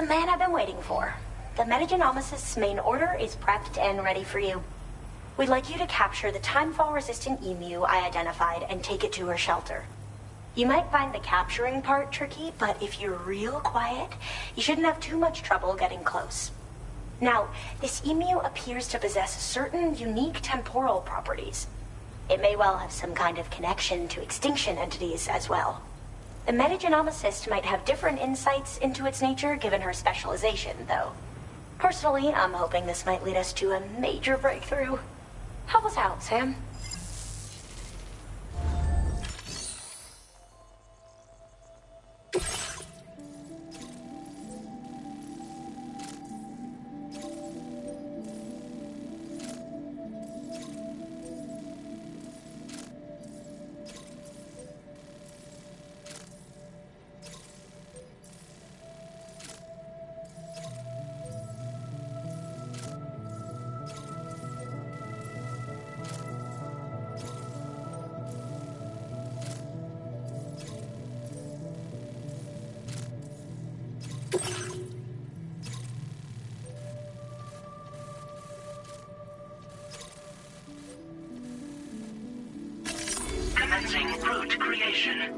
man I've been waiting for. The Metagenomicist's main order is prepped and ready for you. We'd like you to capture the timefall-resistant emu I identified and take it to her shelter. You might find the capturing part tricky, but if you're real quiet, you shouldn't have too much trouble getting close. Now, this emu appears to possess certain unique temporal properties. It may well have some kind of connection to extinction entities as well. The Metagenomicist might have different insights into its nature given her specialization, though. Personally, I'm hoping this might lead us to a major breakthrough. Help us out, Sam. Commencing route creation.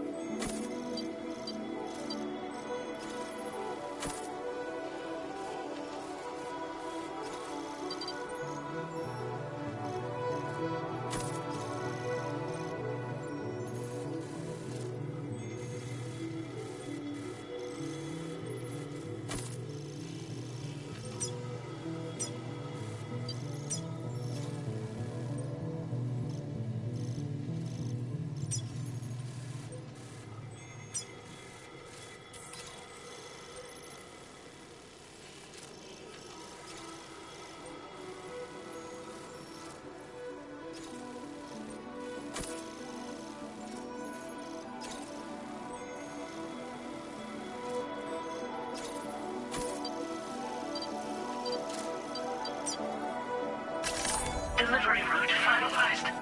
Delivery route finalized.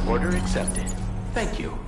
Order accepted. Thank you.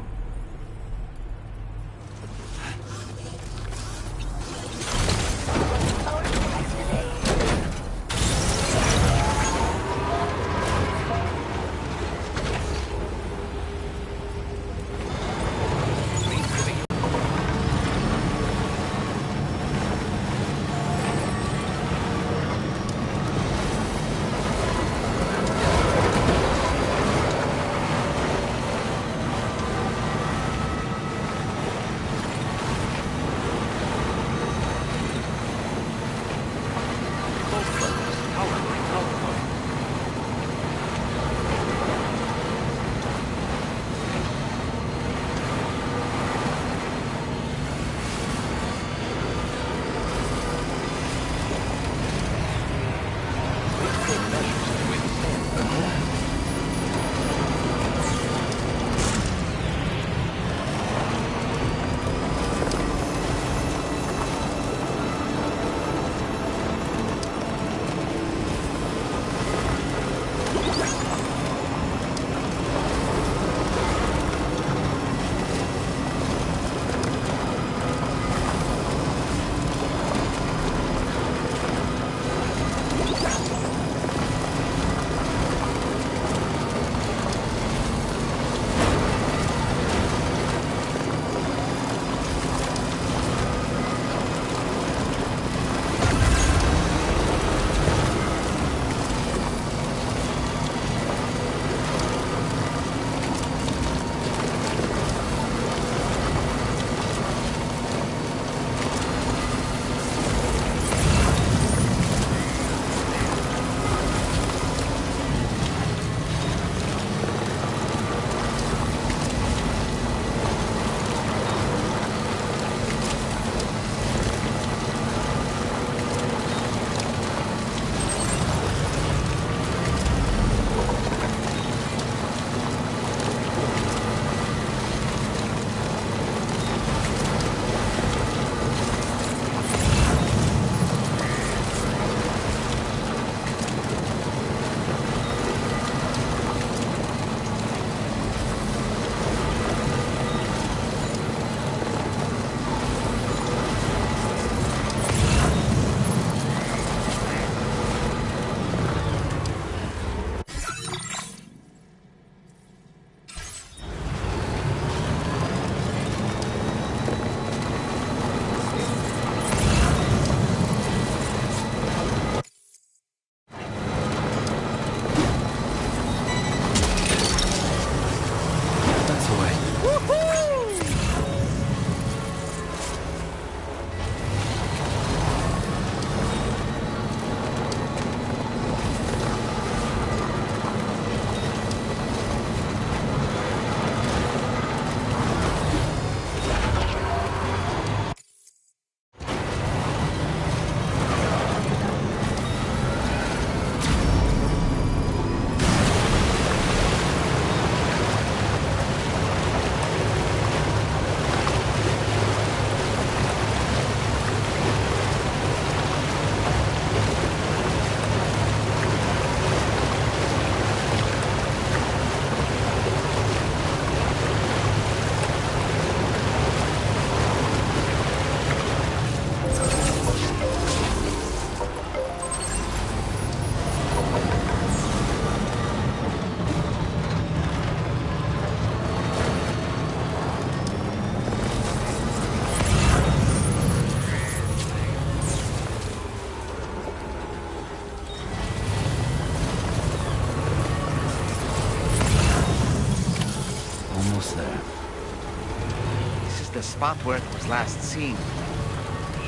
spot where it was last seen.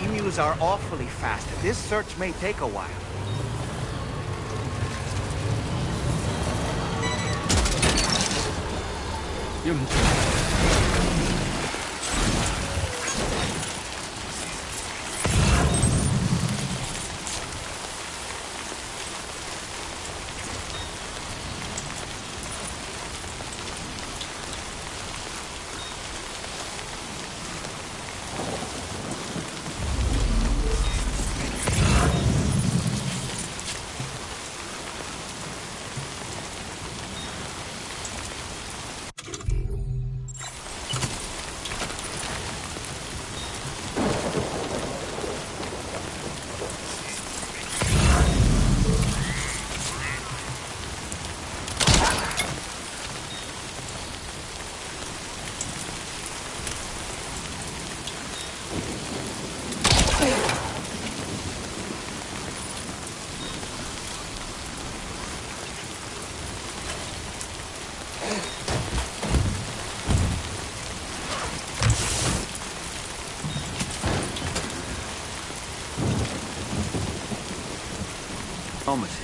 Emus are awfully fast. This search may take a while. Almost.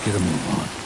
Get a move on.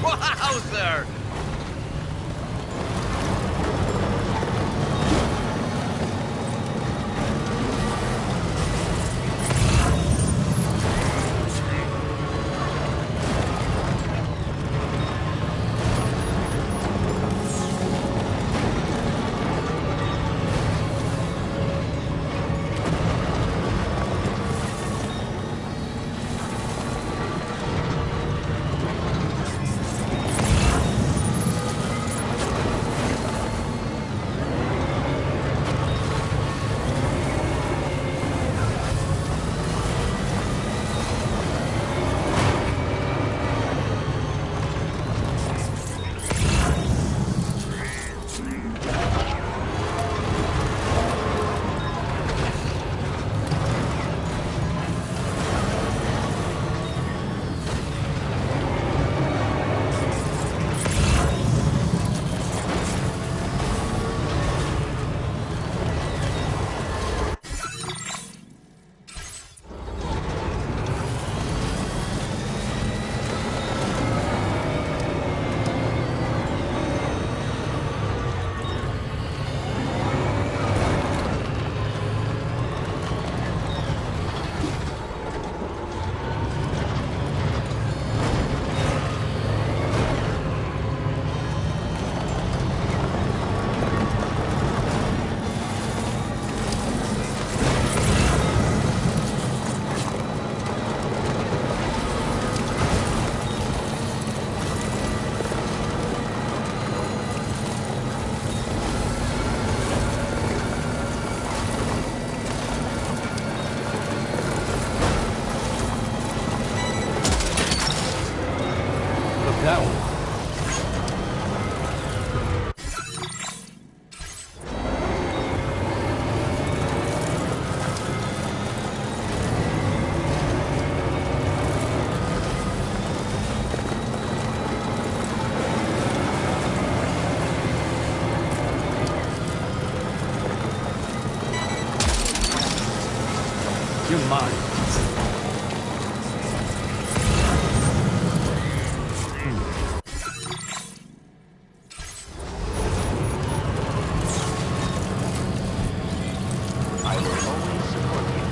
Wowzer! that one. You're mine. I will always support you.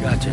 Gotcha.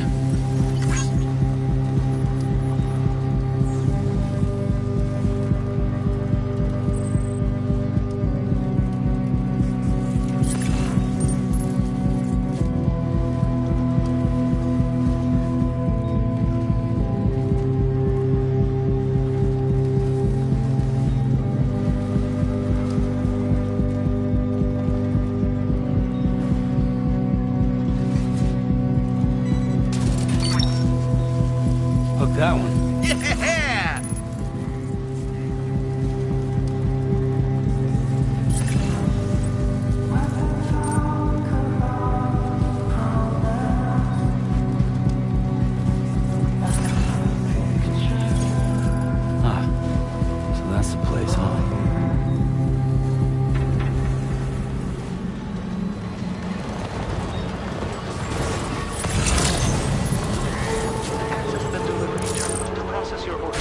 Hook that one. Yeah! Ah, so that's the place, huh? Access the delivery terminal to process your order.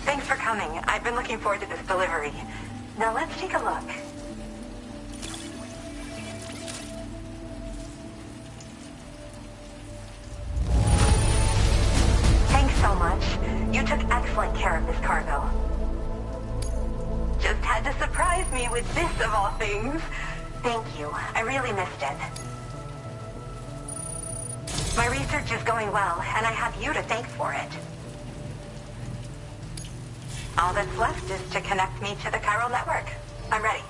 Thanks for coming. I've been looking forward to this delivery. Now let's take a look. Thanks so much. You took excellent care of this cargo. Just had to surprise me with this of all things. Thank you. I really missed it. My research is going well, and I have you to thank for it. All that's left is to connect me to the chiral network. I'm ready.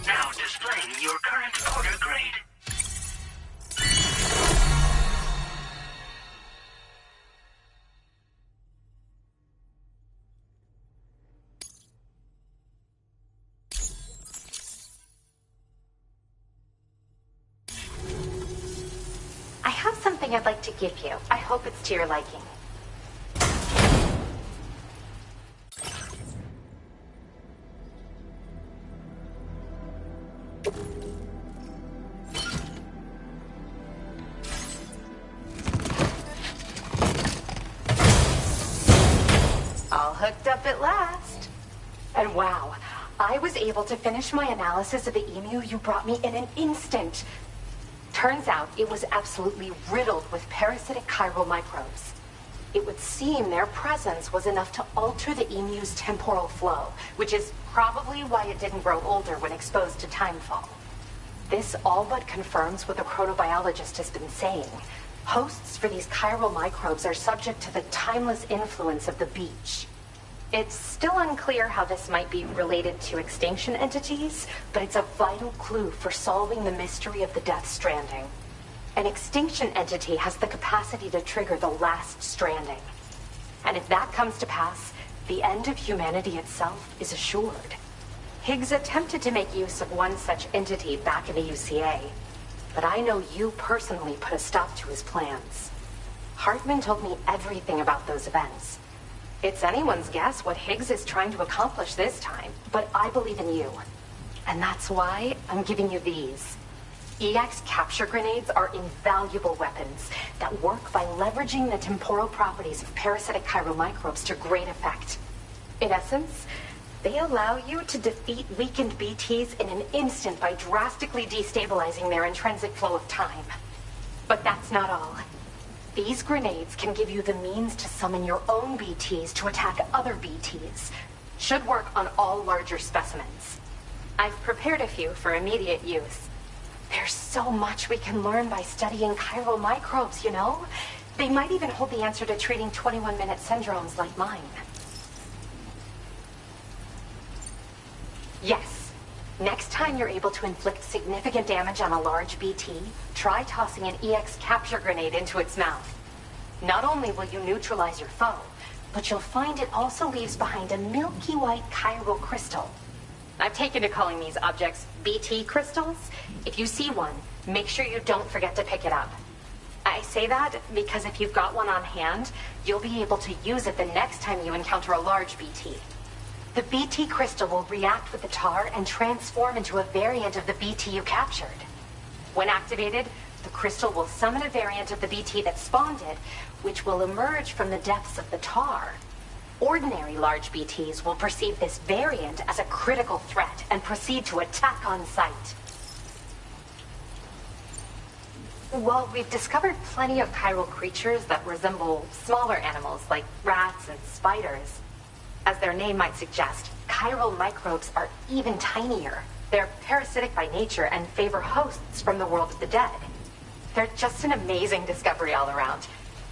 Now displaying your current order grade. I have something I'd like to give you. I hope it's to your liking. All hooked up at last. And wow, I was able to finish my analysis of the emu you brought me in an instant. Turns out it was absolutely riddled with parasitic chiral microbes. It would seem their presence was enough to alter the emu's temporal flow, which is probably why it didn't grow older when exposed to timefall. This all but confirms what the chronobiologist has been saying. Hosts for these chiral microbes are subject to the timeless influence of the beach. It's still unclear how this might be related to extinction entities, but it's a vital clue for solving the mystery of the Death Stranding. An extinction entity has the capacity to trigger the last stranding. And if that comes to pass, the end of humanity itself is assured. Higgs attempted to make use of one such entity back in the UCA, but I know you personally put a stop to his plans. Hartman told me everything about those events. It's anyone's guess what Higgs is trying to accomplish this time, but I believe in you. And that's why I'm giving you these. EX capture grenades are invaluable weapons that work by leveraging the temporal properties of parasitic chiral microbes to great effect. In essence, they allow you to defeat weakened BTs in an instant by drastically destabilizing their intrinsic flow of time. But that's not all. These grenades can give you the means to summon your own BTs to attack other BTs. Should work on all larger specimens. I've prepared a few for immediate use. There's so much we can learn by studying chiral microbes, you know? They might even hold the answer to treating 21-minute syndromes like mine. Yes. Next time you're able to inflict significant damage on a large BT, try tossing an EX capture grenade into its mouth. Not only will you neutralize your foe, but you'll find it also leaves behind a milky white chiral crystal. I've taken to calling these objects BT crystals. If you see one, make sure you don't forget to pick it up. I say that because if you've got one on hand, you'll be able to use it the next time you encounter a large BT. The BT crystal will react with the tar and transform into a variant of the BT you captured. When activated, the crystal will summon a variant of the BT that spawned it, which will emerge from the depths of the tar. Ordinary large BTs will perceive this variant as a critical threat and proceed to attack on sight. While we've discovered plenty of chiral creatures that resemble smaller animals like rats and spiders, as their name might suggest, chiral microbes are even tinier. They're parasitic by nature and favor hosts from the world of the dead. They're just an amazing discovery all around.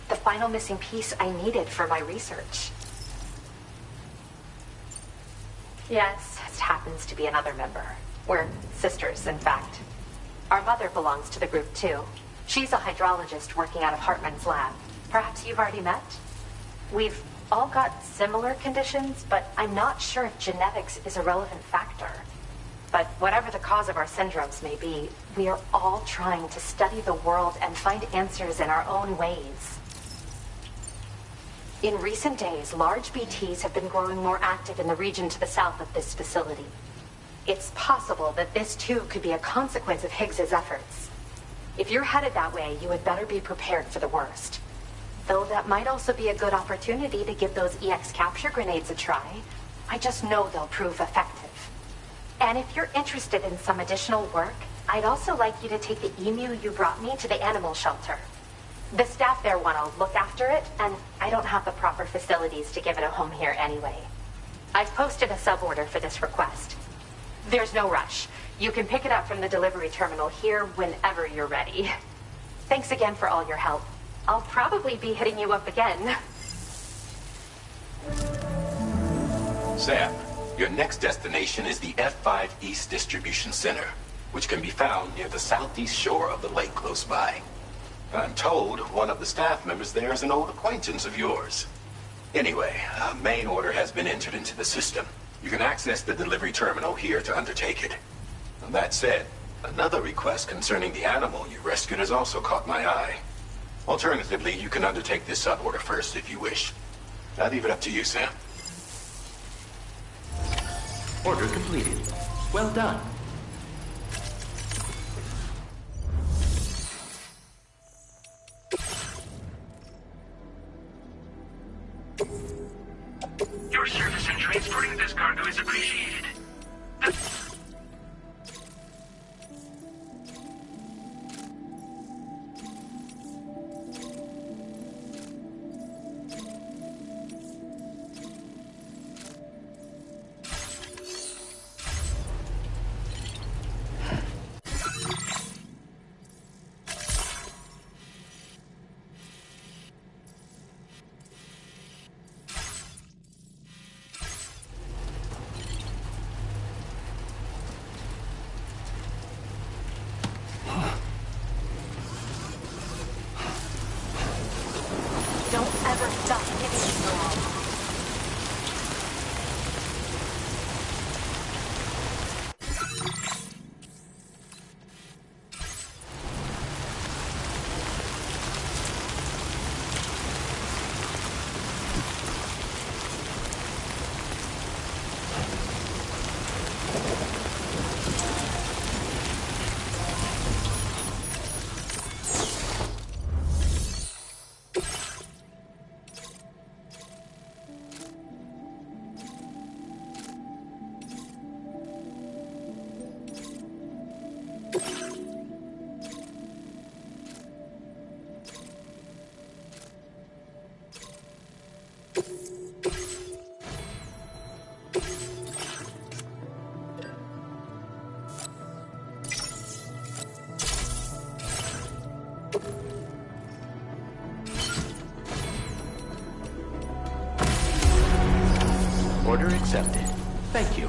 The final missing piece I needed for my research. Yes, it happens to be another member. We're sisters, in fact. Our mother belongs to the group, too. She's a hydrologist working out of Hartman's lab. Perhaps you've already met? We've all got similar conditions, but I'm not sure if genetics is a relevant factor. But whatever the cause of our syndromes may be, we are all trying to study the world and find answers in our own ways. In recent days, large BTs have been growing more active in the region to the south of this facility. It's possible that this too could be a consequence of Higgs's efforts. If you're headed that way, you had better be prepared for the worst. Though that might also be a good opportunity to give those EX capture grenades a try. I just know they'll prove effective. And if you're interested in some additional work, I'd also like you to take the emu you brought me to the animal shelter. The staff there want to look after it, and I don't have the proper facilities to give it a home here anyway. I've posted a sub-order for this request. There's no rush. You can pick it up from the delivery terminal here whenever you're ready. Thanks again for all your help. I'll probably be hitting you up again. Sam, your next destination is the F5 East Distribution Center, which can be found near the southeast shore of the lake close by. I'm told one of the staff members there is an old acquaintance of yours. Anyway, a main order has been entered into the system. You can access the delivery terminal here to undertake it. And that said, another request concerning the animal you rescued has also caught my eye. Alternatively, you can undertake this sub-order first if you wish. I'll leave it up to you, Sam. Order completed. Well done. Your service in transporting this cargo is appreciated. Don't ever stop giving me wrong. Order accepted. Thank you.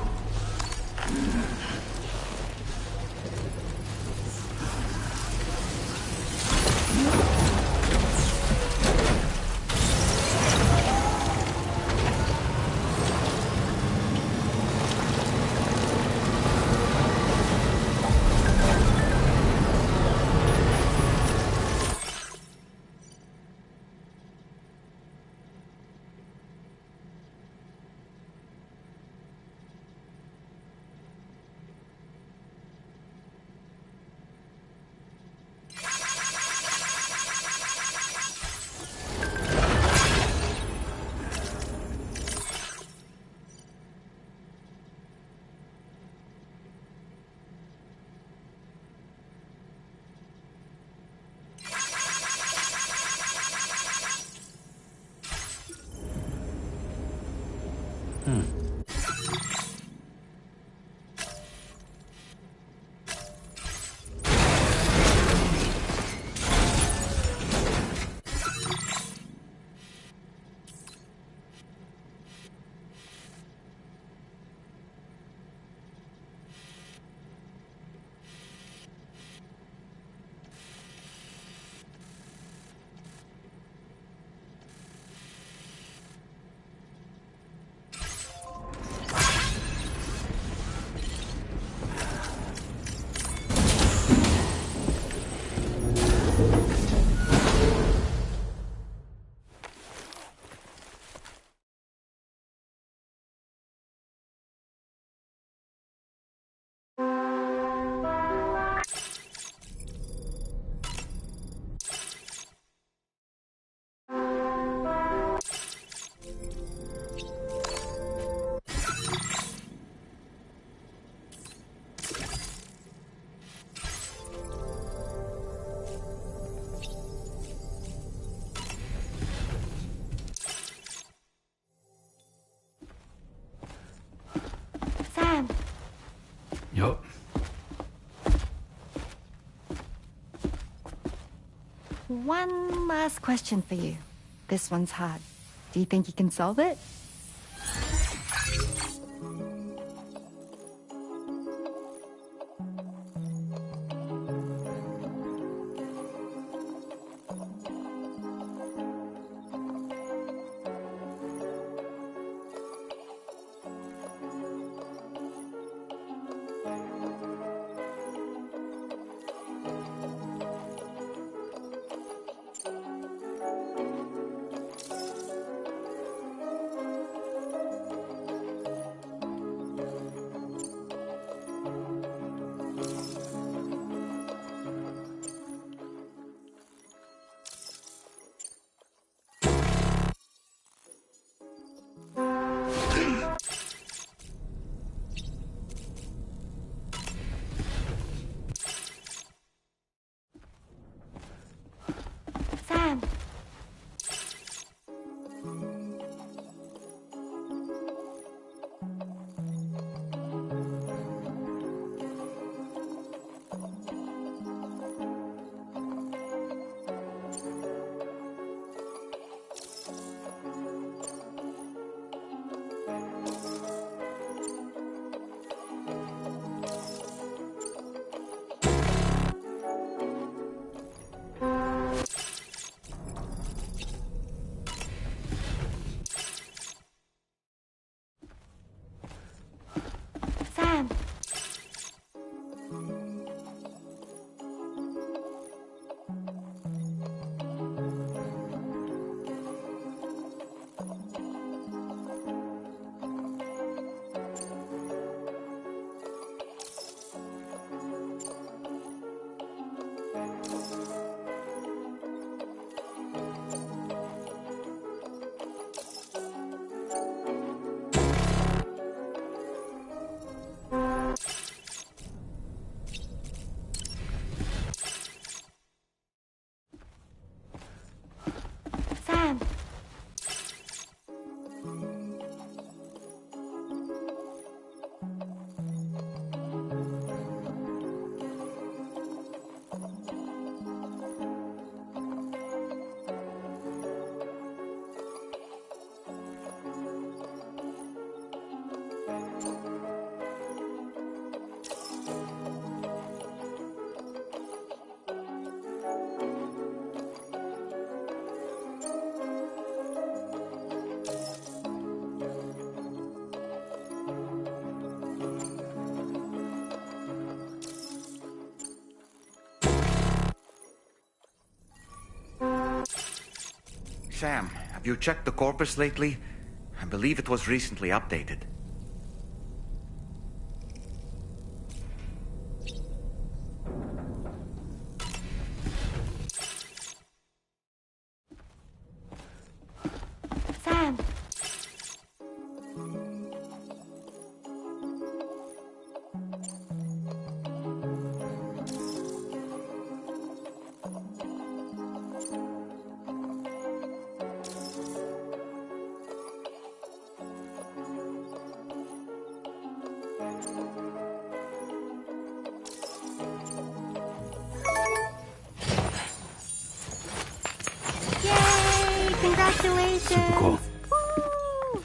Sam. Yup. One last question for you. This one's hard. Do you think you can solve it? Sam, have you checked the corpus lately? I believe it was recently updated. Sam. Yay! Congratulations! Super cool. Woo!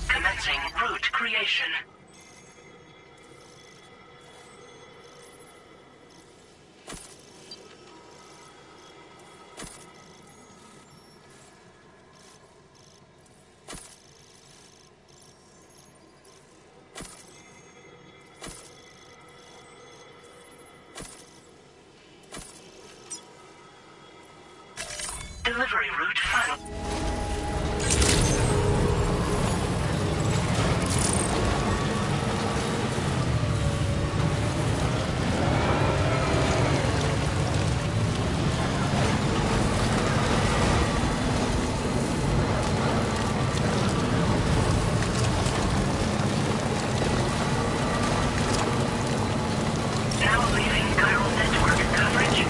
Commencing route creation. Delivery route final. Now leaving chiral network coverage.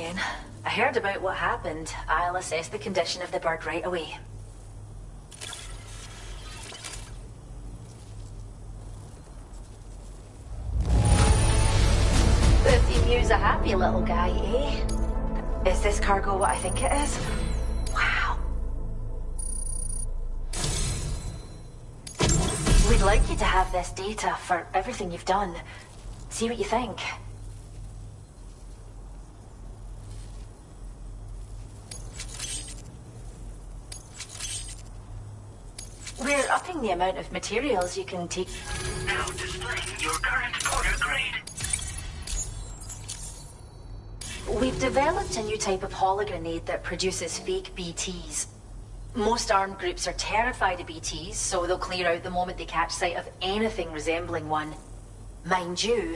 again. I heard about what happened. I'll assess the condition of the bird right away. This emu's a happy little guy, eh? Is this cargo what I think it is? Wow. We'd like you to have this data for everything you've done. See what you think. We're upping the amount of materials you can take. Now displaying your current order grade. We've developed a new type of hologrenade that produces fake BTs. Most armed groups are terrified of BTs, so they'll clear out the moment they catch sight of anything resembling one. Mind you,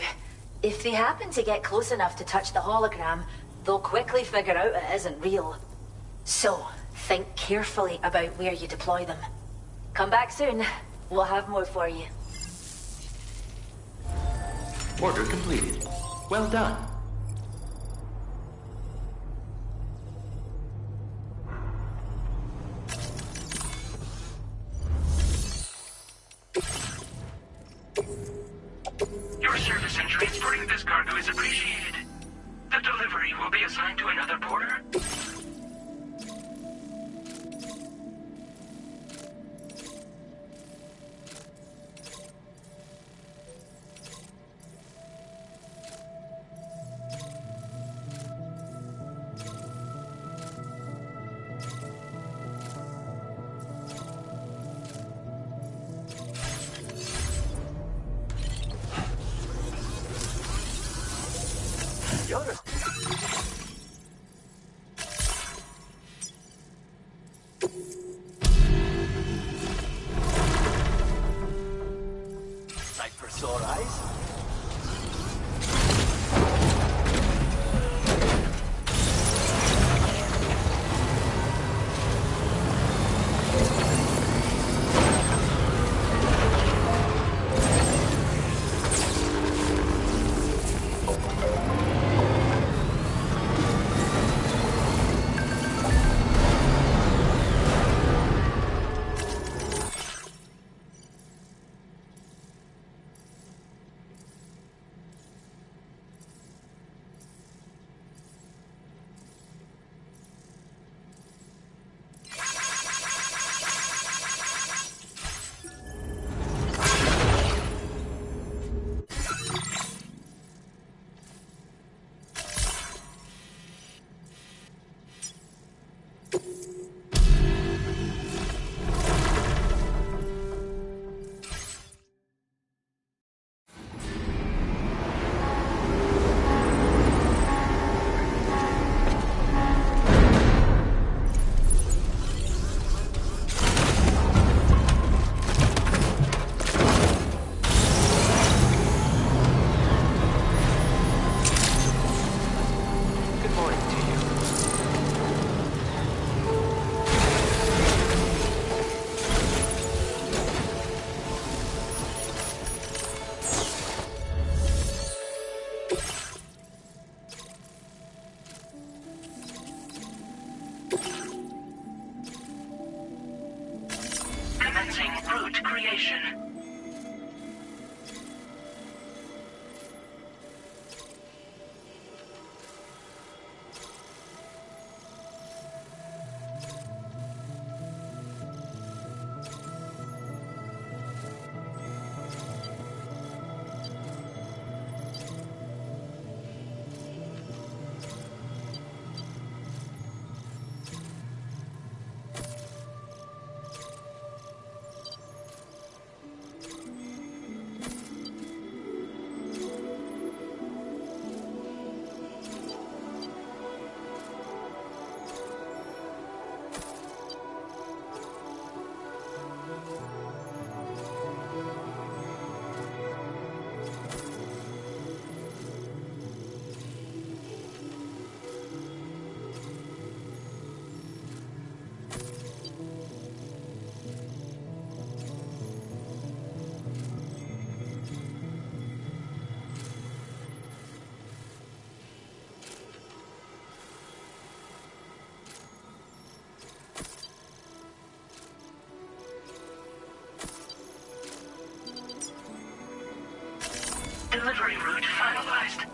if they happen to get close enough to touch the hologram, they'll quickly figure out it isn't real. So, think carefully about where you deploy them. Come back soon. We'll have more for you. Order completed. Well done. Your service in transporting this cargo is appreciated. The delivery will be assigned to another porter. Sight for sore eyes? Commencing route creation. Delivery route finalized.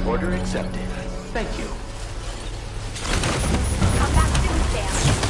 Order accepted. Thank you. Come back soon, Sam.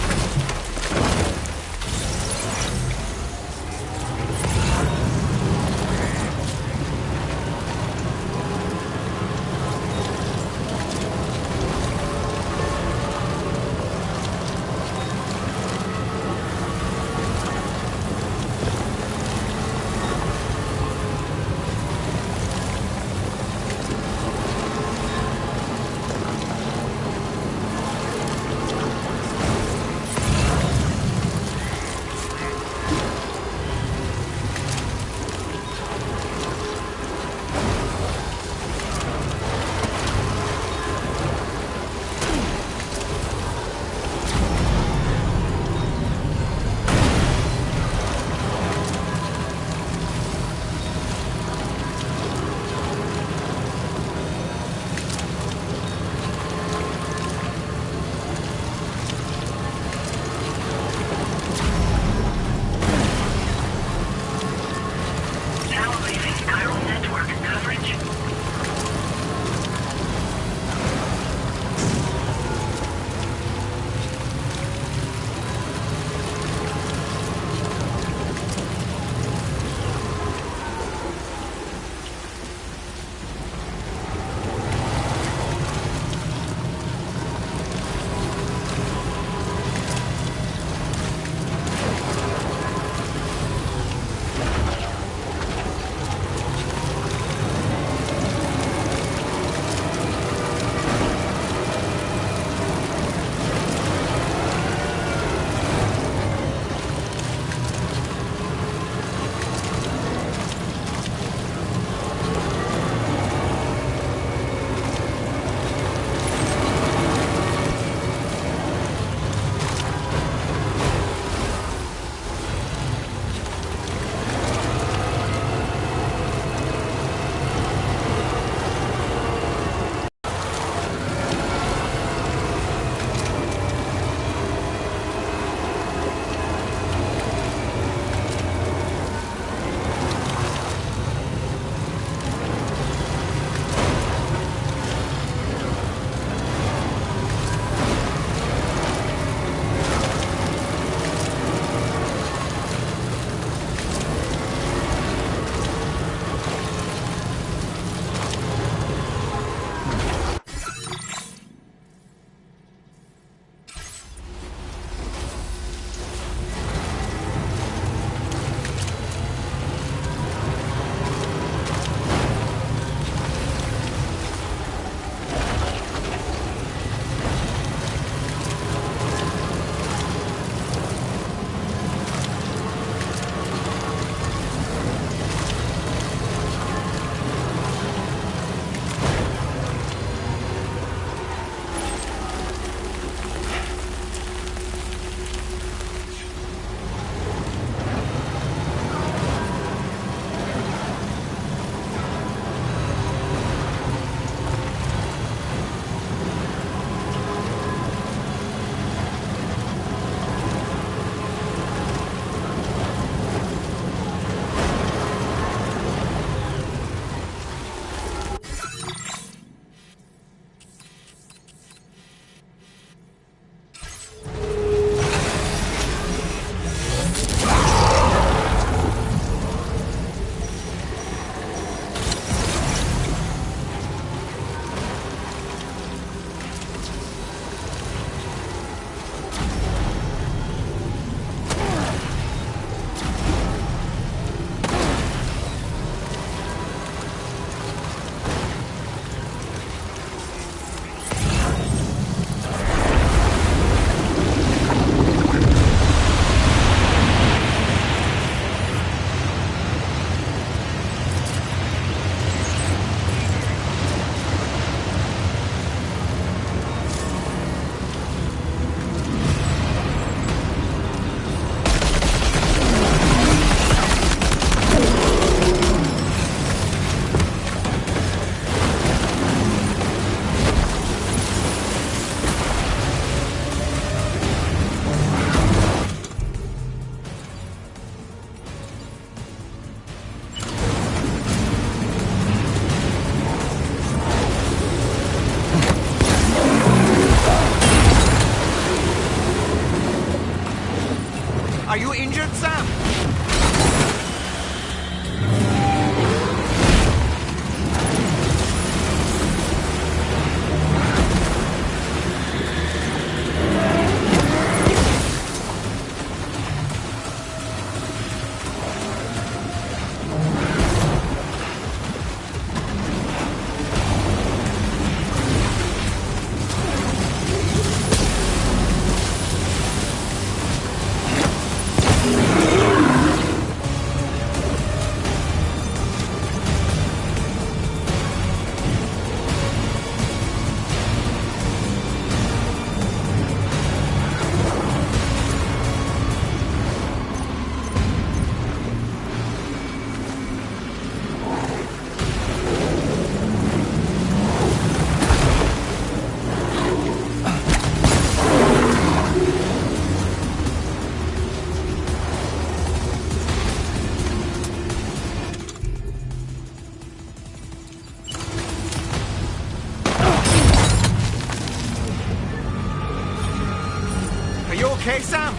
Are you injured, Sam? Okay, Sam?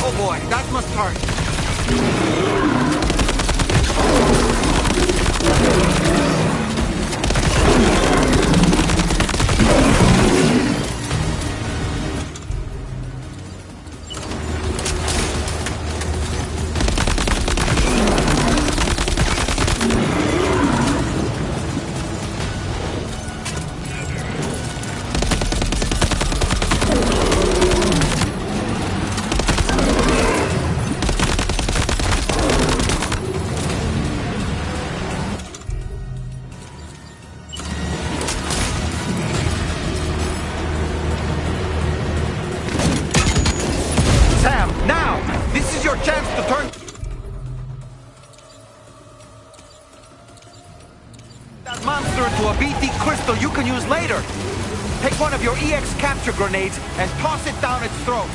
Oh boy, that must hurt. Sam, now! This is your chance to turn that monster into a BT crystal you can use later. Take one of your EX capture grenades and toss it down its throat.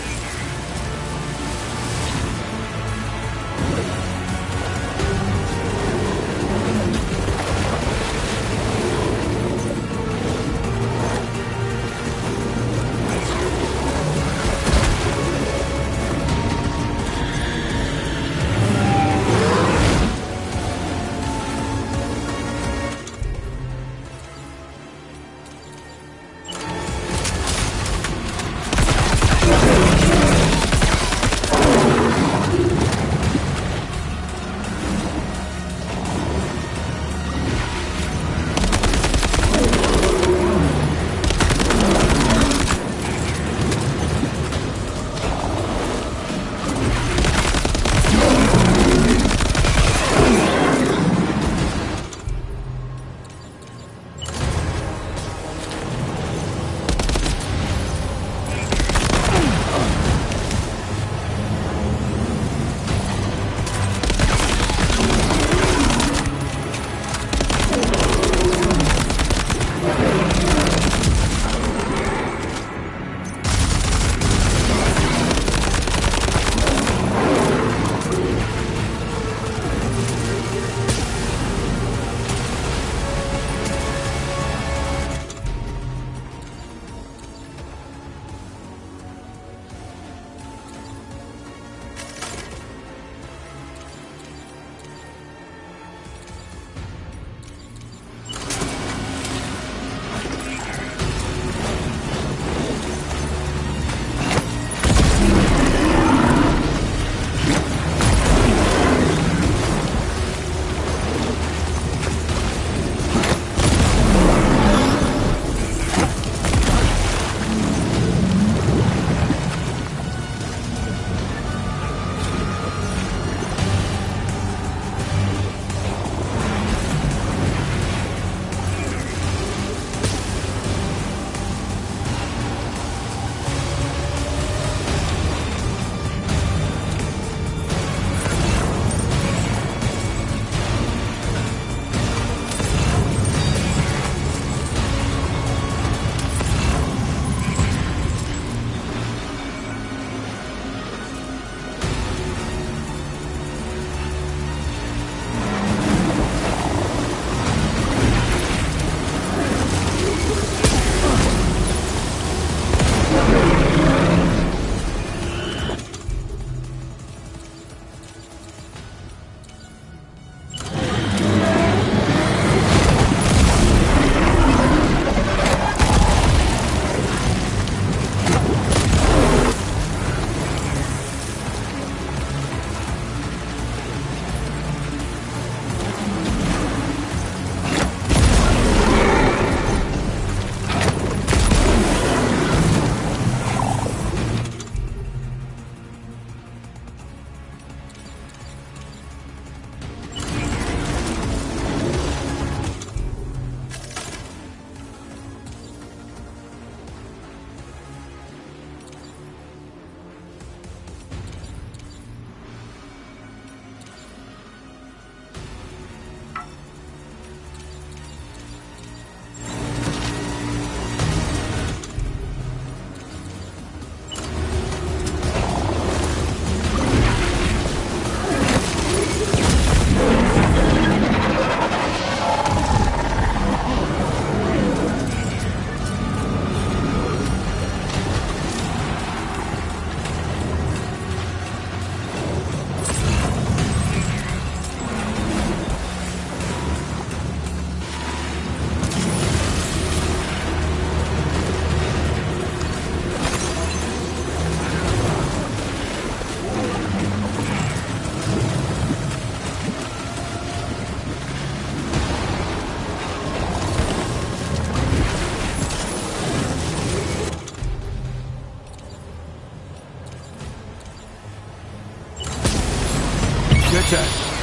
turn.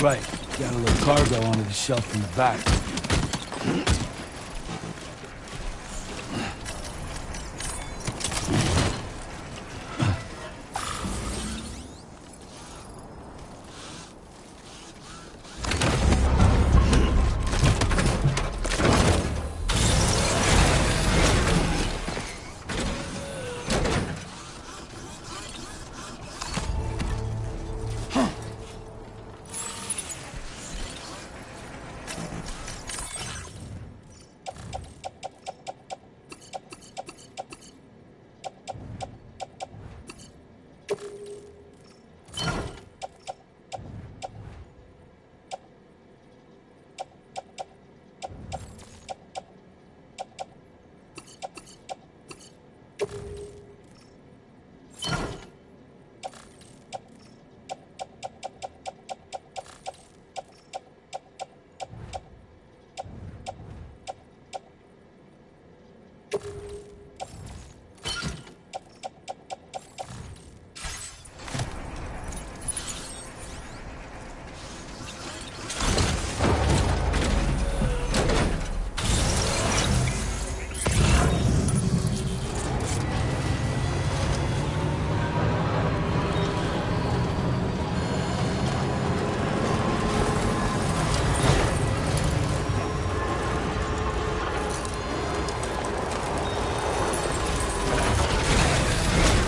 Right. Got a little cargo under the shelf in the back.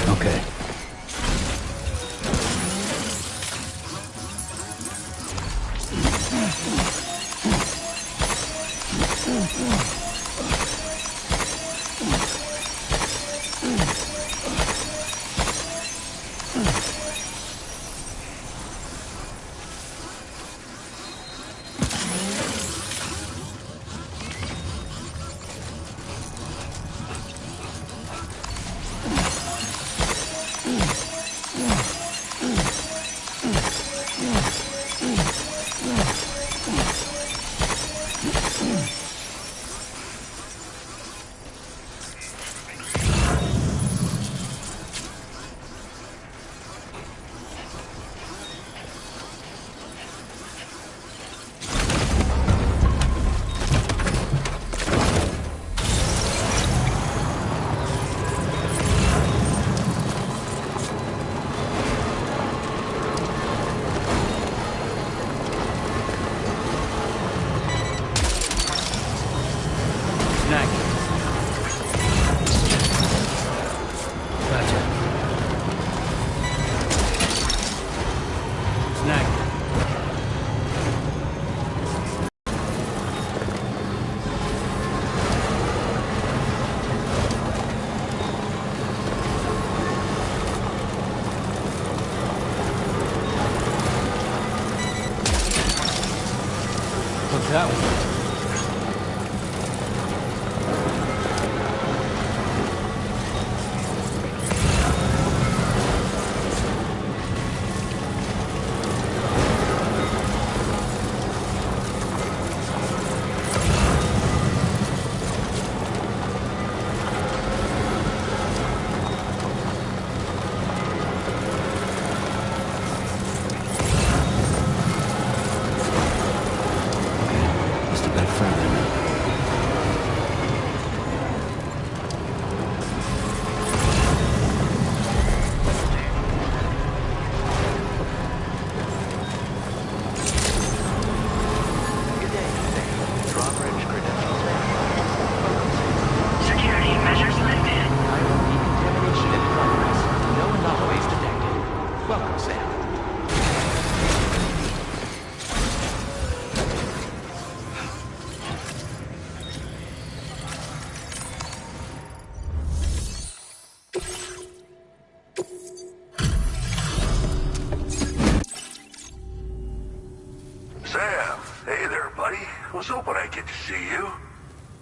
Okay. That one. Must have Sam, hey there, buddy. I was hoping I'd get to see you.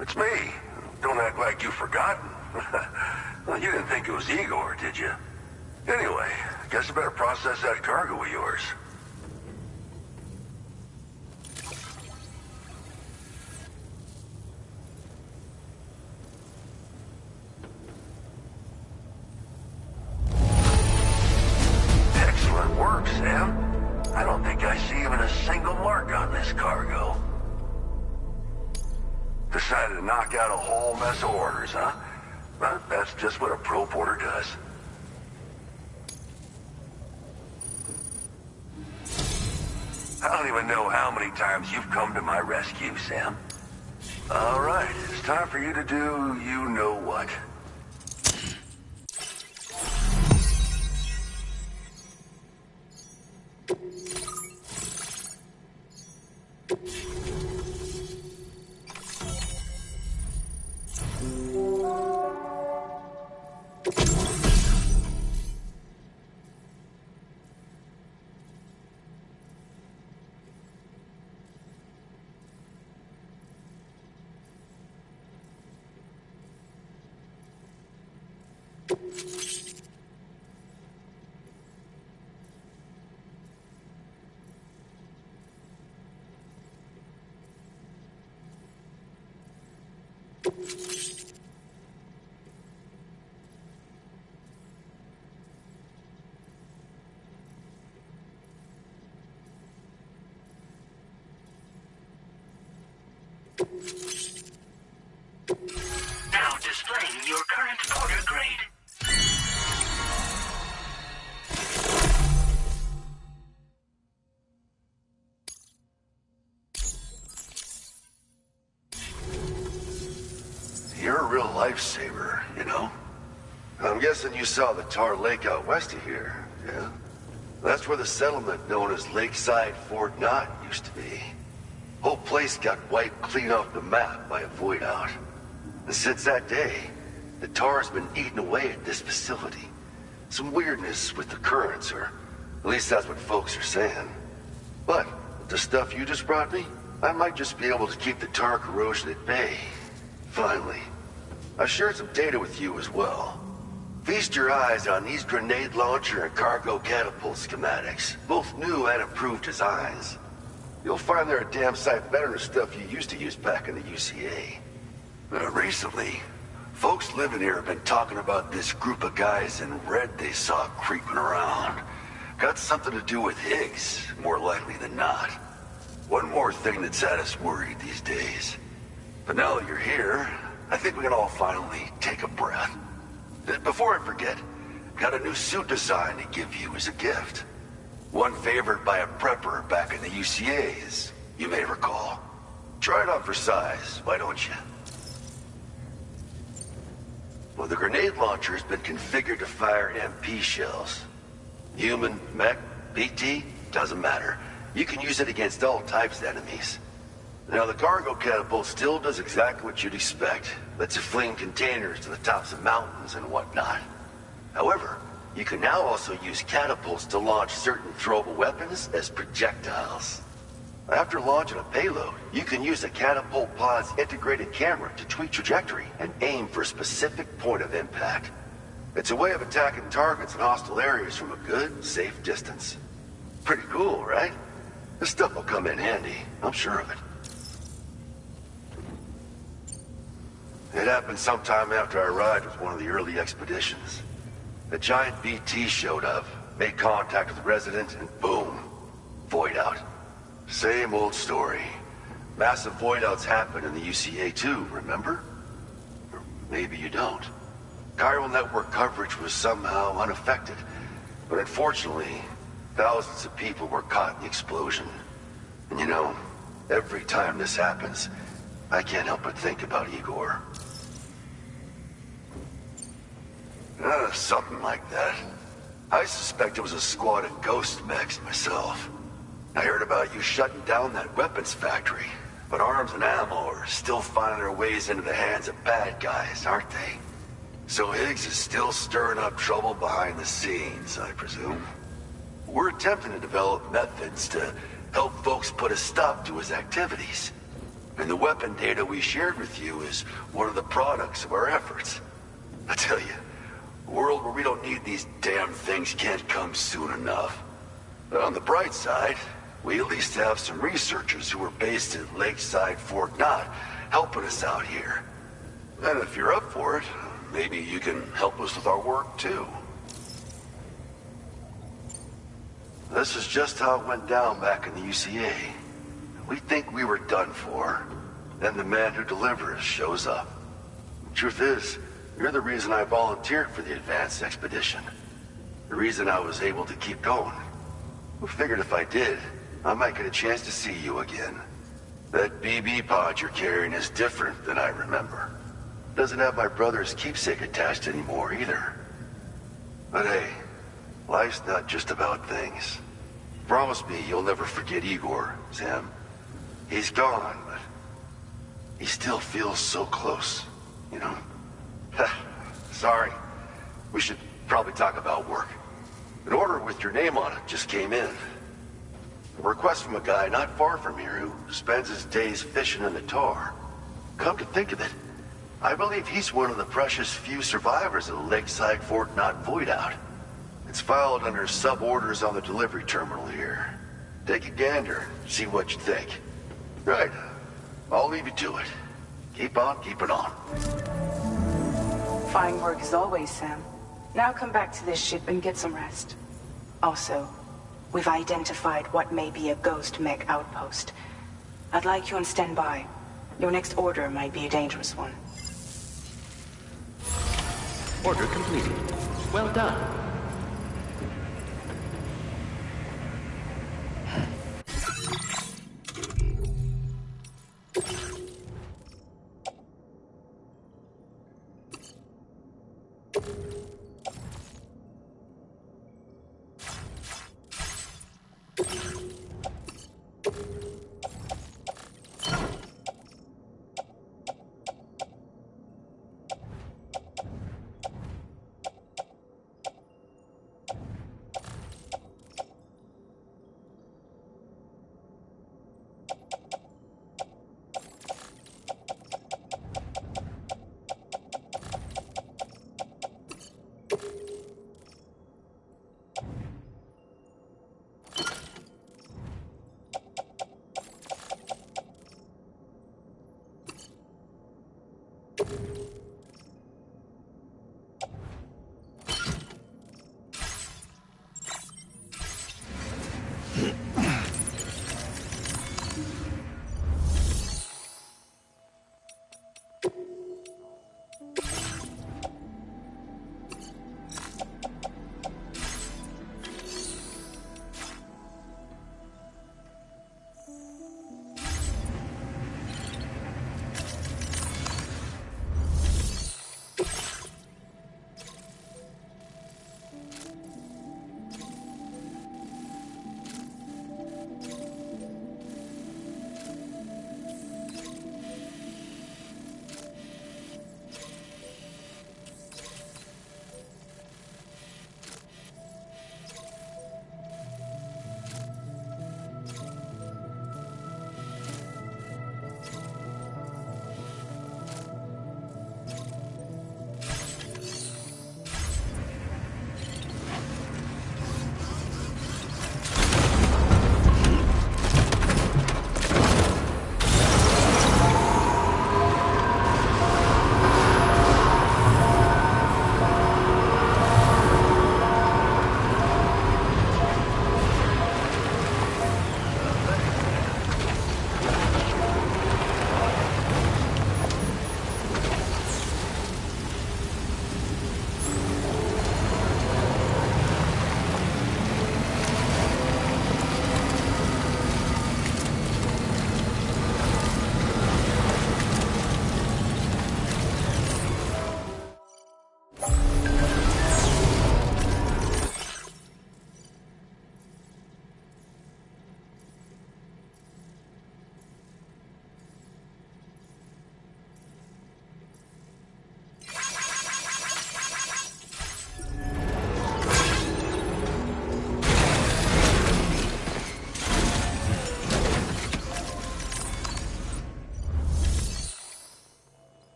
It's me. Don't act like you've forgotten. Well, you didn't think it was Igor, did you? Anyway, I guess I better process that cargo of yours. Excellent work, Sam. I don't think I see even a single mark on this cargo. Decided to knock out a whole mess of orders, huh? But that's just what a pro porter does. I don't even know how many times you've come to my rescue, Sam. All right, it's time for you to do you-know-what. Now displaying your current porter grade. You're a real lifesaver, you know? I'm guessing you saw the Tar Lake out west of here, yeah? That's where the settlement known as Lakeside Fort Knott used to be. Whole place got wiped clean off the map by a void out. And since that day, the tar's been eating away at this facility. Some weirdness with the currents, or at least that's what folks are saying. But with the stuff you just brought me, I might just be able to keep the tar corrosion at bay. Finally. I've shared some data with you as well. Feast your eyes on these grenade launcher and cargo catapult schematics, both new and improved designs. You'll find they're a damn sight better than stuff you used to use back in the UCA. Recently, folks living here have been talking about this group of guys in red they saw creeping around. Got something to do with Higgs, more likely than not. One more thing that's had us worried these days. But now that you're here, I think we can all finally take a breath. Before I forget, got a new suit design to give you as a gift. One favored by a prepper back in the UCA, as you may recall. Try it on for size, why don't you? Well, the grenade launcher has been configured to fire MP shells. Human, mech, BT, doesn't matter. You can use it against all types of enemies. Now, the cargo catapult still does exactly what you'd expect. Lets you fling containers to the tops of mountains and whatnot. However, you can now also use catapults to launch certain throwable weapons as projectiles. After launching a payload, you can use the catapult pod's integrated camera to tweak trajectory and aim for a specific point of impact. It's a way of attacking targets in hostile areas from a good, safe distance. Pretty cool, right? This stuff will come in handy, I'm sure of it. It happened sometime after I arrived with one of the early expeditions. A giant BT showed up, made contact with the resident, and boom, void out. Same old story. Massive void outs happen in the UCA too, remember? Or maybe you don't. Chiral network coverage was somehow unaffected, but unfortunately, thousands of people were caught in the explosion. And you know, every time this happens, I can't help but think about Igor. Something like that. I suspect it was a squad of ghost mechs myself. I heard about you shutting down that weapons factory, but arms and ammo are still finding their ways into the hands of bad guys, aren't they? So Higgs is still stirring up trouble behind the scenes, I presume. We're attempting to develop methods to help folks put a stop to his activities. And the weapon data we shared with you is one of the products of our efforts. I tell you, a world where we don't need these damn things can't come soon enough. But on the bright side, we at least have some researchers who are based in Lakeside Fort Knott helping us out here. And if you're up for it, maybe you can help us with our work too. This is just how it went down back in the UCA. We think we were done for. Then the man who delivers shows up. The truth is, you're the reason I volunteered for the advanced expedition. The reason I was able to keep going. I figured if I did, I might get a chance to see you again. That BB pod you're carrying is different than I remember. Doesn't have my brother's keepsake attached anymore either. But hey, life's not just about things. Promise me you'll never forget Igor, Sam. He's gone, but he still feels so close, you know? Sorry. We should probably talk about work. An order with your name on it just came in. A request from a guy not far from here who spends his days fishing in the tar. Come to think of it, I believe he's one of the precious few survivors of the Lakeside Fort Knott void out. It's filed under sub-orders on the delivery terminal here. Take a gander, see what you think. Right. I'll leave you to it. Keep on keeping on. Fine work as always, Sam. Now come back to this ship and get some rest. Also, we've identified what may be a ghost mech outpost. I'd like you on standby. Your next order might be a dangerous one. Order completed. Well done.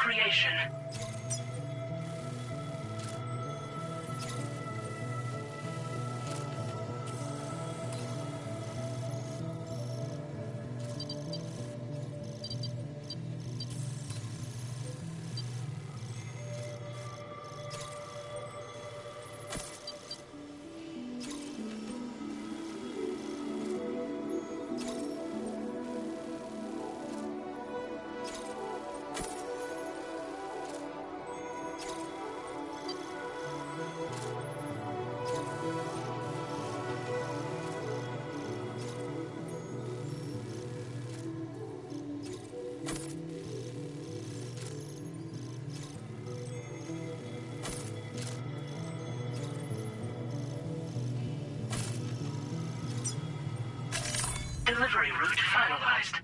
creation. Delivery route finalized.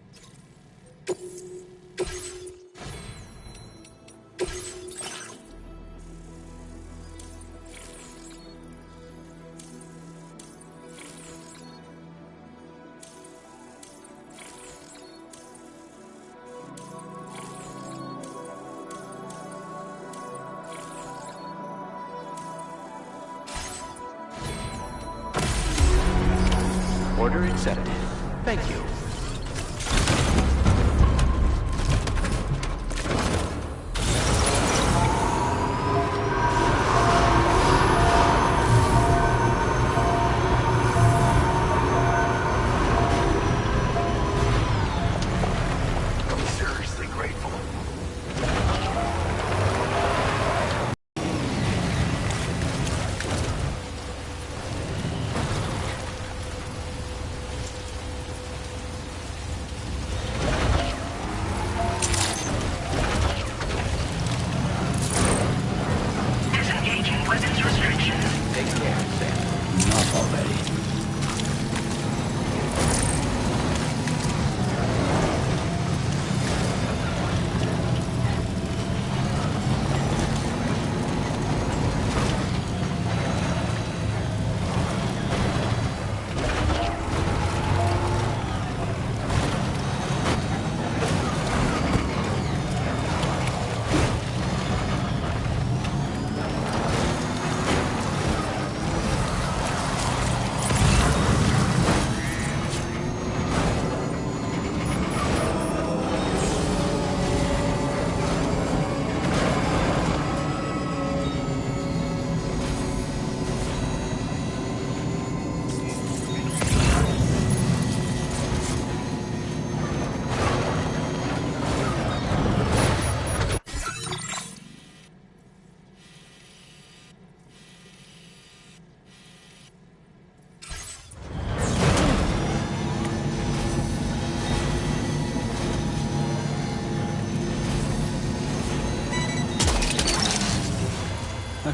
Order accepted. Thank you. I'm seriously grateful.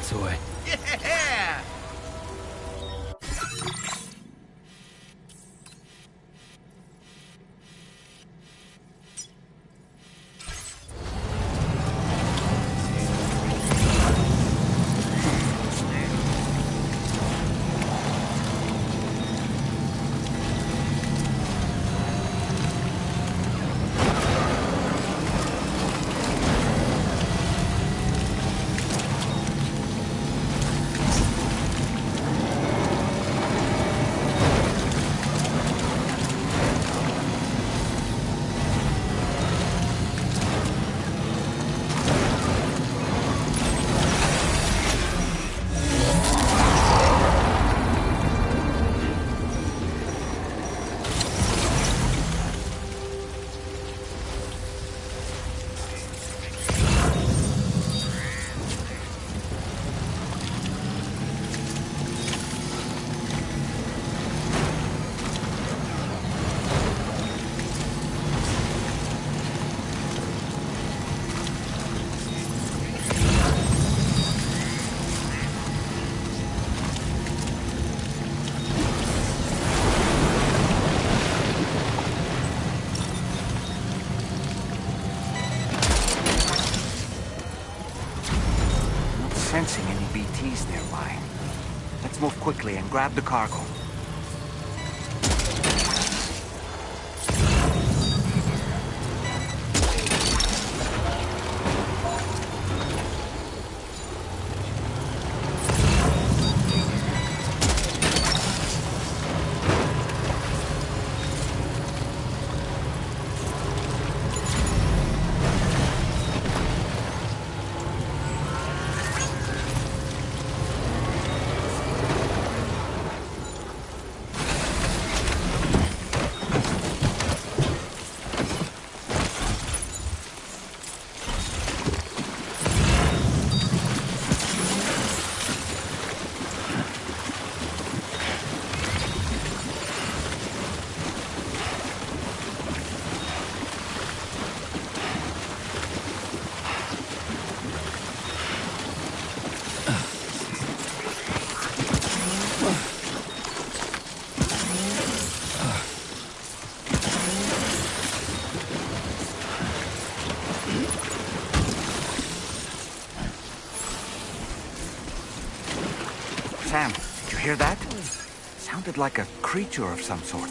this way. Yeah! Sensing any BTs nearby. Let's move quickly and grab the cargo. Sam, did you hear that? Sounded like a creature of some sort.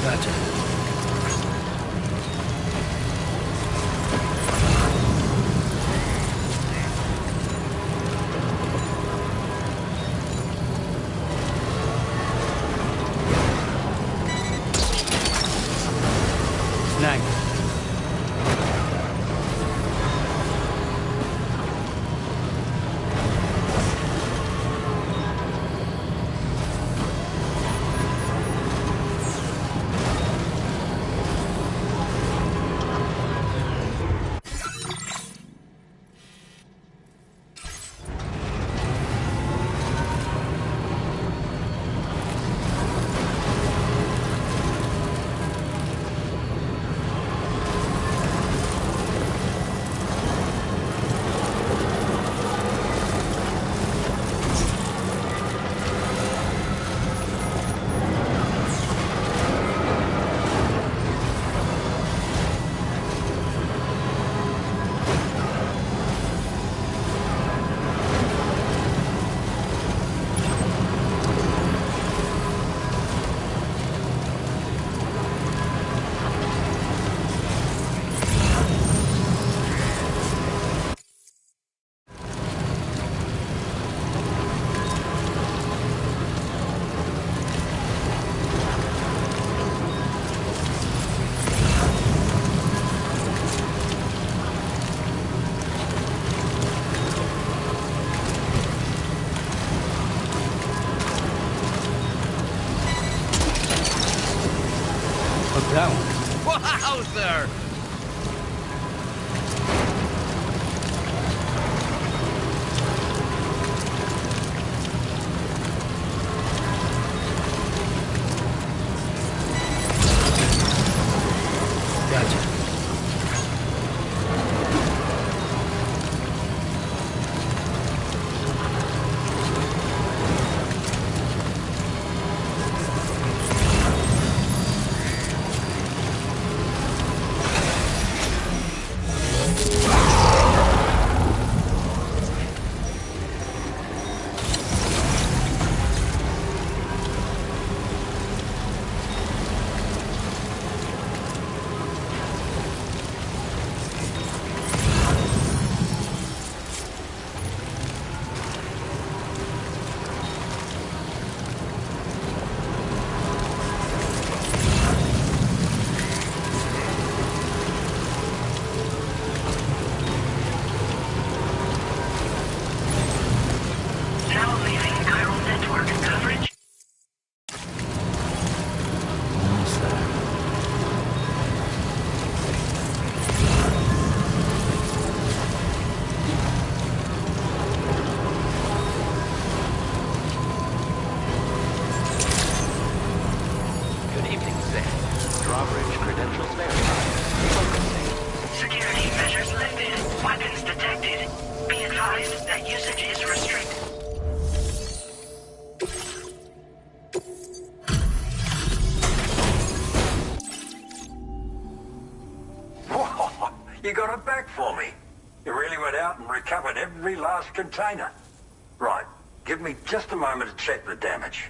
Gotcha. Snag. That one. Wowzer! Gotcha. Now leaving chiral network coverage. Almost there. Good evening, Sam. Drawbridge credentials verified. Focusing. Security measures lifted. Weapons detected. Be advised that usage is restricted. Whoa, you got it back for me. You really went out and recovered every last container. Right, give me just a moment to check the damage.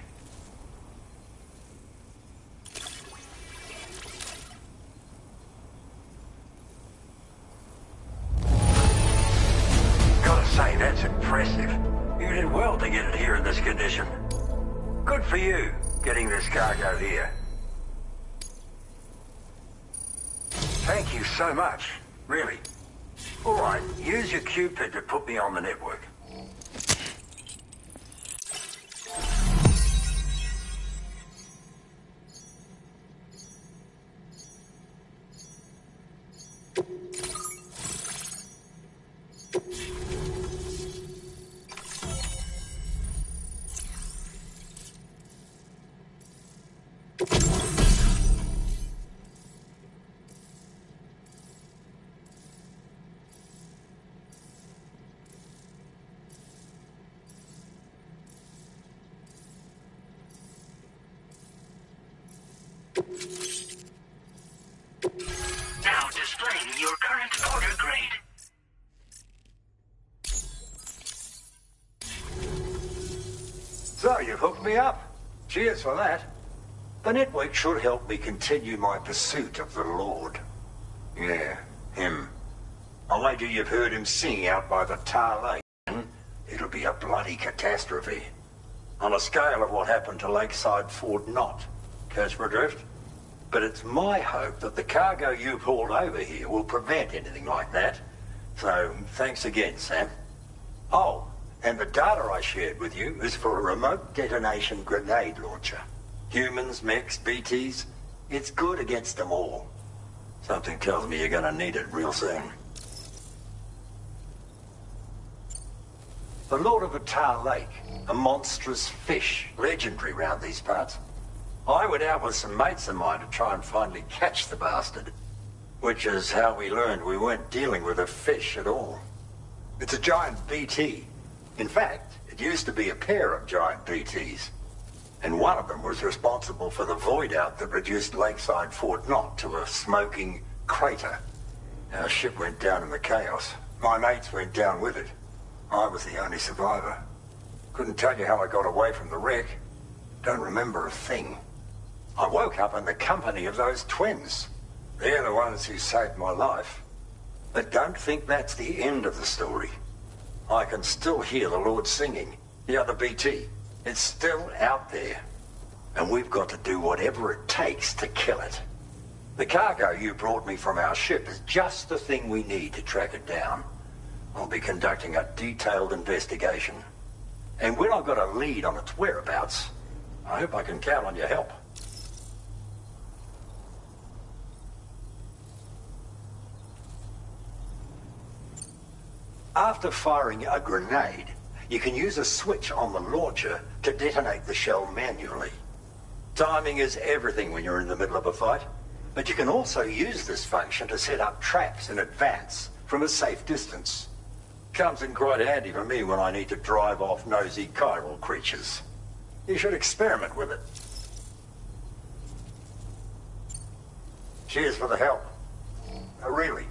Gotta say, that's impressive. You did well to get it here in this condition. Good for you, getting this cargo here. Thank you so much, really. All right, use your Cupid to put me on the network. Now displaying your current order grade. So, you've hooked me up. Cheers for that. The network should help me continue my pursuit of the Lord. Yeah, him. I wager you've heard him sing out by the Tar Lake. It'll be a bloody catastrophe. On a scale of what happened to Lakeside Fort Knott. Catch my drift? But it's my hope that the cargo you pulled over here will prevent anything like that. So, thanks again, Sam. Oh, and the data I shared with you is for a remote detonation grenade launcher. Humans, mechs, BTs, it's good against them all. Something tells me you're gonna need it real soon. The Lord of the Tar Lake, a monstrous fish, legendary round these parts. I went out with some mates of mine to try and finally catch the bastard. Which is how we learned we weren't dealing with a fish at all. It's a giant BT. In fact, it used to be a pair of giant BTs. And one of them was responsible for the void out that reduced Lakeside Fort Knott to a smoking crater. Our ship went down in the chaos. My mates went down with it. I was the only survivor. Couldn't tell you how I got away from the wreck. Don't remember a thing. I woke up in the company of those twins. They're the ones who saved my life. But don't think that's the end of the story. I can still hear the Lord singing. The other BT. It's still out there. And we've got to do whatever it takes to kill it. The cargo you brought me from our ship is just the thing we need to track it down. I'll be conducting a detailed investigation. And when I've got a lead on its whereabouts, I hope I can count on your help. After firing a grenade, you can use a switch on the launcher to detonate the shell manually. Timing is everything when you're in the middle of a fight, but you can also use this function to set up traps in advance from a safe distance. Comes in quite handy for me when I need to drive off nosy chiral creatures. You should experiment with it. Cheers for the help. Really.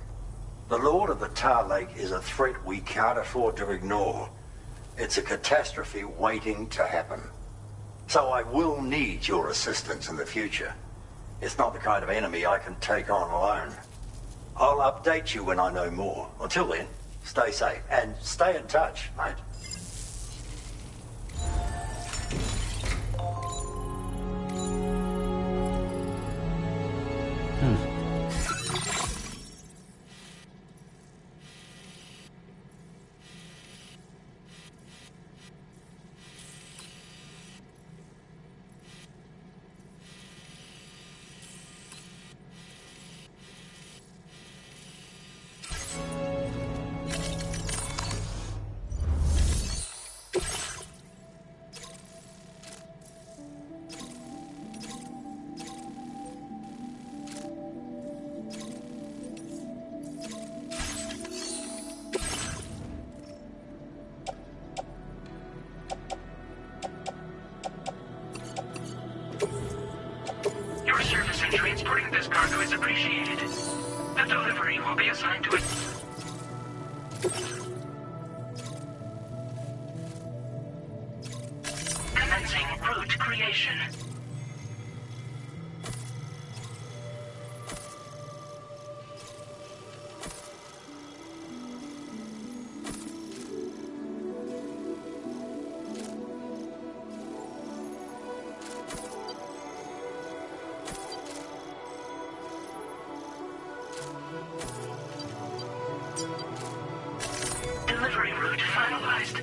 The Lord of the Tar Lake is a threat we can't afford to ignore. It's a catastrophe waiting to happen. So I will need your assistance in the future. It's not the kind of enemy I can take on alone. I'll update you when I know more. Until then, stay safe and stay in touch, mate. Your service in transporting this cargo is appreciated. The delivery will be assigned to it. Commencing route creation. Delivery route finalized.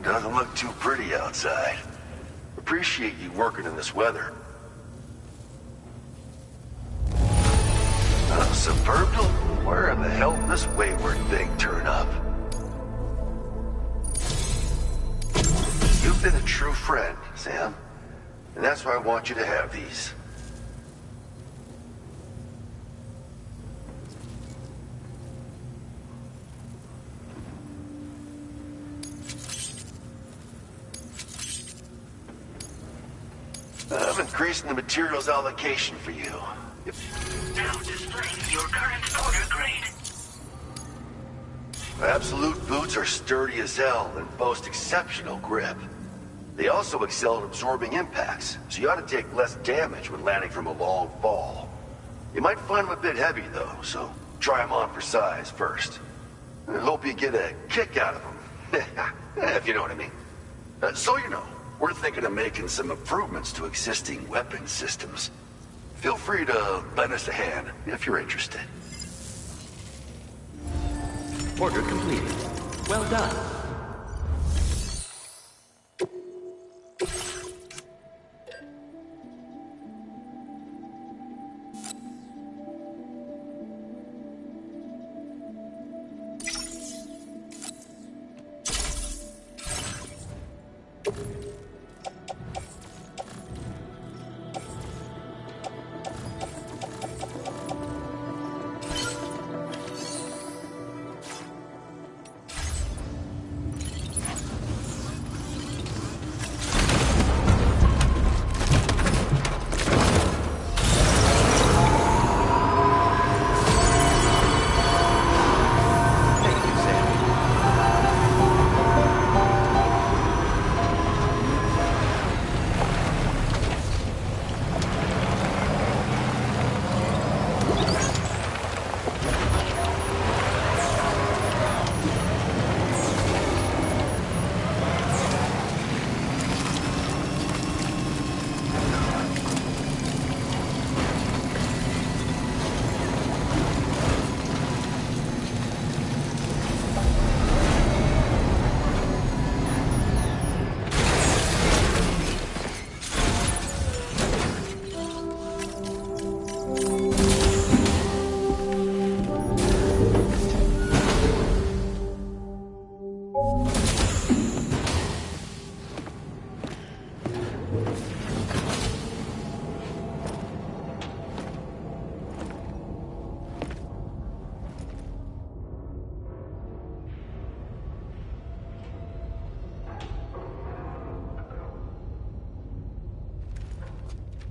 Doesn't look too pretty outside. Appreciate you working in this weather. Suburbia? Where in the hell did this wayward thing turn up? You've been a true friend, Sam. And that's why I want you to have these. I'm increasing the materials allocation for you. Now displaying your current order grade. Absolute boots are sturdy as hell and boast exceptional grip. They also excel at absorbing impacts, so you ought to take less damage when landing from a long fall. You might find them a bit heavy though, so try them on for size first. I hope you get a kick out of them, if you know what I mean. So you know, we're thinking of making some improvements to existing weapon systems. Feel free to lend us a hand if you're interested. Order completed. Well done.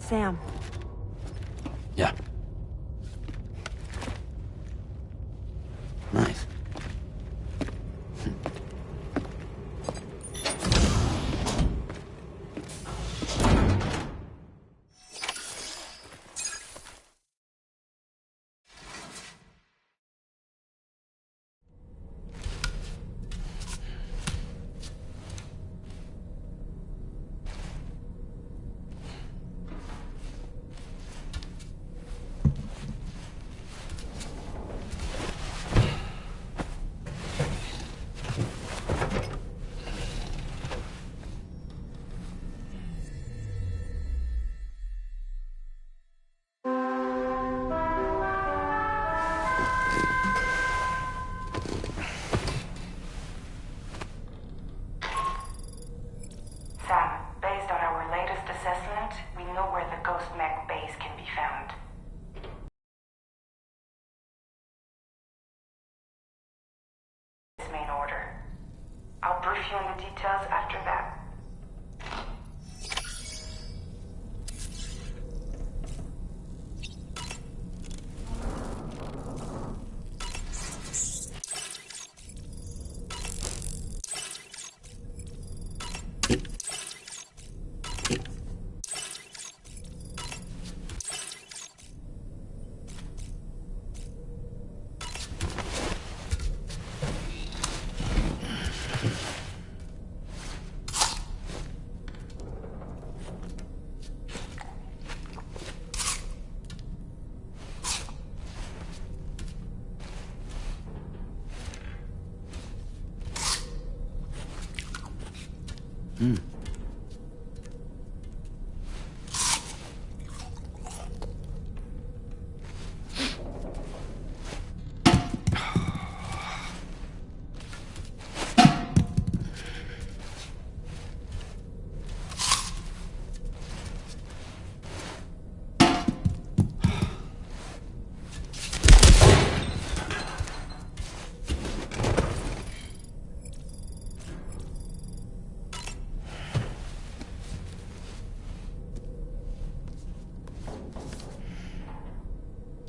Sam. Yeah. Nice. Sam, based on our latest assessment, we know where the Ghost Mech base can be found. This main order. I'll brief you on the details after that.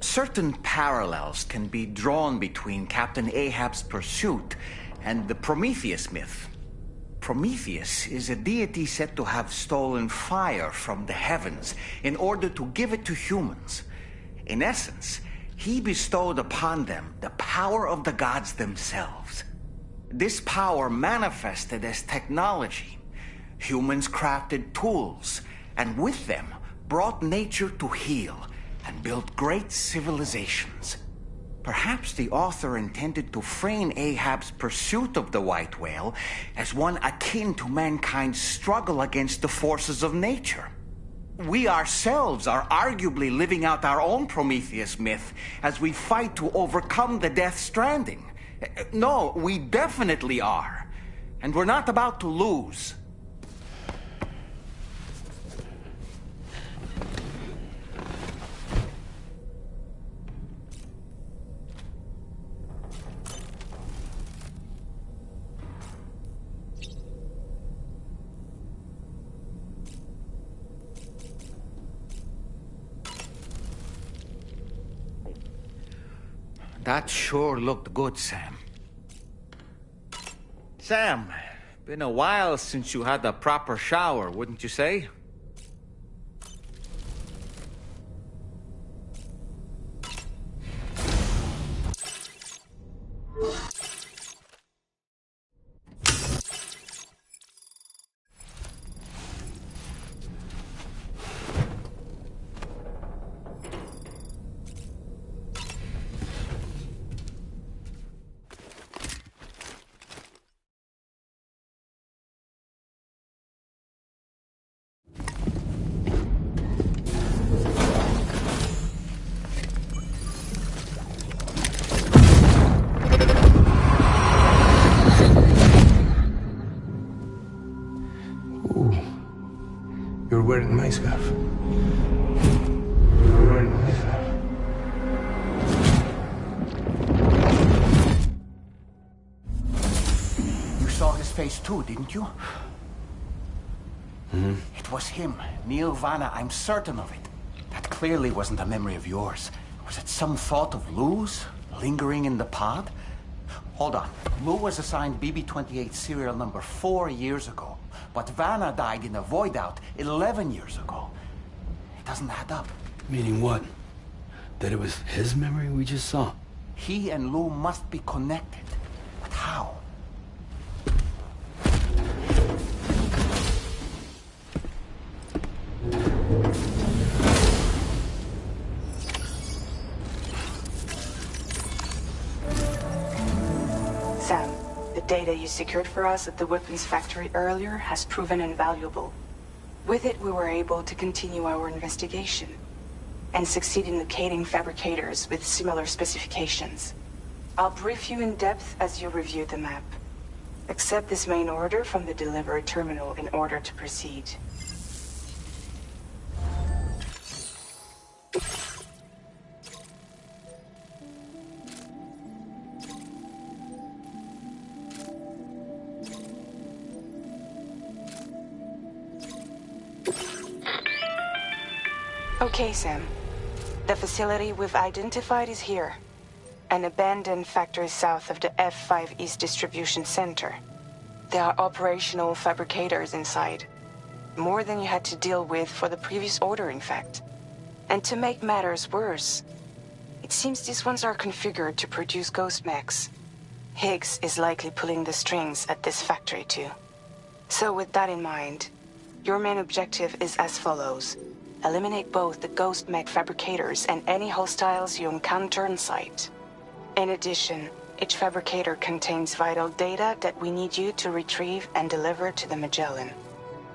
Certain parallels can be drawn between Captain Ahab's pursuit and the Prometheus myth. Prometheus is a deity said to have stolen fire from the heavens in order to give it to humans. In essence, he bestowed upon them the power of the gods themselves. This power manifested as technology. Humans crafted tools, and with them brought nature to heal and built great civilizations. Perhaps the author intended to frame Ahab's pursuit of the white whale as one akin to mankind's struggle against the forces of nature. We ourselves are arguably living out our own Prometheus myth as we fight to overcome the Death Stranding. No, we definitely are. And we're not about to lose. That sure looked good, Sam. Sam, been a while since you had a proper shower, wouldn't you say? You're wearing my scarf. You're wearing my scarf. You saw his face too, didn't you? Mm-hmm. It was him, Neil Vanna, I'm certain of it. That clearly wasn't a memory of yours. Was it some thought of Lou's, lingering in the pod? Hold on. Lou was assigned BB-28 serial number 4 years ago. But Vanna died in a void out 11 years ago. It doesn't add up. Meaning what? That it was his memory we just saw? He and Lou must be connected. But how? Sam, the data you secured for us at the weapons factory earlier has proven invaluable. With it, we were able to continue our investigation and succeed in locating fabricators with similar specifications. I'll brief you in depth as you review the map. Accept this main order from the delivery terminal in order to proceed. Okay, Sam. The facility we've identified is here. An abandoned factory south of the F5 East Distribution Center. There are operational fabricators inside. More than you had to deal with for the previous order, in fact. And to make matters worse, it seems these ones are configured to produce ghost mechs. Higgs is likely pulling the strings at this factory too. So with that in mind, your main objective is as follows. Eliminate both the ghost mech fabricators and any hostiles you encounter on site. In addition, Each fabricator contains vital data that we need you to retrieve and deliver to the Magellan.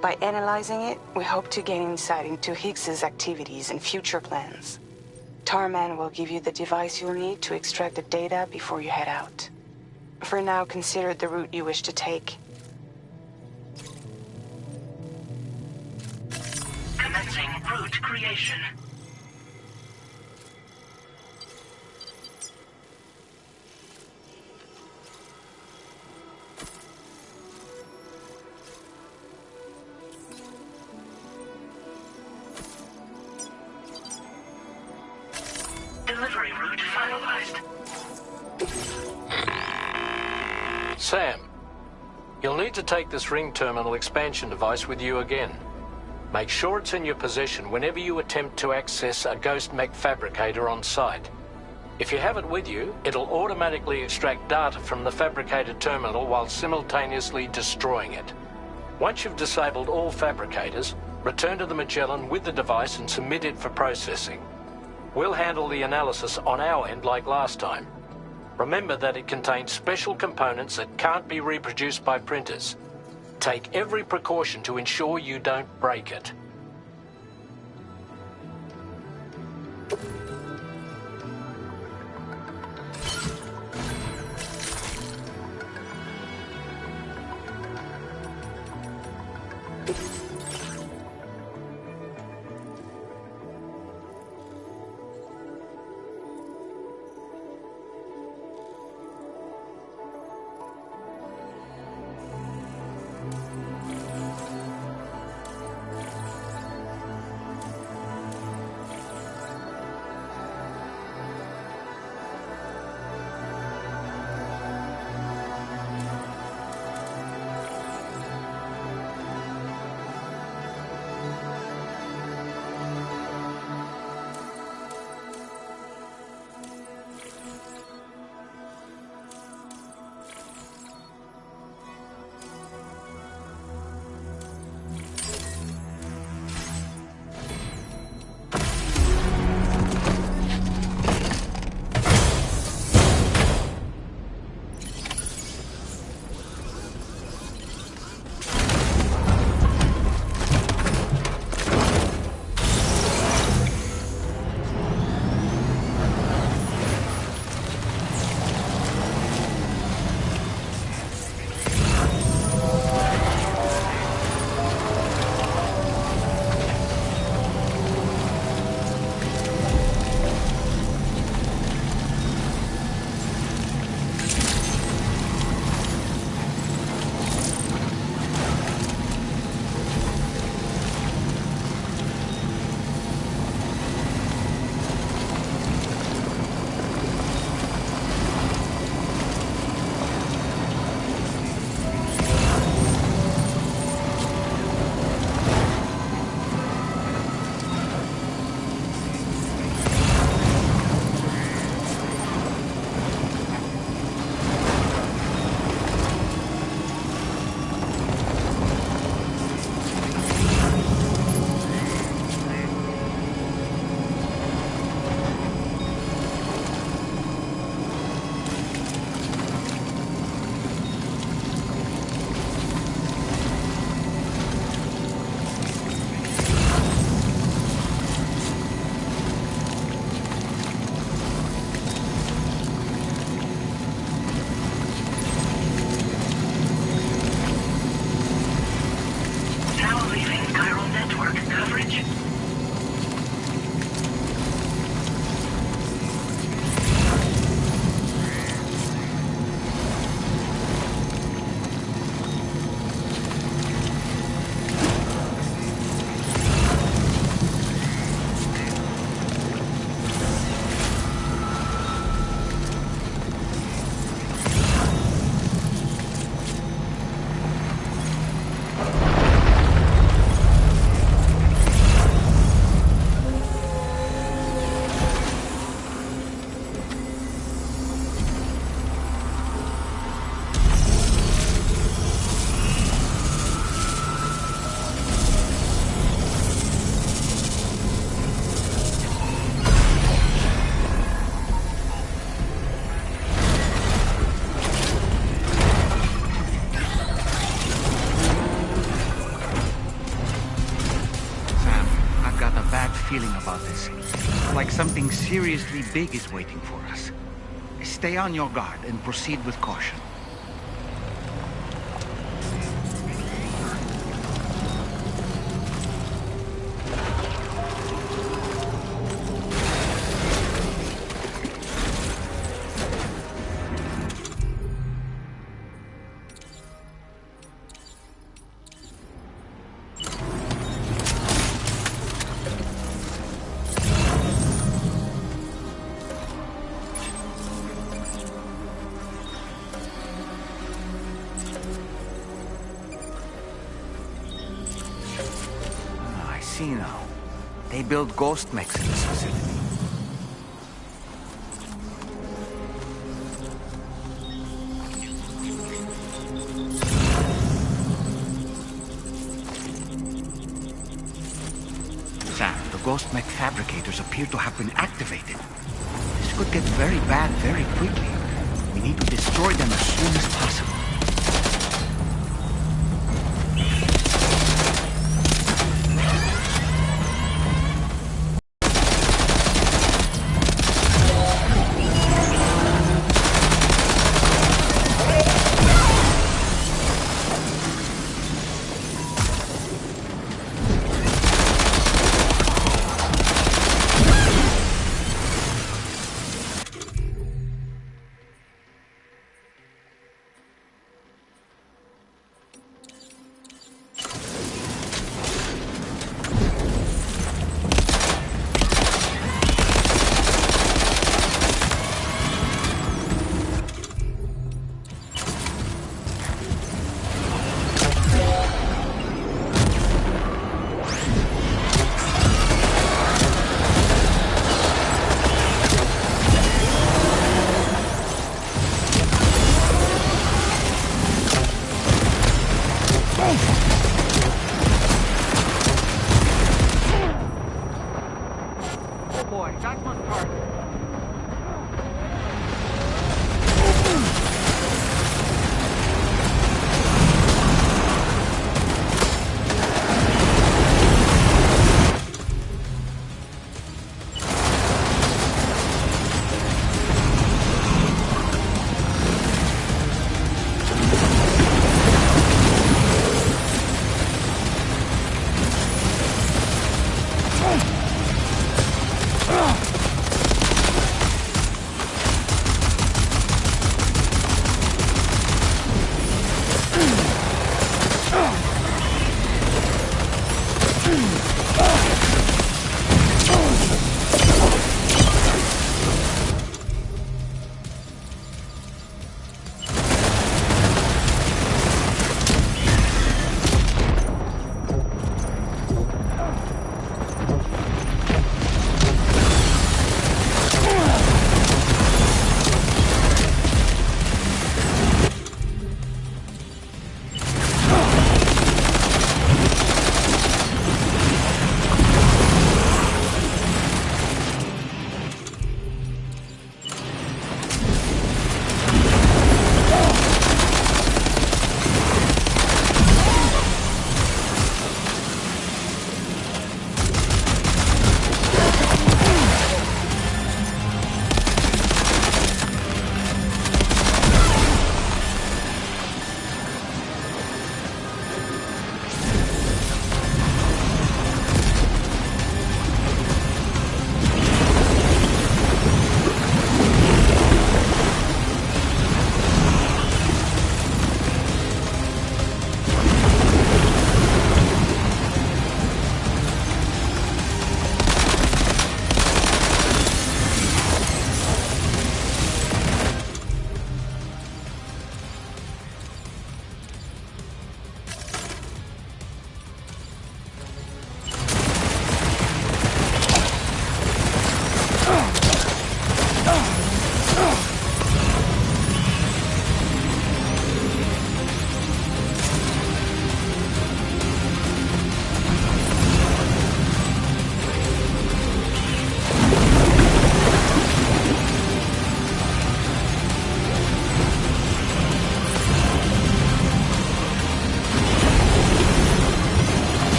By analyzing it, we hope to gain insight into Hicks's activities and future plans. Tarman will give you the device you'll need to extract the data before you head out. For now, consider the route you wish to take. Commencing route creation. Delivery route finalized. Sam, you'll need to take this ring terminal expansion device with you again. Make sure it's in your possession whenever you attempt to access a ghost mech fabricator on site. If you have it with you, it'll automatically extract data from the fabricated terminal while simultaneously destroying it. Once you've disabled all fabricators, return to the Magellan with the device and submit it for processing. We'll handle the analysis on our end like last time. Remember that it contains special components that can't be reproduced by printers. Take every precaution to ensure you don't break it. about this. Like something seriously big is waiting for us. Stay on your guard and proceed with caution. See now. They build ghost mechs in this facility. Sam, the ghost mech fabricators appear to have been activated. This could get very bad very quickly. We need to destroy them as soon as possible.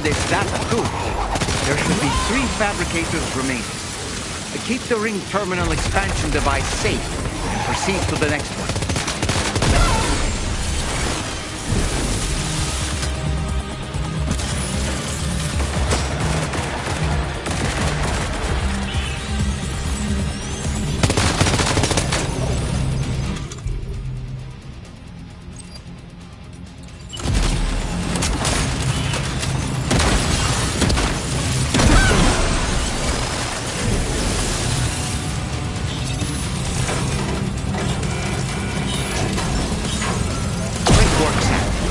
this data through, there should be 3 fabricators remaining. Keep the ring terminal expansion device safe and proceed to the next one.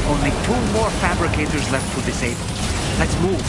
Only 2 more fabricators left to disable. Let's move.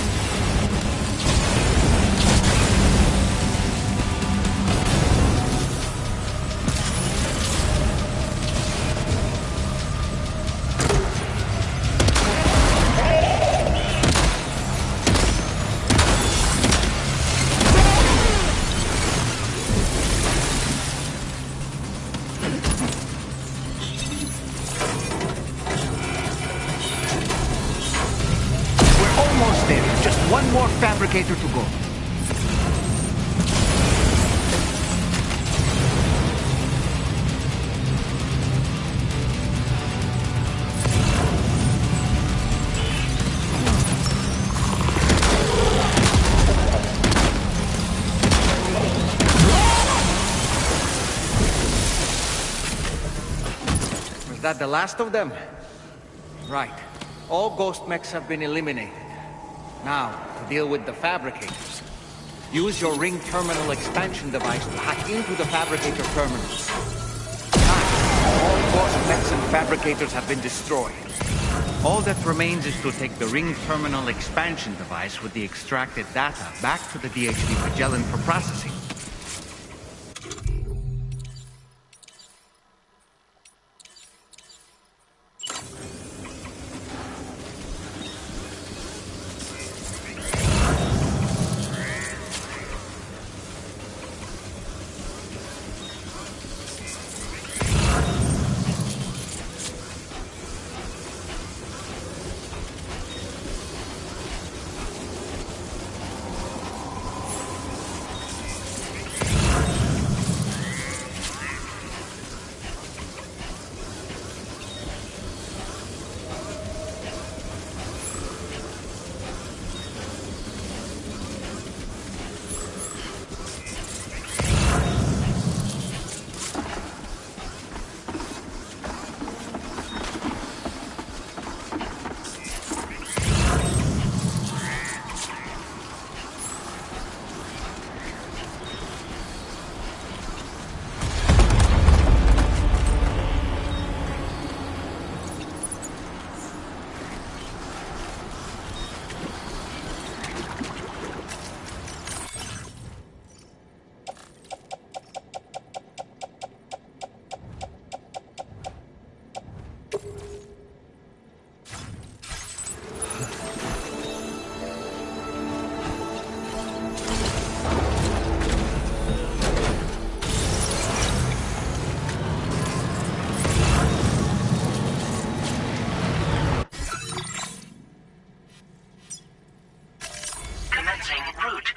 Just 1 more fabricator to go. Was that the last of them? Right. All ghost mechs have been eliminated. Now, to deal with the fabricators. Use your ring terminal expansion device to hack into the fabricator terminals. All ghost mechs and fabricators have been destroyed. All that remains is to take the ring terminal expansion device with the extracted data back to the DHD Magellan for processing.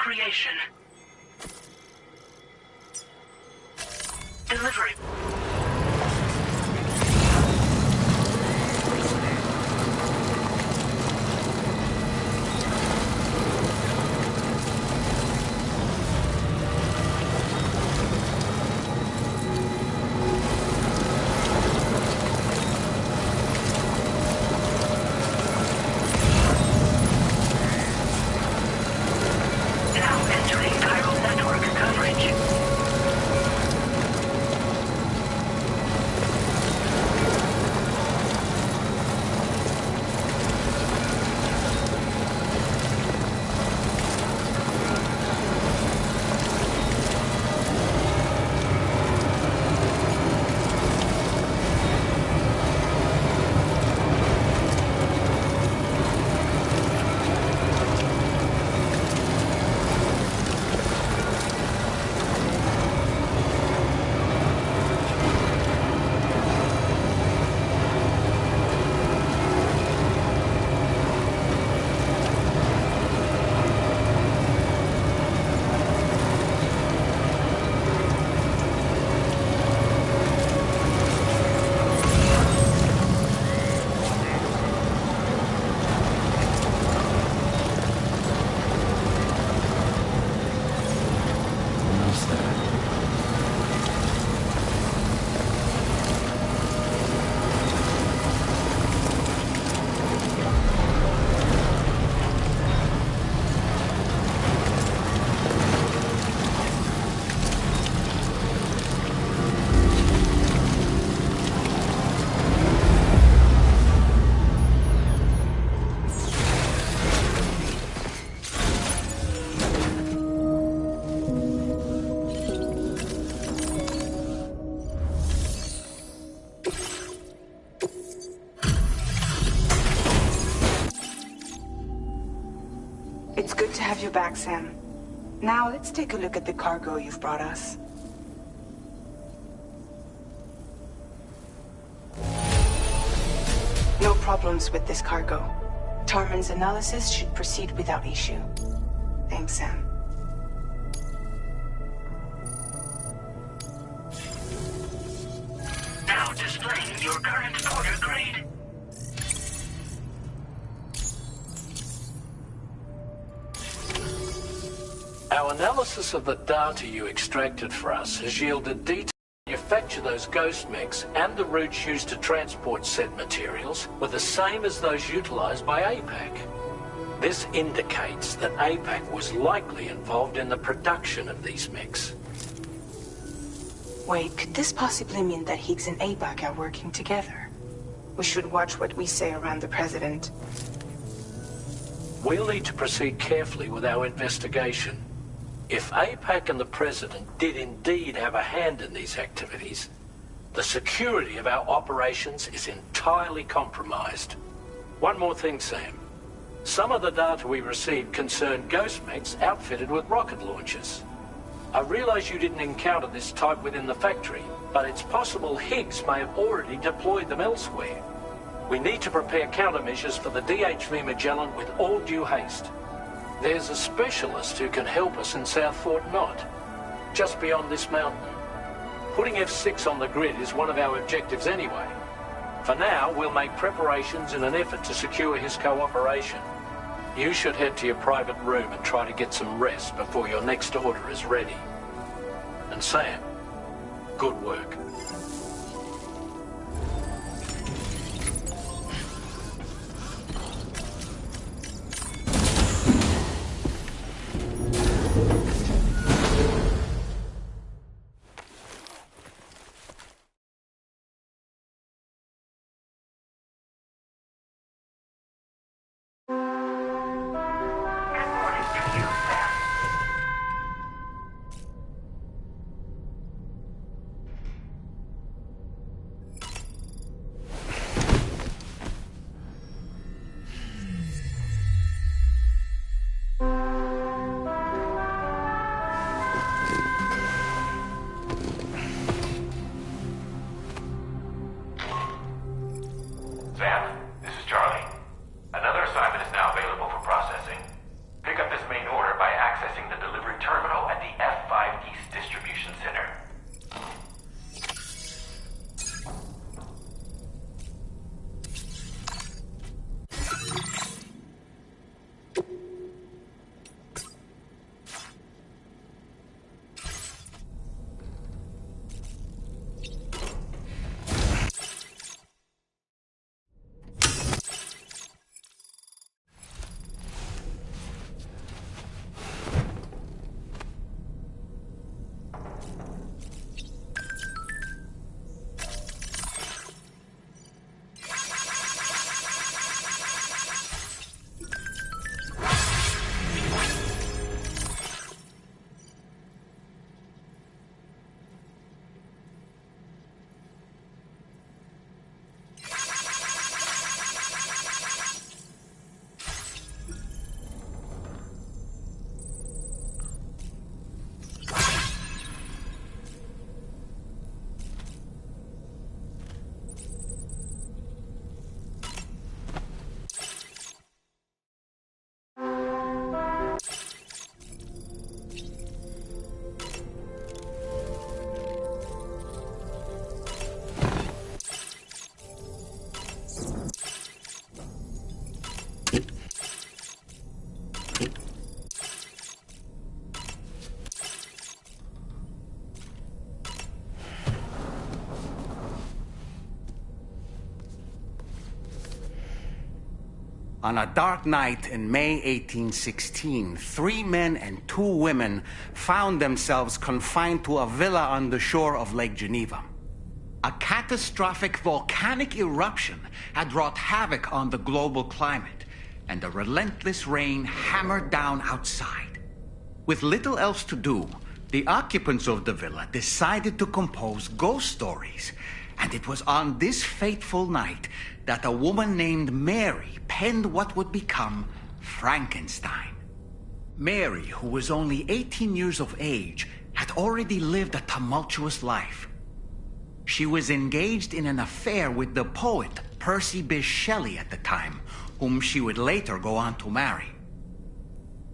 creation. Delivery. you back, Sam. Now let's take a look at the cargo you've brought us. No problems with this cargo. Tarman's analysis should proceed without issue. Thanks, Sam. Now displaying your current porter grade. Our analysis of the data you extracted for us has yielded details. Manufacture those ghost mechs and the routes used to transport said materials were the same as those utilized by APAC. This indicates that APAC was likely involved in the production of these mechs. Wait, could this possibly mean that Higgs and APAC are working together? We should watch what we say around the President. We'll need to proceed carefully with our investigation. If APAC and the President did indeed have a hand in these activities, the security of our operations is entirely compromised. One more thing, Sam. Some of the data we received concerned ghost mechs outfitted with rocket launchers. I realize you didn't encounter this type within the factory, but it's possible Higgs may have already deployed them elsewhere. We need to prepare countermeasures for the DHV Magellan with all due haste. There's a specialist who can help us in South Fort Knott, just beyond this mountain. Putting F6 on the grid is one of our objectives anyway. For now, we'll make preparations in an effort to secure his cooperation. You should head to your private room and try to get some rest before your next order is ready. And Sam, good work. On a dark night in May 1816, 3 men and 2 women found themselves confined to a villa on the shore of Lake Geneva. A catastrophic volcanic eruption had wrought havoc on the global climate, and the relentless rain hammered down outside. With little else to do, the occupants of the villa decided to compose ghost stories. And it was on this fateful night that a woman named Mary penned what would become Frankenstein. Mary, who was only 18 years of age, had already lived a tumultuous life. She was engaged in an affair with the poet Percy Bysshe Shelley at the time, whom she would later go on to marry.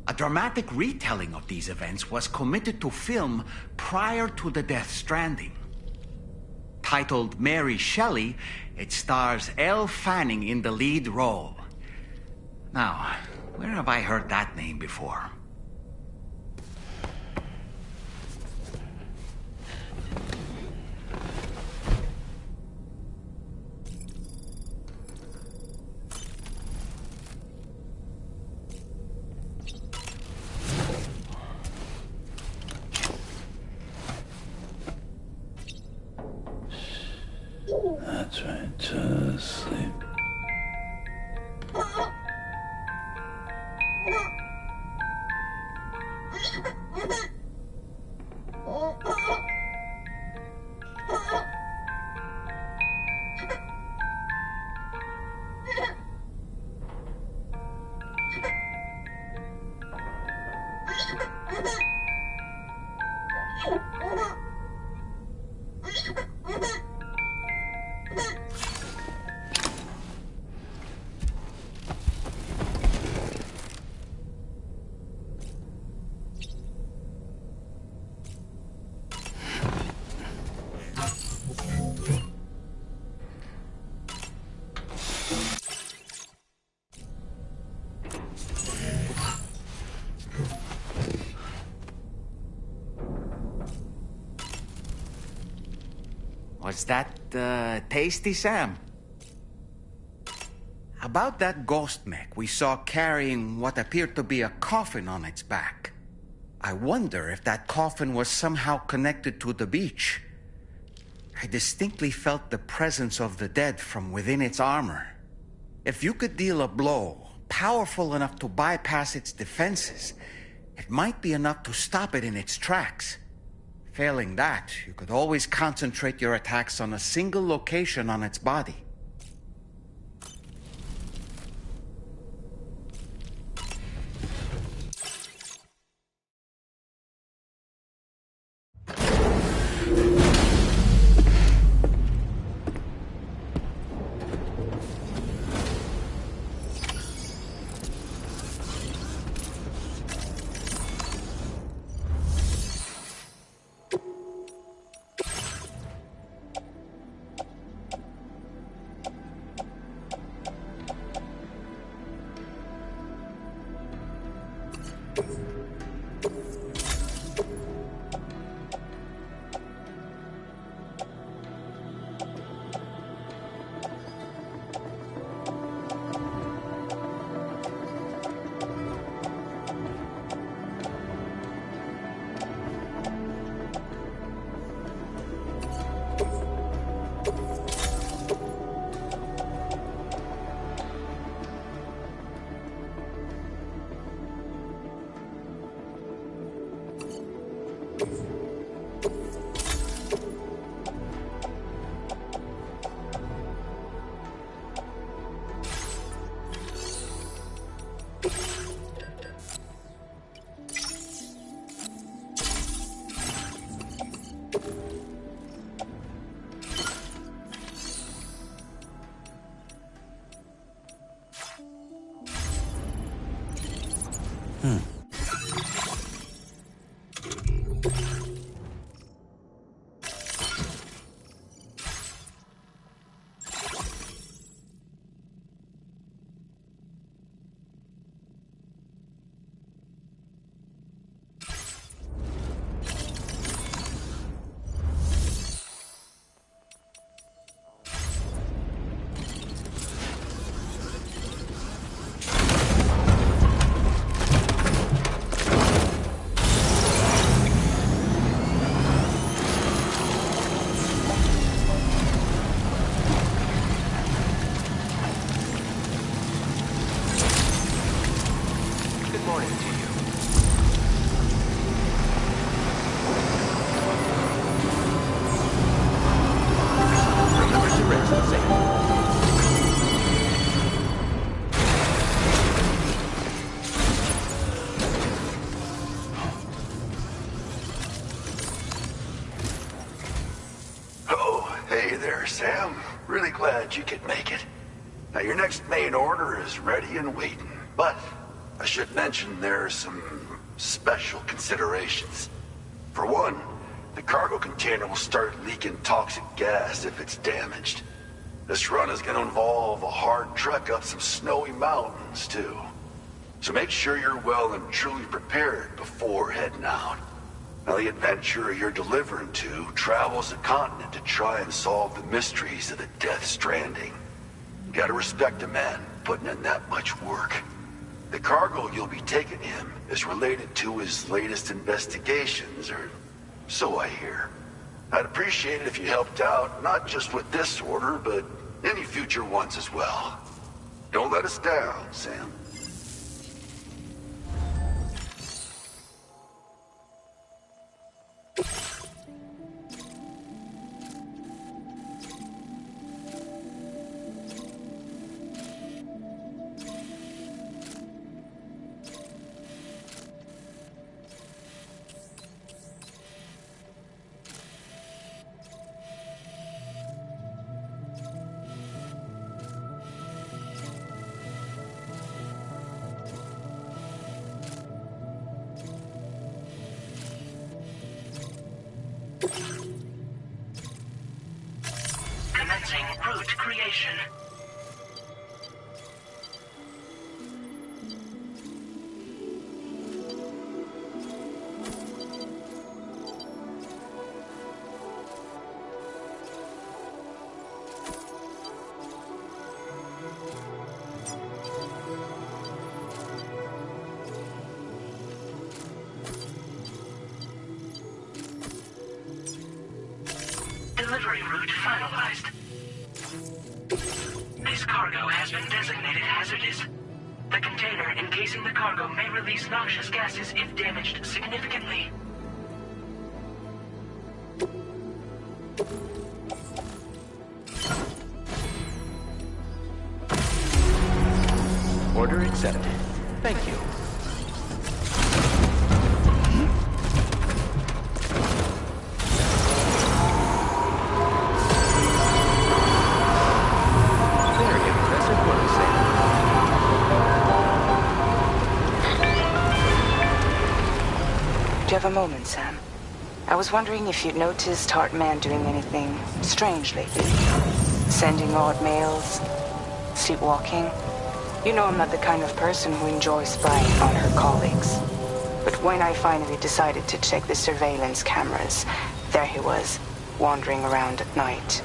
A dramatic retelling of these events was committed to film prior to the Death Stranding. Titled Mary Shelley, it stars Elle Fanning in the lead role. Now, where have I heard that name before? That's right, just sleep. Was that, tasty, Sam? About that ghost mech we saw carrying what appeared to be a coffin on its back. I wonder if that coffin was somehow connected to the beach. I distinctly felt the presence of the dead from within its armor. If you could deal a blow powerful enough to bypass its defenses, it might be enough to stop it in its tracks. Failing that, you could always concentrate your attacks on a single location on its body. Sam. Really glad you could make it. Now, your next main order is ready and waiting. But I should mention there are some special considerations. For one, the cargo container will start leaking toxic gas if it's damaged. This run is going to involve a hard trek up some snowy mountains, too. So make sure you're well and truly prepared before heading out. Now, the adventurer you're delivering to travels the continent to try and solve the mysteries of the Death Stranding. You gotta respect a man putting in that much work. The cargo you'll be taking him is related to his latest investigations, or so I hear. I'd appreciate it if you helped out, not just with this order, but any future ones as well. Don't let us down, Sam. Commencing route creation. Delivery route finalized. This cargo has been designated hazardous. The container encasing the cargo may release noxious gases if damaged significantly. Order accepted. Thank you. Do you have a moment, Sam? I was wondering if you'd noticed Hartman doing anything strange lately. Sending odd mails, sleepwalking. You know I'm not the kind of person who enjoys spying on her colleagues. But when I finally decided to check the surveillance cameras, there he was, wandering around at night.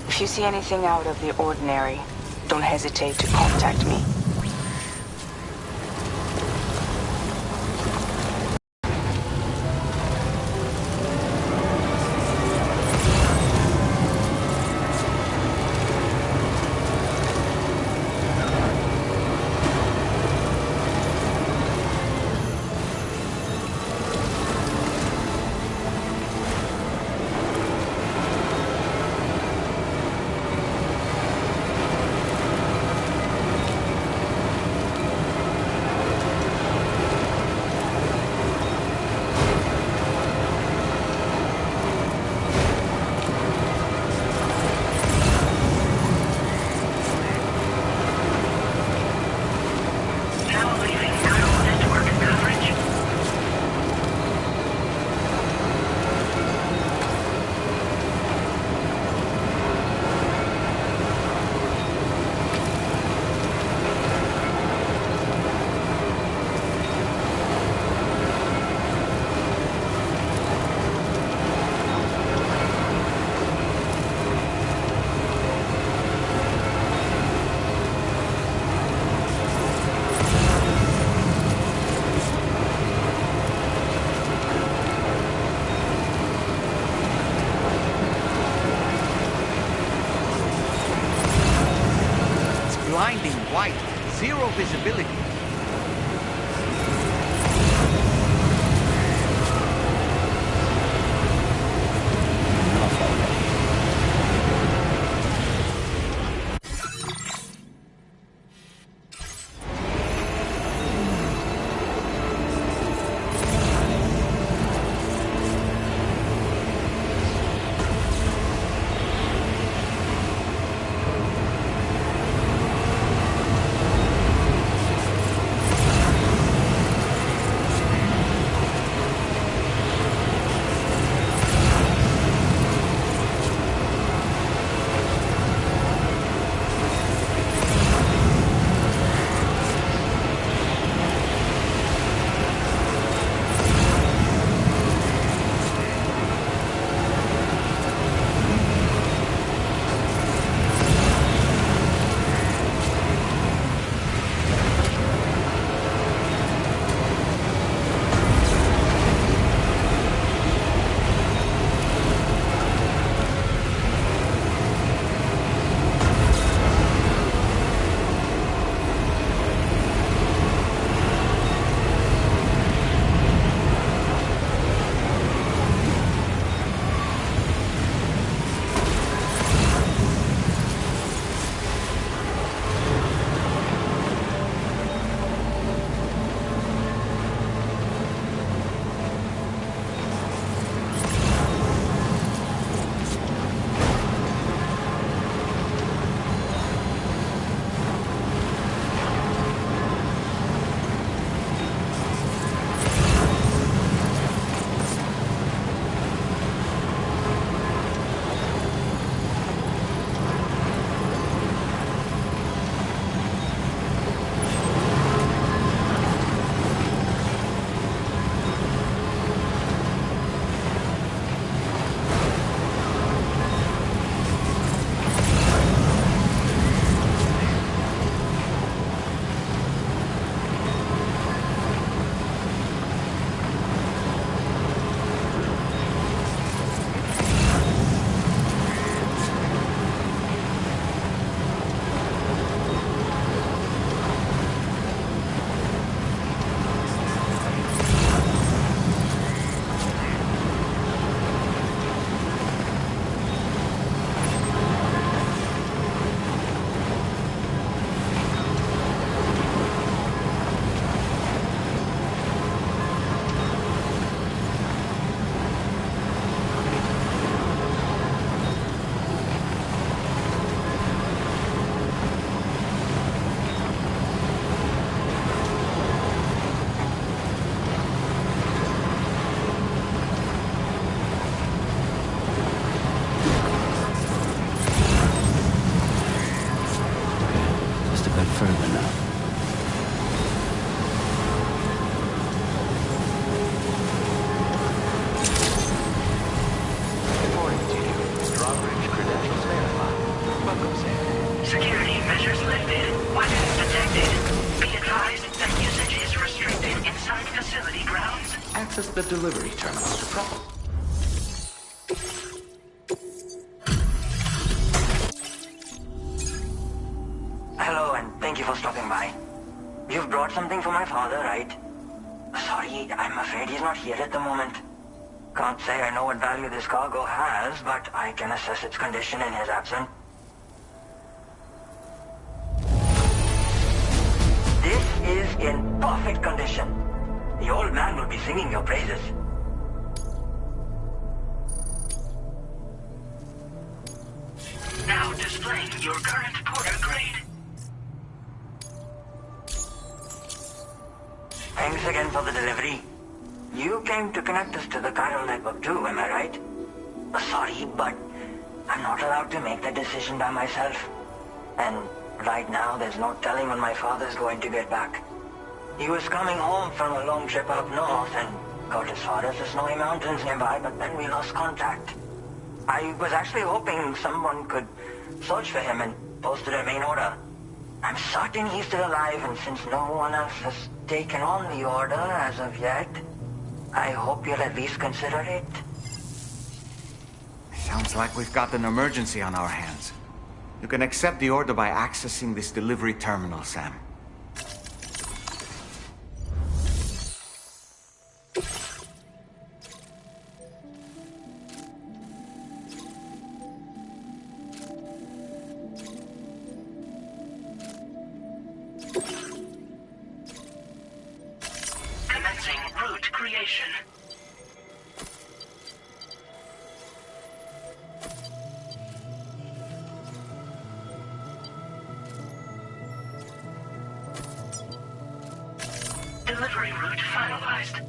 If you see anything out of the ordinary, don't hesitate to contact me. Blinding white, zero visibility. delivery terminal to trouble. Hello, and thank you for stopping by. You've brought something for my father, right? Sorry, I'm afraid he's not here at the moment. Can't say I know what value this cargo has, but I can assess its condition in his absence. This is in perfect condition. The old man will be singing your praises. Now displaying your current porter grade. Thanks again for the delivery. You came to connect us to the chiral network too, am I right? Sorry, but I'm not allowed to make that decision by myself. And right now, there's no telling when my father's going to get back. He was coming home from a long trip up north and got as far as the snowy mountains nearby, but then we lost contact. I was actually hoping someone could search for him and posted a main order. I'm certain he's still alive, and since no one else has taken on the order as of yet, I hope you'll at least consider it. Sounds like we've got an emergency on our hands. You can accept the order by accessing this delivery terminal, Sam. Commencing route creation. Delivery route finalized.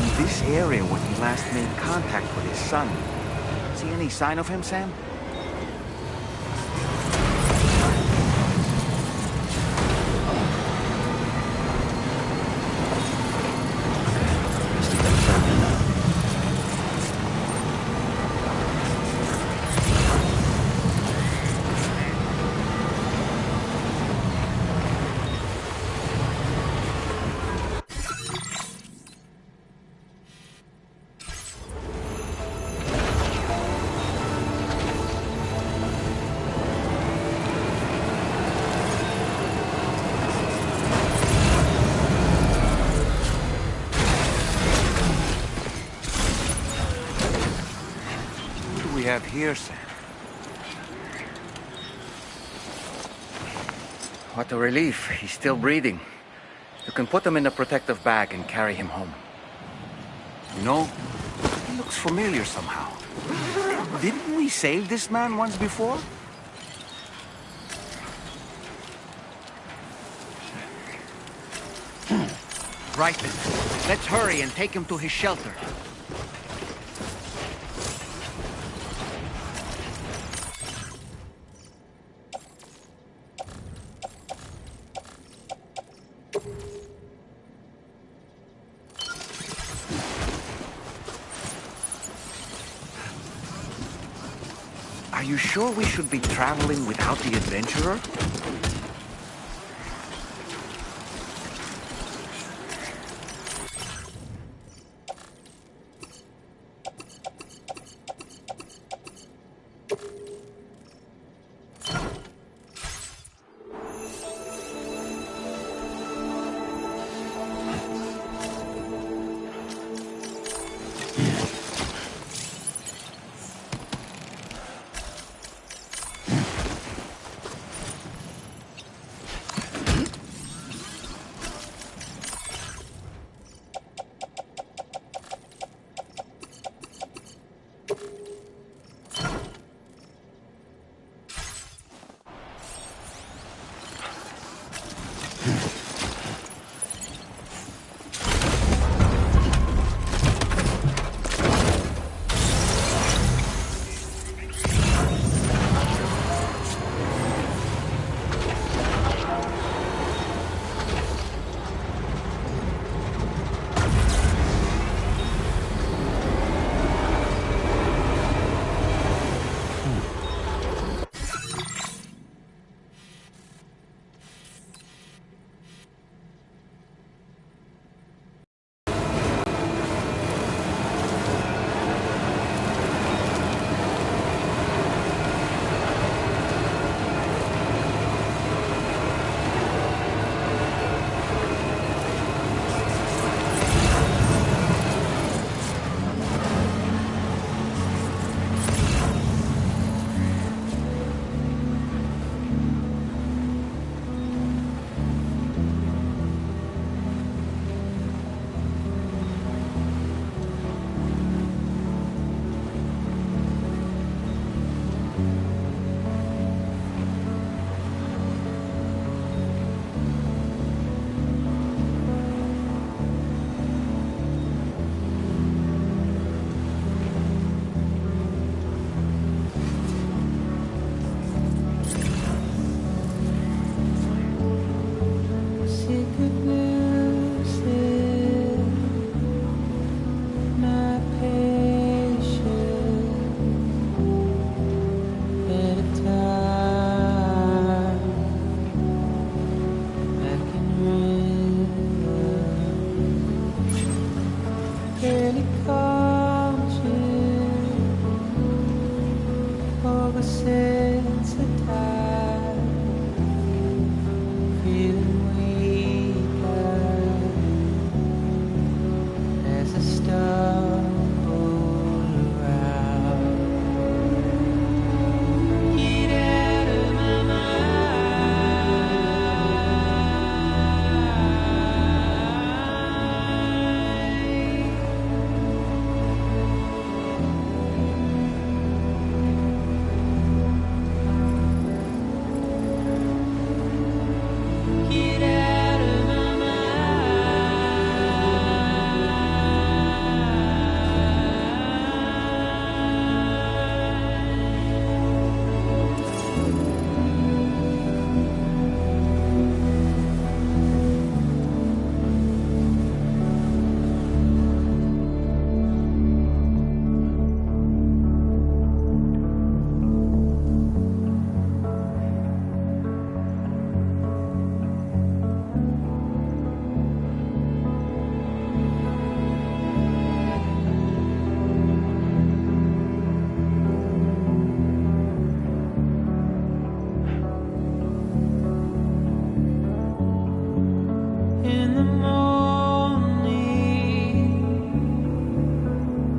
in this area when he last made contact with his son. See any sign of him, Sam? Have here, Sam? What a relief. He's still breathing. You can put him in a protective bag and carry him home. You know, he looks familiar somehow. Didn't we save this man once before? Right then. Let's hurry and take him to his shelter. Are you sure we should be traveling without the adventurer?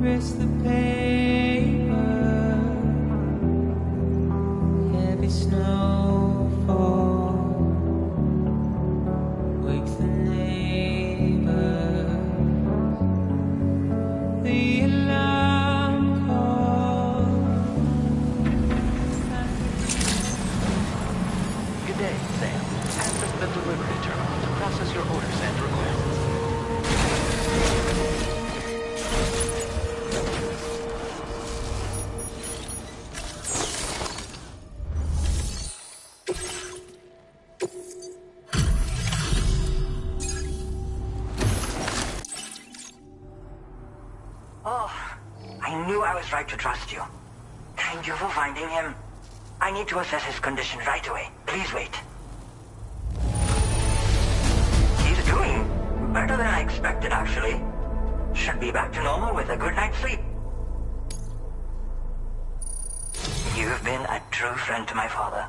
Caress the paper, heavy snowfall wakes the neighbors. The alarm call. Good day, Sam. Access the delivery terminal to process your orders and requests. Oh, I knew I was right to trust you. Thank you for finding him. I need to assess his condition right away. Please wait. He's doing better than I expected, actually. Should be back to normal with a good night's sleep. You've been a true friend to my father.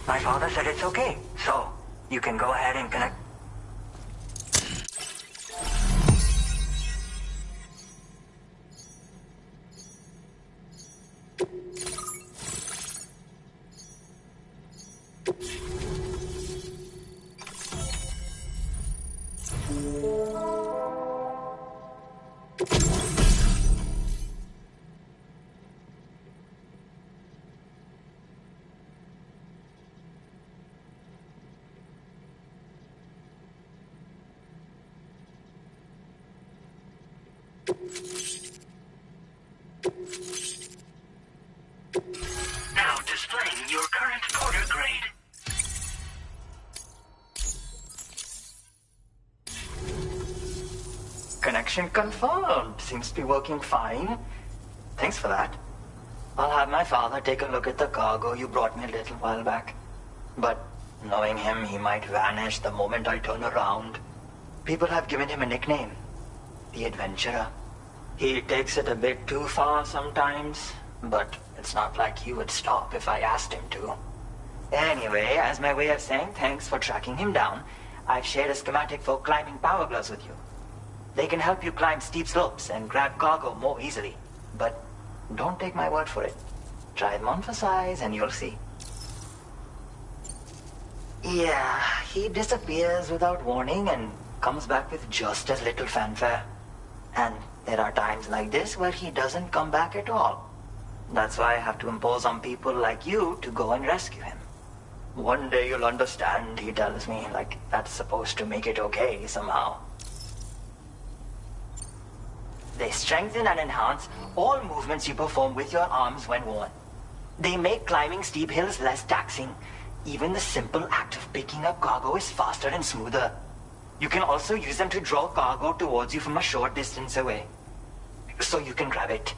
My father said it's okay, so you can go ahead and connect. Now displaying your current order grade. Connection confirmed. Seems to be working fine. Thanks for that. I'll have my father take a look at the cargo you brought me a little while back. But knowing him, he might vanish the moment I turn around. People have given him a nickname. The Adventurer. He takes it a bit too far sometimes, but it's not like he would stop if I asked him to. Anyway, as my way of saying thanks for tracking him down, I've shared a schematic for climbing power gloves with you. They can help you climb steep slopes and grab cargo more easily. But don't take my word for it. Try them on for size and you'll see. Yeah, he disappears without warning and comes back with just as little fanfare. And there are times like this where he doesn't come back at all. That's why I have to impose on people like you to go and rescue him. One day you'll understand, he tells me, like that's supposed to make it okay somehow. They strengthen and enhance all movements you perform with your arms when worn. They make climbing steep hills less taxing. Even the simple act of picking up cargo is faster and smoother. You can also use them to draw cargo towards you from a short distance away, so you can grab it.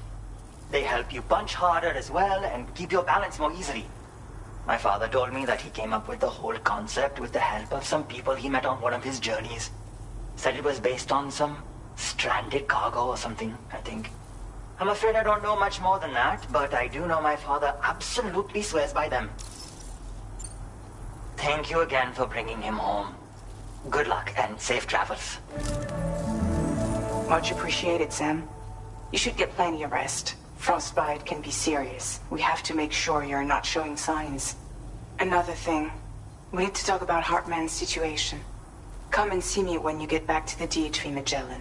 They help you punch harder as well and keep your balance more easily. My father told me that he came up with the whole concept with the help of some people he met on one of his journeys. Said it was based on some stranded cargo or something, I think. I'm afraid I don't know much more than that, but I do know my father absolutely swears by them. Thank you again for bringing him home. Good luck and safe travels. Much appreciated, Sam. You should get plenty of rest. Frostbite can be serious. We have to make sure you're not showing signs. Another thing, we need to talk about Hartman's situation. Come and see me when you get back to the DHV Magellan.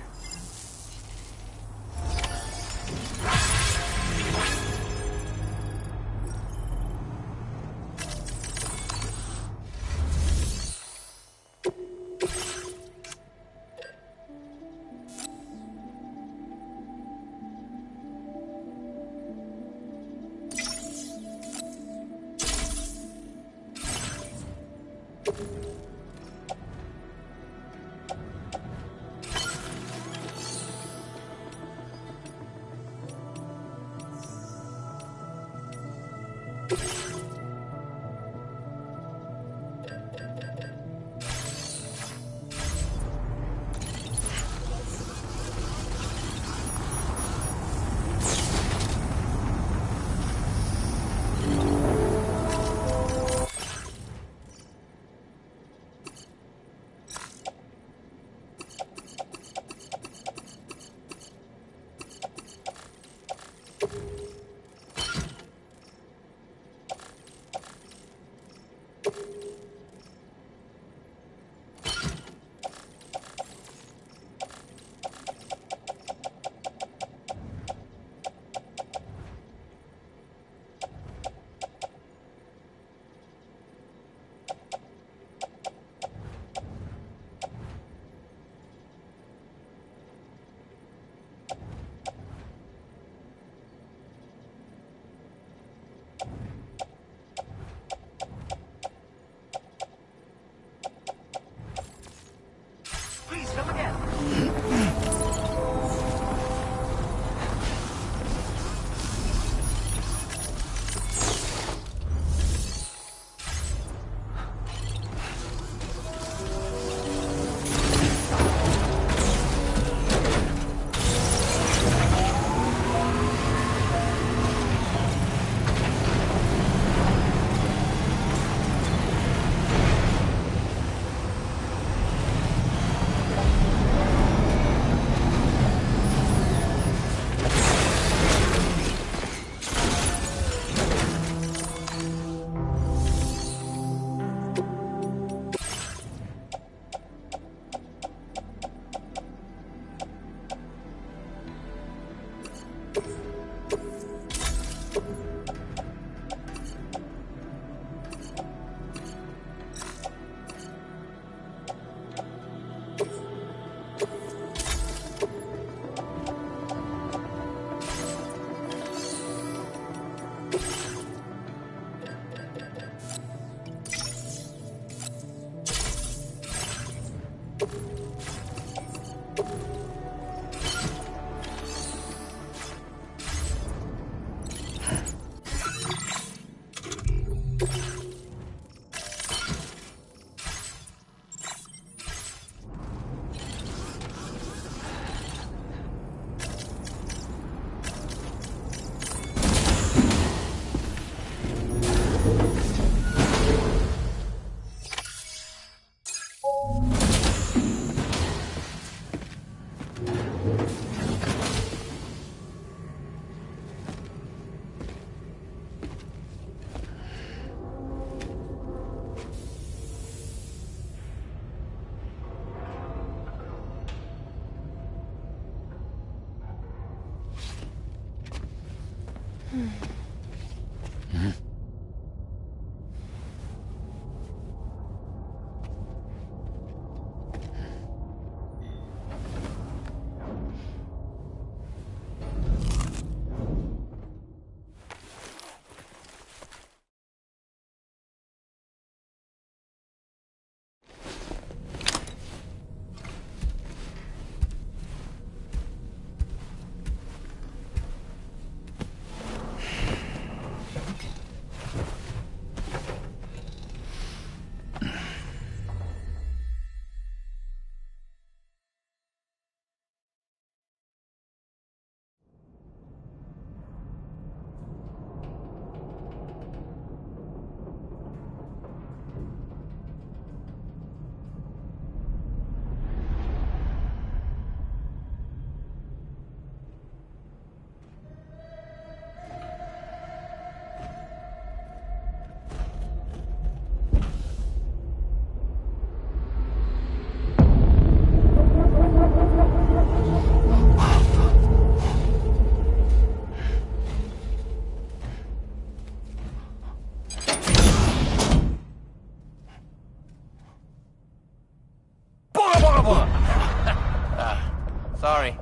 Sorry.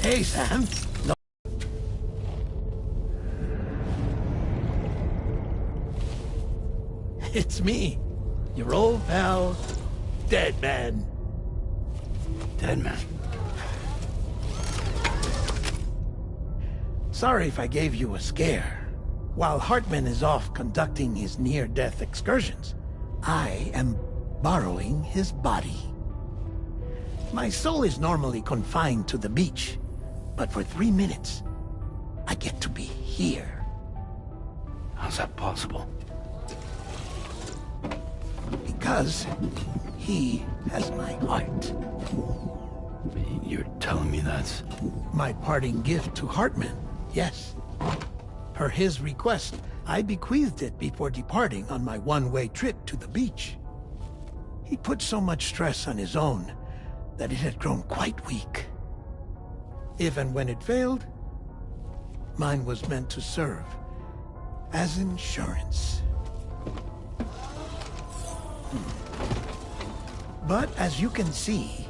Hey, Sam. No. It's me, your old pal, Dead Man. Dead Man. Sorry if I gave you a scare. While Hartman is off conducting his near-death excursions, I am borrowing his body. My soul is normally confined to the beach, but for 3 minutes, I get to be here. How's that possible? Because he has my heart. You're telling me that's... My parting gift to Hartman, yes. Per his request, I bequeathed it before departing on my one-way trip to the beach. He put so much stress on his own that it had grown quite weak. If and when it failed, mine was meant to serve as insurance. But as you can see,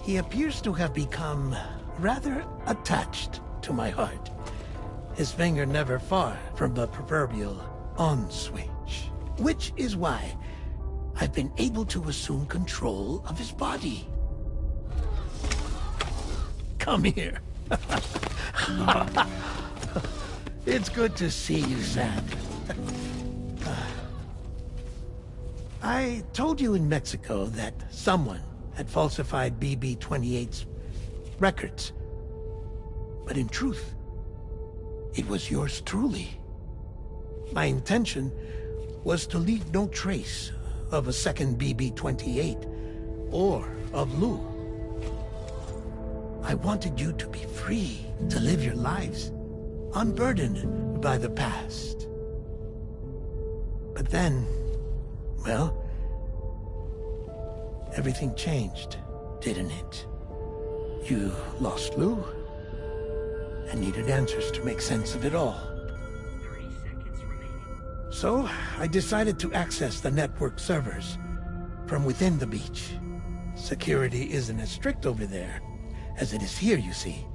he appears to have become rather attached to my heart. His finger never far from the proverbial on switch. Which is why I've been able to assume control of his body. Come here. It's good to see you, Sam. I told you in Mexico that someone had falsified BB-28's records. But in truth, it was yours truly. My intention was to leave no trace of a second BB-28 or of Lou. I wanted you to be free to live your lives, unburdened by the past. But then, well, everything changed, didn't it? You lost Lou, and needed answers to make sense of it all. So, I decided to access the network servers from within the beach. Security isn't as strict over there as it is here, you see.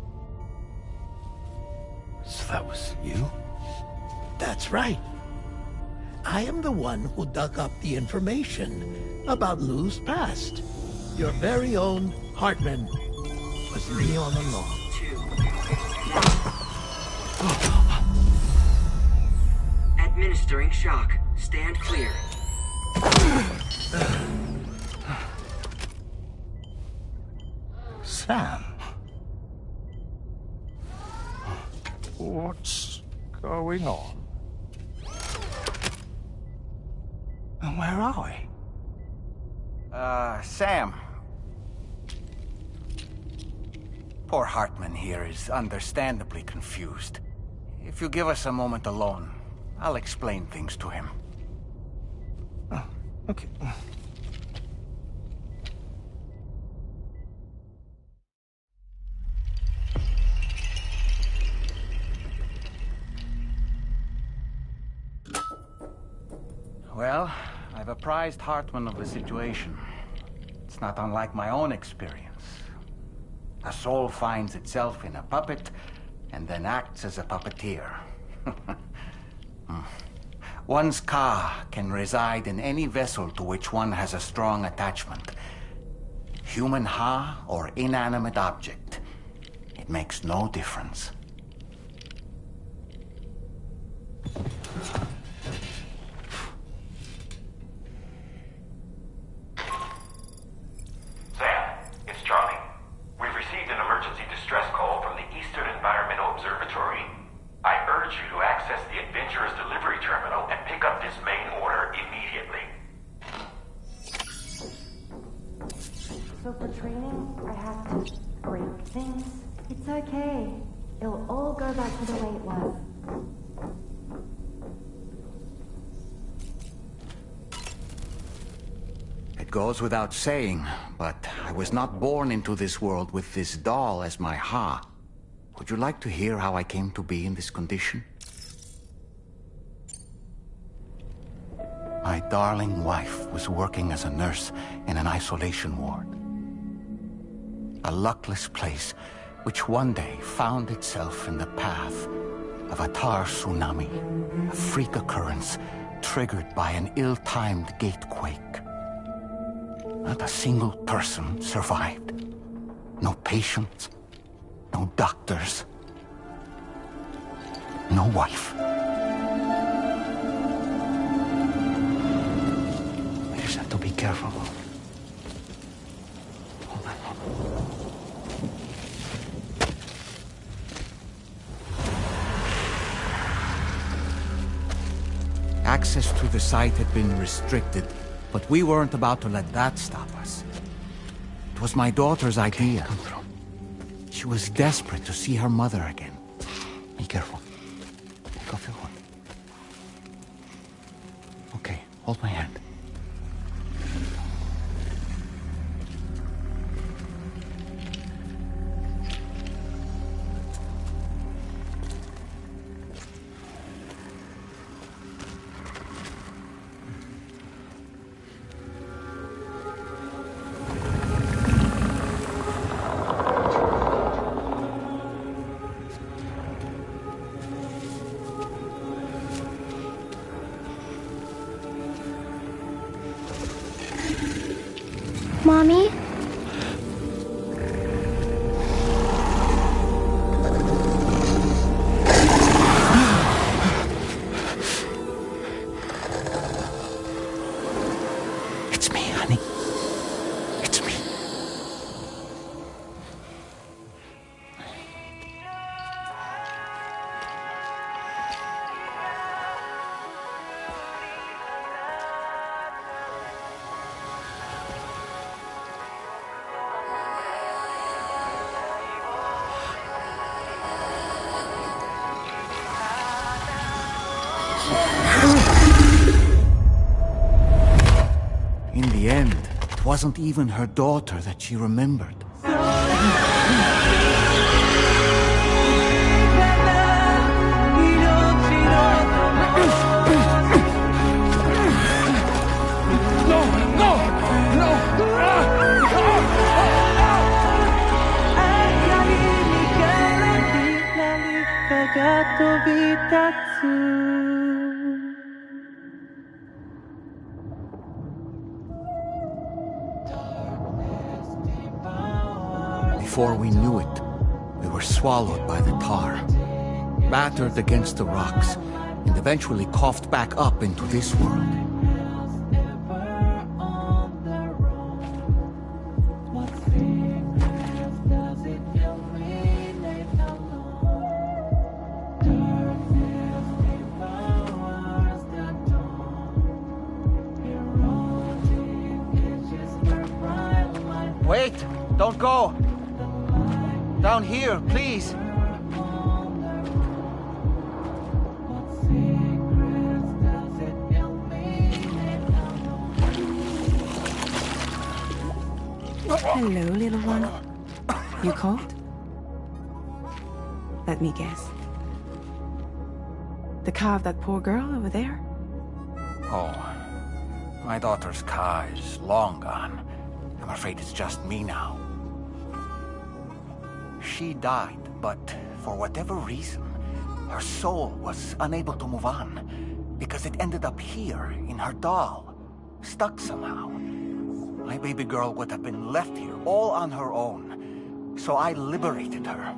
So that was you? That's right. I am the one who dug up the information about Lou's past. Your very own Hartman was me all along. Administering shock. Stand clear. Sam? What's going on? And where are we? Sam. Poor Hartman here is understandably confused. If you give us a moment alone, I'll explain things to him. Oh, okay. Well, I've apprised Hartman of the situation. It's not unlike my own experience. A soul finds itself in a puppet, and then acts as a puppeteer. One's ka can reside in any vessel to which one has a strong attachment. Human ha or inanimate object. It makes no difference. Sam, it's Charlie. We've received an emergency distress call from the Eastern Environmental Observatory. I urge you to access the Adventurer's delivery terminal and pick up this main order immediately. So for training, I have to break things. It's okay. It'll all go back to the way it was. It goes without saying, but I was not born into this world with this doll as my ha. Would you like to hear how I came to be in this condition? My darling wife was working as a nurse in an isolation ward. A luckless place which one day found itself in the path of a tar tsunami, a freak occurrence triggered by an ill-timed gatequake. Not a single person survived. No patients, no doctors, no wife. We just have to be careful. Hold on. Access to the site had been restricted, but we weren't about to let that stop us. It was my daughter's idea. Come through. She was desperate to see her mother again. Be careful. Take off your hood. Okay, hold my hand. Mommy? It's me, honey. It's me. In the end, it wasn't even her daughter that she remembered. Before we knew it, we were swallowed by the tar, battered against the rocks, and eventually coughed back up into this world. Wait! Don't go! Down here, please! Hello, little one. You cold? Let me guess. The car of that poor girl over there? Oh, my daughter's car is long gone. I'm afraid it's just me now. She died, but for whatever reason, her soul was unable to move on, because it ended up here, in her doll, stuck somehow. My baby girl would have been left here all on her own. So I liberated her,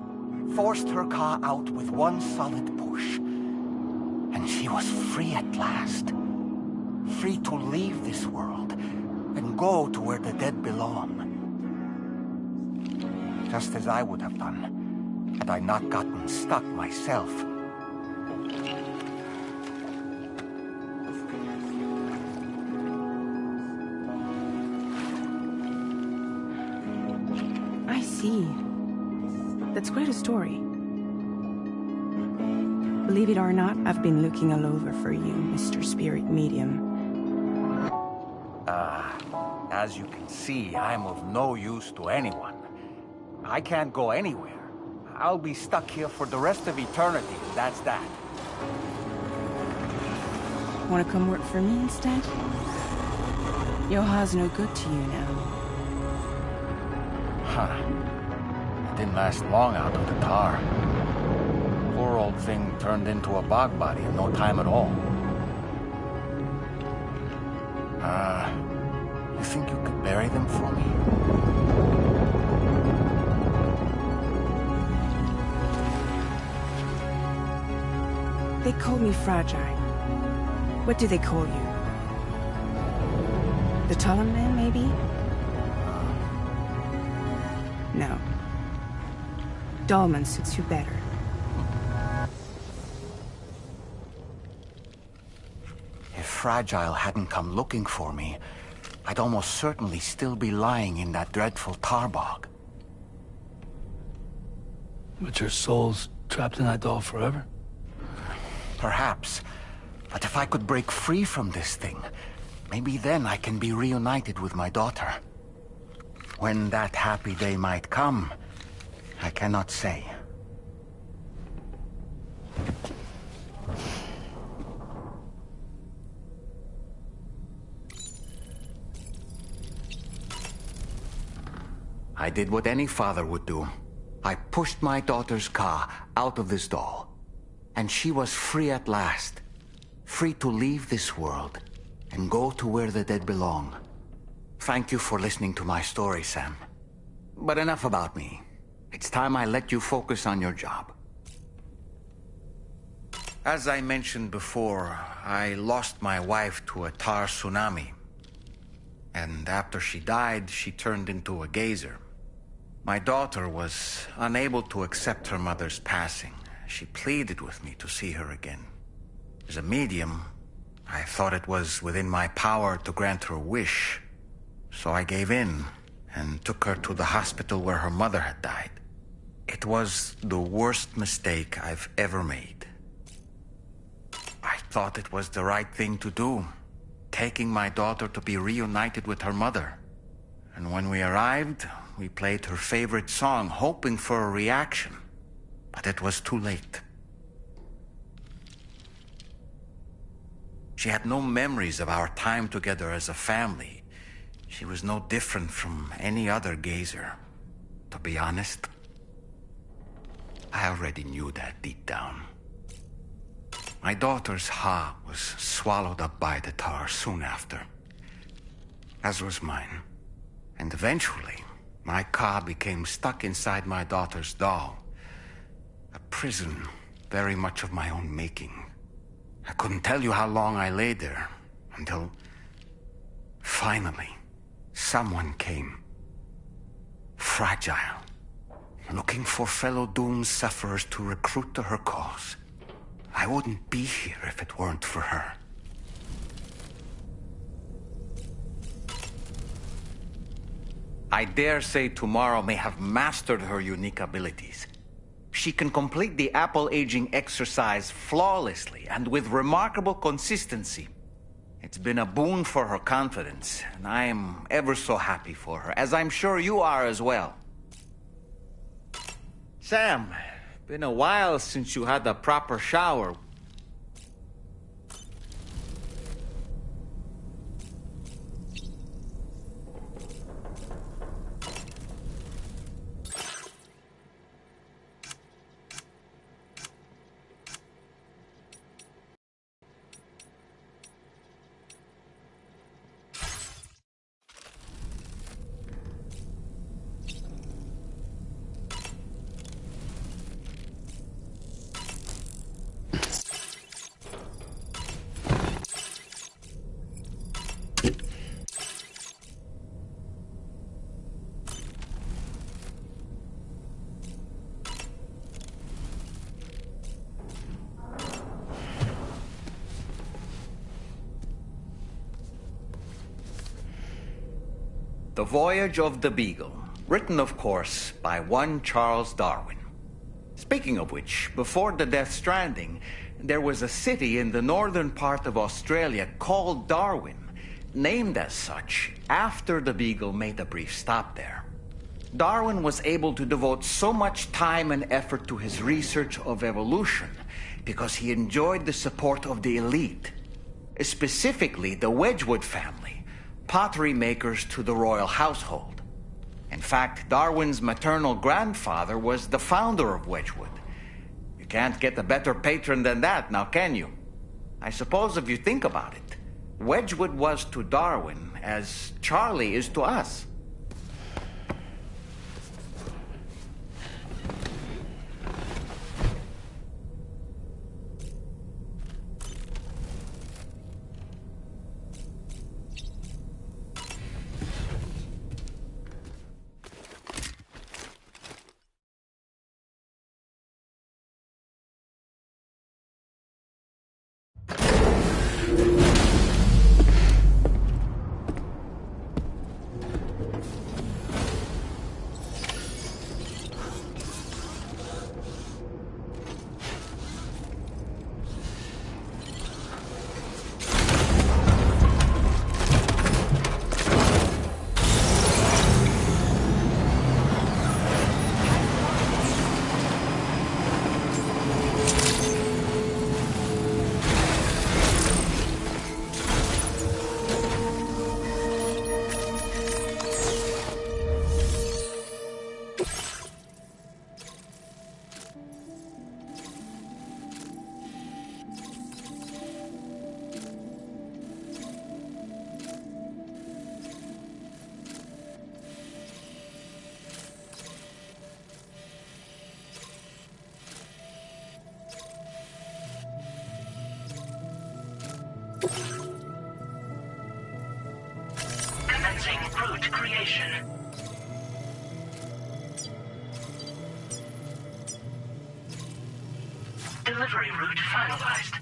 forced her car out with one solid push. And she was free at last. Free to leave this world and go to where the dead belong. Just as I would have done, had I not gotten stuck myself. I see. That's quite a story. Believe it or not, I've been looking all over for you, Mr. Spirit Medium. As you can see, I'm of no use to anyone. I can't go anywhere. I'll be stuck here for the rest of eternity, and that's that. Want to come work for me instead? Yoha's no good to you now. Huh. It didn't last long out of the tar. Poor old thing turned into a bog body in no time at all. You think you could bury them for me? They call me fragile. What do they call you? The Talon Man, maybe? No. Dolman suits you better. If Fragile hadn't come looking for me, I'd almost certainly still be lying in that dreadful tar bog. But your soul's trapped in that doll forever? Perhaps. But if I could break free from this thing, maybe then I can be reunited with my daughter. When that happy day might come, I cannot say. I did what any father would do. I pushed my daughter's car out of this doll. And she was free at last. Free to leave this world and go to where the dead belong. Thank you for listening to my story, Sam. But enough about me. It's time I let you focus on your job. As I mentioned before, I lost my wife to a tar tsunami. And after she died, she turned into a geyser. My daughter was unable to accept her mother's passing. She pleaded with me to see her again. As a medium, I thought it was within my power to grant her wish. So I gave in and took her to the hospital where her mother had died. It was the worst mistake I've ever made. I thought it was the right thing to do, taking my daughter to be reunited with her mother. And when we arrived, we played her favorite song, hoping for a reaction. But it was too late. She had no memories of our time together as a family. She was no different from any other gazer. To be honest, I already knew that deep down. My daughter's heart was swallowed up by the tar soon after, as was mine. And eventually, my car became stuck inside my daughter's doll. A prison very much of my own making. I couldn't tell you how long I lay there, until finally, someone came. Fragile, looking for fellow doomed sufferers to recruit to her cause. I wouldn't be here if it weren't for her. I dare say tomorrow may have mastered her unique abilities. She can complete the apple aging exercise flawlessly and with remarkable consistency. It's been a boon for her confidence, and I am ever so happy for her, as I'm sure you are as well. Sam, been a while since you had a proper shower. The Voyage of the Beagle, written, of course, by one Charles Darwin. Speaking of which, before the Death Stranding, there was a city in the northern part of Australia called Darwin, named as such after the Beagle made a brief stop there. Darwin was able to devote so much time and effort to his research of evolution because he enjoyed the support of the elite, specifically the Wedgwood family, pottery makers to the royal household. In fact, Darwin's maternal grandfather was the founder of Wedgwood. You can't get a better patron than that, now can you? I suppose if you think about it, Wedgwood was to Darwin as Charlie is to us. Commencing route creation. Delivery route finalized.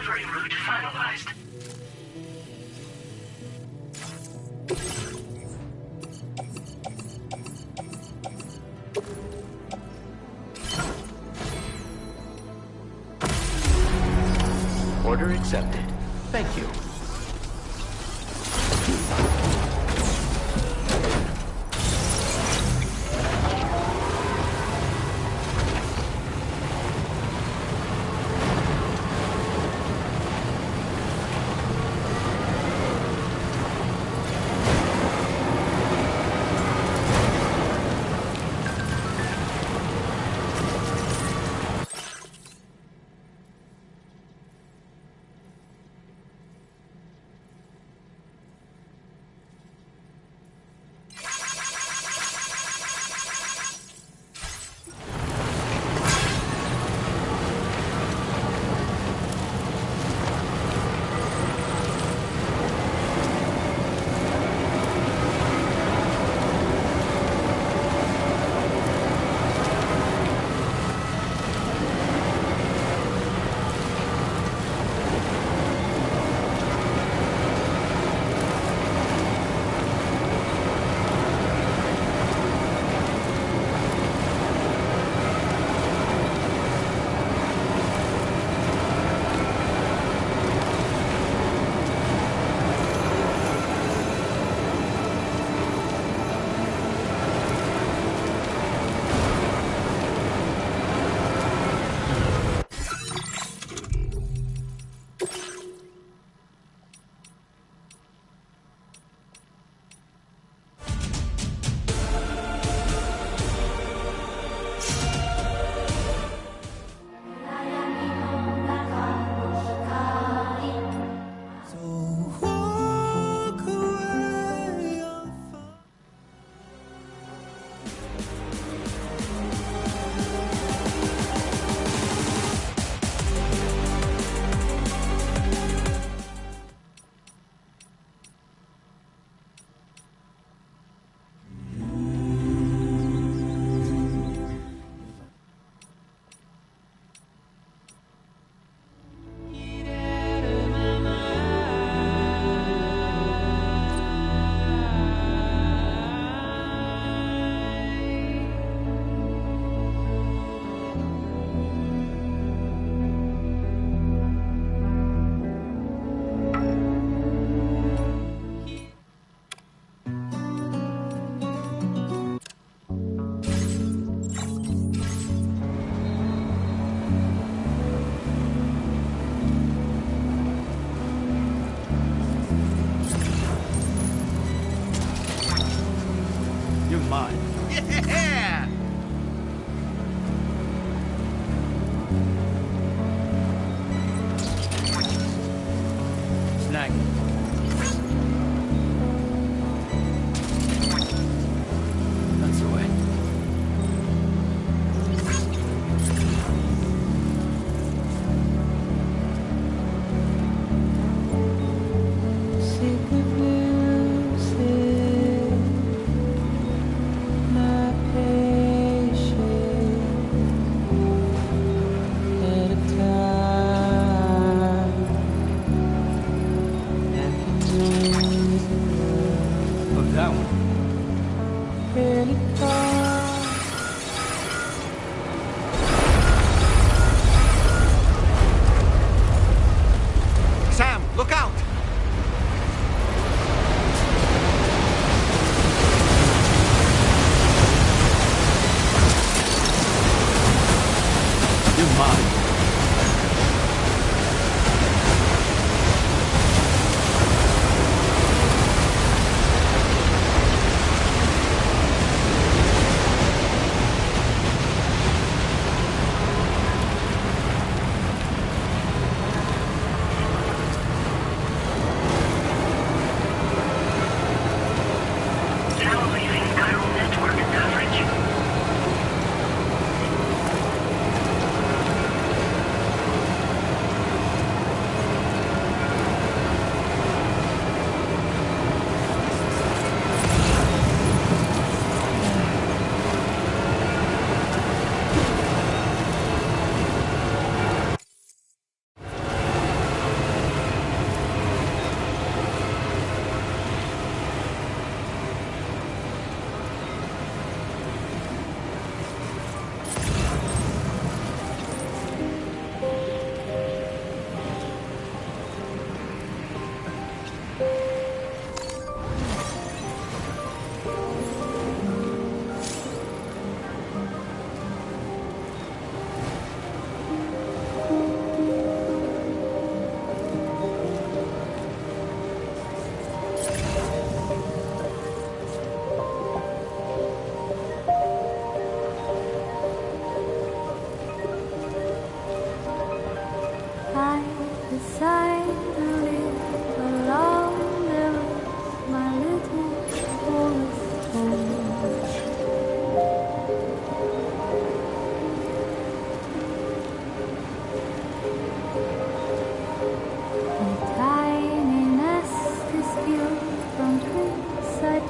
delivery route finalized. Order accepted. Thank you. Yeah! Snack. That's the way. Sick of losing my pain.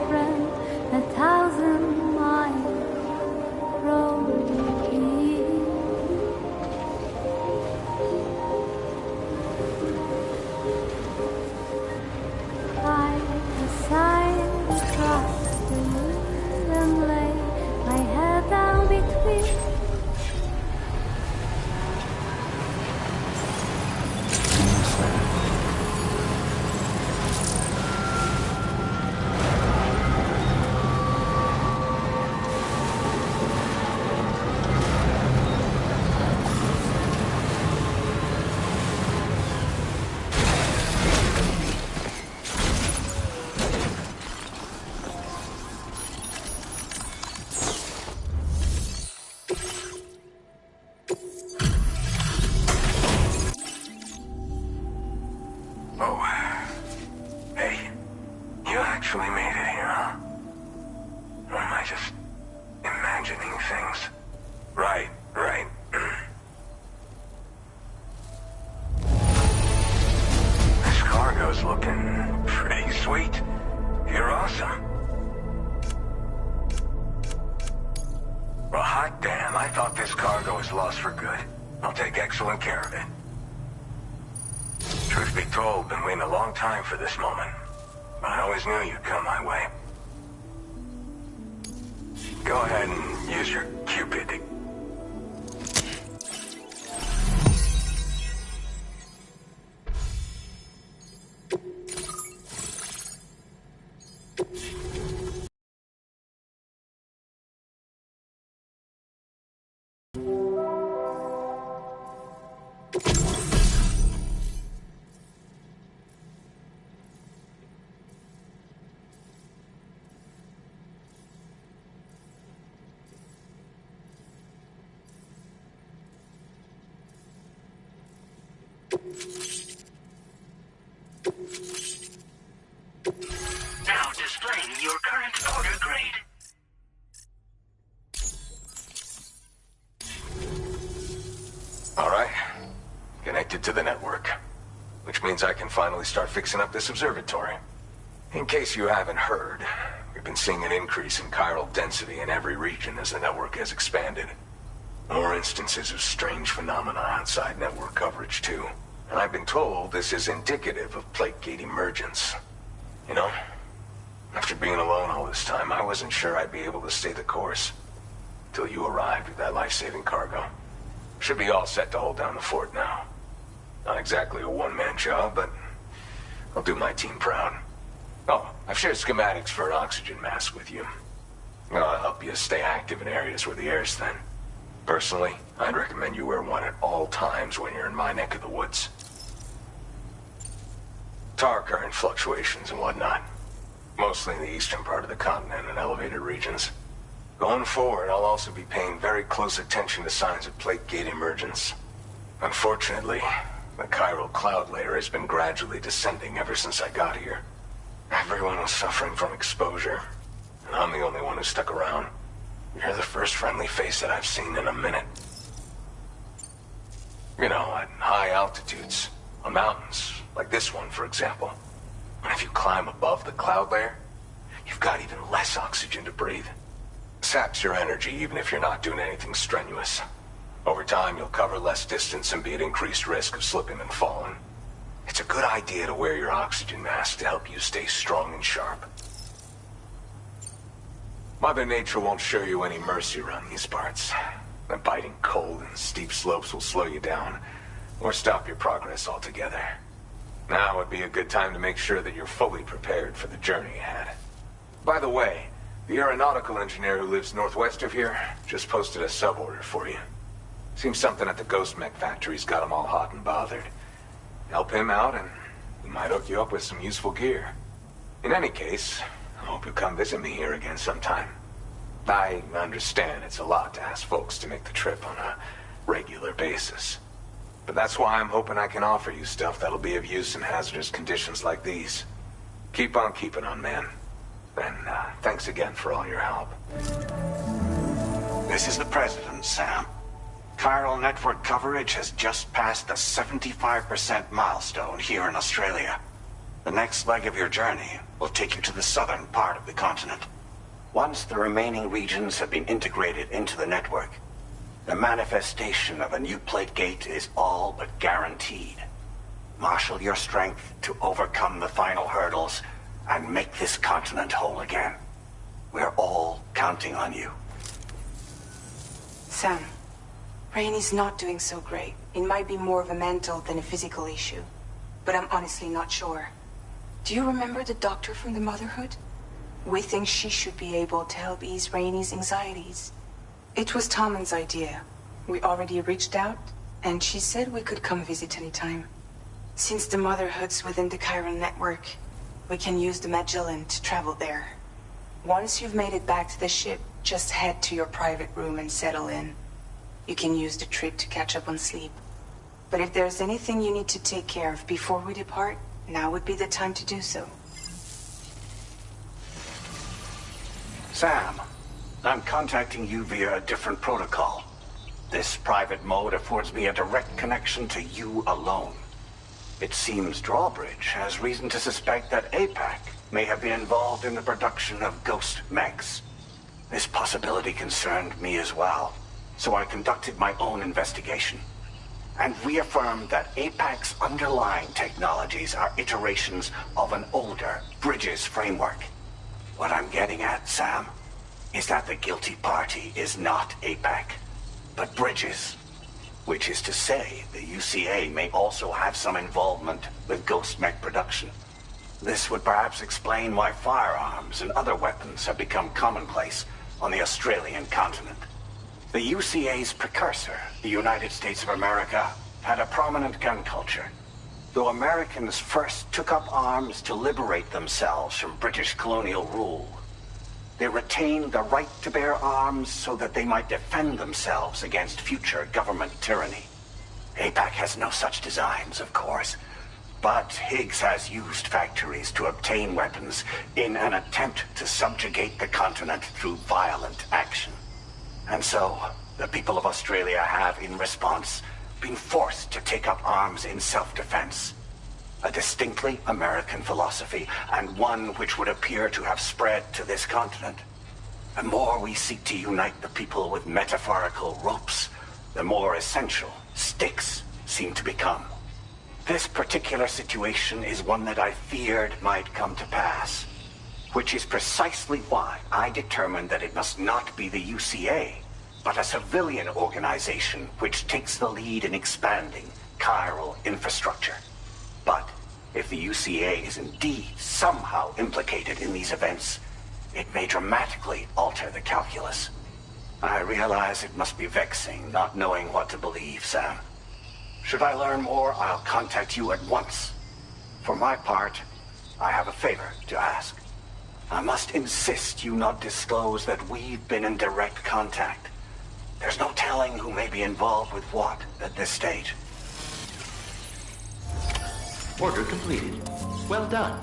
friend 1,000 miles from here. I decided to trust the wind and lay my head down between. For this moment. I always knew you'd come my way. Go ahead and use your Cupid to... Now displaying your current order grade. All right. Connected to the network. Which means I can finally start fixing up this observatory. In case you haven't heard, we've been seeing an increase in chiral density in every region as the network has expanded. More instances of strange phenomena outside network coverage, too. And I've been told this is indicative of plate gate emergence. You know, after being alone all this time, I wasn't sure I'd be able to stay the course. Till you arrived with that life-saving cargo. Should be all set to hold down the fort now. Not exactly a one-man job, but I'll do my team proud. Oh, I've shared schematics for an oxygen mask with you. I'll help you stay active in areas where the air's thin. Personally, I'd recommend you wear one at all times when you're in my neck of the woods. Tar current fluctuations and whatnot. Mostly in the eastern part of the continent and elevated regions. Going forward, I'll also be paying very close attention to signs of plate gate emergence. Unfortunately, the chiral cloud layer has been gradually descending ever since I got here. Everyone was suffering from exposure, and I'm the only one who stuck around. You're the first friendly face that I've seen in a minute. You know, at high altitudes, on mountains, like this one, for example. And if you climb above the cloud layer, you've got even less oxygen to breathe. Saps your energy even if you're not doing anything strenuous. Over time, you'll cover less distance and be at increased risk of slipping and falling. It's a good idea to wear your oxygen mask to help you stay strong and sharp. Mother Nature won't show you any mercy around these parts. The biting cold and steep slopes will slow you down, or stop your progress altogether. Now would be a good time to make sure that you're fully prepared for the journey ahead. By the way, the aeronautical engineer who lives northwest of here just posted a sub-order for you. Seems something at the Ghost Mech factory's got him all hot and bothered. Help him out and he might hook you up with some useful gear. In any case, I hope you'll come visit me here again sometime. I understand it's a lot to ask folks to make the trip on a regular basis. But that's why I'm hoping I can offer you stuff that'll be of use in hazardous conditions like these. Keep on keeping on, man. And thanks again for all your help. This is the President, Sam. Chiral network coverage has just passed the 75% milestone here in Australia. The next leg of your journey will take you to the southern part of the continent. Once the remaining regions have been integrated into the network, the manifestation of a new plate gate is all but guaranteed. Marshal your strength to overcome the final hurdles and make this continent whole again. We're all counting on you. Sam, Rainey's not doing so great. It might be more of a mental than a physical issue, but I'm honestly not sure. Do you remember the doctor from the Motherhood? We think she should be able to help ease Rainey's anxieties. It was Tommen's idea. We already reached out, and she said we could come visit anytime. Since the Motherhood's within the Chiron network, we can use the Magellan to travel there. Once you've made it back to the ship, just head to your private room and settle in. You can use the trip to catch up on sleep. But if there's anything you need to take care of before we depart, now would be the time to do so. Sam, I'm contacting you via a different protocol. This private mode affords me a direct connection to you alone. It seems Drawbridge has reason to suspect that APAC may have been involved in the production of ghost mechs. This possibility concerned me as well, so I conducted my own investigation and reaffirmed that APAC's underlying technologies are iterations of an older Bridges framework. What I'm getting at, Sam, is that the guilty party is not APAC, but Bridges. Which is to say, the UCA may also have some involvement with ghost mech production. This would perhaps explain why firearms and other weapons have become commonplace on the Australian continent. The UCA's precursor, the United States of America, had a prominent gun culture. Though Americans first took up arms to liberate themselves from British colonial rule, they retained the right to bear arms so that they might defend themselves against future government tyranny. APAC has no such designs, of course, but Higgs has used factories to obtain weapons in an attempt to subjugate the continent through violent action. And so, the people of Australia have, in response, been forced to take up arms in self-defense. A distinctly American philosophy, and one which would appear to have spread to this continent. The more we seek to unite the people with metaphorical ropes, the more essential sticks seem to become. This particular situation is one that I feared might come to pass, which is precisely why I determined that it must not be the UCA, but a civilian organization which takes the lead in expanding chiral infrastructure. But if the UCA is indeed somehow implicated in these events, it may dramatically alter the calculus. I realize it must be vexing not knowing what to believe, Sam. Should I learn more, I'll contact you at once. For my part, I have a favor to ask. I must insist you not disclose that we've been in direct contact. There's no telling who may be involved with what at this stage. Order completed. Well done.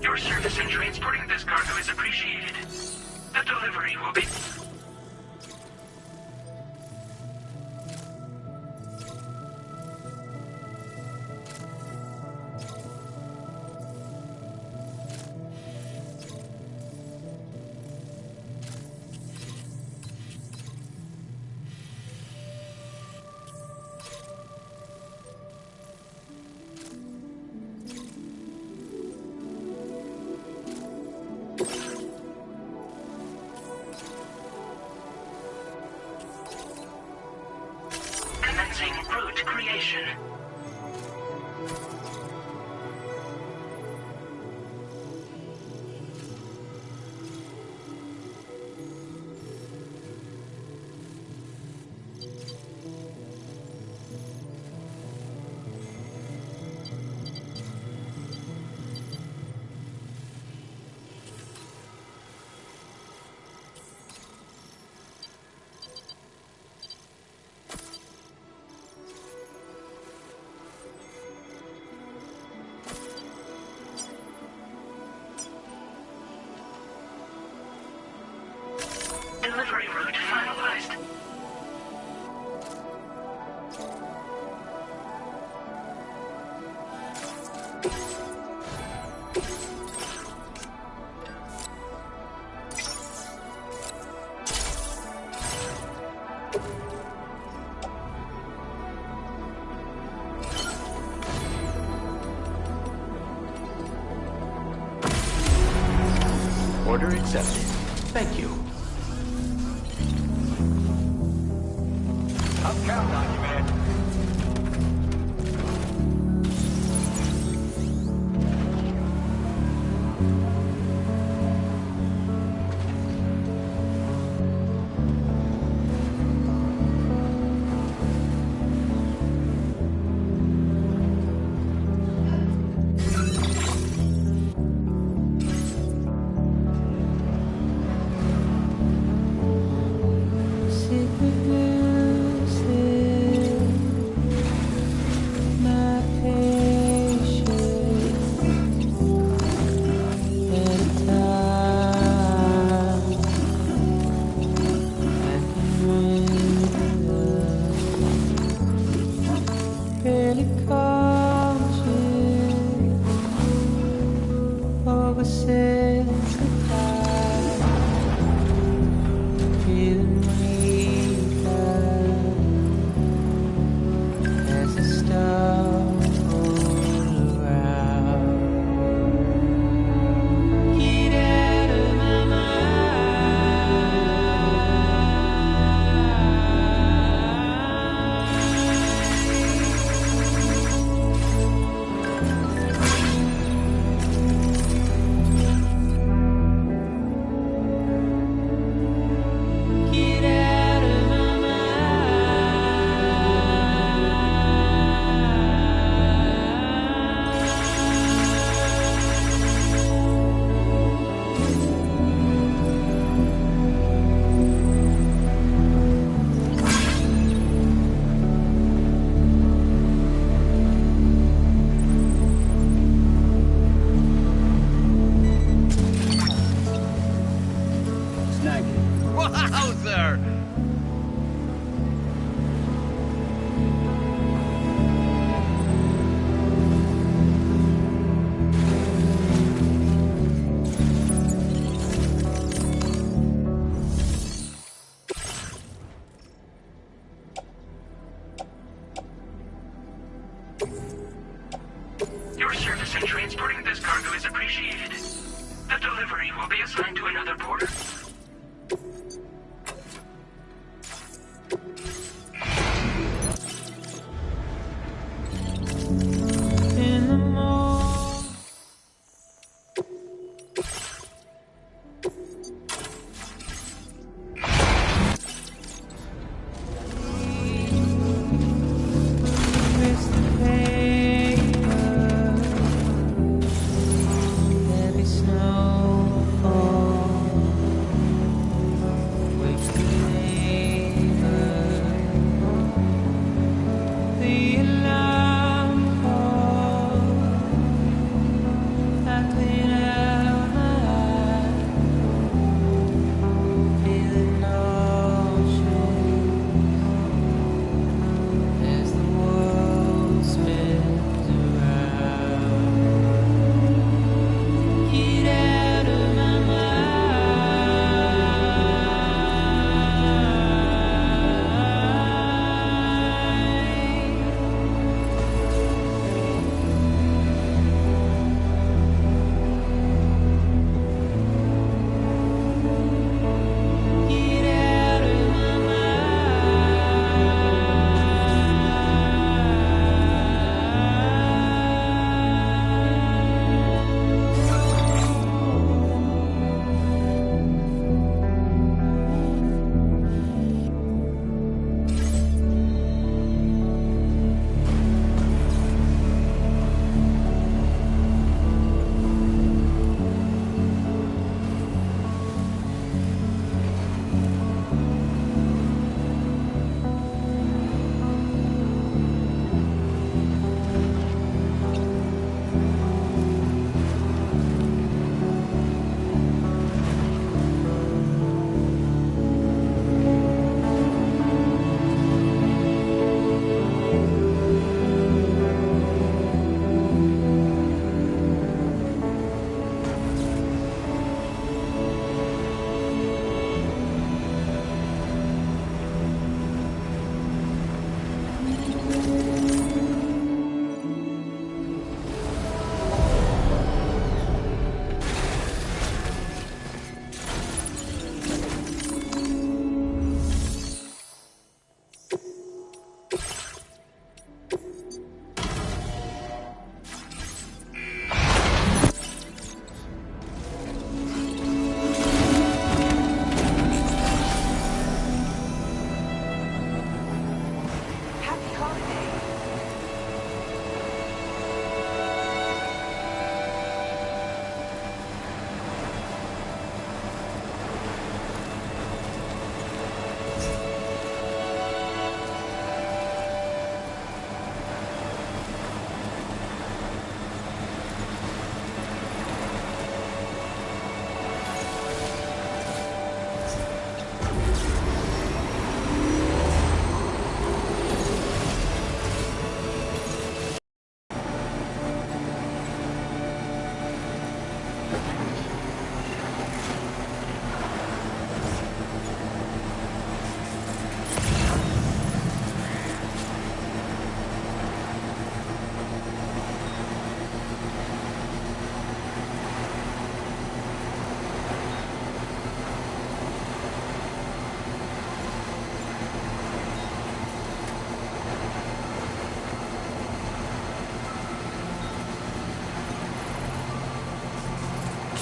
Your service in transporting this cargo is appreciated. The delivery will be... Commencing route creation. Order accepted. Thank you. I'm counting on you, man. Wowzer! Your service in transporting this cargo is appreciated. The delivery will be assigned to another porter. In the morning, with the paper, heavy snowfall.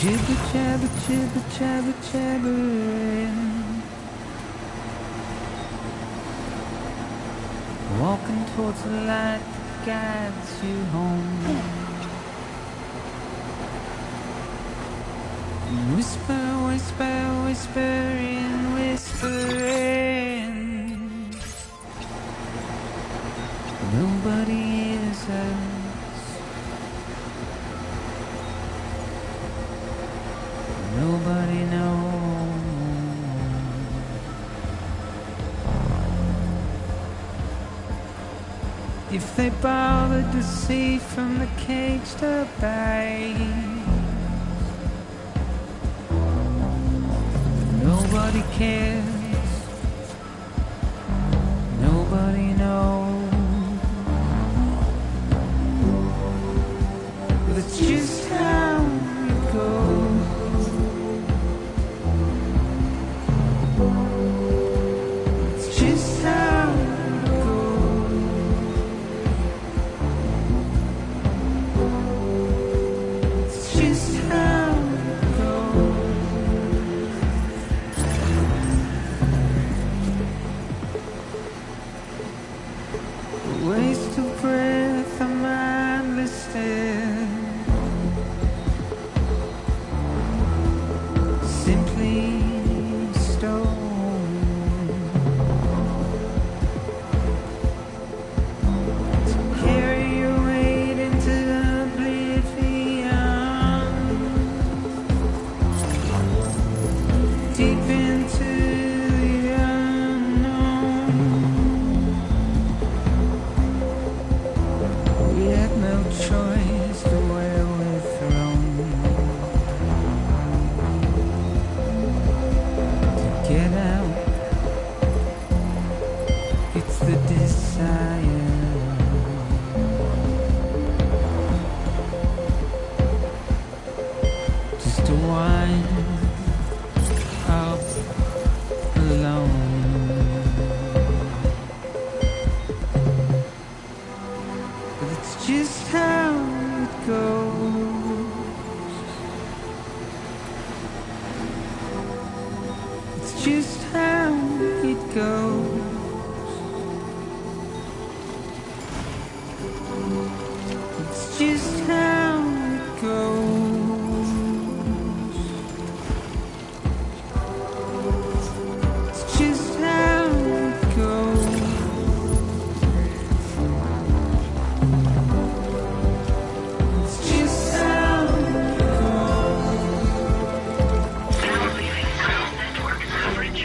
Jibber jabber, jibber jabber, jabbering. Walking towards the light that guides you home. Whisper, whisper, whispering, whispering. Nobody hears us. Nobody knows. If they bothered to see from the caged up eyes, nobody cares. Nobody knows. But it's just how it goes. It's just how it goes. It's just how it goes. A waste of breath, a mindless stare. Simply stone. To carry your weight into oblivion. Deep into the unknown. We had no choice to where we're thrown. To get out, it's the desire. Just to wind up alone. But it's just how it goes. It's just how it goes. It's just how it goes. It's just how it goes. It's just how it goes. Now leaving ground network coverage.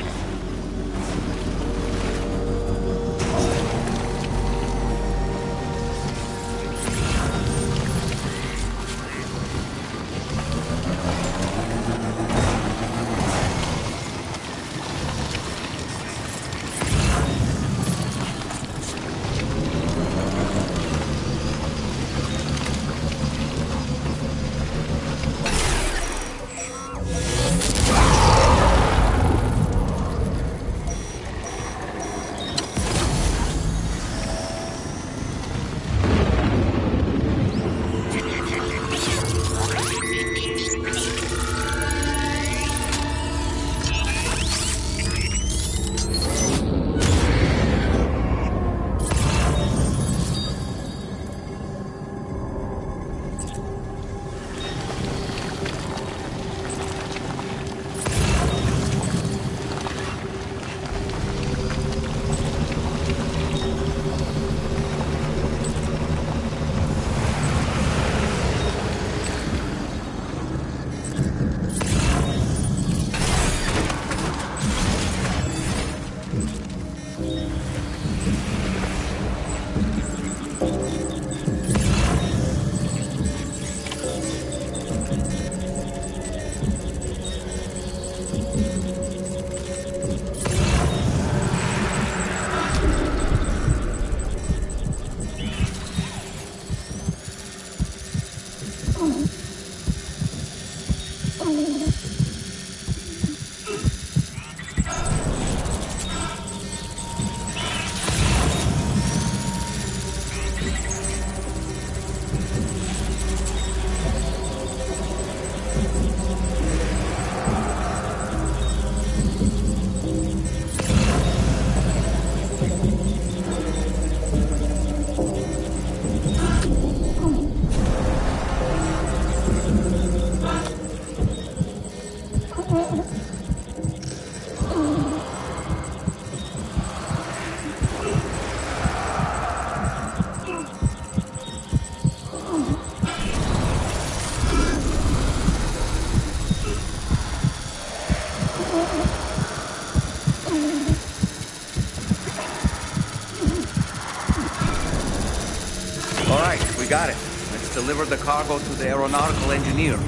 deliver the cargo to the aeronautical engineer.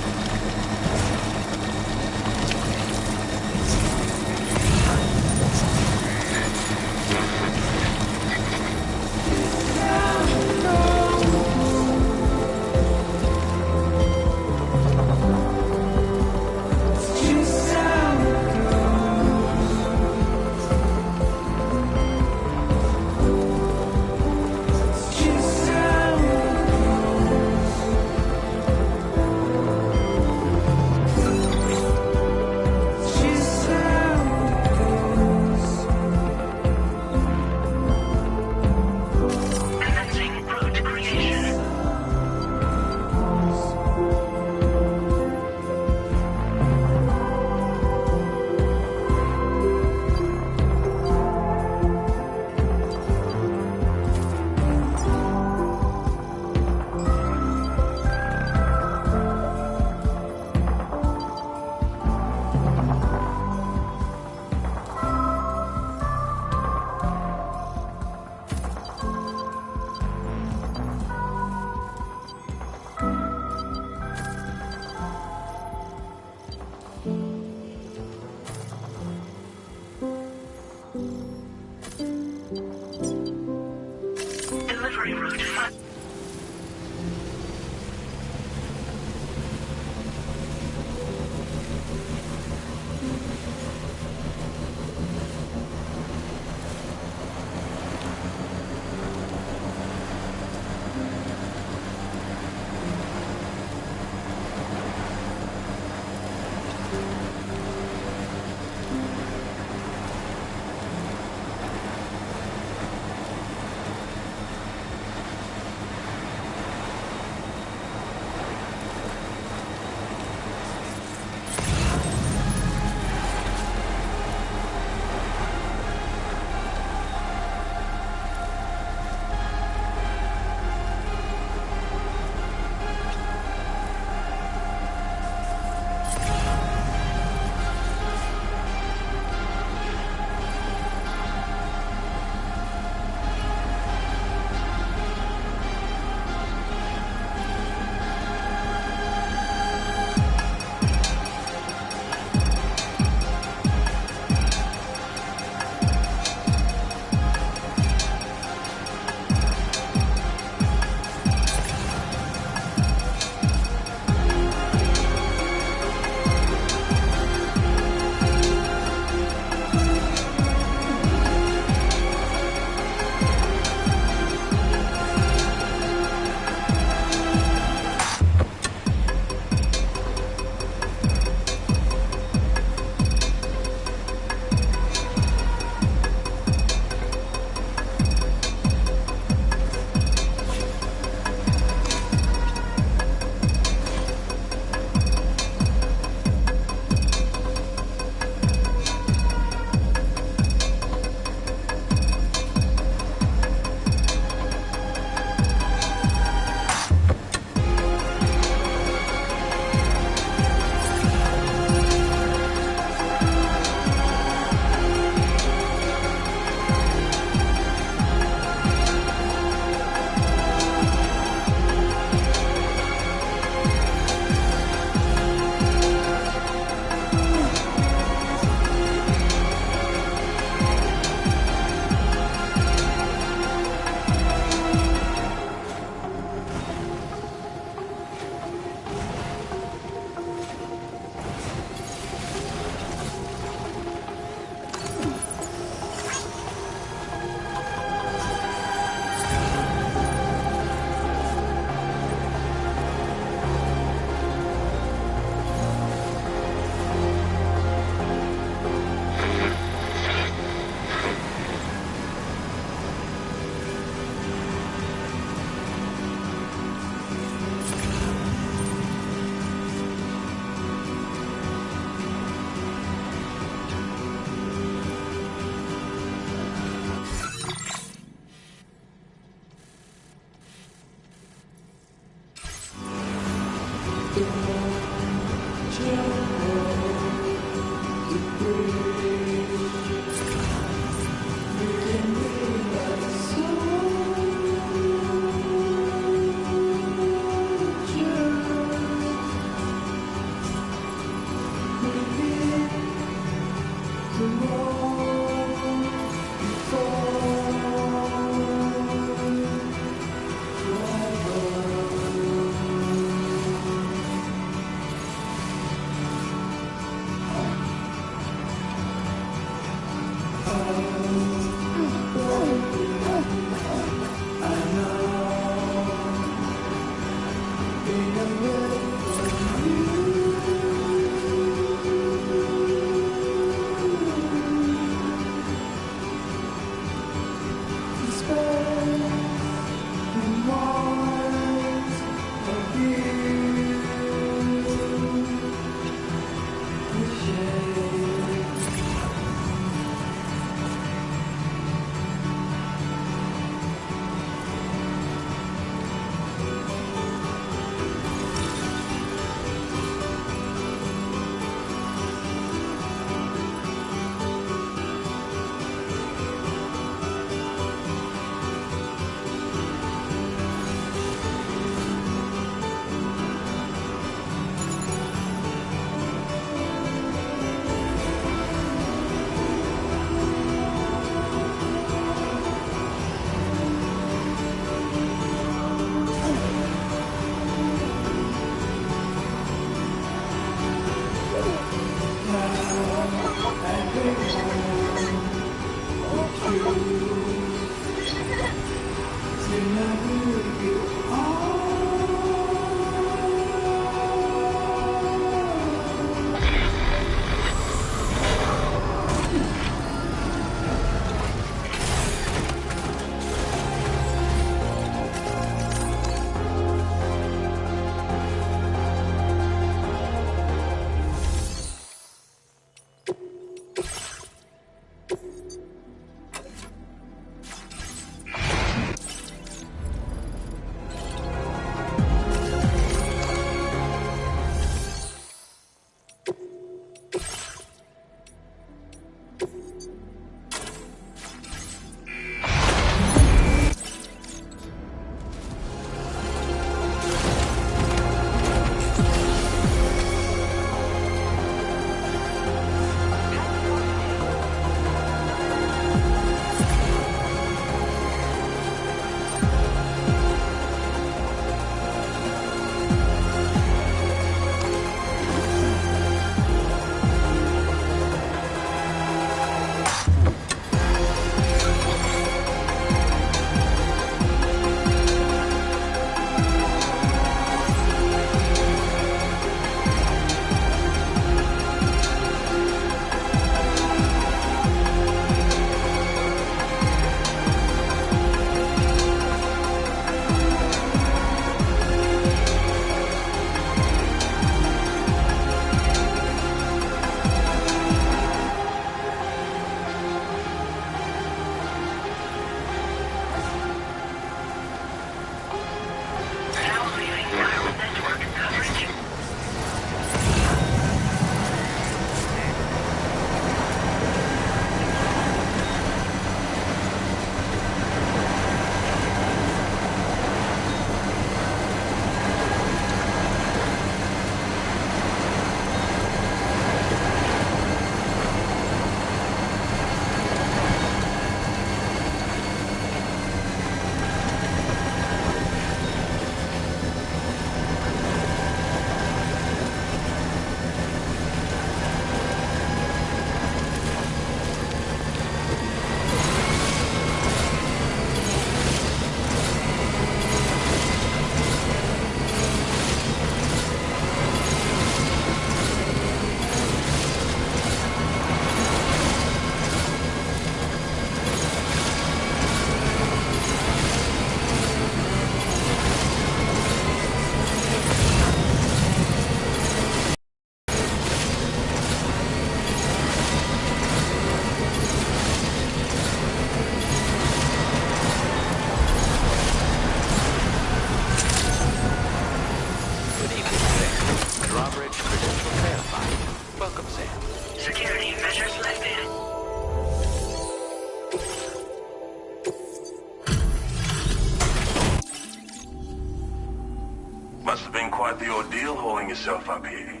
Yourself up here.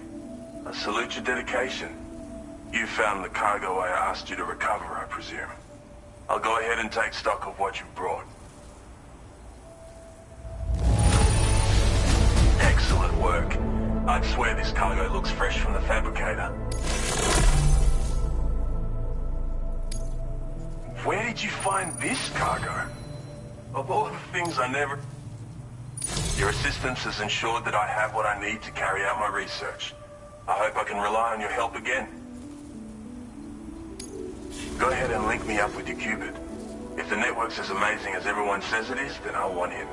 I salute your dedication. You found the cargo I asked you to recover, I presume. I'll go ahead and take stock of what you've brought. Excellent work. I'd swear this cargo looks fresh from the fabricator. Where did you find this cargo? Of all the things I never... Your assistance has ensured that I have what I need to carry out my research. I hope I can rely on your help again. Go ahead and link me up with your Cupid. If the network's as amazing as everyone says it is, then I'll want him.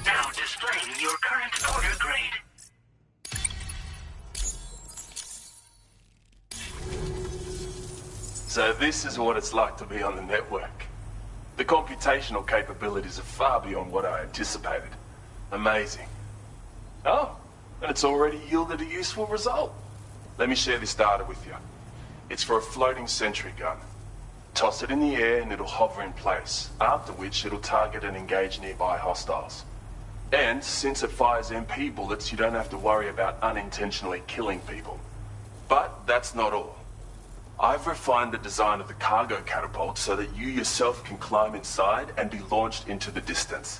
Now displaying your current order grade. So this is what it's like to be on the network. The computational capabilities are far beyond what I anticipated. Amazing. Oh, and it's already yielded a useful result. Let me share this data with you. It's for a floating sentry gun. Toss it in the air and it'll hover in place, after which it'll target and engage nearby hostiles. And since it fires MP bullets, you don't have to worry about unintentionally killing people. But that's not all. I've refined the design of the cargo catapult so that you yourself can climb inside and be launched into the distance.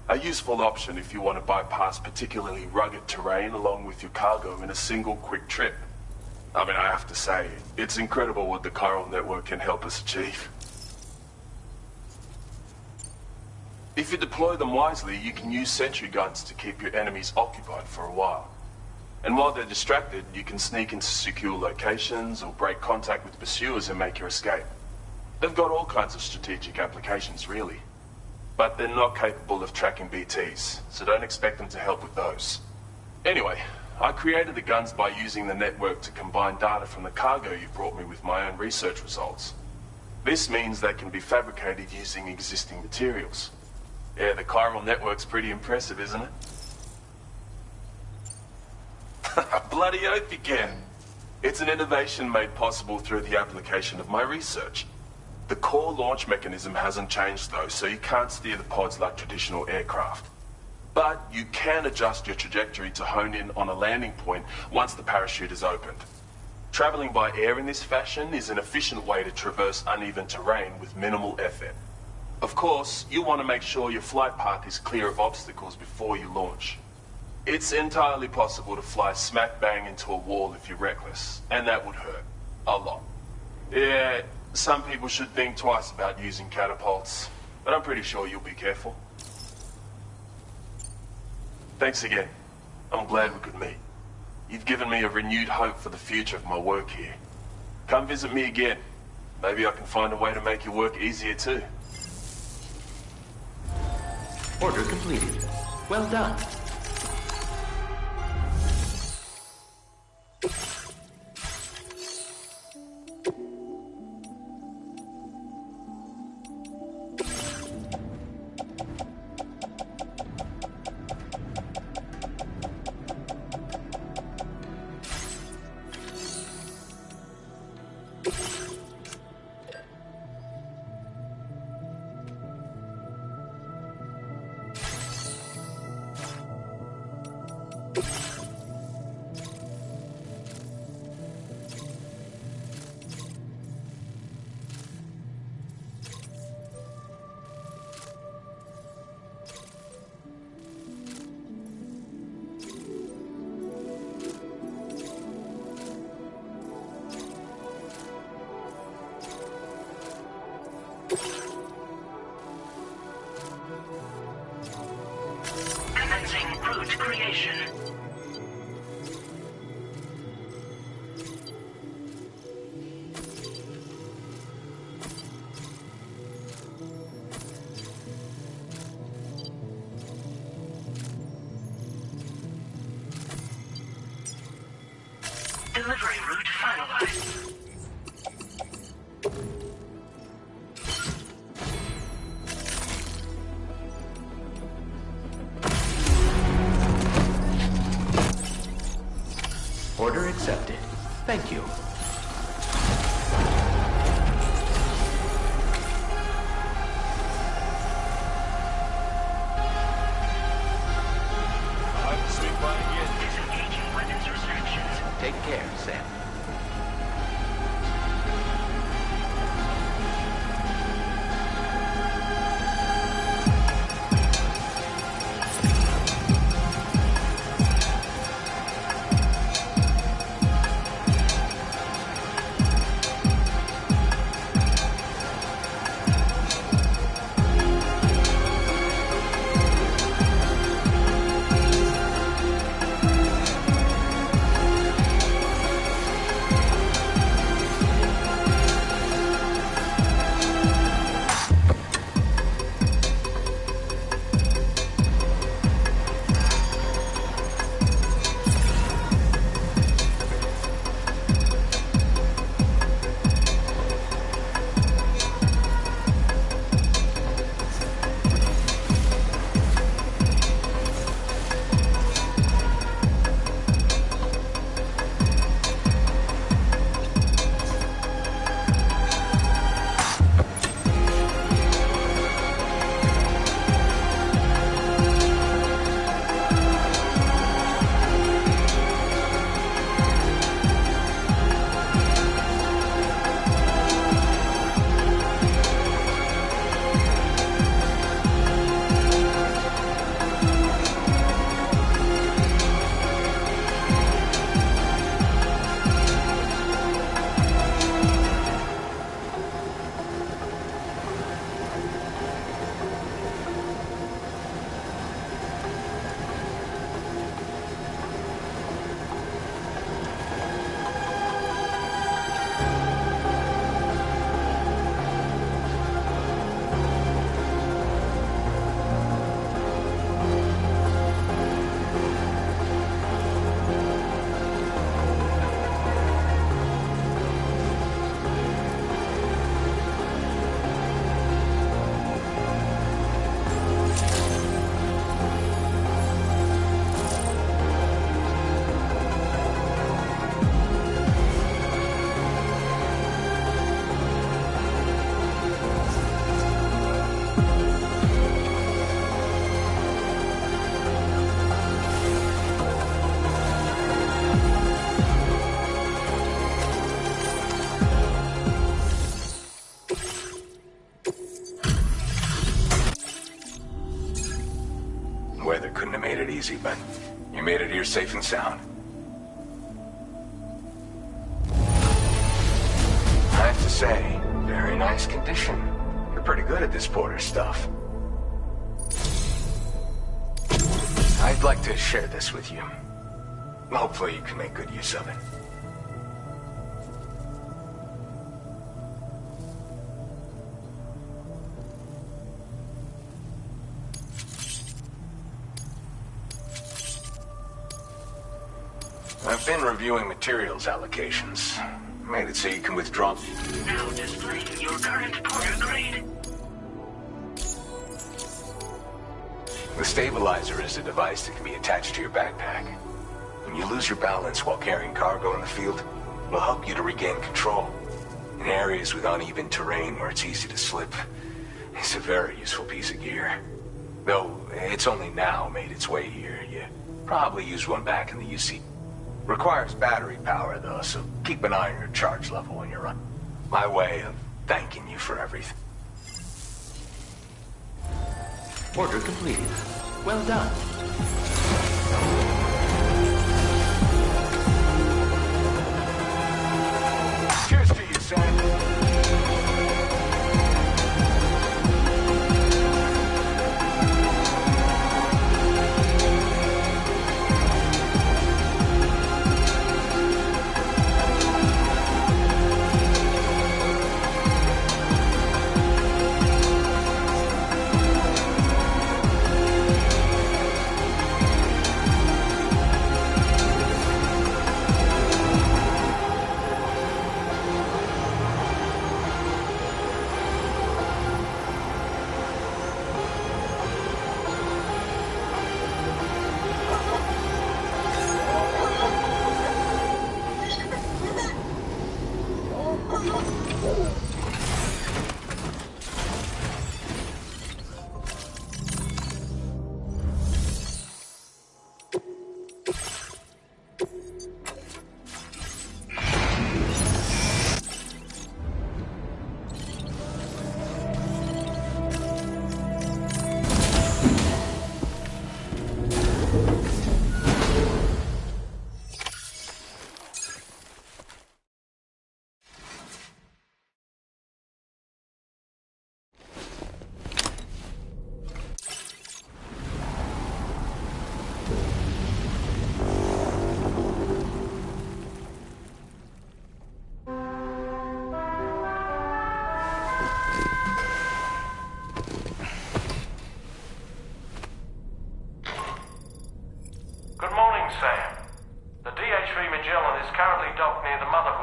A useful option if you want to bypass particularly rugged terrain along with your cargo in a single quick trip. I mean, I have to say, it's incredible what the chiral network can help us achieve. If you deploy them wisely, you can use sentry guns to keep your enemies occupied for a while. And while they're distracted, you can sneak into secure locations or break contact with pursuers and make your escape. They've got all kinds of strategic applications, really. But they're not capable of tracking BTs, so don't expect them to help with those. Anyway, I created the guns by using the network to combine data from the cargo you brought me with my own research results. This means they can be fabricated using existing materials. Yeah, the chiral network's pretty impressive, isn't it? Bloody oath you can. It's an innovation made possible through the application of my research. The core launch mechanism hasn't changed though, so you can't steer the pods like traditional aircraft. But you can adjust your trajectory to hone in on a landing point once the parachute is opened. Traveling by air in this fashion is an efficient way to traverse uneven terrain with minimal effort. Of course, you want to make sure your flight path is clear of obstacles before you launch. It's entirely possible to fly smack bang into a wall if you're reckless, and that would hurt. A lot. Yeah, some people should think twice about using catapults, but I'm pretty sure you'll be careful. Thanks again. I'm glad we could meet. You've given me a renewed hope for the future of my work here. Come visit me again. Maybe I can find a way to make your work easier too. Order completed. Well done. Commencing route creation. Delivery route finalized. Order accepted. Thank you. Disengaging weapons restrictions. Take care, Sam. easy, but you made it here safe and sound. I have to say, very nice condition. You're pretty good at this porter stuff. I'd like to share this with you. Hopefully you can make good use of it. I've been reviewing materials allocations. Made it so you can withdraw. Now displaying your current porter grade. The stabilizer is a device that can be attached to your backpack. When you lose your balance while carrying cargo in the field, it'll help you to regain control. In areas with uneven terrain where it's easy to slip, it's a very useful piece of gear. Though it's only now made its way here, you probably used one back in the UC. Requires battery power though, so keep an eye on your charge level when you're running. My way of thanking you for everything. Order completed. Well done. Cheers to you, Sam.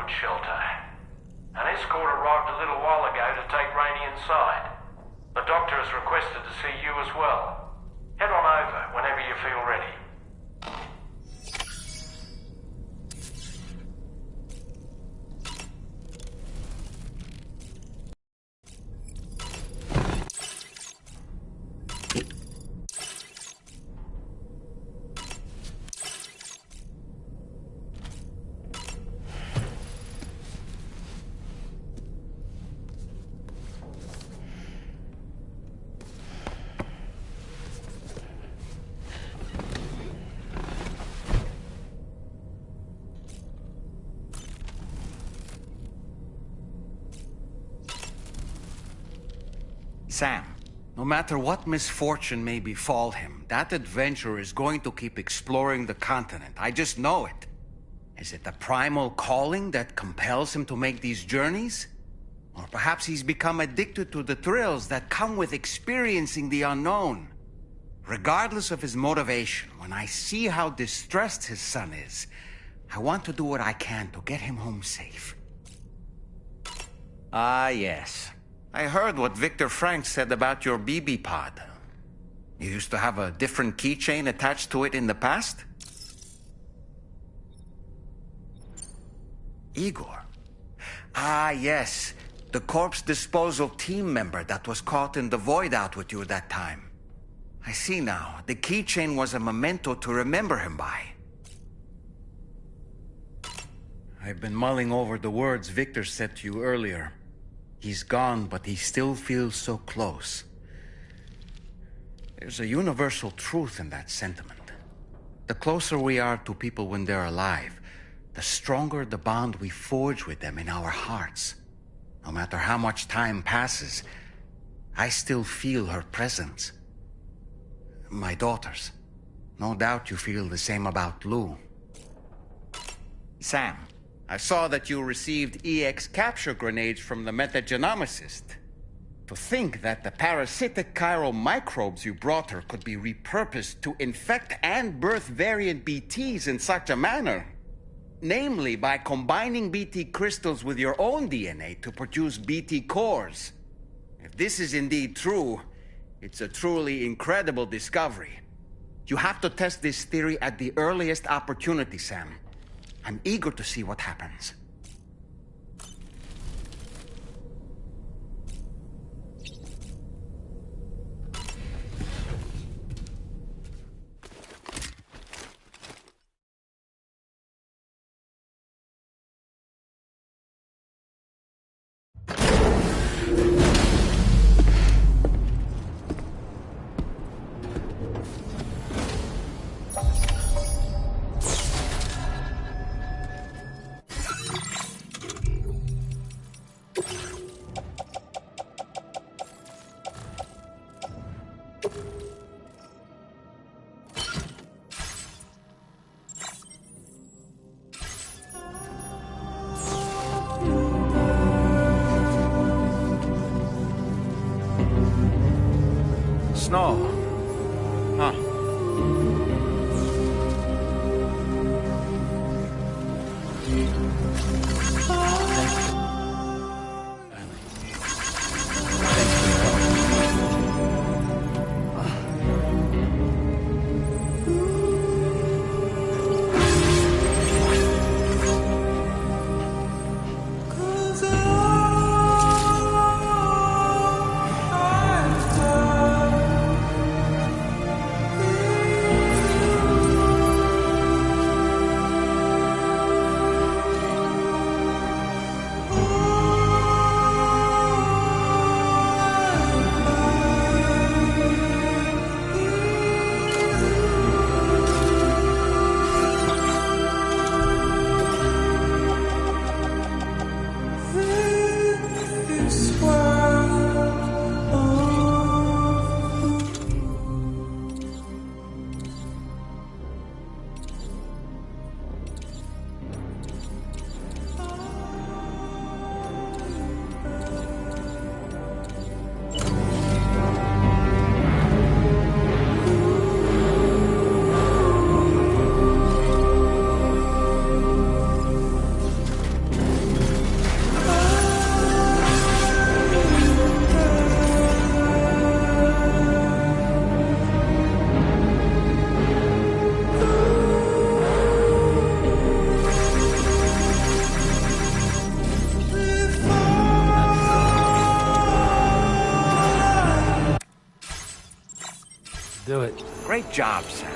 Shelter. An escort arrived a little while ago to take Rainey inside. The doctor has requested to see you as well. Head on over whenever you feel ready. Sam, no matter what misfortune may befall him, that adventurer is going to keep exploring the continent. I just know it. Is it the primal calling that compels him to make these journeys? Or perhaps he's become addicted to the thrills that come with experiencing the unknown. Regardless of his motivation, when I see how distressed his son is, I want to do what I can to get him home safe. Ah, yes. I heard what Victor Frank said about your BB pod. You used to have a different keychain attached to it in the past? Igor. Ah, yes. The corpse disposal team member that was caught in the void out with you that time. I see now. The keychain was a memento to remember him by. I've been mulling over the words Victor said to you earlier. He's gone, but he still feels so close. There's a universal truth in that sentiment. The closer we are to people when they're alive, the stronger the bond we forge with them in our hearts. No matter how much time passes, I still feel her presence. My daughters. No doubt you feel the same about Lou. Sam, I saw that you received EX capture grenades from the metagenomicist. To think that the parasitic chiral microbes you brought her could be repurposed to infect and birth variant BTs in such a manner. Namely, by combining BT crystals with your own DNA to produce BT cores. If this is indeed true, it's a truly incredible discovery. You have to test this theory at the earliest opportunity, Sam. I'm eager to see what happens. Snow. Huh. Do it. Great job, Sam.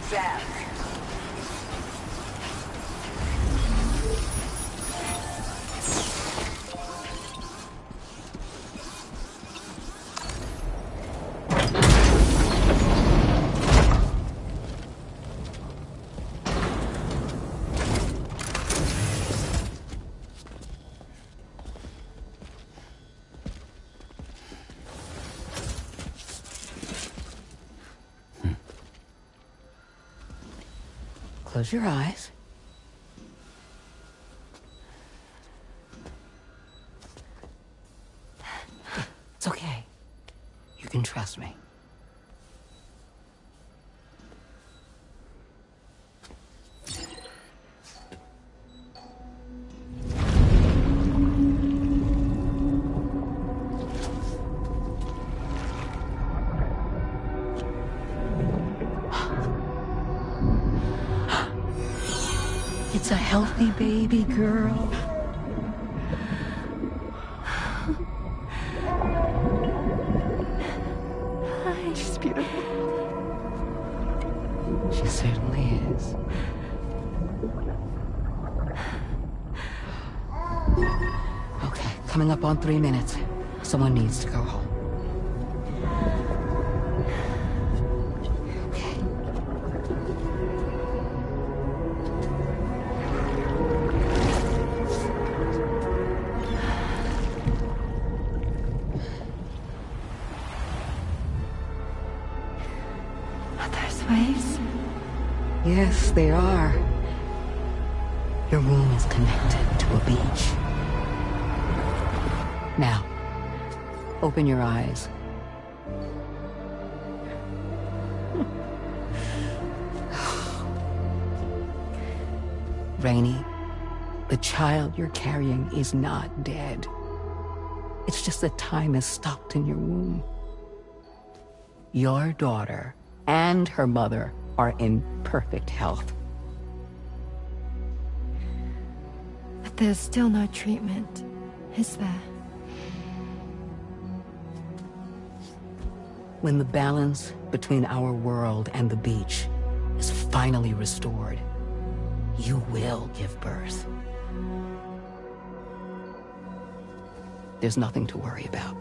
Sam. Close your eyes. It's okay. You can trust me. It's a healthy baby girl. She's beautiful. She certainly is. Okay, coming up on 3 minutes. Someone needs to go home. Waves? Yes, they are. Your room is connected to a beach. Now, open your eyes. Rainey, the child you're carrying is not dead. It's just that time has stopped in your womb. Your daughter and her mother are in perfect health. But there's still no treatment, is there? When the balance between our world and the beach is finally restored, you will give birth. There's nothing to worry about.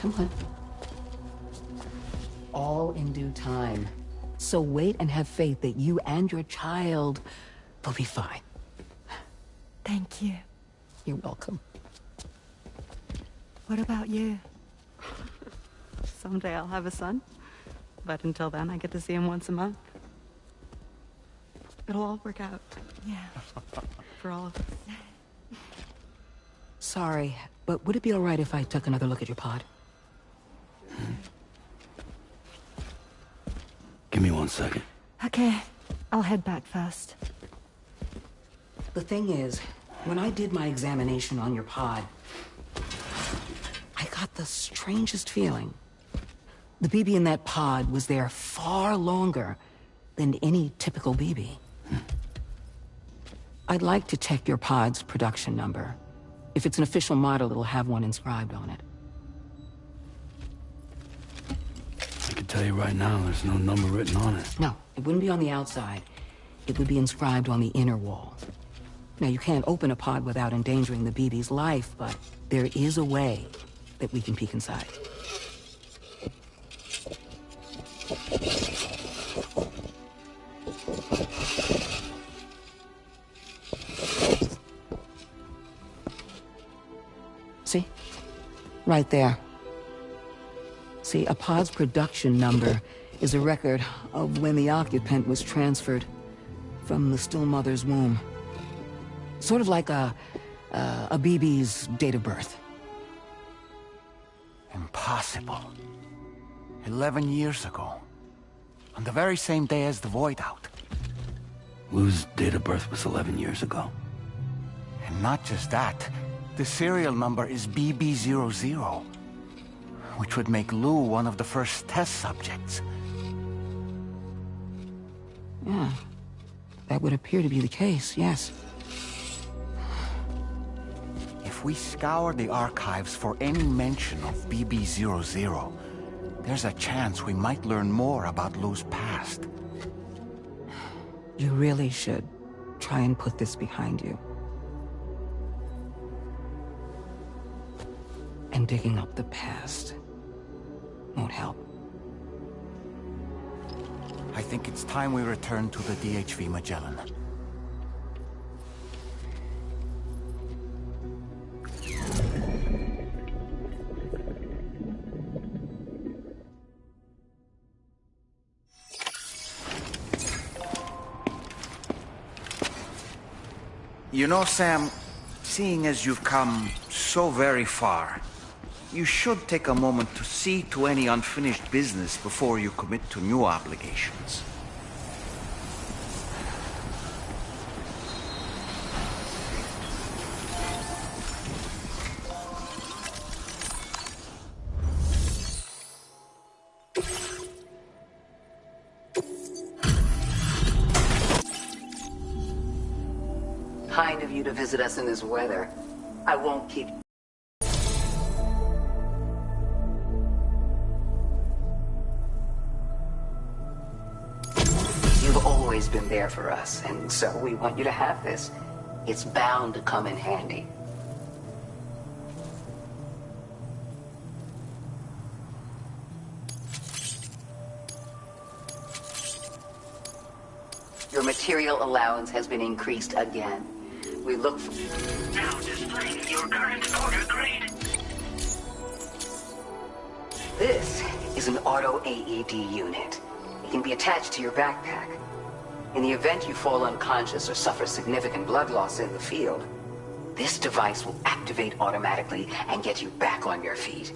Come on. All in due time. So wait and have faith that you and your child will be fine. Thank you. You're welcome. What about you? Someday I'll have a son. But until then, I get to see him once a month. It'll all work out. Yeah. For all of us. Sorry, but would it be all right if I took another look at your pod? Give me 1 second. Okay, I'll head back first. The thing is, when I did my examination on your pod, I got the strangest feeling. The BB in that pod was there far longer than any typical BB. I'd like to check your pod's production number. If it's an official model, it'll have one inscribed on it. I can tell you right now, there's no number written on it. No, it wouldn't be on the outside. It would be inscribed on the inner wall. Now, you can't open a pod without endangering the BB's life, but there is a way that we can peek inside. See? Right there. See, a pod's production number is a record of when the occupant was transferred from the still mother's womb. Sort of like a BB's date of birth. Impossible. 11 years ago. On the very same day as the void out. Lou's date of birth was 11 years ago. And not just that. The serial number is BB00. Which would make Lou one of the first test subjects. Yeah. That would appear to be the case, yes. If we scour the archives for any mention of BB00, there's a chance we might learn more about Lou's past. You really should try and put this behind you. And digging up the past won't help. I think it's time we return to the DHV Magellan. You know, Sam, seeing as you've come so very far, you should take a moment to see to any unfinished business before you commit to new obligations. Kind of you to visit us in this weather. I won't keep... You've always been there for us, and so we want you to have this. It's bound to come in handy. Your material allowance has been increased again. We look for... Now displaying your current order grade. This is an auto AED unit. It can be attached to your backpack. In the event you fall unconscious or suffer significant blood loss in the field, this device will activate automatically and get you back on your feet.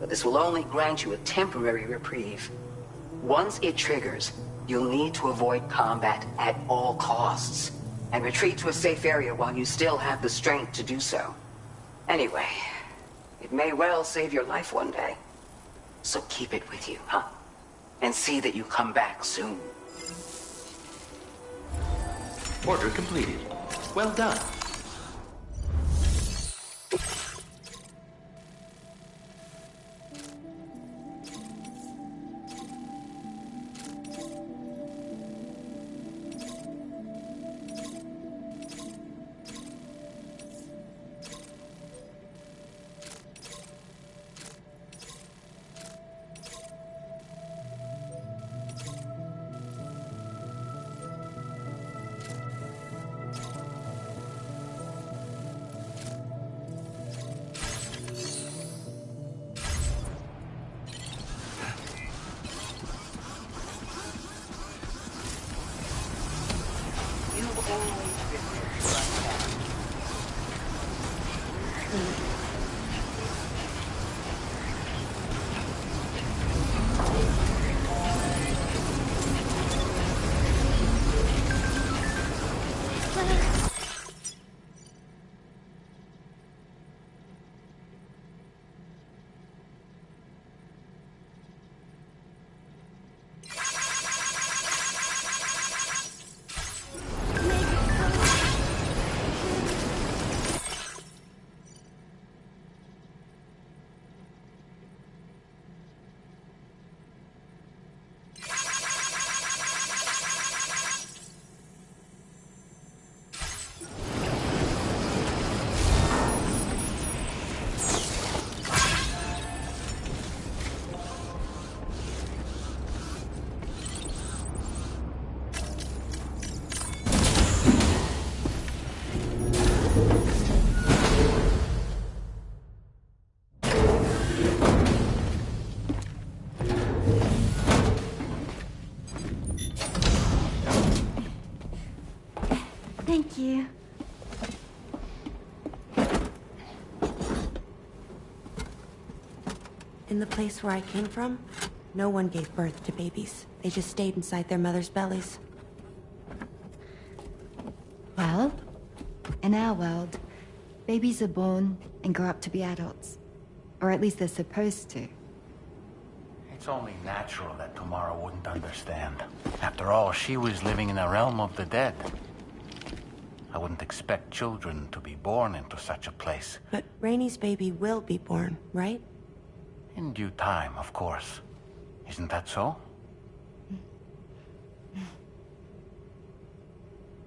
But this will only grant you a temporary reprieve. Once it triggers, you'll need to avoid combat at all costs and retreat to a safe area while you still have the strength to do so. Anyway, it may well save your life one day. So keep it with you, huh? And see that you come back soon. Order completed. Well done. Thank you. In the place where I came from, no one gave birth to babies. They just stayed inside their mothers' bellies. Well, in our world, babies are born and grow up to be adults. Or at least they're supposed to. It's only natural that Tamara wouldn't understand. After all, she was living in a realm of the dead. I wouldn't expect children to be born into such a place. But Rainey's baby will be born, right? In due time, of course. Isn't that so?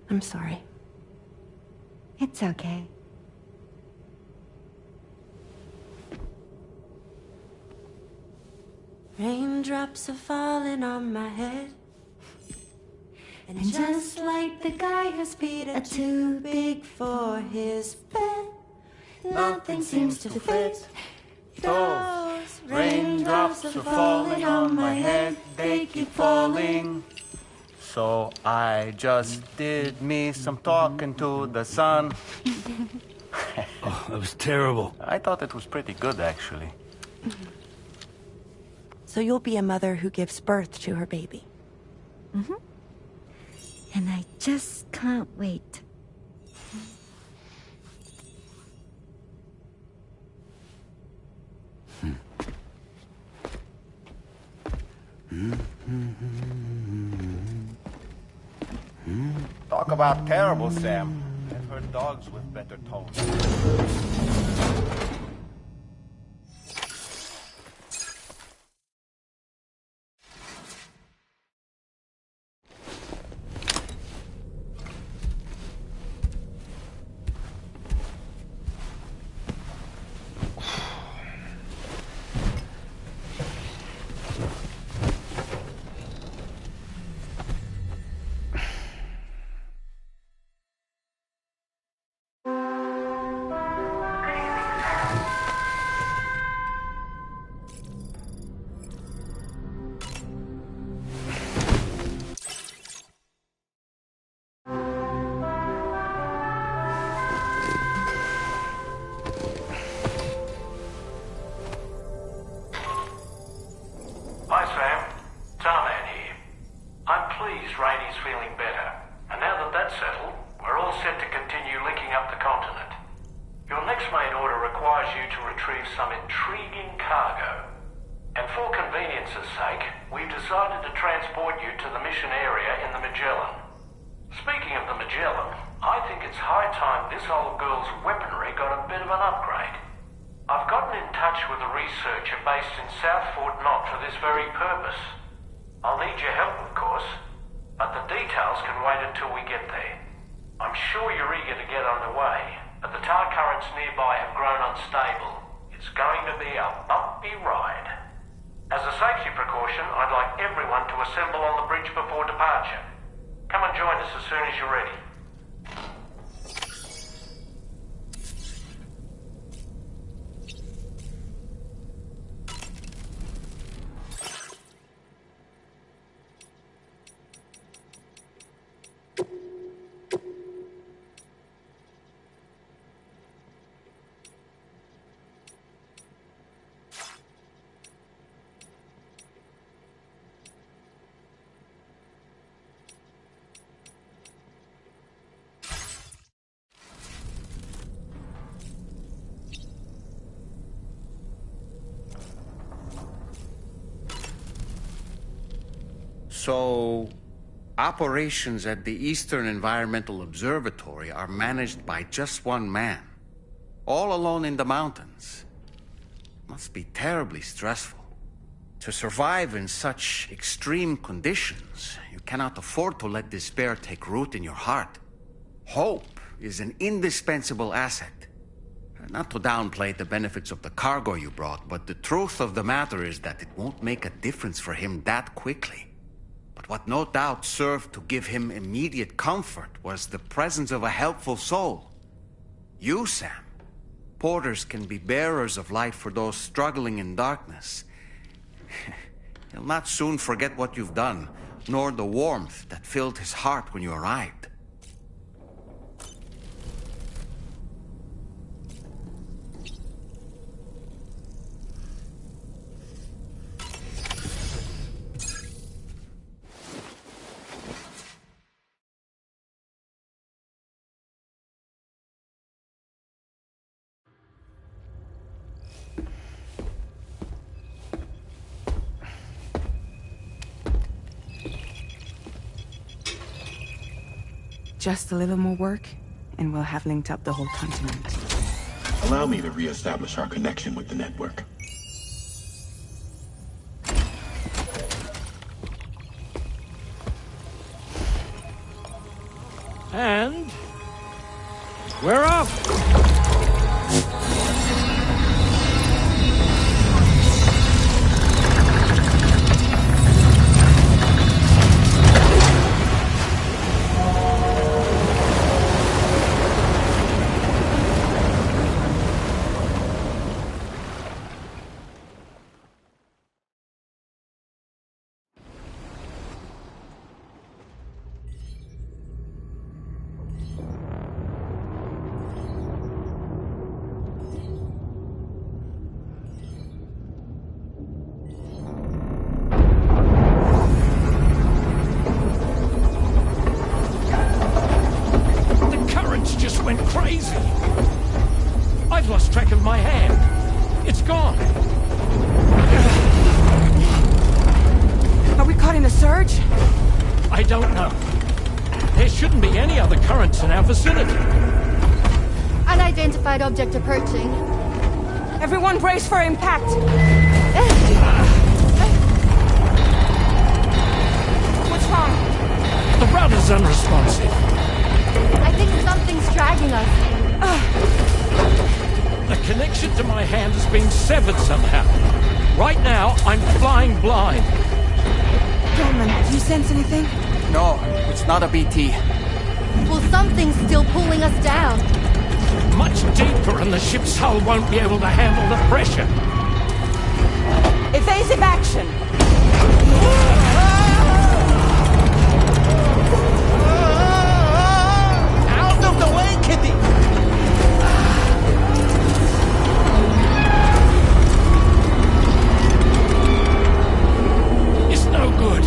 I'm sorry. It's okay. Raindrops are falling on my head. And just like the guy whose feet are too big for his bed, nothing seems to fit. Those raindrops are falling on my head, they keep falling. So I just did me some talking to the sun. Oh, that was terrible. I thought it was pretty good, actually. So you'll be a mother who gives birth to her baby. Mm-hmm. And I just can't wait. Talk about terrible, Sam. I've heard dogs with better tones. Hi, Sam. Tarman here. I'm pleased Rainey's feeling better. And now that that's settled, we're all set to continue linking up the continent. Your next main order requires you to retrieve some intriguing cargo. And for convenience's sake, we've decided to transport you to the mission area in the Magellan. Speaking of the Magellan, I think it's high time this old girl's weaponry got a bit of an upgrade. I've gotten in touch with a researcher based in South Fort Knott for this very purpose. I'll need your help, of course, but the details can wait until we get there. I'm sure you're eager to get underway, but the tar currents nearby have grown unstable. It's going to be a bumpy ride. As a safety precaution, I'd like everyone to assemble on the bridge before departure. Come and join us as soon as you're ready. So, operations at the Eastern Environmental Observatory are managed by just one man, all alone in the mountains. Must be terribly stressful. To survive in such extreme conditions, you cannot afford to let despair take root in your heart. Hope is an indispensable asset. Not to downplay the benefits of the cargo you brought, but the truth of the matter is that it won't make a difference for him that quickly. But what no doubt served to give him immediate comfort was the presence of a helpful soul. You, Sam. Porters can be bearers of light for those struggling in darkness. He'll not soon forget what you've done, nor the warmth that filled his heart when you arrived. Just a little more work, and we'll have linked up the whole continent. Allow me to reestablish our connection with the network. And we're off! Went crazy. I've lost track of my hand. It's gone. Are we caught in a surge? I don't know. There shouldn't be any other currents in our vicinity. Unidentified object approaching. Everyone brace for impact. What's wrong? The rudder's unresponsive. I think something's dragging us. The connection to my hand has been severed somehow. Right now, I'm flying blind. Dolman, do you sense anything? No, it's not a BT. Well, something's still pulling us down. Much deeper, and the ship's hull won't be able to handle the pressure. Evasive action! Out of the way, Kitty! It's no good.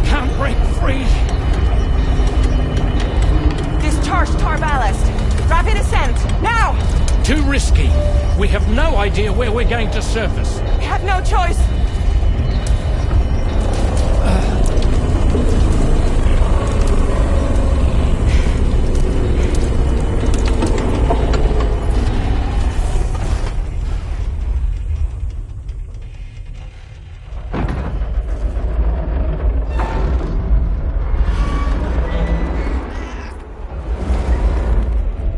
Can't break free. Discharge tar ballast. Rapid ascent, now! Too risky. We have no idea where we're going to surface. We have no choice.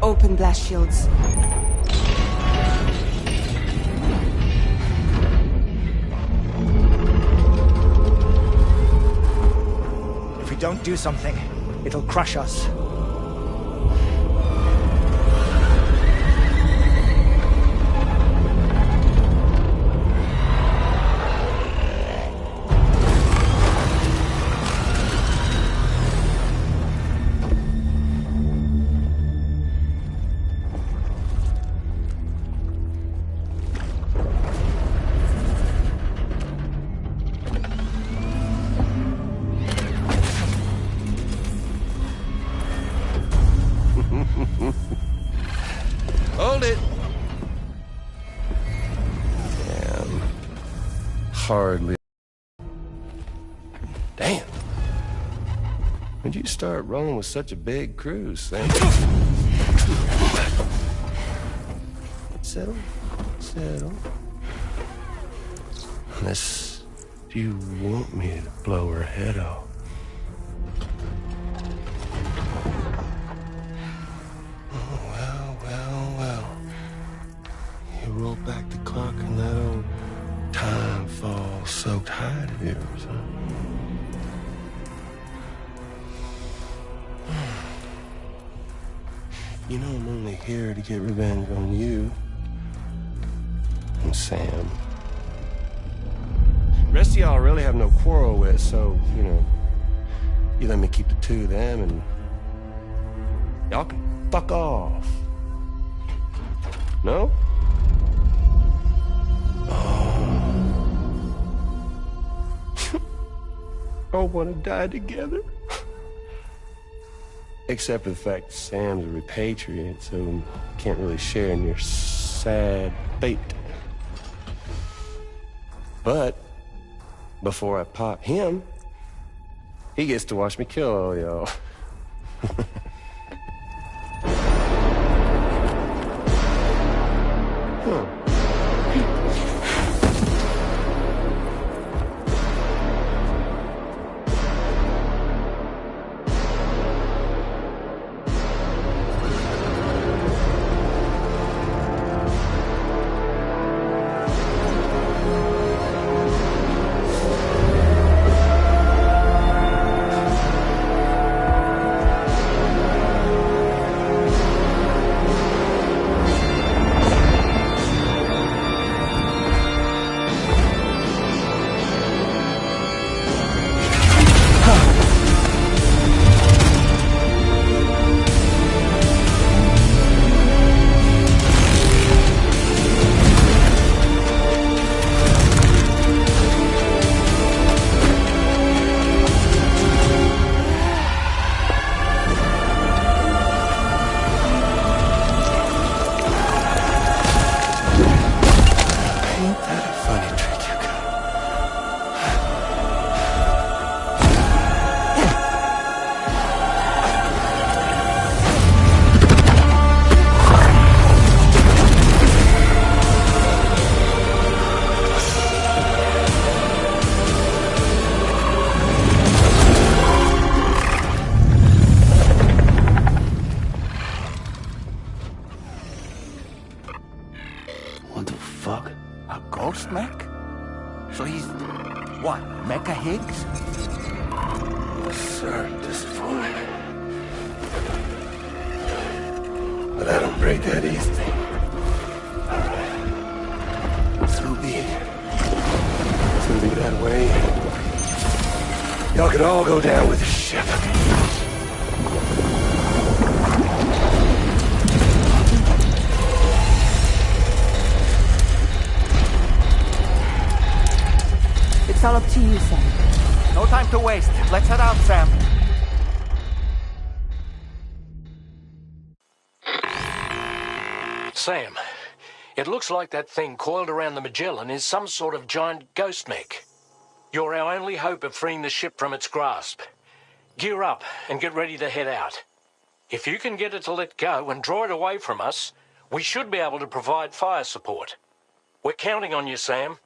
Open blast shields. If we don't do something, it'll crush us. Hold it. Damn. Hardly. Damn. When'd you start rolling with such a big crew, Sam? Settle. Settle. Unless you want me to blow her head off. Roll back the clock and that old time fall soaked hide of yours, huh? You know I'm only here to get revenge on you and Sam. The rest of y'all really have no quarrel with, so, you know, you let me keep the two of them and y'all can fuck off. No? All want to die together. Except for the fact Sam's a repatriate, so can't really share in your sad fate. But before I pop him, he gets to watch me kill all y'all. Higgs? Sorry to disappoint. But I don't break that easy. So be it. It's gonna be that way. Y'all could all go down with the ship. It's all up to you, Sam. No time to waste. Let's head out, Sam. Sam, it looks like that thing coiled around the Magellan is some sort of giant ghost mech. You're our only hope of freeing the ship from its grasp. Gear up and get ready to head out. If you can get it to let go and draw it away from us, we should be able to provide fire support. We're counting on you, Sam.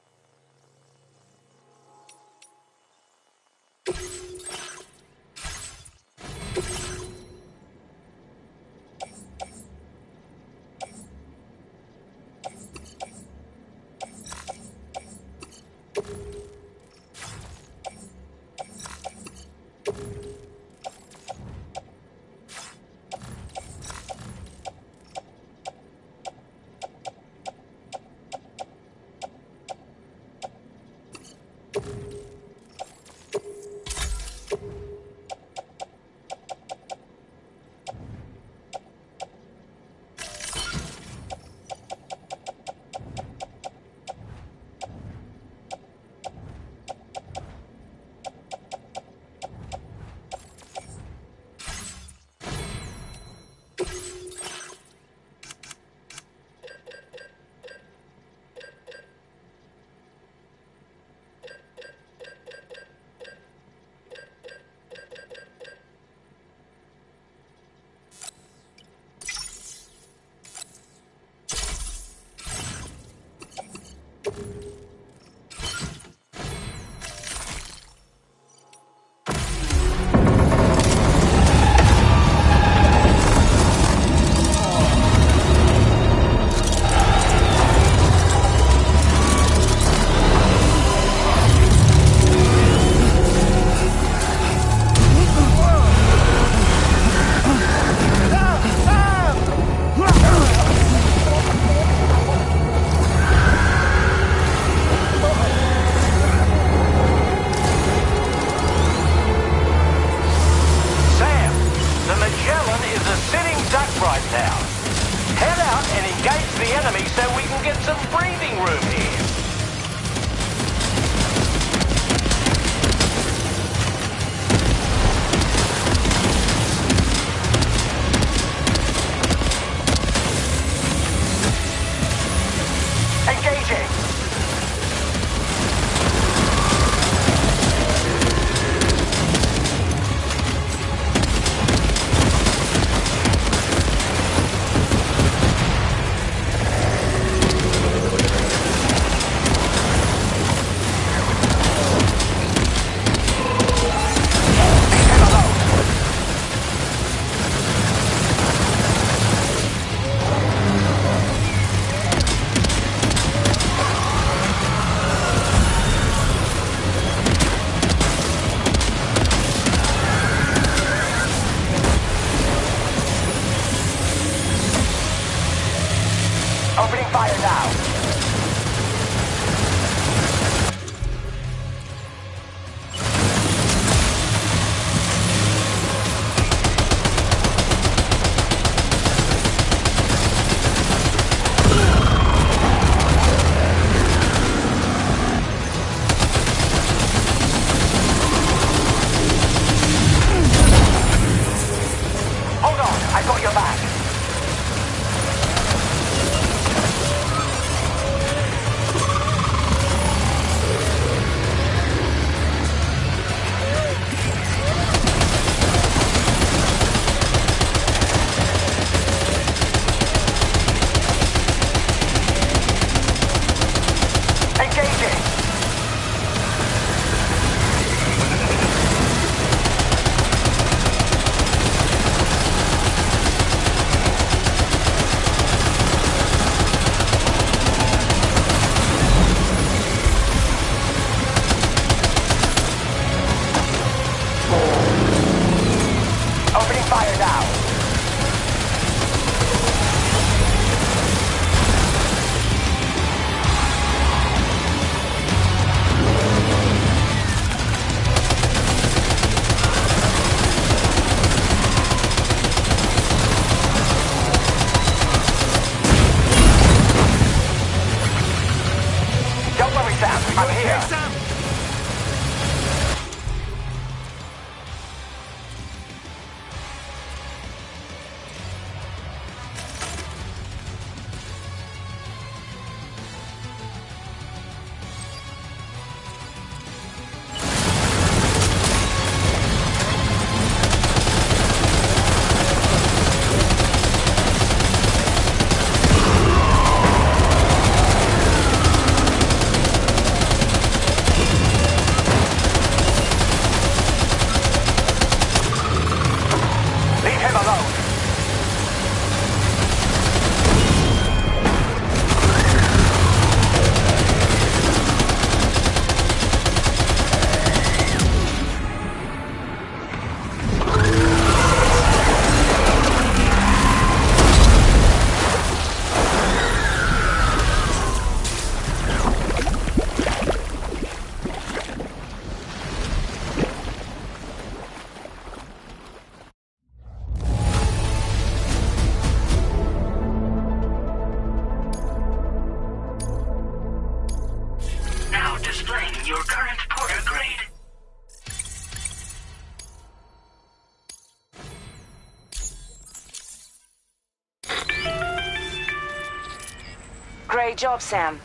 Great job, Sam.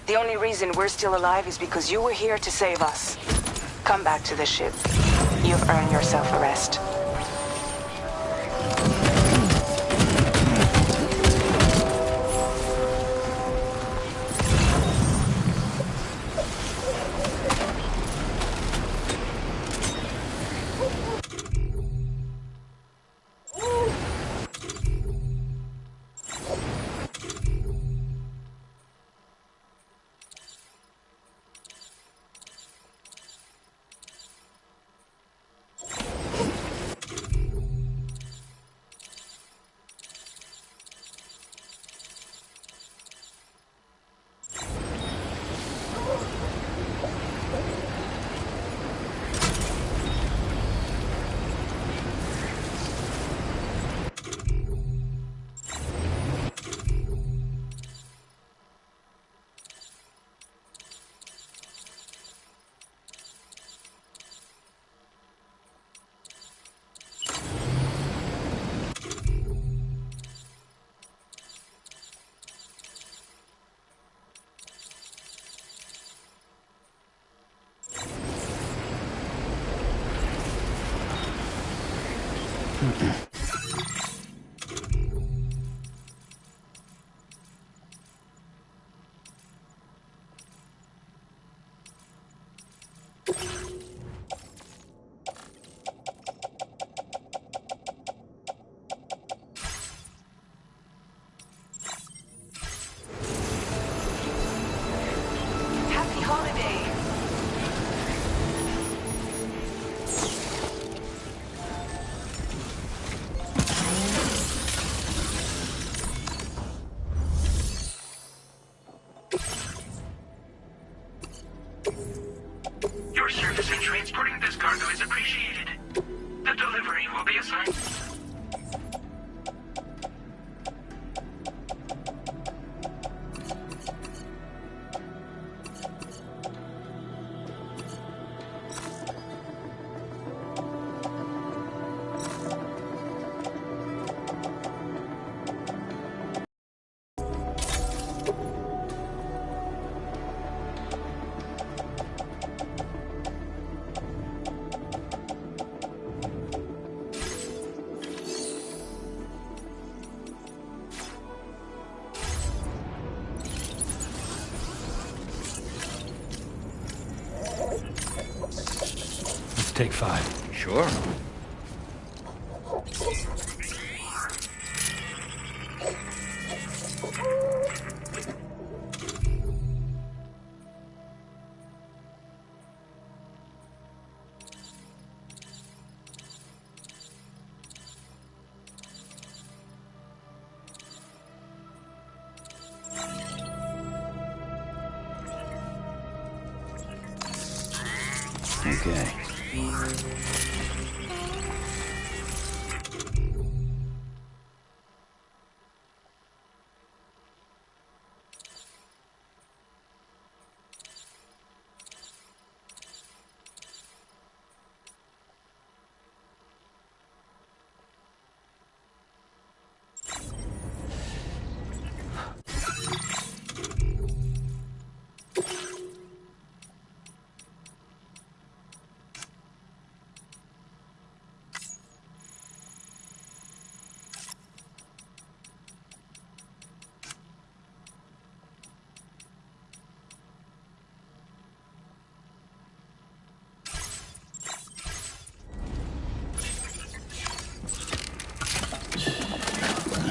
The only reason we're still alive is because you were here to save us. Come back to the ship. You've earned yourself a rest. Happy holiday! Your service in transporting this cargo is appreciated. The delivery will be assigned. Let's take 5. Sure. Okay.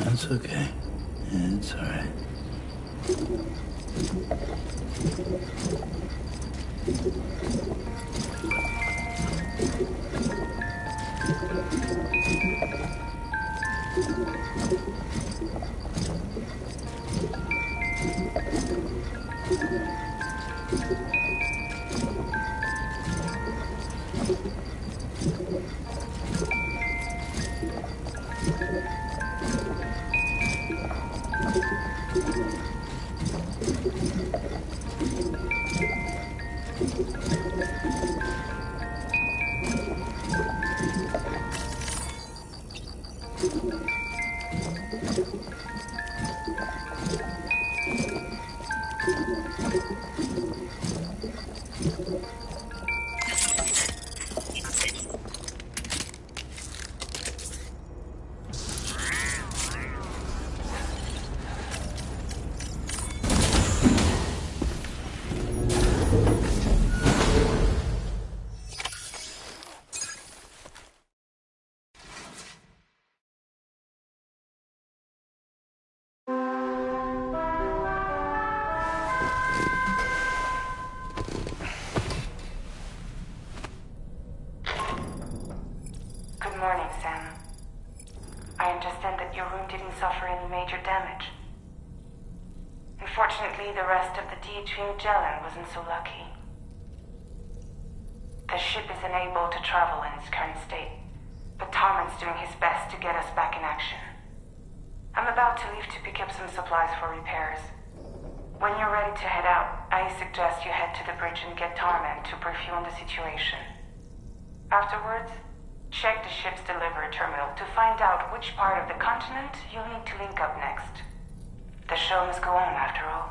That's okay. It's all right. Good morning, Sam. I understand that your room didn't suffer any major damage. Unfortunately, the rest of the DHV Magellan wasn't so lucky. The ship is unable to travel in its current state, but Tarman's doing his best to get us back in action. I'm about to leave to pick up some supplies for repairs. When you're ready to head out, I suggest you head to the bridge and get Tarman to brief you on the situation. Afterwards, check the ship's delivery terminal to find out which part of the continent you'll need to link up next. The show must go on, after all.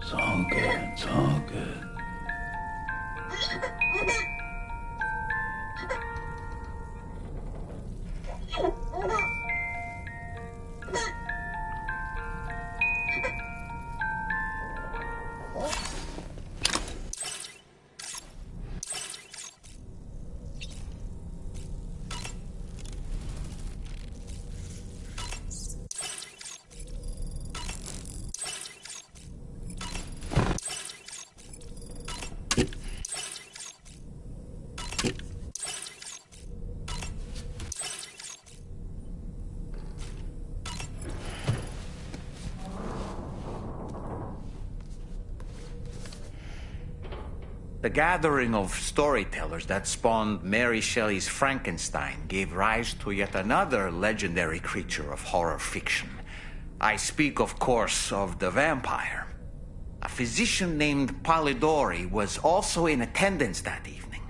It's all good. It's all good. The gathering of storytellers that spawned Mary Shelley's Frankenstein gave rise to yet another legendary creature of horror fiction. I speak, of course, of the vampire. A physician named Polidori was also in attendance that evening,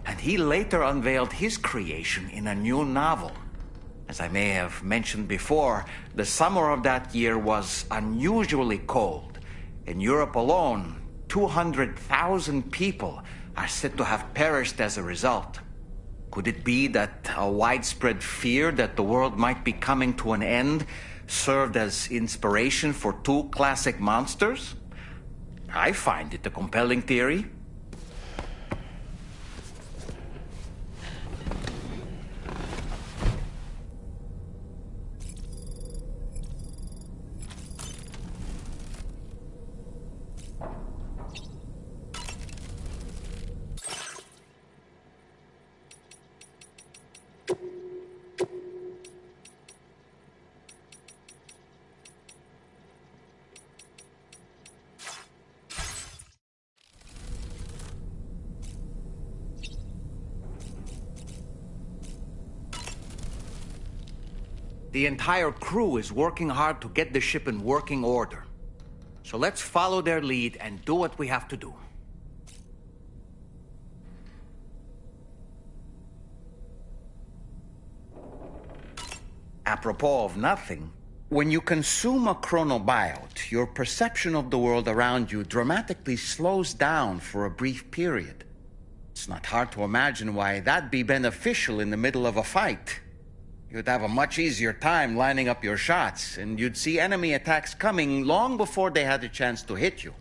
and he later unveiled his creation in a new novel. As I may have mentioned before, the summer of that year was unusually cold. In Europe alone, 200,000 people are said to have perished as a result. Could it be that a widespread fear that the world might be coming to an end served as inspiration for two classic monsters? I find it a compelling theory. The entire crew is working hard to get the ship in working order. So let's follow their lead and do what we have to do. Apropos of nothing, when you consume a chronobiote, your perception of the world around you dramatically slows down for a brief period. It's not hard to imagine why that'd be beneficial in the middle of a fight. You'd have a much easier time lining up your shots, and you'd see enemy attacks coming long before they had a chance to hit you.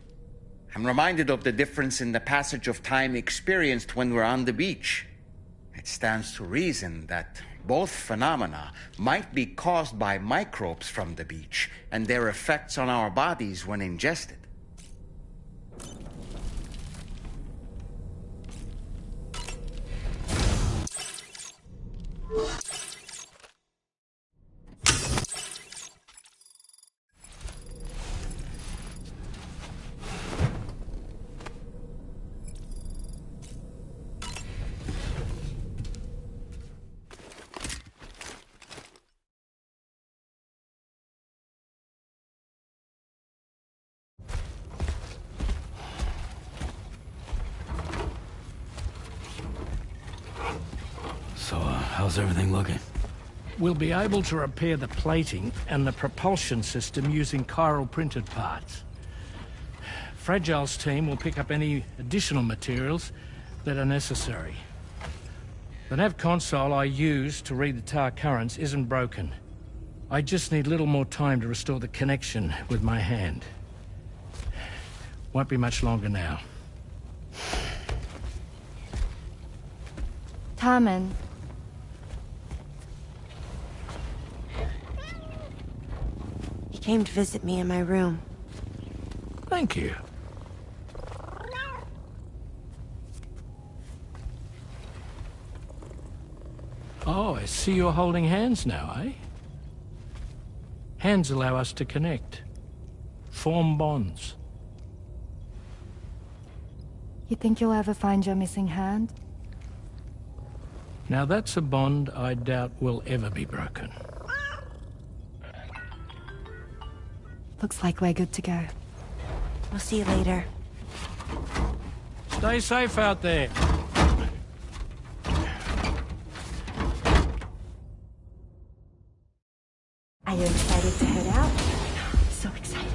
I'm reminded of the difference in the passage of time experienced when we're on the beach. It stands to reason that both phenomena might be caused by microbes from the beach and their effects on our bodies when ingested. So, how's everything looking? We'll be able to repair the plating and the propulsion system using chiral printed parts. Fragile's team will pick up any additional materials that are necessary. The nav console I use to read the tower currents isn't broken. I just need a little more time to restore the connection with my hand. Won't be much longer now. came to visit me in my room. Thank you. Oh, I see you're holding hands now, eh? Hands allow us to connect. Form bonds. You think you'll ever find your missing hand? Now that's a bond I doubt will ever be broken. Looks like we're good to go. We'll see you later. Stay safe out there. Are you excited to head out? So excited.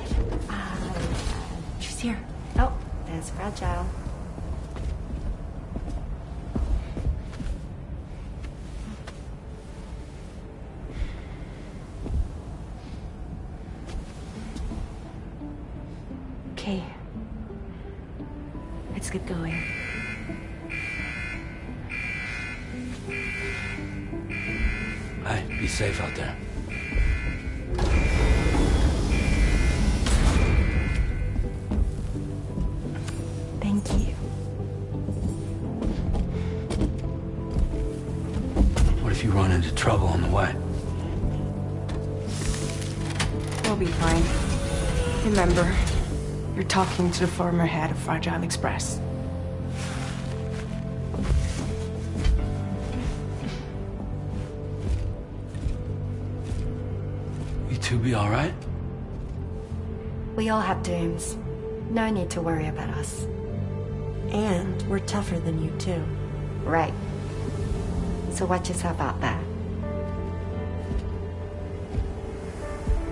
She's here. Oh, there's Fragile. Okay. Let's get going. Hey, be safe out there. Thank you. What if you run into trouble on the way? We'll be fine. Remember, you're talking to the former head of Fragile Express. You two be all right? We all have dooms. No need to worry about us. And we're tougher than you, too. Right. So watch yourself out there.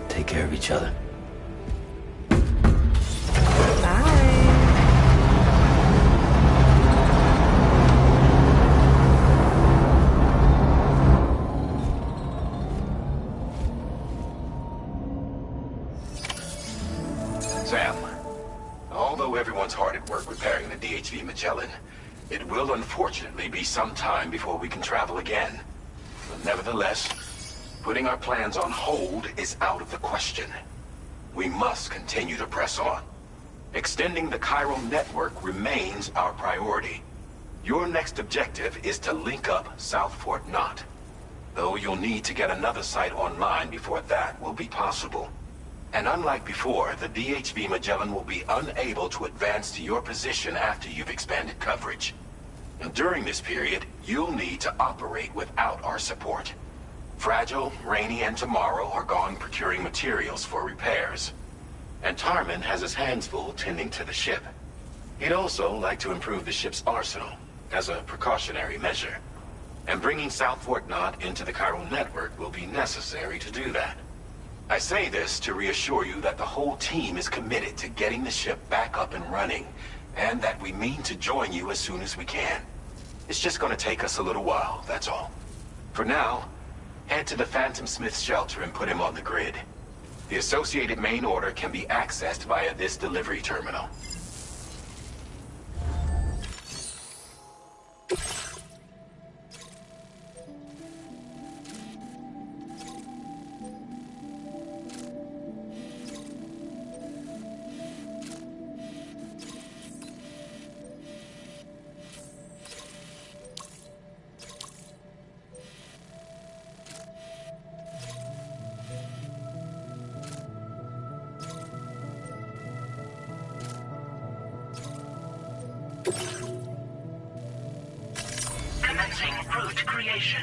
Take care of each other. Sam, although everyone's hard at work repairing the DHV Magellan, it will unfortunately be some time before we can travel again. But nevertheless, putting our plans on hold is out of the question. We must continue to press on. Extending the Chiral network remains our priority. Your next objective is to link up South Fort Knot, though you'll need to get another site online before that will be possible. And unlike before, the DHV Magellan will be unable to advance to your position after you've expanded coverage. Now, during this period, you'll need to operate without our support. Fragile, Rainy, and Tomorrow are gone procuring materials for repairs. And Tarman has his hands full tending to the ship. He'd also like to improve the ship's arsenal, as a precautionary measure. And bringing South Fort Knot into the Chiral network will be necessary to do that. I say this to reassure you that the whole team is committed to getting the ship back up and running, and that we mean to join you as soon as we can. It's just going to take us a little while, that's all. For now, head to the Phantom Smith's shelter and put him on the grid. The associated main order can be accessed via this delivery terminal. Commencing route creation.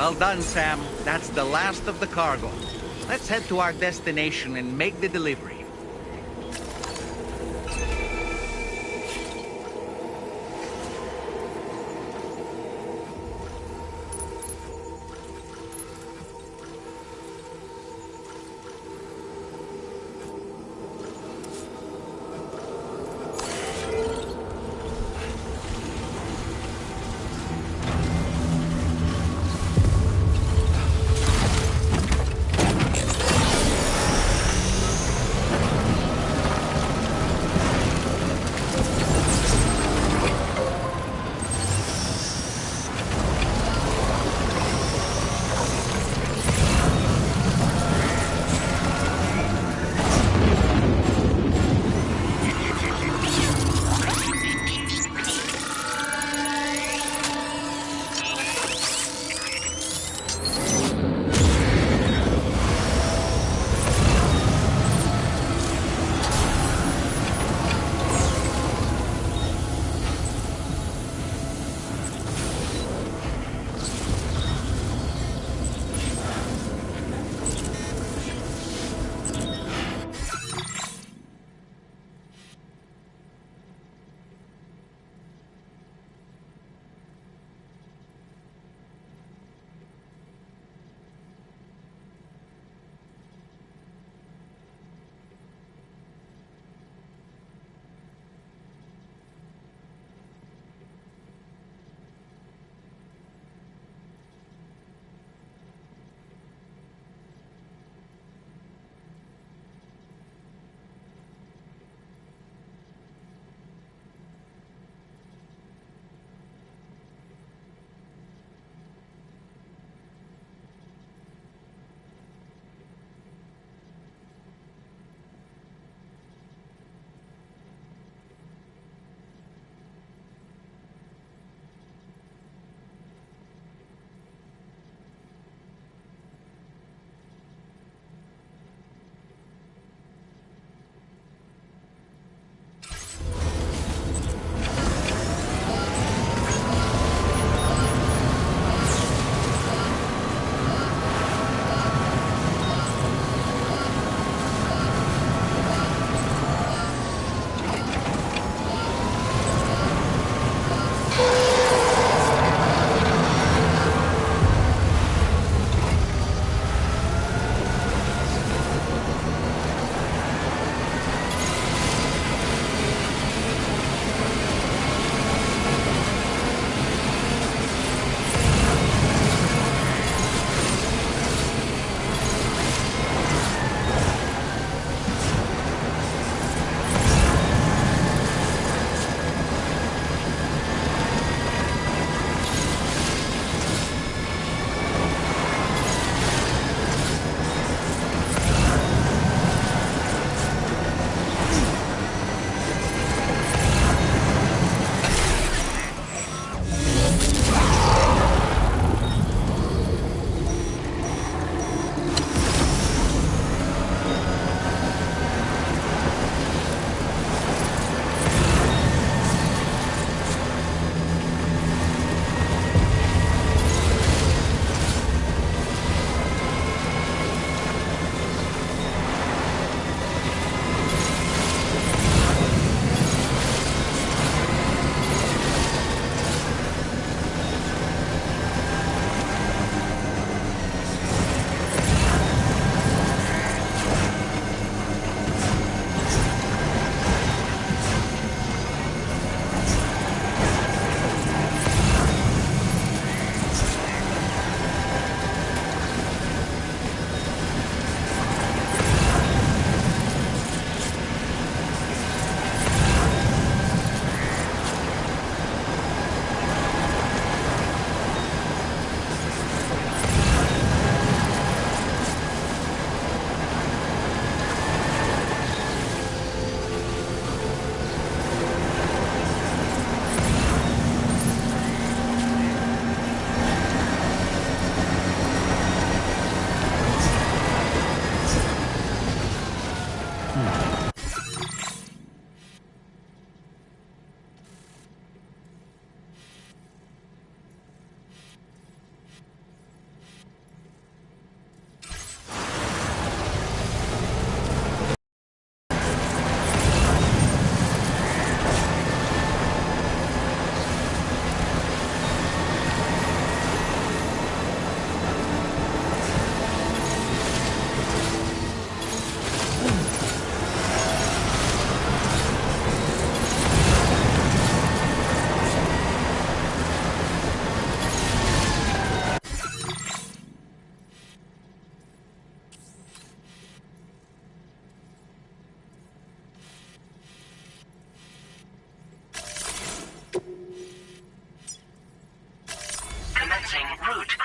Well done, Sam. That's the last of the cargo. Let's head to our destination and make the delivery.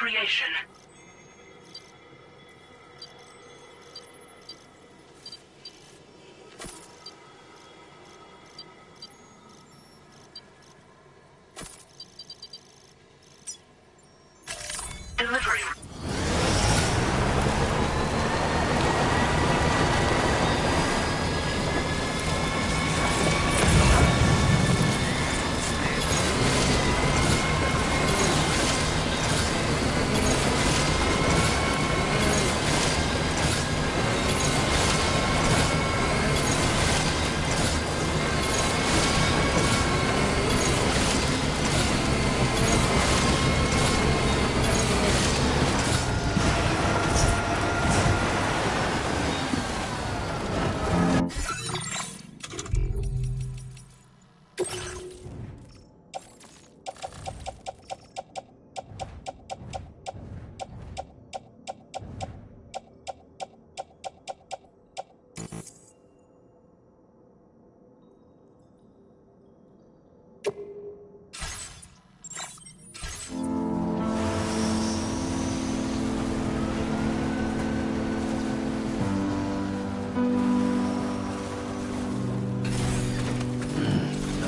creation. Delivery.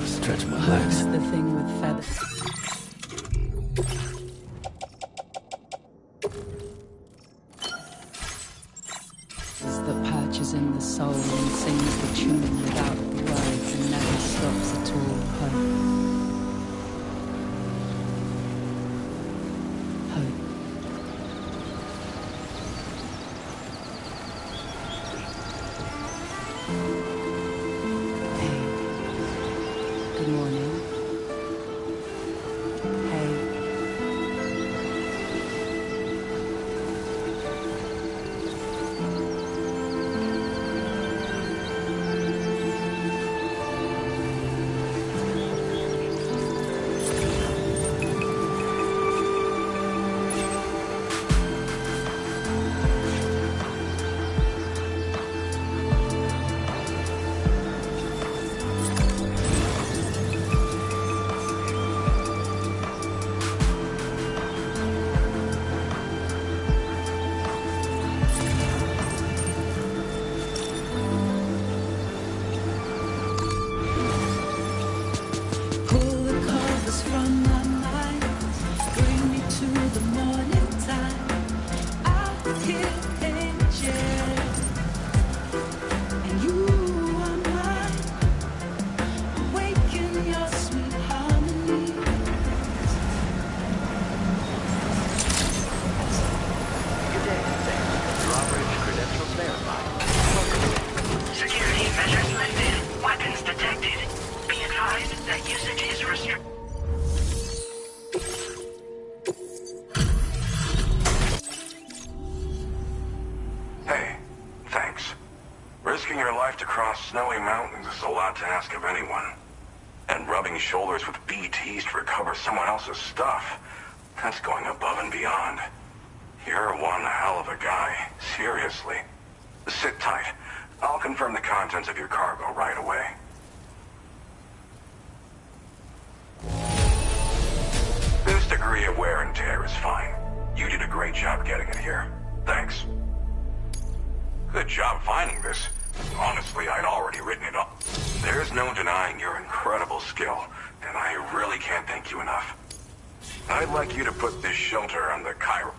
Stretch my legs. The thing with feathers. As the perch is in the soul and sings the tune without the words and never stops at all. Hope. Good morning. Hey. Risking your life to cross snowy mountains is a lot to ask of anyone. And rubbing shoulders with BTs to recover someone else's stuff, that's going above and beyond. You're one hell of a guy, seriously. Sit tight. I'll confirm the contents of your cargo right away. This degree of wear and tear is fine. You did a great job getting it here. Thanks. Good job finding this. Honestly, I'd already written it up. There's no denying your incredible skill, and I really can't thank you enough. I'd like you to put this shelter on the Cairo.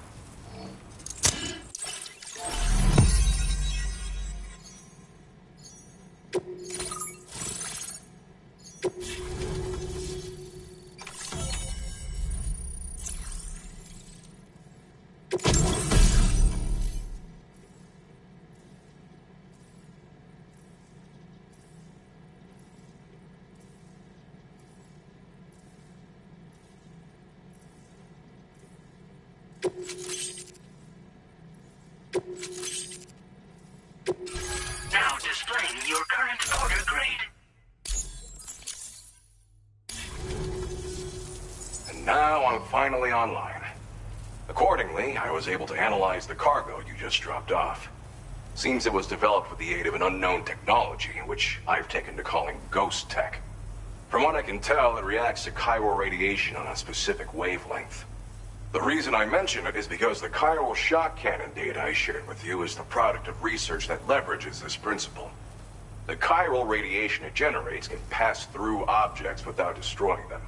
Now displaying your current order grade. And now I'm finally online. Accordingly, I was able to analyze the cargo you just dropped off. Seems it was developed with the aid of an unknown technology, which I've taken to calling ghost tech. From what I can tell, it reacts to chiral radiation on a specific wavelength. The reason I mention it is because the chiral shock cannon data I shared with you is the product of research that leverages this principle. The chiral radiation it generates can pass through objects without destroying them.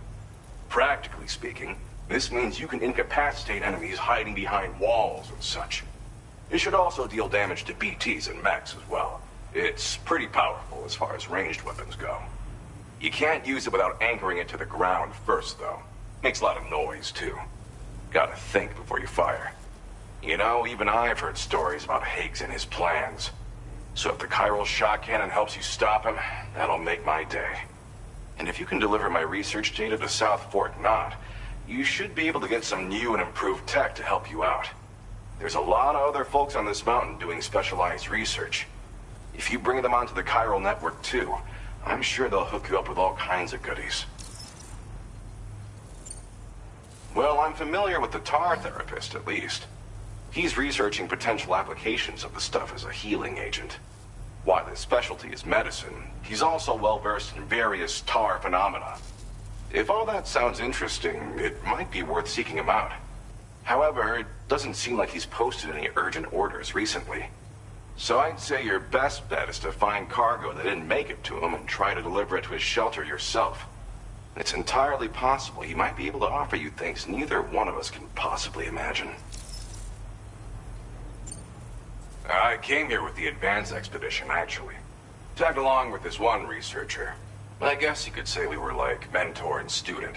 Practically speaking, this means you can incapacitate enemies hiding behind walls and such. It should also deal damage to BTs and mechs as well. It's pretty powerful as far as ranged weapons go. You can't use it without anchoring it to the ground first, though. Makes a lot of noise, too. Gotta think before you fire. You know, even I've heard stories about Higgs and his plans. So if the chiral shock cannon helps you stop him, that'll make my day. And if you can deliver my research data to South Fort Knott, you should be able to get some new and improved tech to help you out. There's a lot of other folks on this mountain doing specialized research. If you bring them onto the chiral network too, I'm sure they'll hook you up with all kinds of goodies. Well, I'm familiar with the tar therapist, at least. He's researching potential applications of the stuff as a healing agent. While his specialty is medicine, he's also well-versed in various tar phenomena. If all that sounds interesting, it might be worth seeking him out. However, it doesn't seem like he's posted any urgent orders recently. So I'd say your best bet is to find cargo that didn't make it to him and try to deliver it to his shelter yourself. It's entirely possible he might be able to offer you things neither one of us can possibly imagine. I came here with the advance expedition, actually. Tagged along with this one researcher. I guess you could say we were like mentor and student.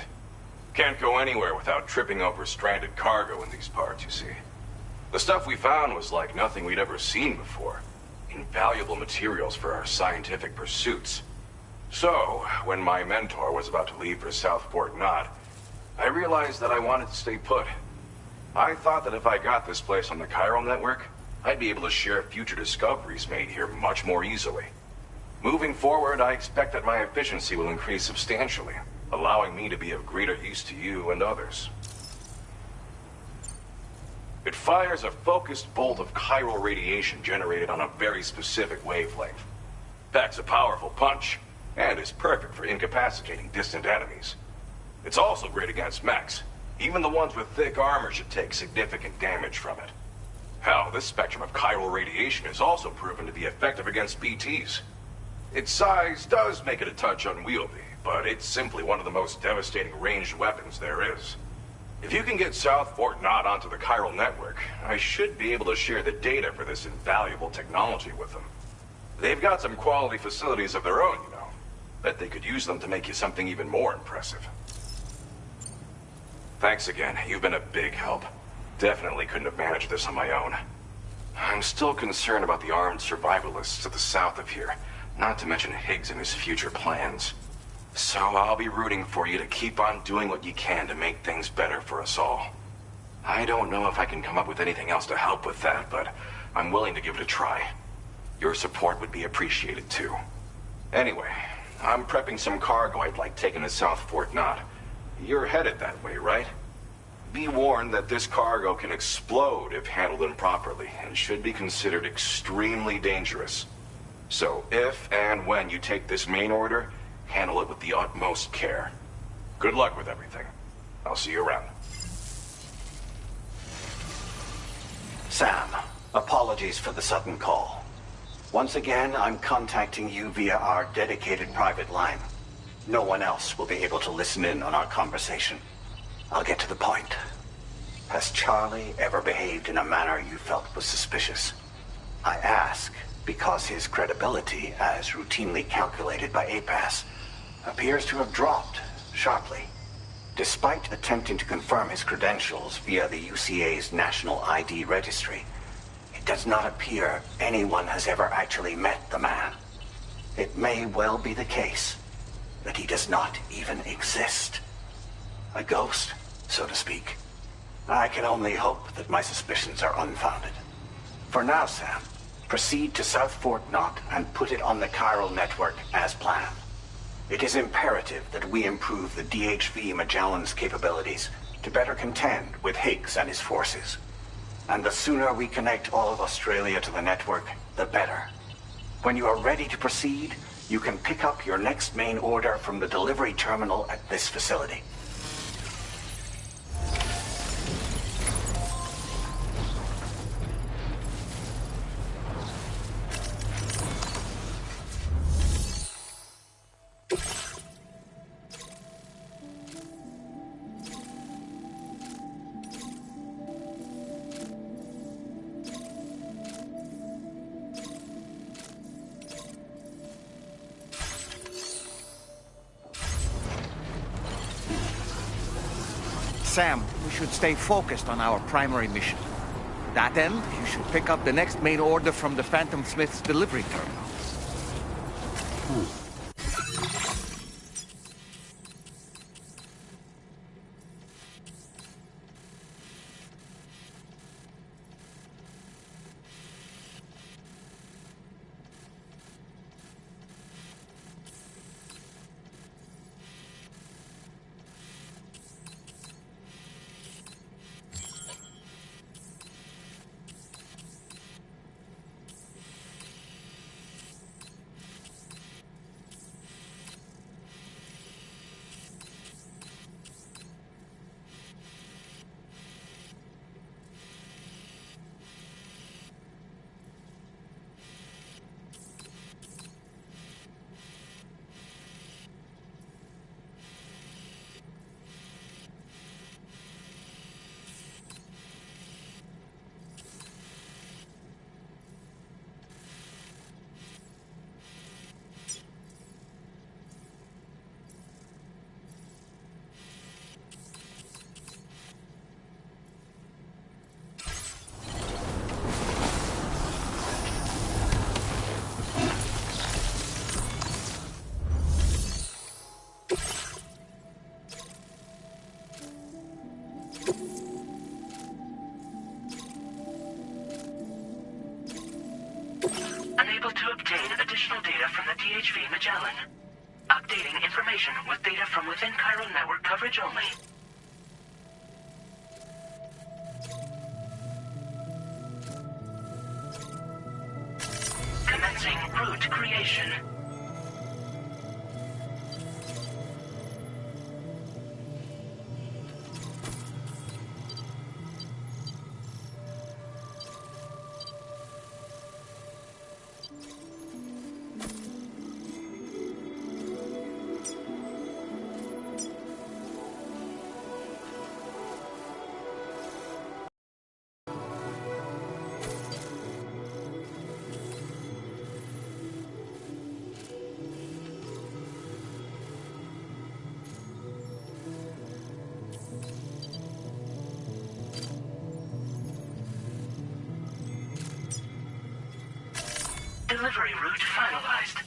Can't go anywhere without tripping over stranded cargo in these parts, you see. The stuff we found was like nothing we'd ever seen before. Invaluable materials for our scientific pursuits. So, when my mentor was about to leave for South Fort Knott, I realized that I wanted to stay put. I thought that if I got this place on the chiral network, I'd be able to share future discoveries made here much more easily. Moving forward, I expect that my efficiency will increase substantially, allowing me to be of greater use to you and others. It fires a focused bolt of chiral radiation generated on a very specific wavelength. Packs a powerful punch, and is perfect for incapacitating distant enemies. It's also great against mechs. Even the ones with thick armor should take significant damage from it. Hell, this spectrum of chiral radiation is also proven to be effective against BTs. Its size does make it a touch unwieldy, but it's simply one of the most devastating ranged weapons there is. If you can get South Fort Knott onto the chiral network, I should be able to share the data for this invaluable technology with them. They've got some quality facilities of their own, you know. Bet they could use them to make you something even more impressive. Thanks again. You've been a big help. Definitely couldn't have managed this on my own. I'm still concerned about the armed survivalists to the south of here, not to mention Higgs and his future plans. So I'll be rooting for you to keep on doing what you can to make things better for us all. I don't know if I can come up with anything else to help with that, but I'm willing to give it a try. Your support would be appreciated too. Anyway, I'm prepping some cargo I'd like taken to South Fort Knott. You're headed that way, right? Be warned that this cargo can explode if handled improperly, and should be considered extremely dangerous. So if and when you take this main order, handle it with the utmost care. Good luck with everything. I'll see you around. Sam, apologies for the sudden call. Once again, I'm contacting you via our dedicated private line. No one else will be able to listen in on our conversation. I'll get to the point. Has Charlie ever behaved in a manner you felt was suspicious? I ask because his credibility, as routinely calculated by APAS, appears to have dropped sharply. Despite attempting to confirm his credentials via the UCA's National ID Registry, it does not appear anyone has ever actually met the man. It may well be the case that he does not even exist. A ghost, so to speak. I can only hope that my suspicions are unfounded. For now, Sam, proceed to South Fort Knott and put it on the chiral network as planned. It is imperative that we improve the DHV Magellan's capabilities to better contend with Higgs and his forces. And the sooner we connect all of Australia to the network, the better. When you are ready to proceed, you can pick up your next main order from the delivery terminal at this facility. Sam, we should stay focused on our primary mission. To that end, you should pick up the next main order from the Phantom Smith's delivery terminal. Unable to obtain additional data from the THV Magellan. Updating information with data from within Chiral network coverage only. Commencing route creation. Delivery route finalized.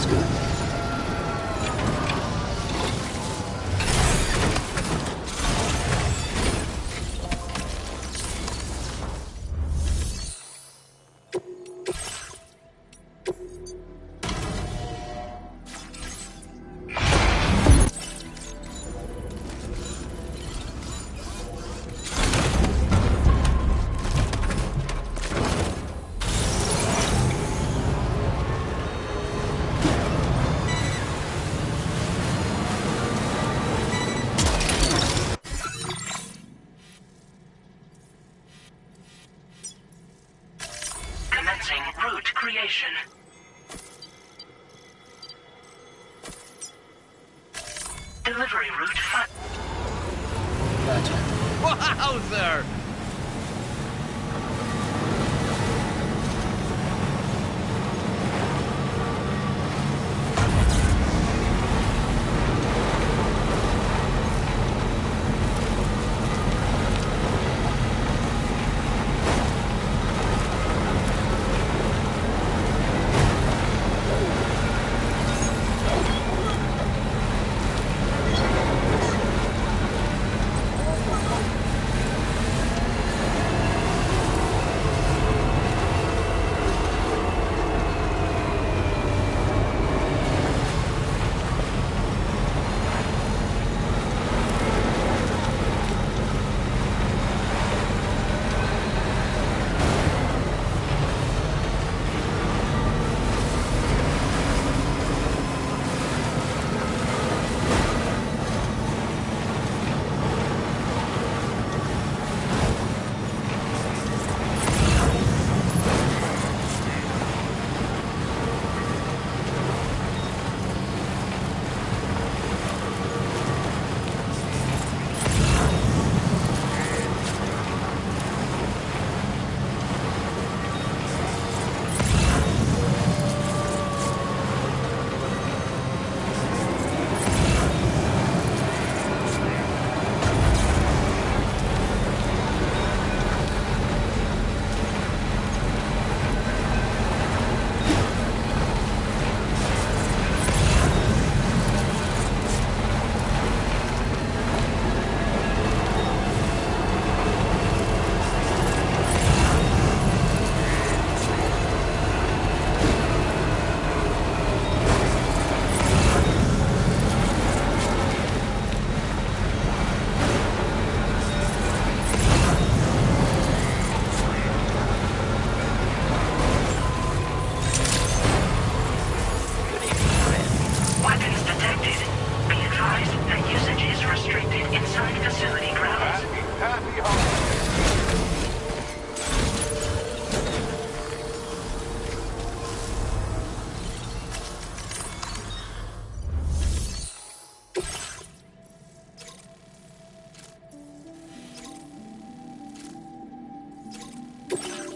Sounds good. Commencing route creation. Delivery route Wowzer!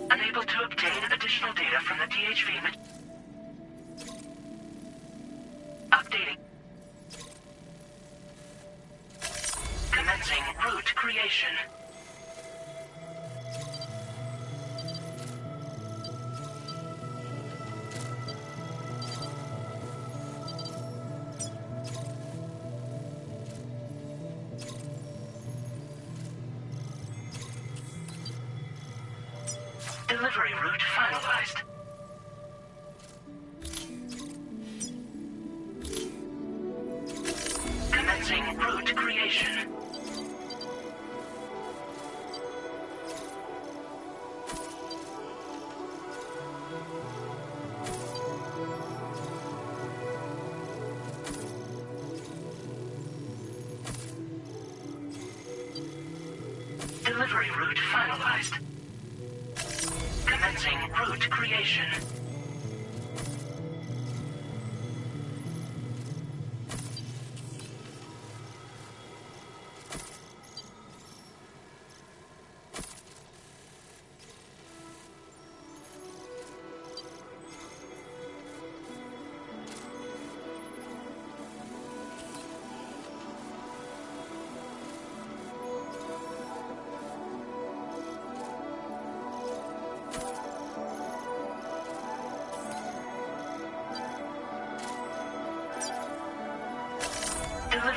Unable to obtain additional data from the THV. Updating. Commencing route creation. Delivery route finalized. Commencing route creation. Delivery route finalized. Commencing route creation.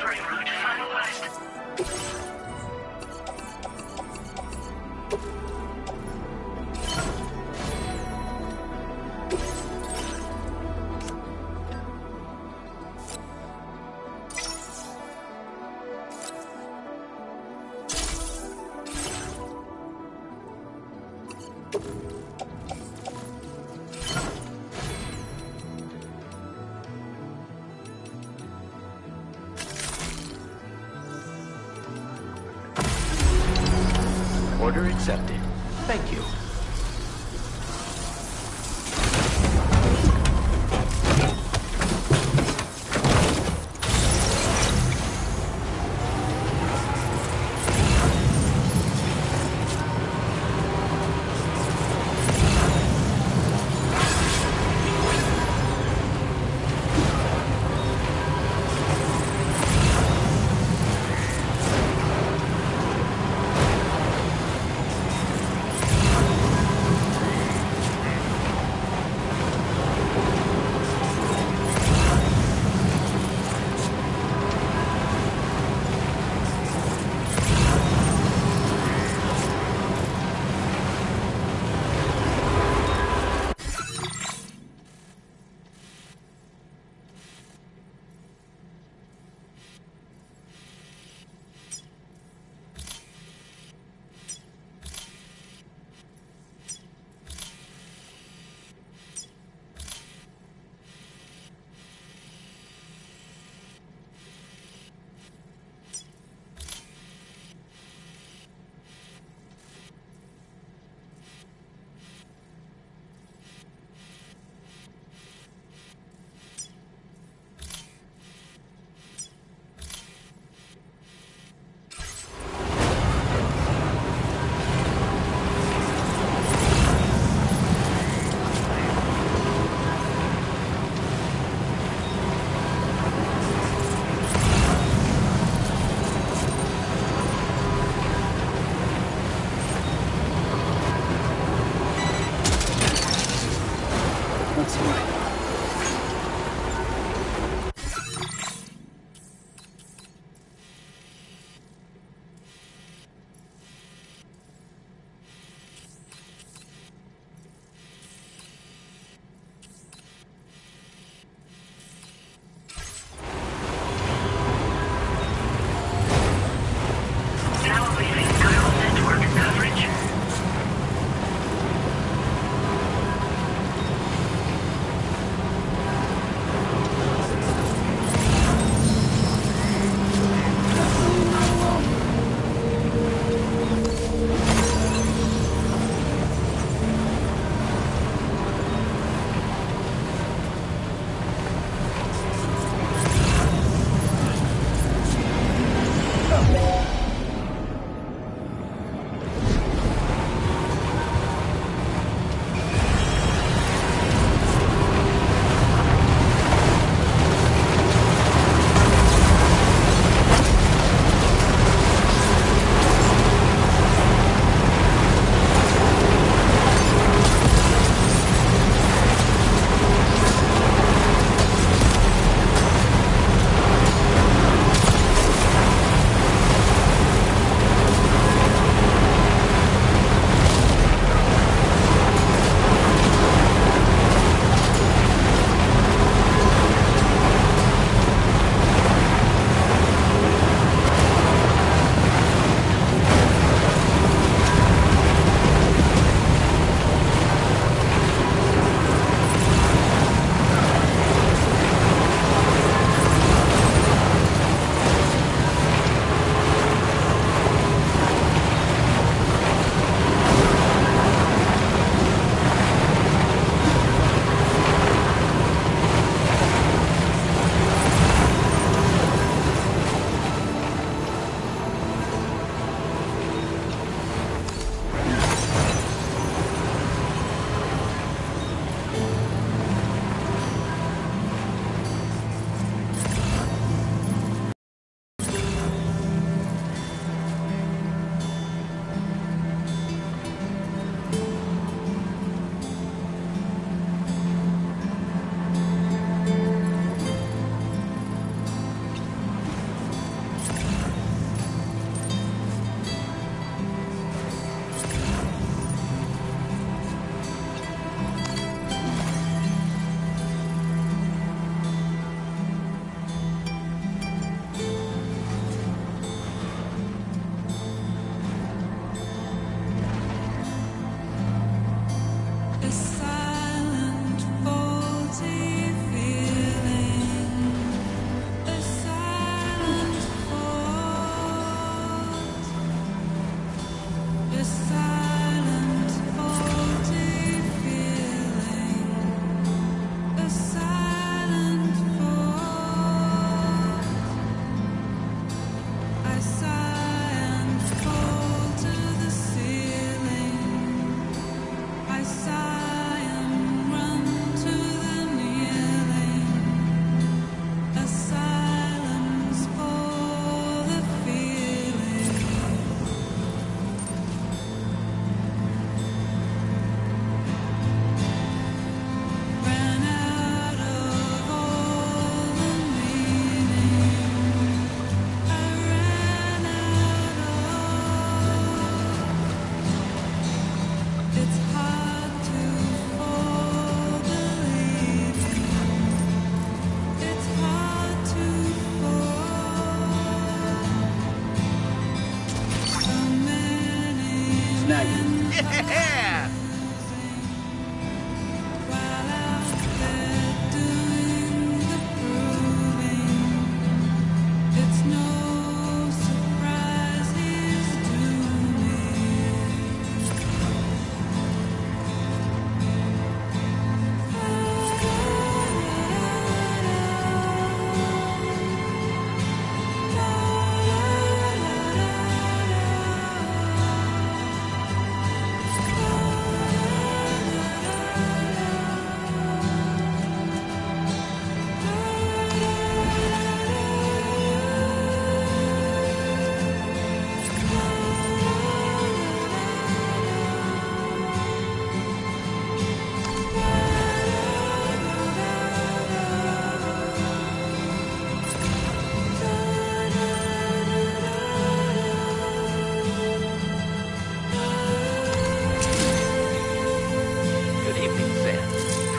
recovery route finalized. Order accepted. Thank you.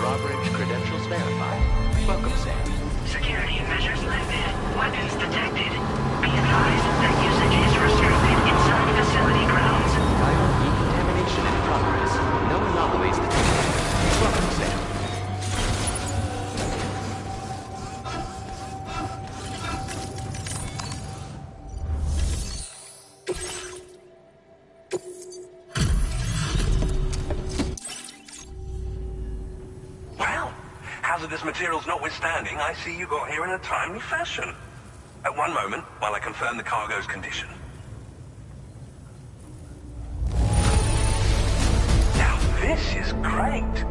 Drawbridge credentials verified. Welcome, Sam. Security measures lifted. Weapons detected. Be advised that usage is restricted inside facility grounds. Chiral decontamination in progress. No anomalies detected. Welcome, Sam. Hazardous materials notwithstanding, I see you got here in a timely fashion. At one moment, while I confirm the cargo's condition. Now this is great.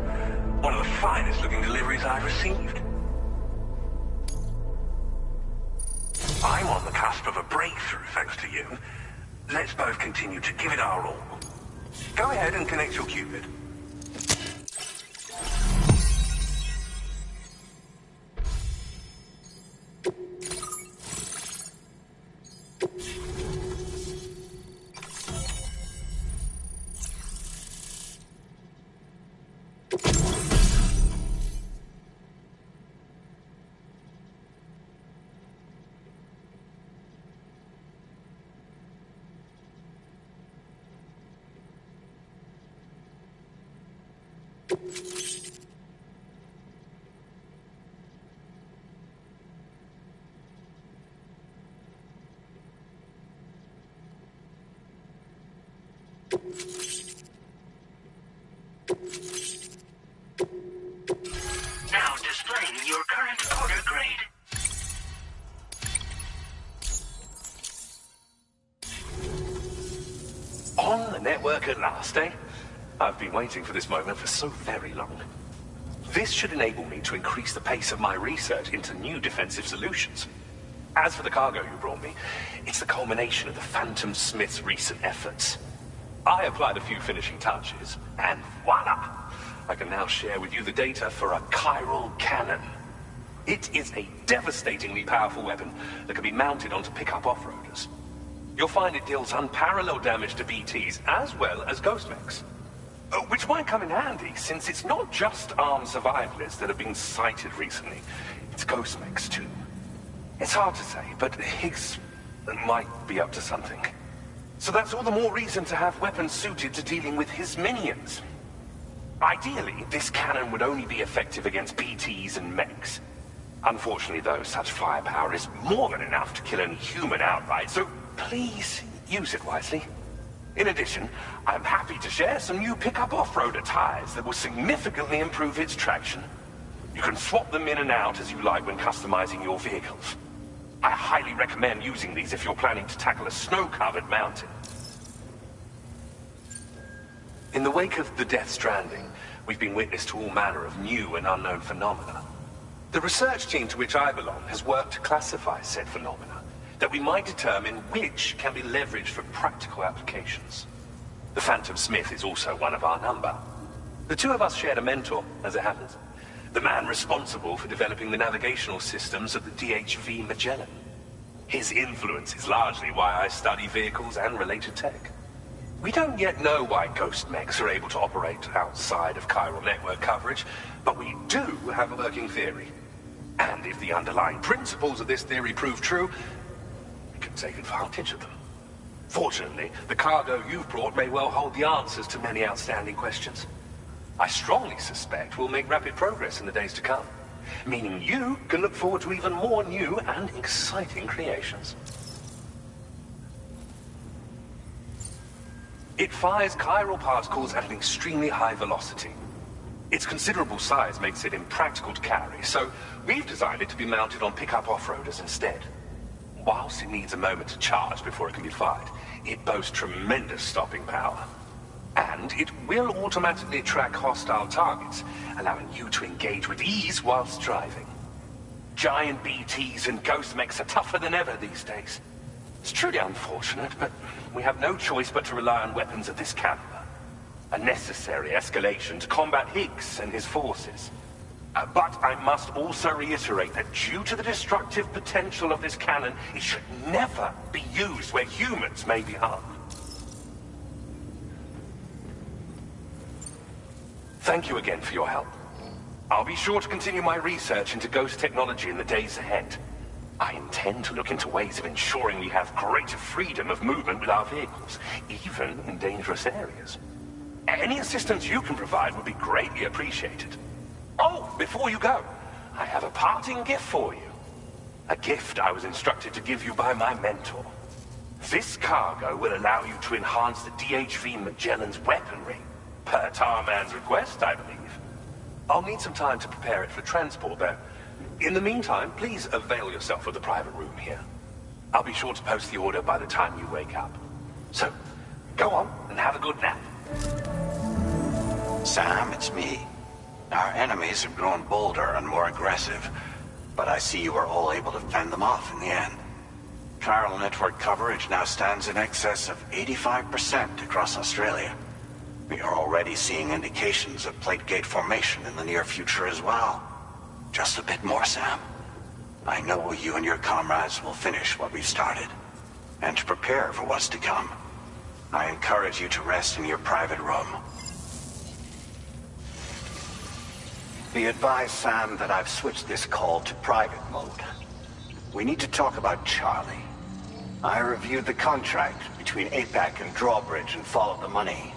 One of the finest looking deliveries I've received. I'm on the cusp of a breakthrough thanks to you. Let's both continue to give it our all. Go ahead and connect your Cupid. Now displaying your current order grade. On the network at last, eh? I've been waiting for this moment for so very long. This should enable me to increase the pace of my research into new defensive solutions. As for the cargo you brought me, it's the culmination of the Phantom Smith's recent efforts. I applied a few finishing touches, and voila! I can now share with you the data for a chiral cannon. It is a devastatingly powerful weapon that can be mounted onto pickup off-roaders. You'll find it deals unparalleled damage to BTs as well as ghost mechs. Which might come in handy, since it's not just armed survivalists that have been sighted recently. It's ghost mechs, too. It's hard to say, but Higgs might be up to something. So that's all the more reason to have weapons suited to dealing with his minions. Ideally, this cannon would only be effective against BTs and mechs. Unfortunately, though, such firepower is more than enough to kill any human outright, so please use it wisely. In addition, I'm happy to share some new pickup off-roader tires that will significantly improve its traction. You can swap them in and out as you like when customizing your vehicles. I highly recommend using these if you're planning to tackle a snow-covered mountain. In the wake of the Death Stranding, we've been witness to all manner of new and unknown phenomena. The research team to which I belong has worked to classify said phenomena, that we might determine which can be leveraged for practical applications. The Phantom Smith is also one of our number. The two of us shared a mentor, as it happens. The man responsible for developing the navigational systems of the DHV Magellan. His influence is largely why I study vehicles and related tech. We don't yet know why ghost mechs are able to operate outside of chiral network coverage, but we do have a working theory. And if the underlying principles of this theory prove true, we can take advantage of them. Fortunately, the cargo you've brought may well hold the answers to many outstanding questions. I strongly suspect we'll make rapid progress in the days to come, meaning you can look forward to even more new and exciting creations. It fires chiral particles at an extremely high velocity. Its considerable size makes it impractical to carry, so we've designed it to be mounted on pickup off-roaders instead. Whilst it needs a moment to charge before it can be fired, it boasts tremendous stopping power. And it will automatically track hostile targets, allowing you to engage with ease whilst driving. Giant BTs and ghost mechs are tougher than ever these days. It's truly unfortunate, but we have no choice but to rely on weapons of this caliber. A necessary escalation to combat Higgs and his forces. But I must also reiterate that due to the destructive potential of this cannon, it should never be used where humans may be harmed. Thank you again for your help. I'll be sure to continue my research into ghost technology in the days ahead. I intend to look into ways of ensuring we have greater freedom of movement with our vehicles, even in dangerous areas. Any assistance you can provide would be greatly appreciated. Oh, before you go, I have a parting gift for you. A gift I was instructed to give you by my mentor. This cargo will allow you to enhance the DHV Magellan's weaponry, per Tarman's request, I believe. I'll need some time to prepare it for transport, though. In the meantime, please avail yourself of the private room here. I'll be sure to post the order by the time you wake up. So, go on and have a good nap. Sam, it's me. Our enemies have grown bolder and more aggressive, but I see you were all able to fend them off in the end. Chiral network coverage now stands in excess of 85% across Australia. We are already seeing indications of plate gate formation in the near future as well. Just a bit more, Sam. I know you and your comrades will finish what we've started. And to prepare for what's to come, I encourage you to rest in your private room. Be advised, Sam, that I've switched this call to private mode. We need to talk about Charlie. I reviewed the contract between APAC and Drawbridge and followed the money.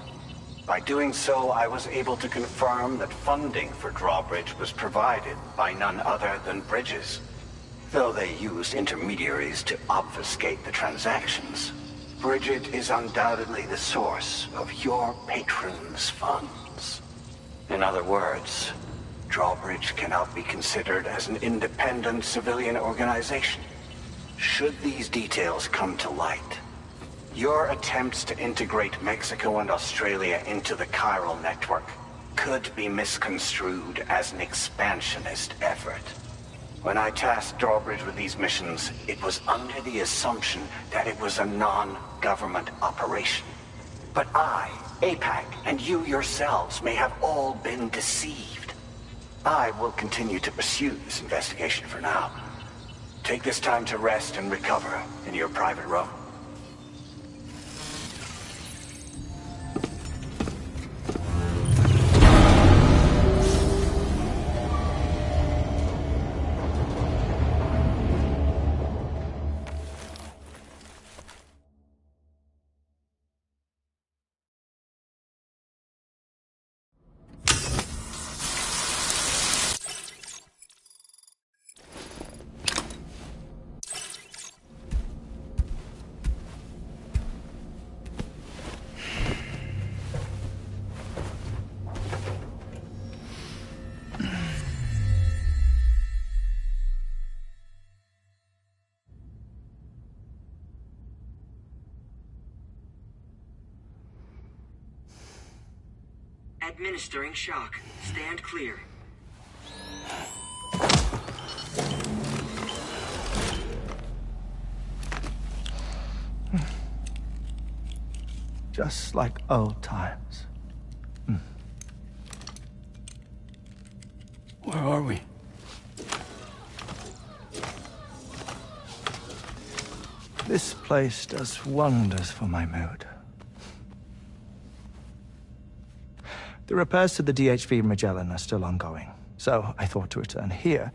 By doing so, I was able to confirm that funding for Drawbridge was provided by none other than Bridges. Though they used intermediaries to obfuscate the transactions, Bridget is undoubtedly the source of your patrons' funds. In other words, Drawbridge cannot be considered as an independent civilian organization. Should these details come to light, your attempts to integrate Mexico and Australia into the chiral network could be misconstrued as an expansionist effort. When I tasked Drawbridge with these missions, it was under the assumption that it was a non-government operation. But I, APAC, and you yourselves may have all been deceived. I will continue to pursue this investigation for now. Take this time to rest and recover in your private room. Administering shock. Stand clear. Just like old times. Where are we? This place does wonders for my mood. The repairs to the DHV Magellan are still ongoing, so I thought to return here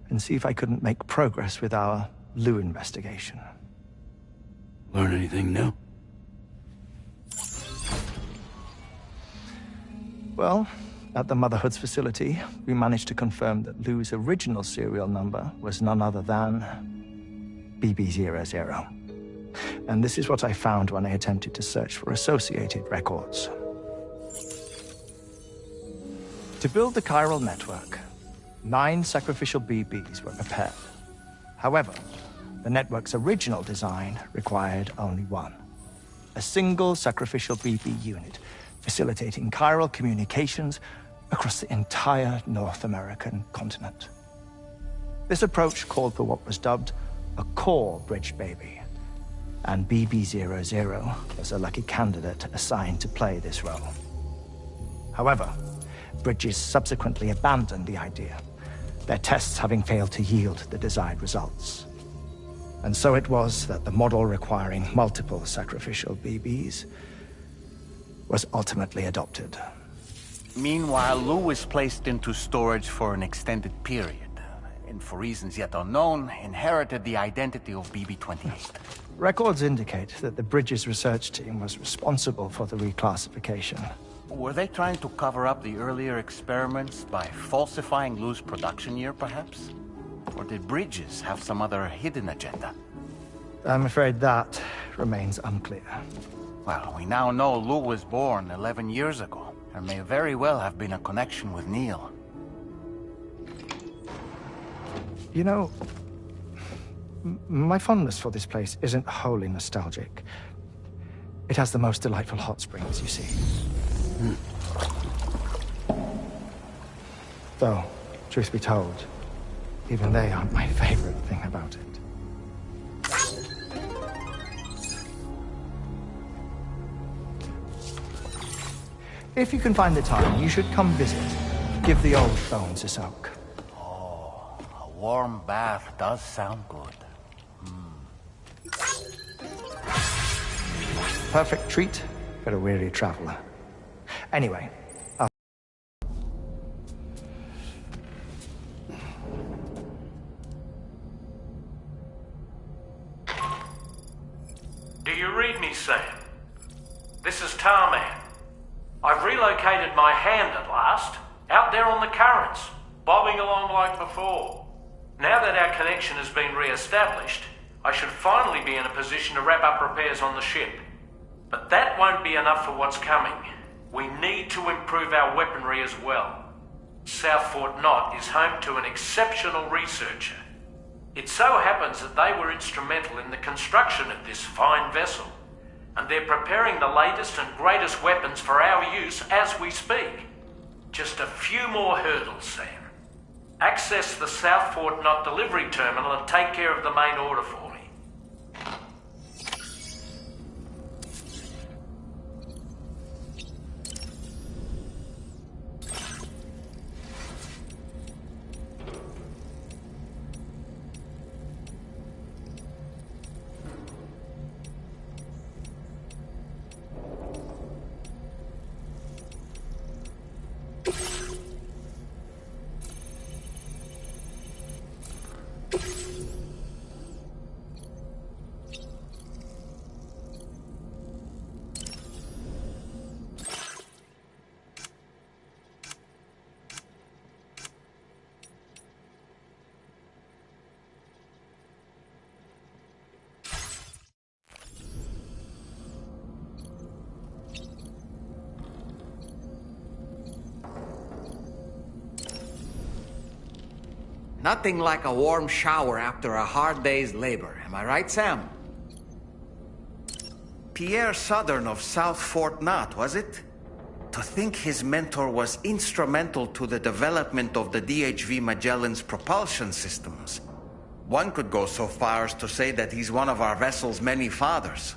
and see if I couldn't make progress with our Lou investigation. Learn anything new? Well, at the Motherhood's facility, we managed to confirm that Lou's original serial number was none other than BB00. And this is what I found when I attempted to search for associated records. To build the chiral network, 9 sacrificial BBs were prepared. However, the network's original design required only 1. A single sacrificial BB unit, facilitating chiral communications across the entire North American continent. This approach called for what was dubbed a core bridge baby, and BB00 was a lucky candidate assigned to play this role. However, Bridges subsequently abandoned the idea, their tests having failed to yield the desired results. And so it was that the model requiring multiple sacrificial BBs was ultimately adopted. Meanwhile, Lou was placed into storage for an extended period, and for reasons yet unknown, inherited the identity of BB-28. Records indicate that the Bridges research team was responsible for the reclassification. Were they trying to cover up the earlier experiments by falsifying Lou's production year, perhaps? Or did Bridges have some other hidden agenda? I'm afraid that remains unclear. Well, we now know Lou was born 11 years ago. There may very well have been a connection with Neil. You know, my fondness for this place isn't wholly nostalgic. It has the most delightful hot springs, you see. Though, truth be told, even they aren't my favorite thing about it. If you can find the time, you should come visit. Give the old bones a soak. Oh, a warm bath does sound good. Perfect treat for a weary traveler. Anyway, Do you read me, Sam? This is Tarman. I've relocated my hand at last, out there on the currents, bobbing along like before. Now that our connection has been re-established, I should finally be in a position to wrap up repairs on the ship. But that won't be enough for what's coming. We need to improve our weaponry as well. South Fort Knot is home to an exceptional researcher. It so happens that they were instrumental in the construction of this fine vessel, and they're preparing the latest and greatest weapons for our use as we speak. Just a few more hurdles, Sam. Access the South Fort Knot delivery terminal and take care of the main order for me. Nothing like a warm shower after a hard day's labor. Am I right, Sam? Pierre Southern of South Fort Knot, was it? To think his mentor was instrumental to the development of the DHV Magellan's propulsion systems. One could go so far as to say that he's one of our vessel's many fathers.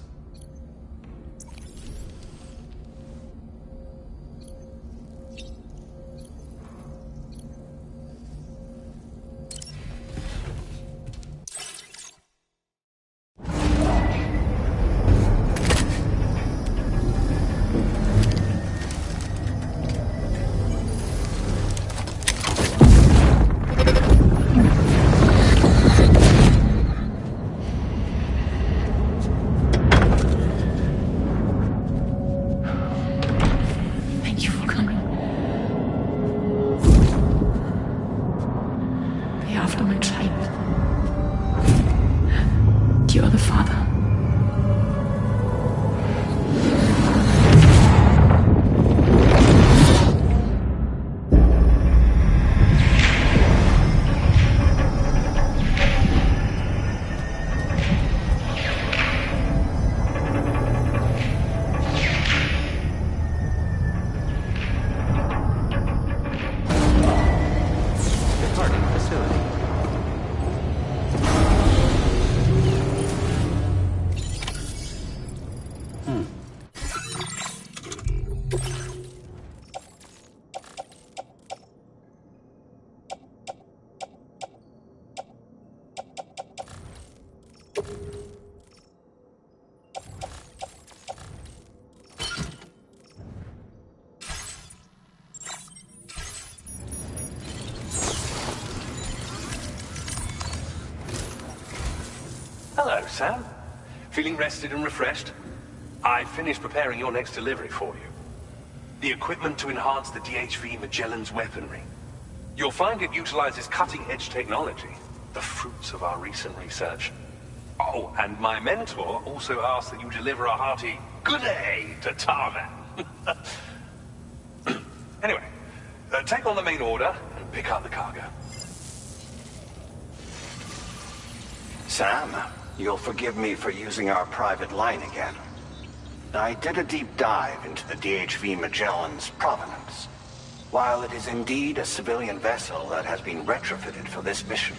Hello, Sam. Feeling rested and refreshed? I finished preparing your next delivery for you. The equipment to enhance the DHV Magellan's weaponry. You'll find it utilizes cutting-edge technology, the fruits of our recent research. Oh, and my mentor also asked that you deliver a hearty good day to Tarman. Anyway, take on the main order and pick up the cargo. Sam, you'll forgive me for using our private line again. I did a deep dive into the DHV Magellan's provenance. While it is indeed a civilian vessel that has been retrofitted for this mission,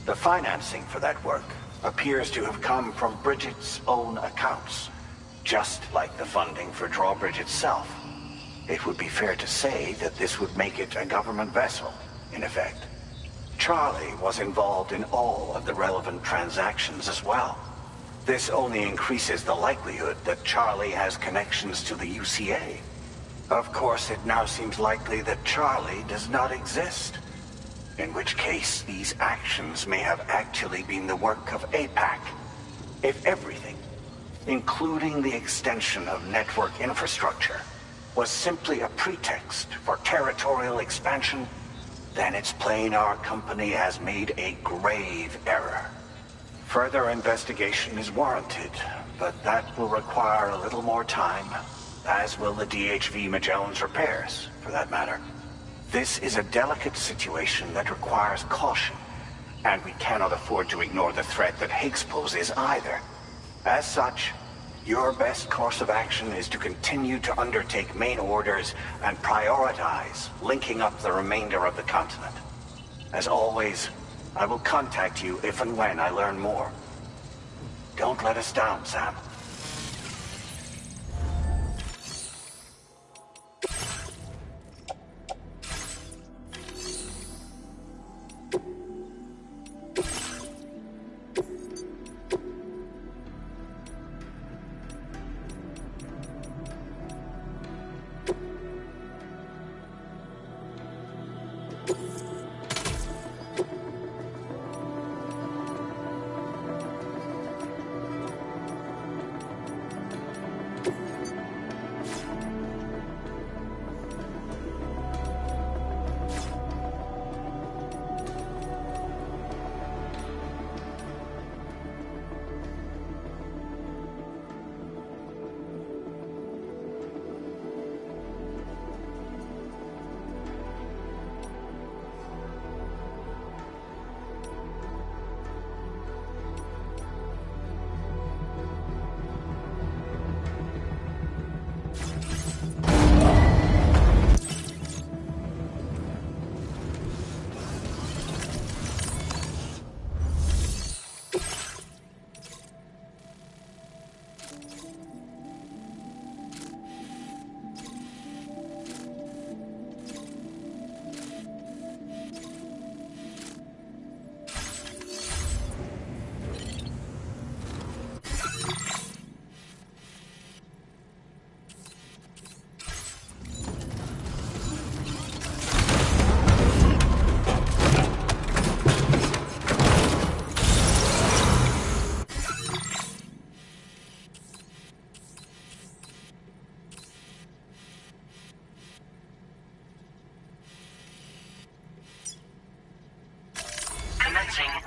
the financing for that work appears to have come from Bridget's own accounts, just like the funding for Drawbridge itself. It would be fair to say that this would make it a government vessel, in effect. Charlie was involved in all of the relevant transactions as well. This only increases the likelihood that Charlie has connections to the UCA. Of course, it now seems likely that Charlie does not exist. In which case, these actions may have actually been the work of APAC. If everything, including the extension of network infrastructure, was simply a pretext for territorial expansion, then it's plain our company has made a grave error. Further investigation is warranted, but that will require a little more time, as will the DHV Magellan's repairs, for that matter. This is a delicate situation that requires caution, and we cannot afford to ignore the threat that Higgs poses either. As such, your best course of action is to continue to undertake main orders and prioritize linking up the remainder of the continent. As always, I will contact you if and when I learn more. Don't let us down, Sam.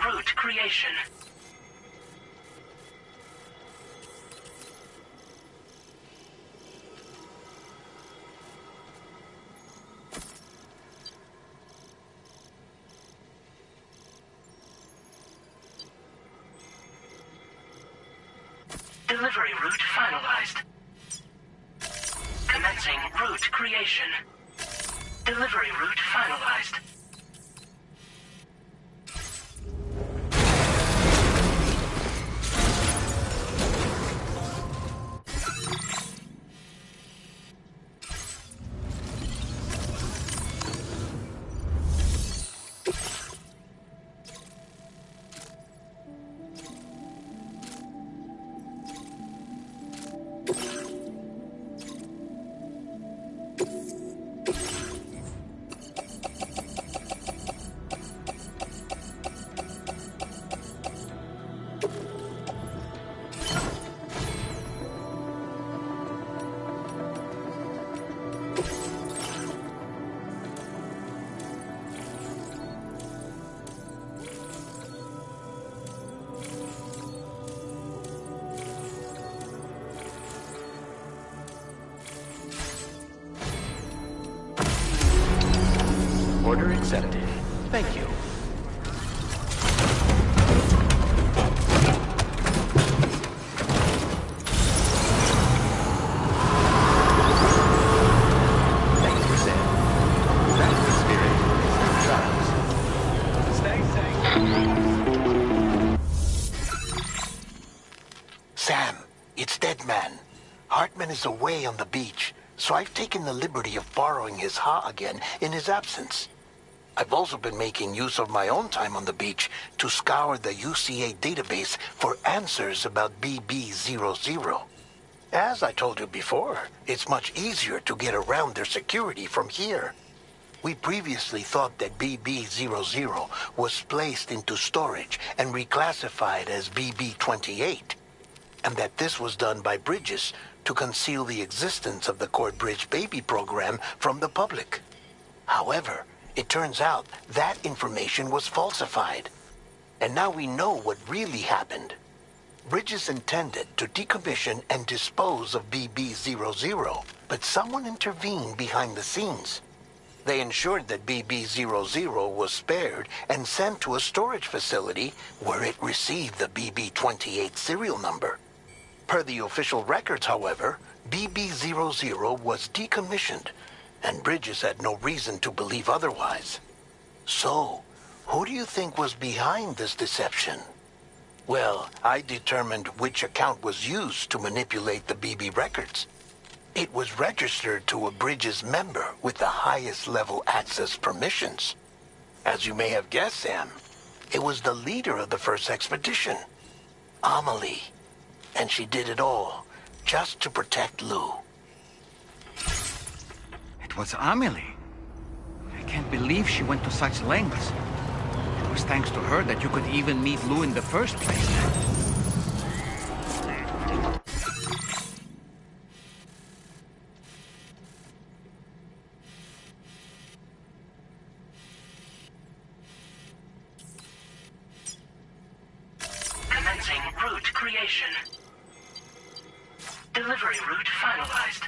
Route creation. Delivery route finalized. Commencing route creation. Delivery route finalized. Order accepted. Thank you. Thank you, Sam. That's the spirit. Charles. Stay safe. Sam, it's Dead Man. Hartman is away on the beach, so I've taken the liberty of borrowing his Ha again in his absence. I've also been making use of my own time on the beach to scour the UCA database for answers about BB-00. As I told you before, it's much easier to get around their security from here. We previously thought that BB-00 was placed into storage and reclassified as BB-28, and that this was done by Bridges to conceal the existence of the Corbridge baby program from the public. However, it turns out that information was falsified. And now we know what really happened. Bridges intended to decommission and dispose of BB-00, but someone intervened behind the scenes. They ensured that BB-00 was spared and sent to a storage facility where it received the BB-28 serial number. Per the official records, however, BB-00 was decommissioned, and Bridges had no reason to believe otherwise. So, who do you think was behind this deception? Well, I determined which account was used to manipulate the BB records. It was registered to a Bridges member with the highest level access permissions. As you may have guessed, Sam, it was the leader of the first expedition, Amelie. And she did it all just to protect Lou. It was Amelie. I can't believe she went to such lengths. It was thanks to her that you could even meet Lou in the first place. Commencing route creation. Delivery route finalized.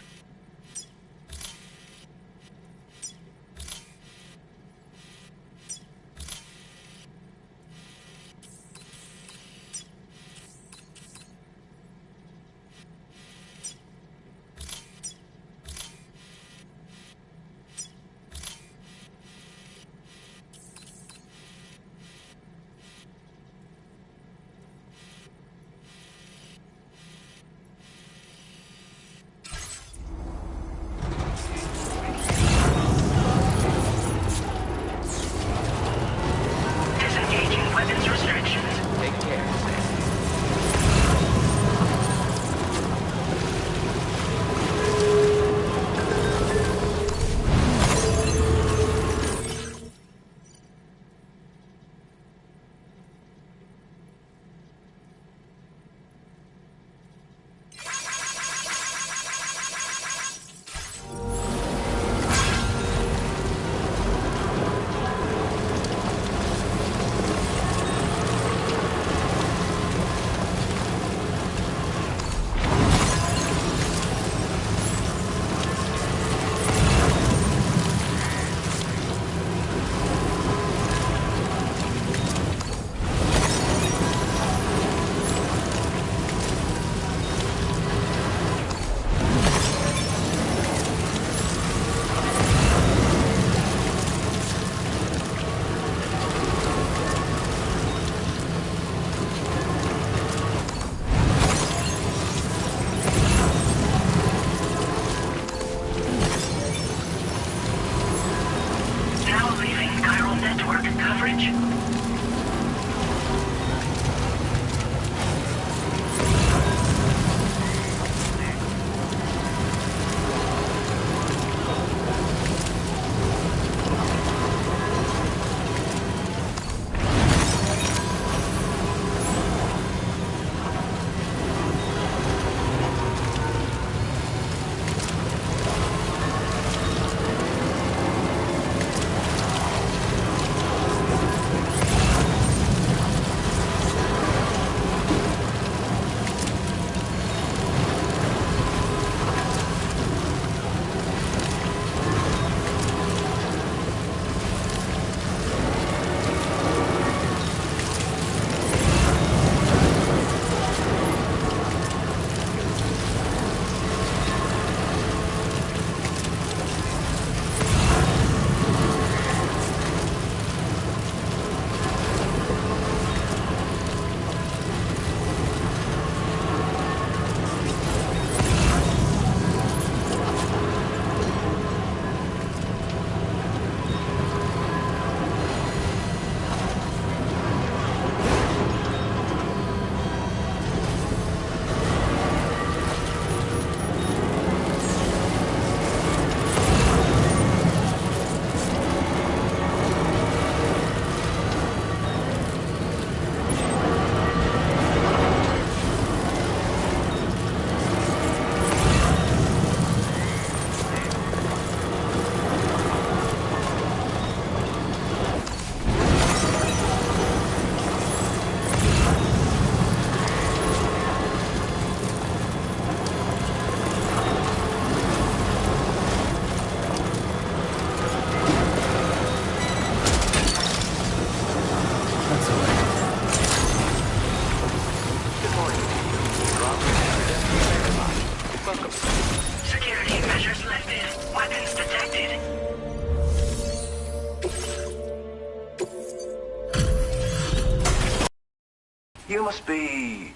You must be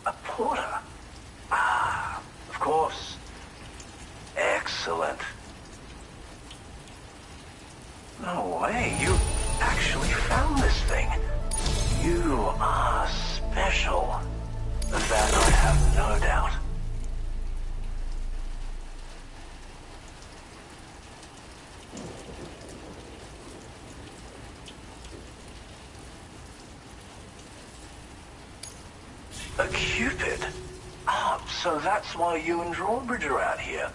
a porter. Ah, of course. Excellent. No way, you actually found this thing. You are special. Of that I have no doubt. A Cupid? Ah, so that's why you and Drawbridge are out here.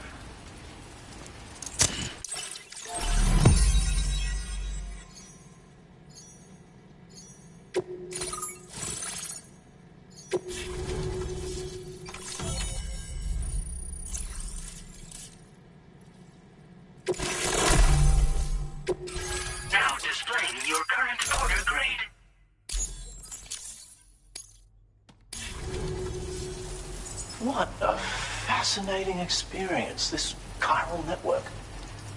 Now displaying your current porter grade. What a fascinating experience, this chiral network.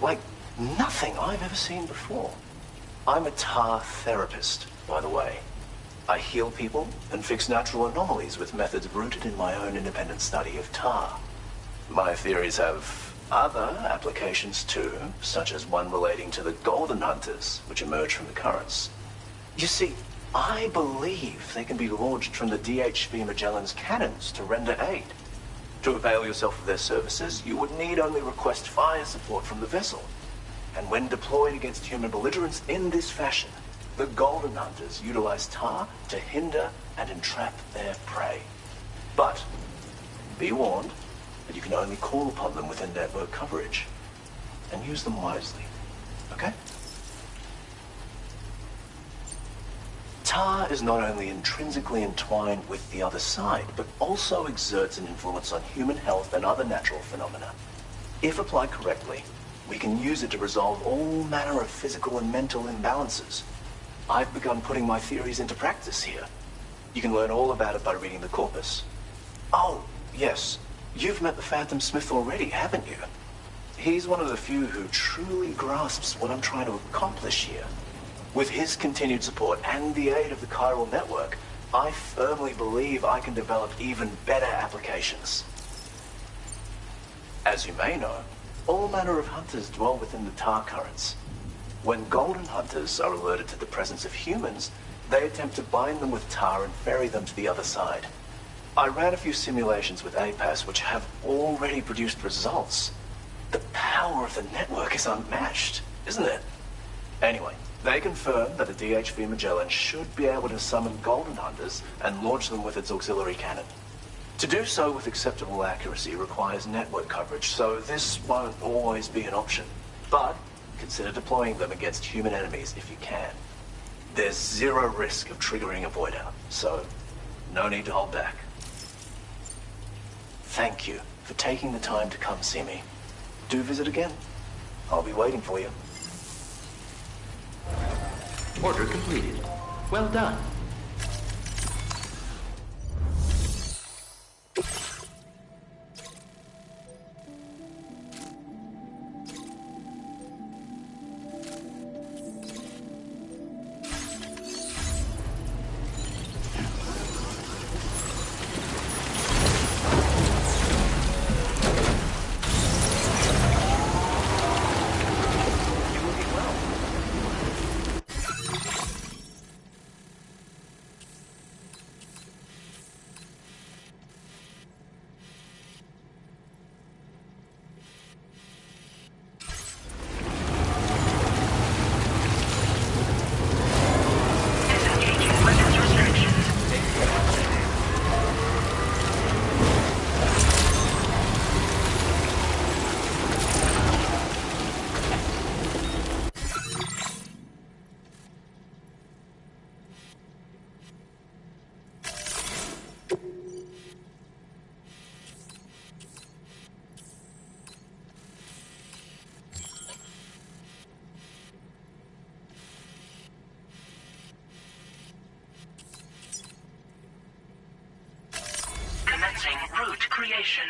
Like nothing I've ever seen before. I'm a tar therapist, by the way. I heal people and fix natural anomalies with methods rooted in my own independent study of tar. My theories have other applications too, such as one relating to the golden hunters, which emerge from the currents. You see, I believe they can be launched from the DHV Magellan's cannons to render aid. To avail yourself of their services, you would need only request fire support from the vessel. And when deployed against human belligerents in this fashion, the Golden Hunters utilize tar to hinder and entrap their prey. But be warned that you can only call upon them within network coverage. And use them wisely, okay? Tar is not only intrinsically entwined with the other side, but also exerts an influence on human health and other natural phenomena. If applied correctly, we can use it to resolve all manner of physical and mental imbalances. I've begun putting my theories into practice here. You can learn all about it by reading the corpus. Oh, yes, you've met the Phantom Smith already, haven't you? He's one of the few who truly grasps what I'm trying to accomplish here. With his continued support and the aid of the chiral network, I firmly believe I can develop even better applications. As you may know, all manner of hunters dwell within the tar currents. When golden hunters are alerted to the presence of humans, they attempt to bind them with tar and ferry them to the other side. I ran a few simulations with APAS which have already produced results. The power of the network is unmatched, isn't it? Anyway, they confirm that the DHV Magellan should be able to summon golden hunters and launch them with its auxiliary cannon. To do so with acceptable accuracy requires network coverage, so this won't always be an option. But consider deploying them against human enemies if you can. There's zero risk of triggering a void out, so no need to hold back. Thank you for taking the time to come see me. Do visit again. I'll be waiting for you. Order completed. Well done. Commencing route creation.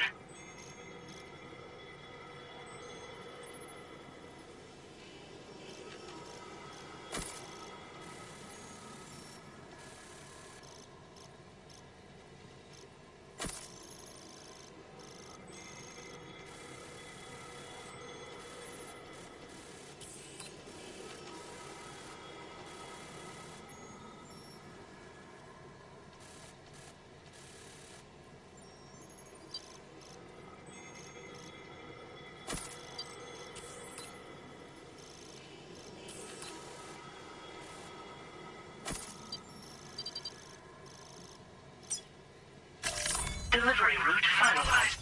Delivery route finalized.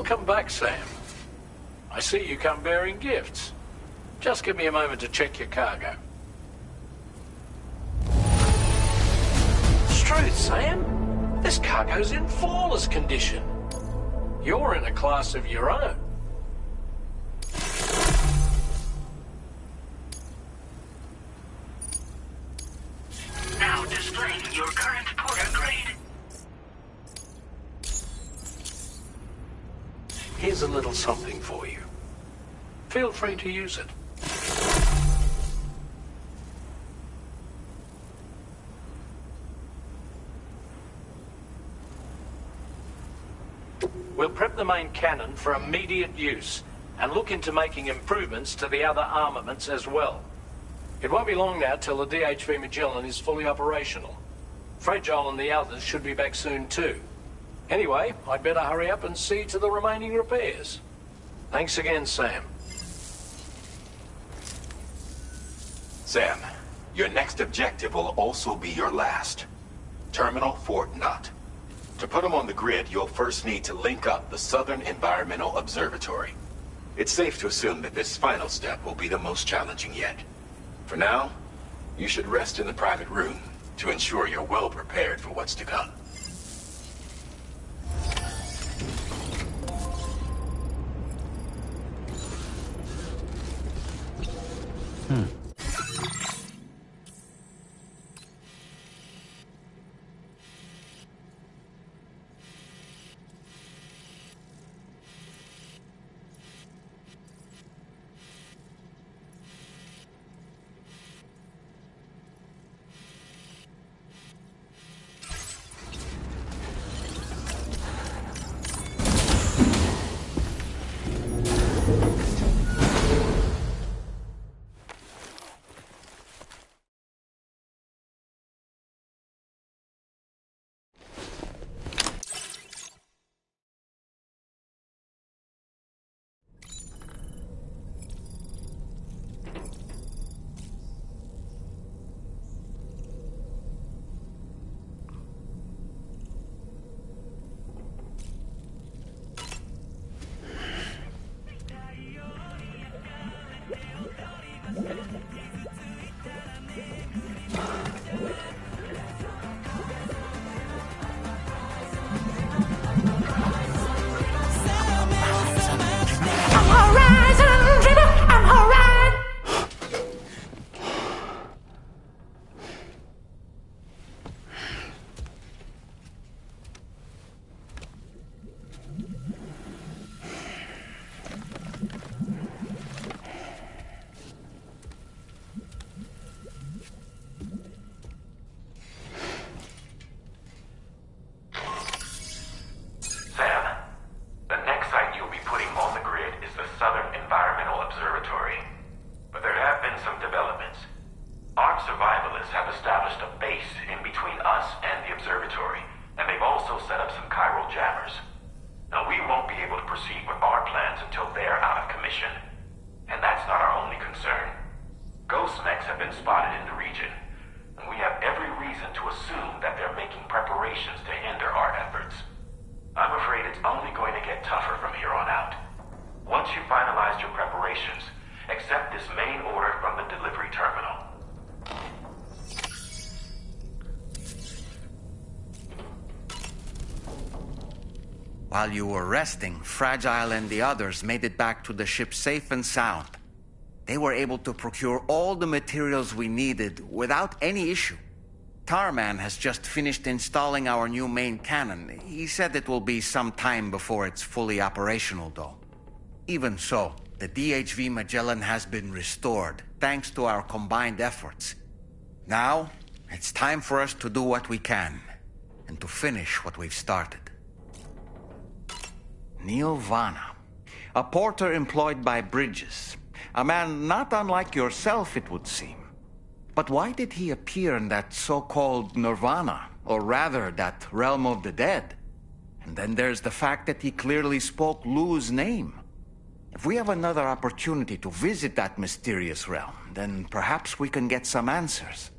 Welcome back, Sam. I see you come bearing gifts. Just give me a moment to check your cargo. It's true, Sam. This cargo's in flawless condition. You're in a class of your own. Here's a little something for you. Feel free to use it. We'll prep the main cannon for immediate use and look into making improvements to the other armaments as well. It won't be long now till the DHV Magellan is fully operational. Fragile and the others should be back soon too. Anyway, I'd better hurry up and see to the remaining repairs. Thanks again, Sam. Sam, your next objective will also be your last. Terminal Fort Knott. To put them on the grid, you'll first need to link up the Southern Environmental Observatory. It's safe to assume that this final step will be the most challenging yet. For now, you should rest in the private room to ensure you're well prepared for what's to come. While you were resting, Fragile and the others made it back to the ship safe and sound. They were able to procure all the materials we needed without any issue. Tarman has just finished installing our new main cannon. He said it will be some time before it's fully operational, though. Even so, the DHV Magellan has been restored, thanks to our combined efforts. Now, it's time for us to do what we can, and to finish what we've started. Neil Vana, a porter employed by Bridges. A man not unlike yourself, it would seem. But why did he appear in that so-called Nirvana, or rather, that realm of the dead? And then there's the fact that he clearly spoke Lu's name. If we have another opportunity to visit that mysterious realm, then perhaps we can get some answers.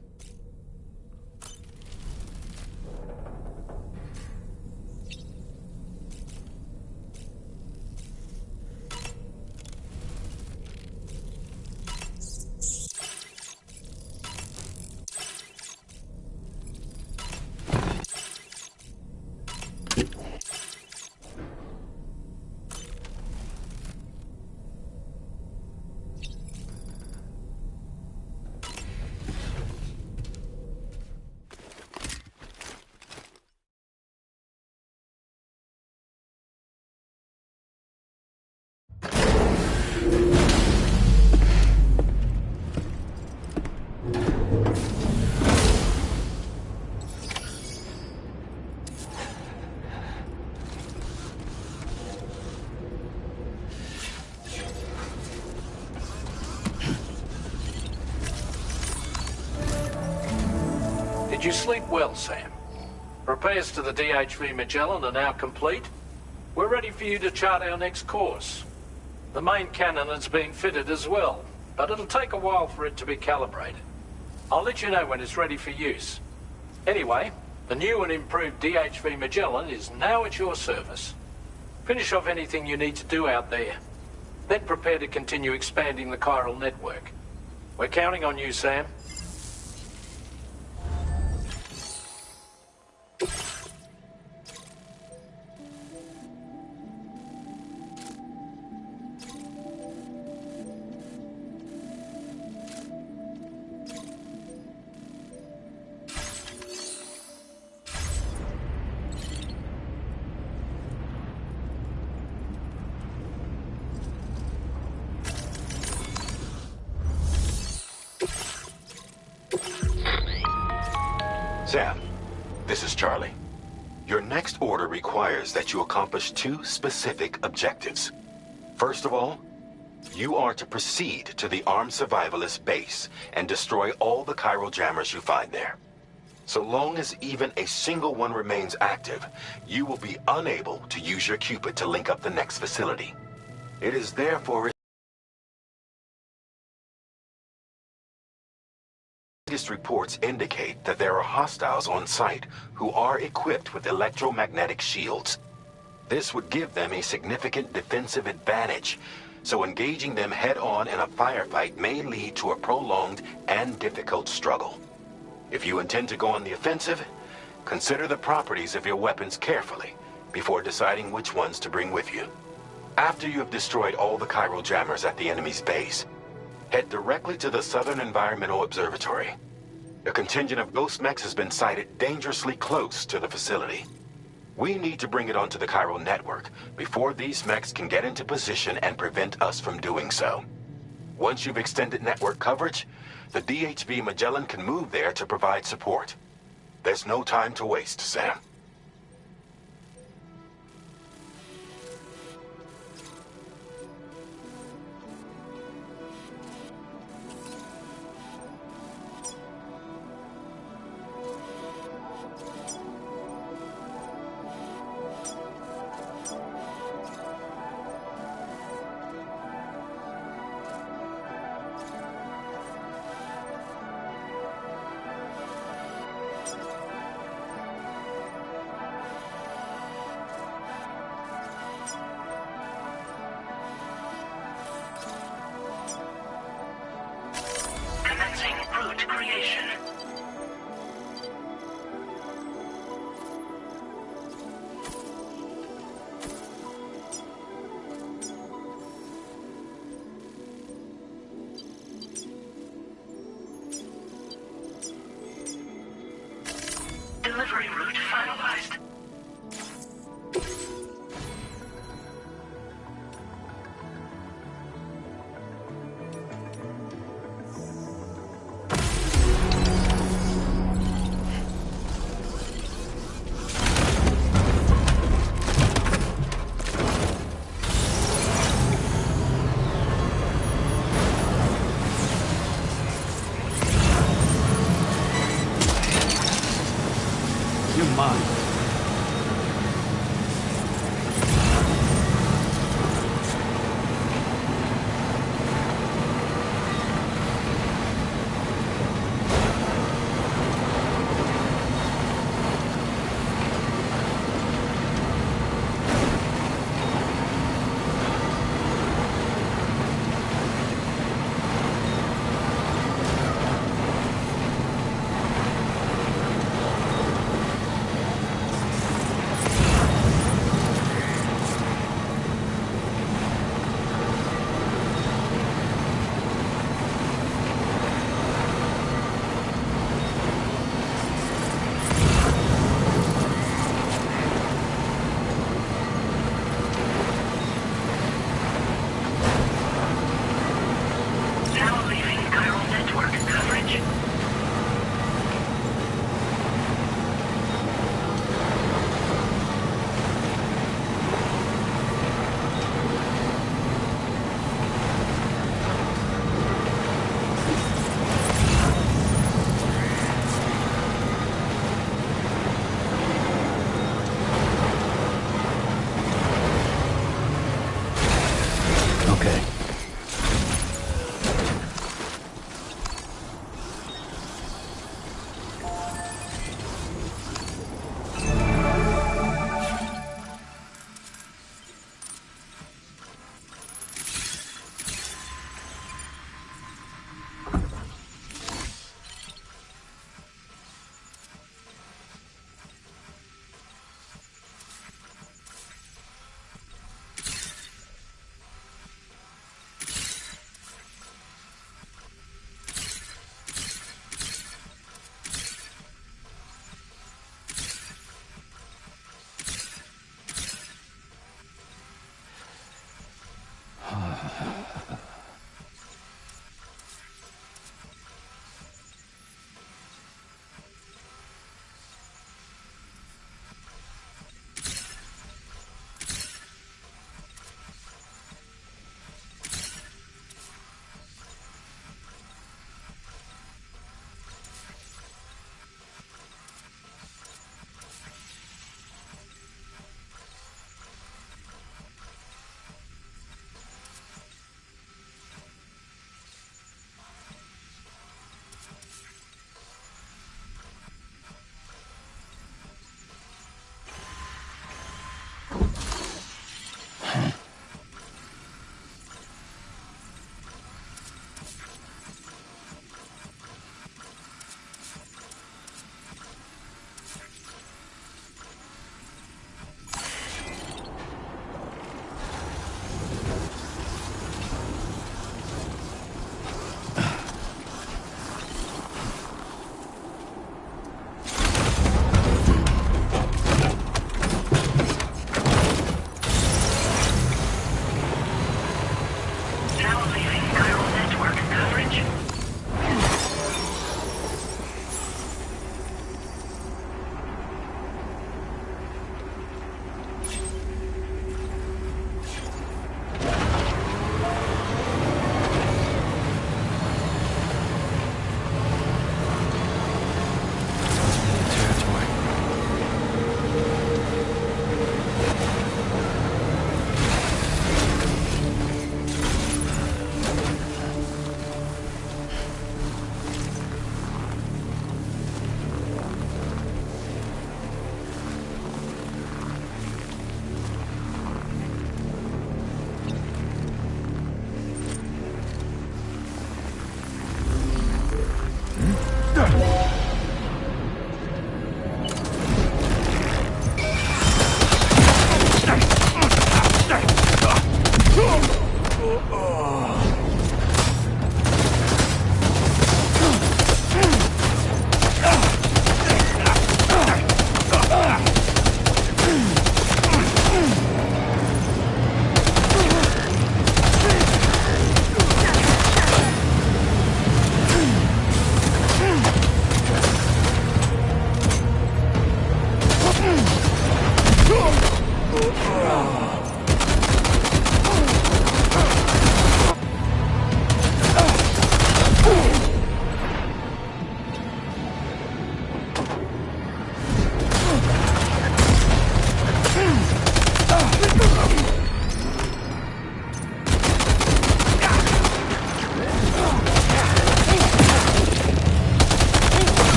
Did you sleep well, Sam? Repairs to the DHV Magellan are now complete. We're ready for you to chart our next course. The main cannon is being fitted as well, but it'll take a while for it to be calibrated. I'll let you know when it's ready for use. Anyway, the new and improved DHV Magellan is now at your service. Finish off anything you need to do out there. Then prepare to continue expanding the chiral network. We're counting on you, Sam. Sam, this is Charlie. Your next order requires that you accomplish 2 specific objectives. First of all, you are to proceed to the armed survivalist base and destroy all the chiral jammers you find there. So long as even a single one remains active, you will be unable to use your Cupid to link up the next facility. It is therefore latest reports indicate that there are hostiles on site who are equipped with electromagnetic shields. This would give them a significant defensive advantage, so engaging them head-on in a firefight may lead to a prolonged and difficult struggle. If you intend to go on the offensive, consider the properties of your weapons carefully before deciding which ones to bring with you. After you have destroyed all the chiral jammers at the enemy's base, head directly to the Southern Environmental Observatory. A contingent of ghost mechs has been sighted dangerously close to the facility. We need to bring it onto the chiral network before these mechs can get into position and prevent us from doing so. Once you've extended network coverage, the DHV Magellan can move there to provide support. There's no time to waste, Sam.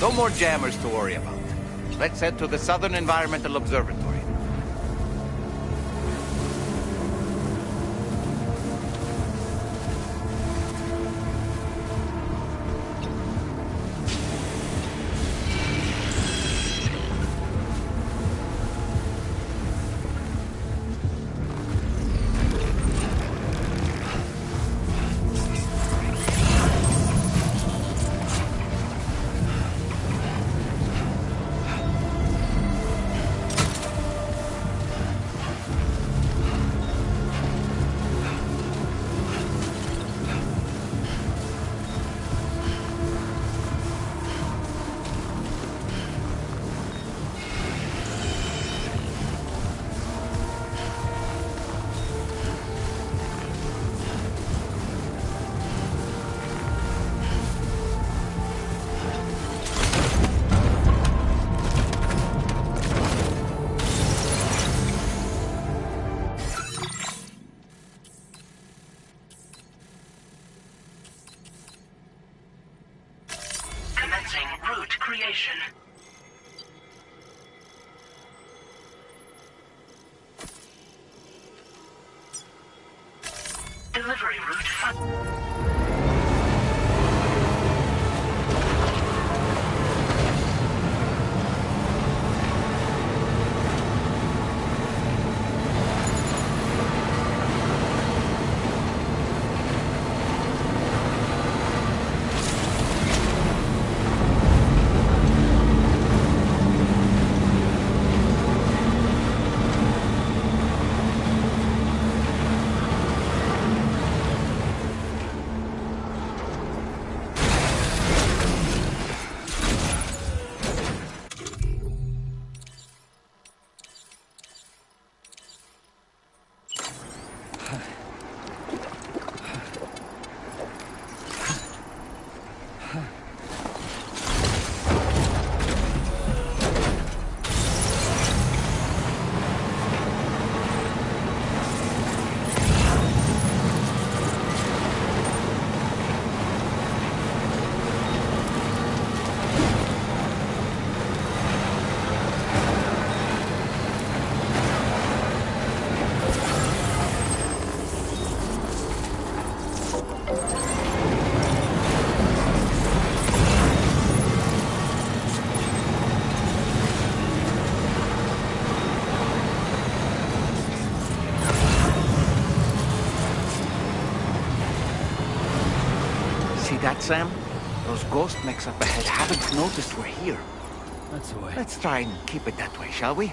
No more jammers to worry about. Let's head to the Southern Environmental Observatory. Route creation. Delivery route. That, Sam? Those ghost mechs up ahead haven't noticed we're here. That's the way. Let's try and keep it that way, shall we?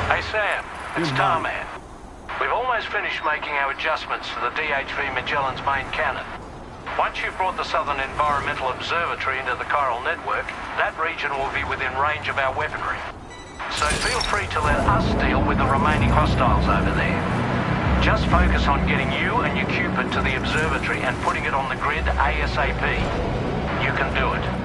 Hey, Sam. It's Tarman. We've almost finished making our adjustments to the DHV Magellan's main cannon. Once you've brought the Southern Environmental Observatory into the chiral network, that region will be within range of our weaponry. So feel free to let us deal with the remaining hostiles over there. Just focus on getting you and your Cupid to the observatory and putting it on the grid ASAP. You can do it.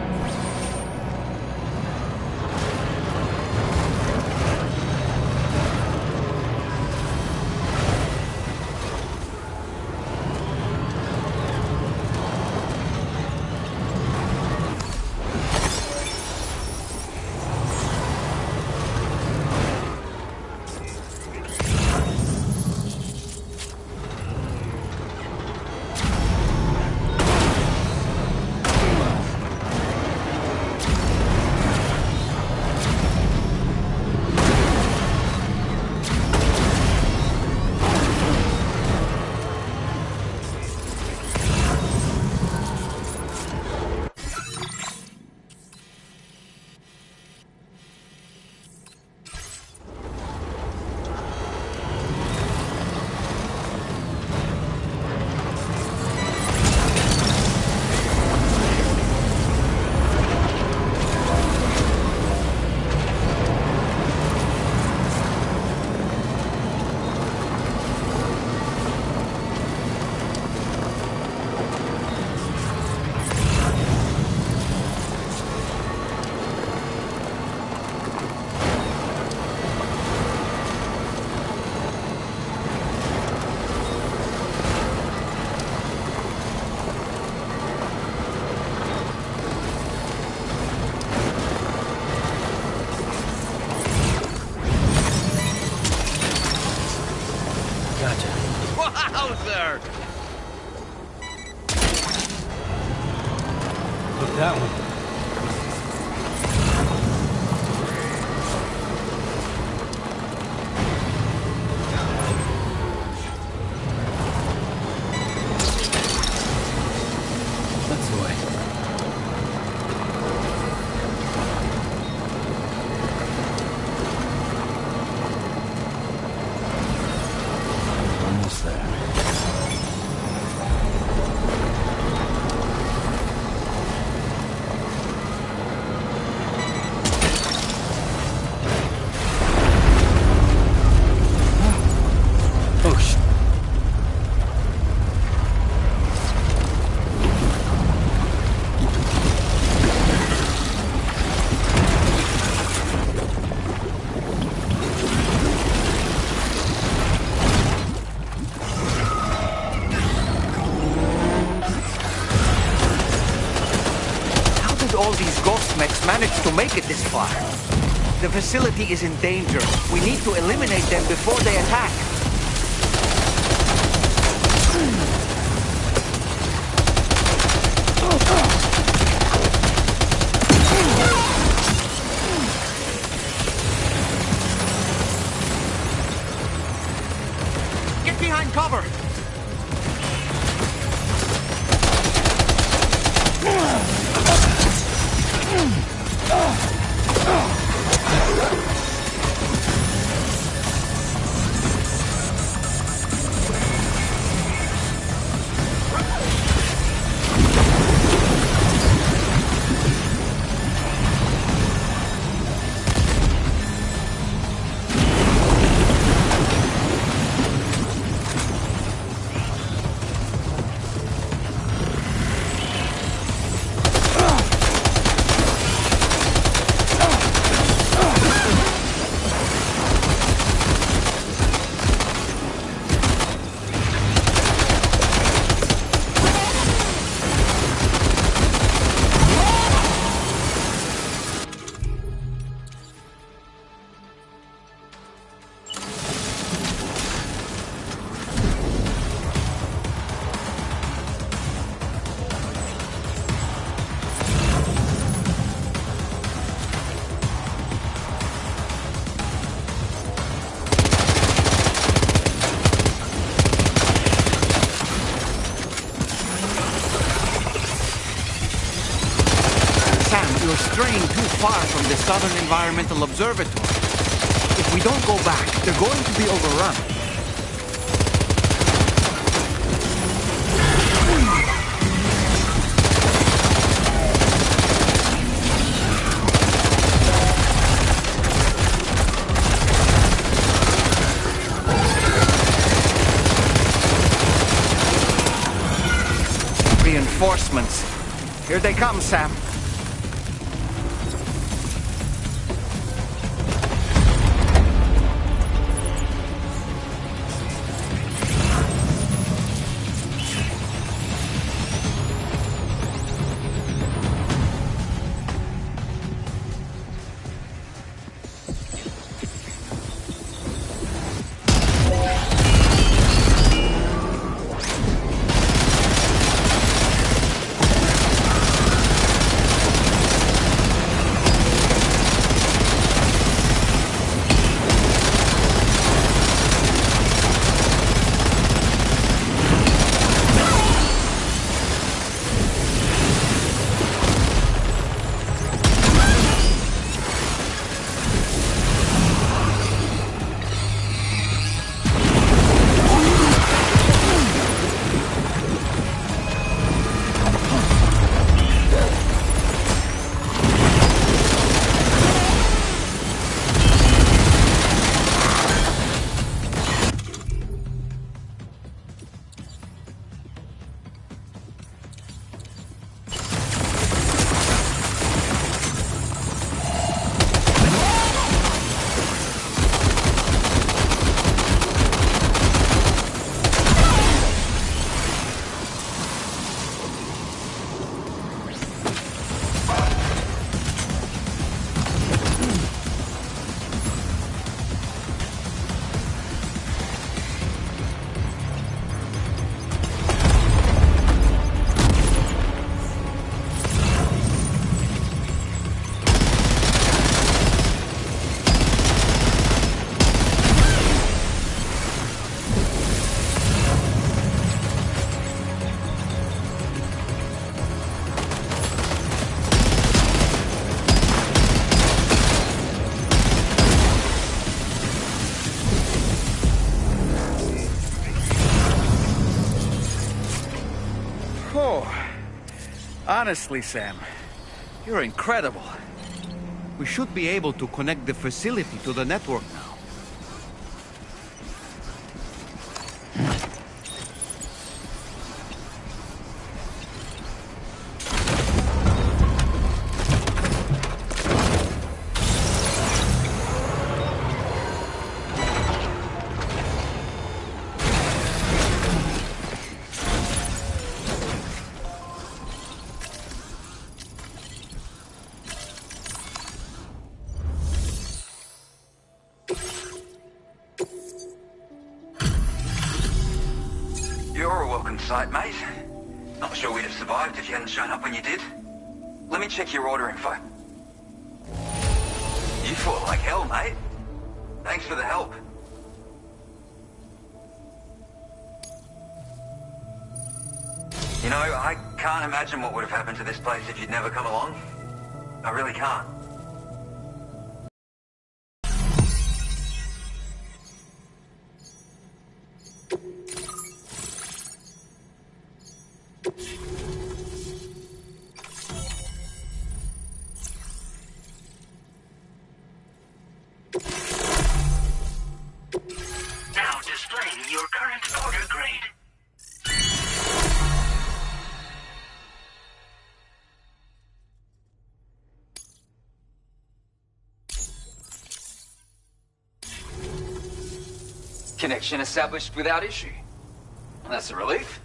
Look that one. That's the way. Almost there. Oh, shit. How did all these ghost mechs manage to make it this far? The facility is in danger. We need to eliminate them before they attack. Get behind cover! You're straying too far from the Southern Environmental Observatory. If we don't go back, they're going to be overrun. Reinforcements. Here they come, Sam. Honestly, Sam, you're incredible. We should be able to connect the facility to the network now. You're a welcome sight, mate. Not sure we'd have survived if you hadn't shown up when you did. Let me check your order info. You fought like hell, mate. Thanks for the help. You know, I can't imagine what would have happened to this place if you'd never come along. I really can't. Now displaying your current order grade. Connection established without issue. That's a relief.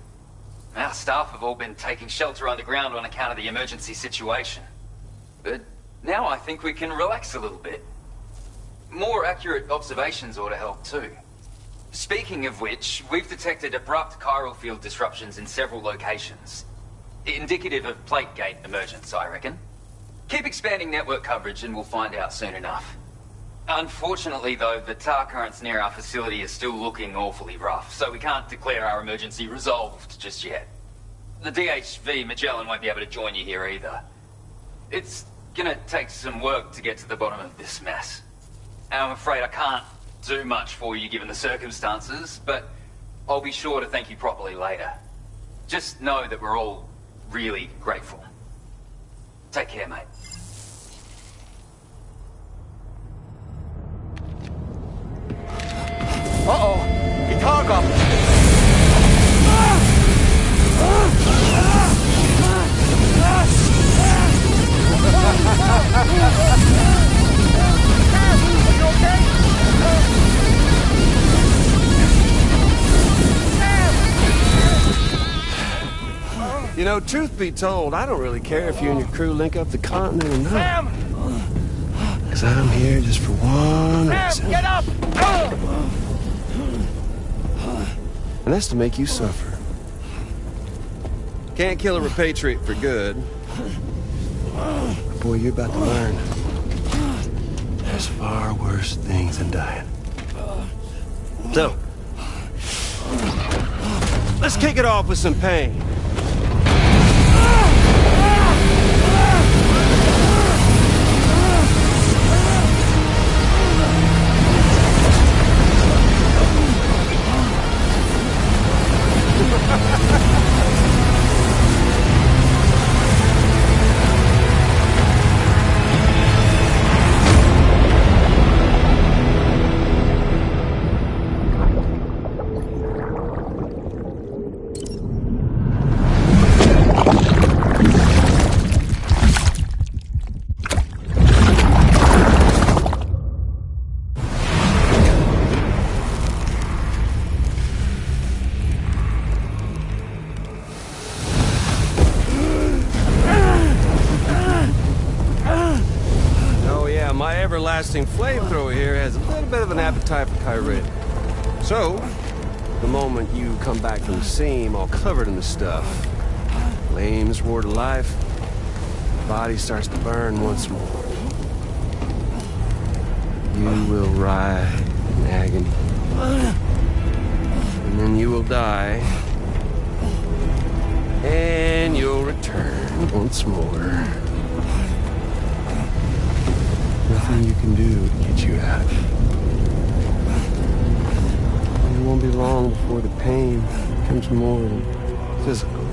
Our staff have all been taking shelter underground on account of the emergency situation. But now I think we can relax a little bit. More accurate observations ought to help too. Speaking of which, we've detected abrupt chiral field disruptions in several locations. Indicative of plate gate emergence, I reckon. Keep expanding network coverage and we'll find out soon enough. Unfortunately, though, the tar currents near our facility are still looking awfully rough, so we can't declare our emergency resolved just yet. The DHV Magellan won't be able to join you here either. It's gonna take some work to get to the bottom of this mess. I'm afraid I can't do much for you given the circumstances, but I'll be sure to thank you properly later. Just know that we're all really grateful. Take care, mate. Uh-oh! Guitar got You know, truth be told, I don't really care if you and your crew link up the continent or not. Sam! Because I'm here just for one reason. Sam, get up! And that's to make you suffer. Can't kill a repatriate for good. But boy, you're about to learn. There's far worse things than dying. So, let's kick it off with some pain. Everlasting flamethrower here has a little bit of an appetite for Kyrie. So, the moment you come back from the seam all covered in the stuff, flames roar to life, the body starts to burn once more. You will writhe in agony. And then you will die. And you'll return once more. Nothing you can do to get you out. It won't be long before the pain becomes more than physical.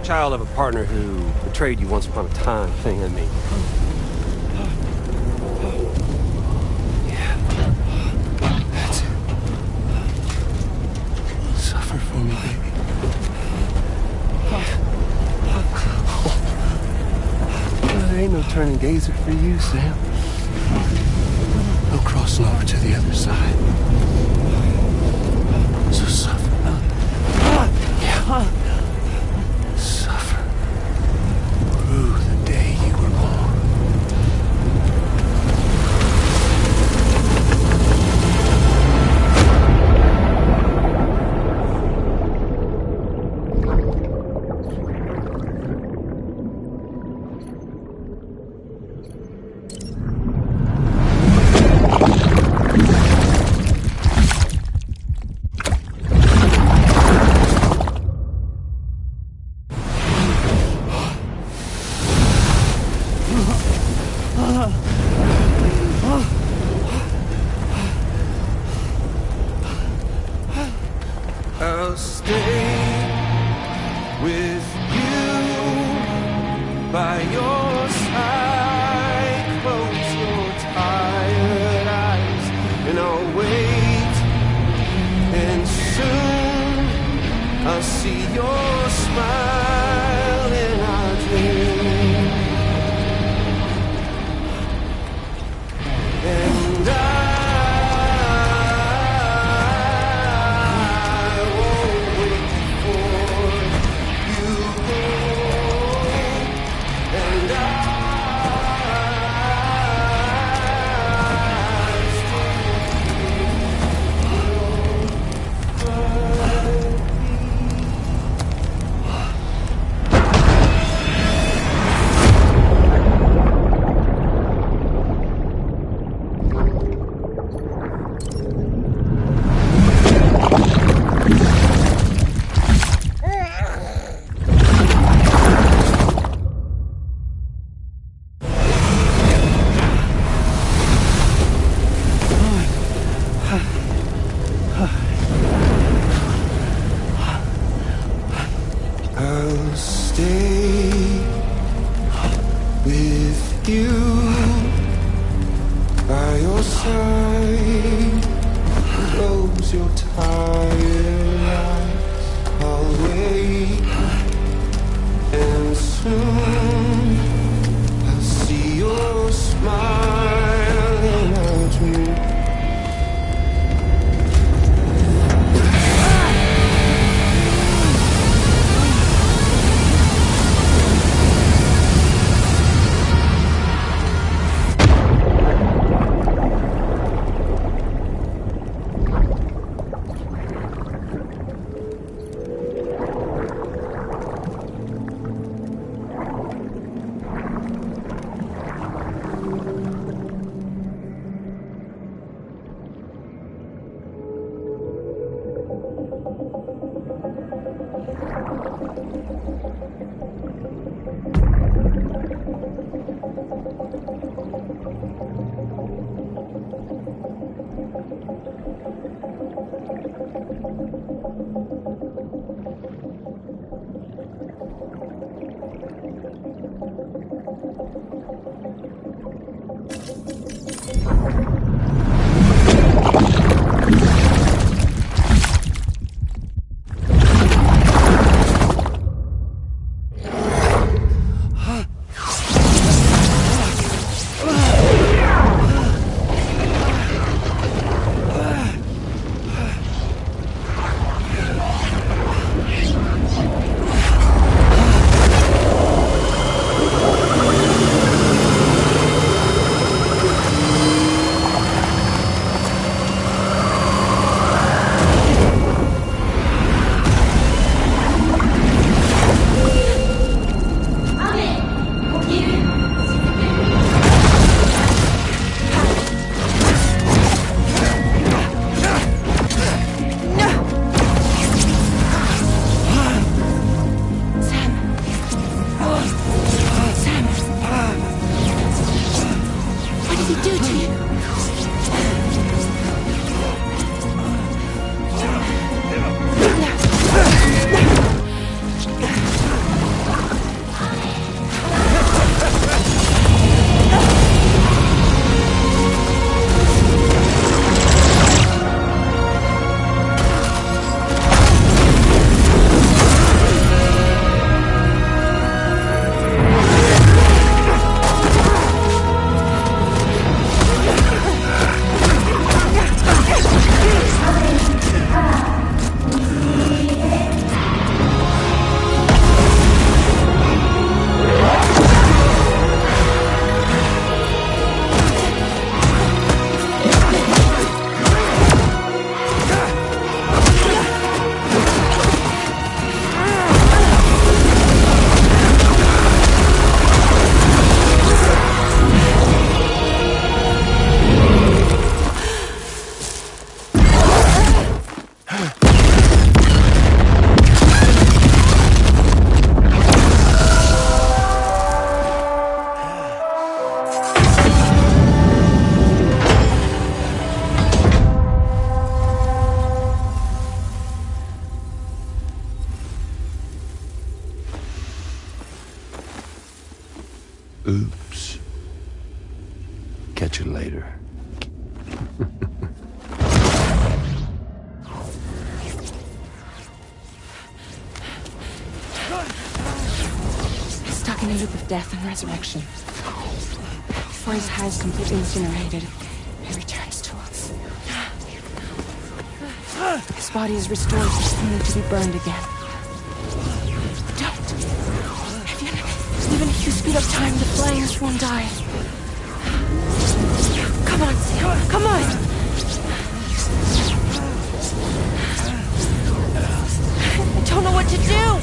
Child of a partner who betrayed you once upon a time thing, I mean. Yeah. That's it. Suffer for me, baby. Well, there ain't no turning gazer for you, Sam. No crossing over to the other side. So suffer. Yeah. I'll stay with you by your side. Close your tired eyes and I'll wait. And soon I'll see your smile in our dream. And I'll stay with you by your side. Close your tired eyes. I'll wait, and soon I'll see your smile in our dream. Oops. Catch you later. He's stuck in a loop of death and resurrection. Before his high is completely incinerated, he returns to us. His body is restored, only to be burned again. Don't! Even if you speed up time, the flames won't die. Come on, Sam, come on! I don't know what to do!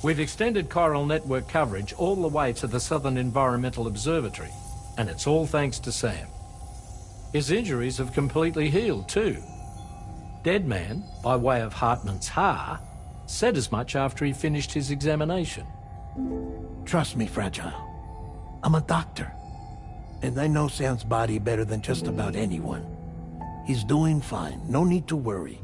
We've extended chiral network coverage all the way to the Southern Environmental Observatory, and it's all thanks to Sam. His injuries have completely healed too. Deadman, by way of Hartman's Ha, said as much after he finished his examination. Trust me, Fragile. I'm a doctor. And I know Sam's body better than just about anyone. He's doing fine. No need to worry.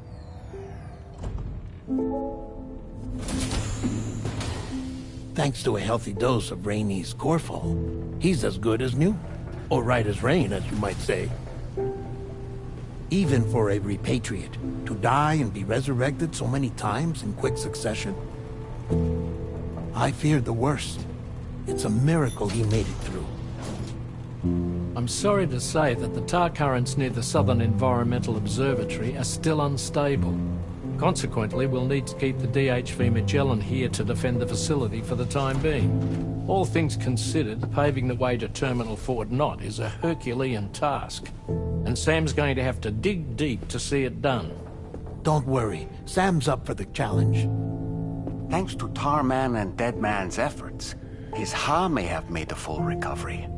Thanks to a healthy dose of Rainey's Corfol, he's as good as new. Or right as rain, as you might say. Even for a repatriate, to die and be resurrected so many times in quick succession. I feared the worst. It's a miracle he made it through. I'm sorry to say that the tar currents near the Southern Environmental Observatory are still unstable. Consequently, we'll need to keep the DHV Magellan here to defend the facility for the time being. All things considered, paving the way to Terminal Fort Knott is a Herculean task, and Sam's going to have to dig deep to see it done. Don't worry, Sam's up for the challenge. Thanks to Tarman and Deadman's efforts, his Ha may have made a full recovery.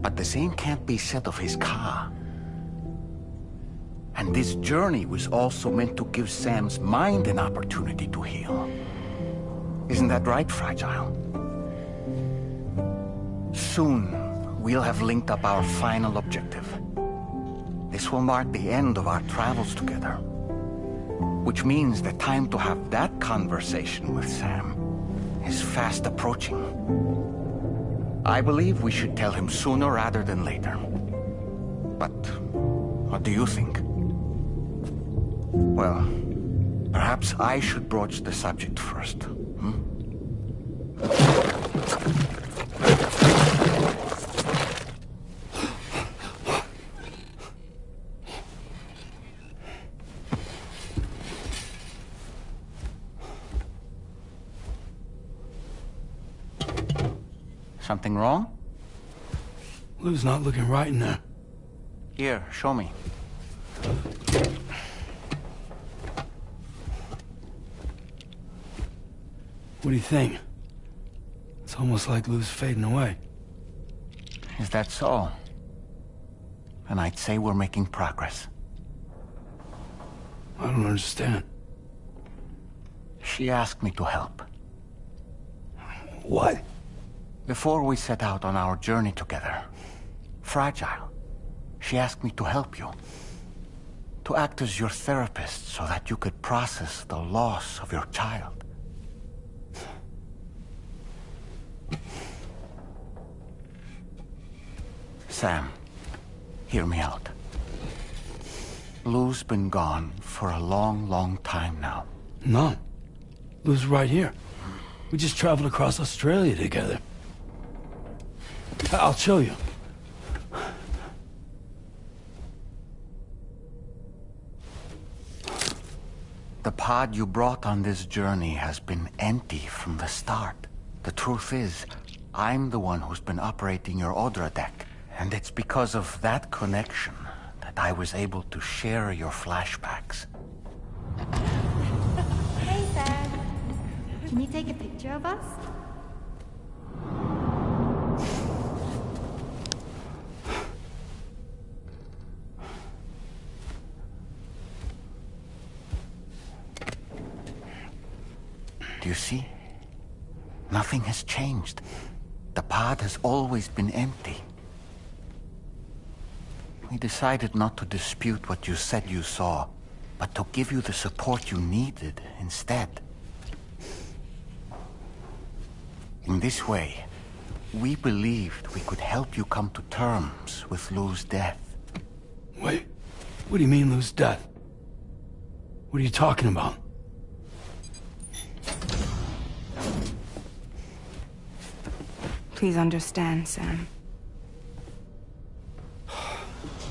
But the same can't be said of his Ka. And this journey was also meant to give Sam's mind an opportunity to heal. Isn't that right, Fragile? Soon, we'll have linked up our final objective. This will mark the end of our travels together. Which means the time to have that conversation with Sam is fast approaching. I believe we should tell him sooner rather than later. But what do you think? Well, perhaps I should broach the subject first. Something wrong? Lou's not looking right in there. Here, show me. What do you think? It's almost like Lou's fading away. Is that so? And I'd say we're making progress. I don't understand. She asked me to help. What? Before we set out on our journey together, Fragile, she asked me to help you. To act as your therapist so that you could process the loss of your child. Sam, hear me out. Lou's been gone for a long, long time now. No. Lou's right here. We just traveled across Australia together. I'll show you. The pod you brought on this journey has been empty from the start. The truth is, I'm the one who's been operating your Odra deck, and it's because of that connection that I was able to share your flashbacks. Hey, Sam. Can you take a picture of us? Do you see? Nothing has changed. The pod has always been empty. We decided not to dispute what you said you saw, but to give you the support you needed instead. In this way, we believed we could help you come to terms with Lou's death. Wait, what do you mean Lou's death? What are you talking about? Please understand, Sam.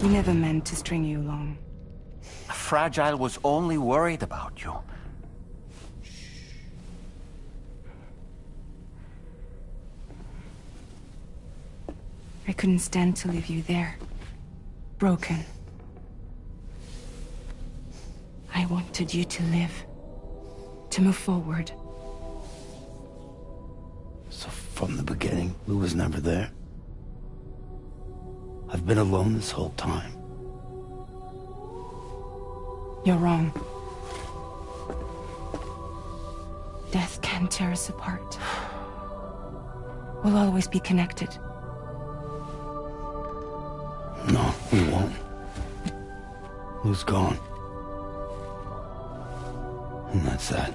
We never meant to string you along. Fragile was only worried about you. I couldn't stand to leave you there. Broken. I wanted you to live. To move forward. So from the beginning, Lou was never there? I've been alone this whole time. You're wrong. Death can tear us apart. We'll always be connected. No, we won't. Lou's gone. And that's that.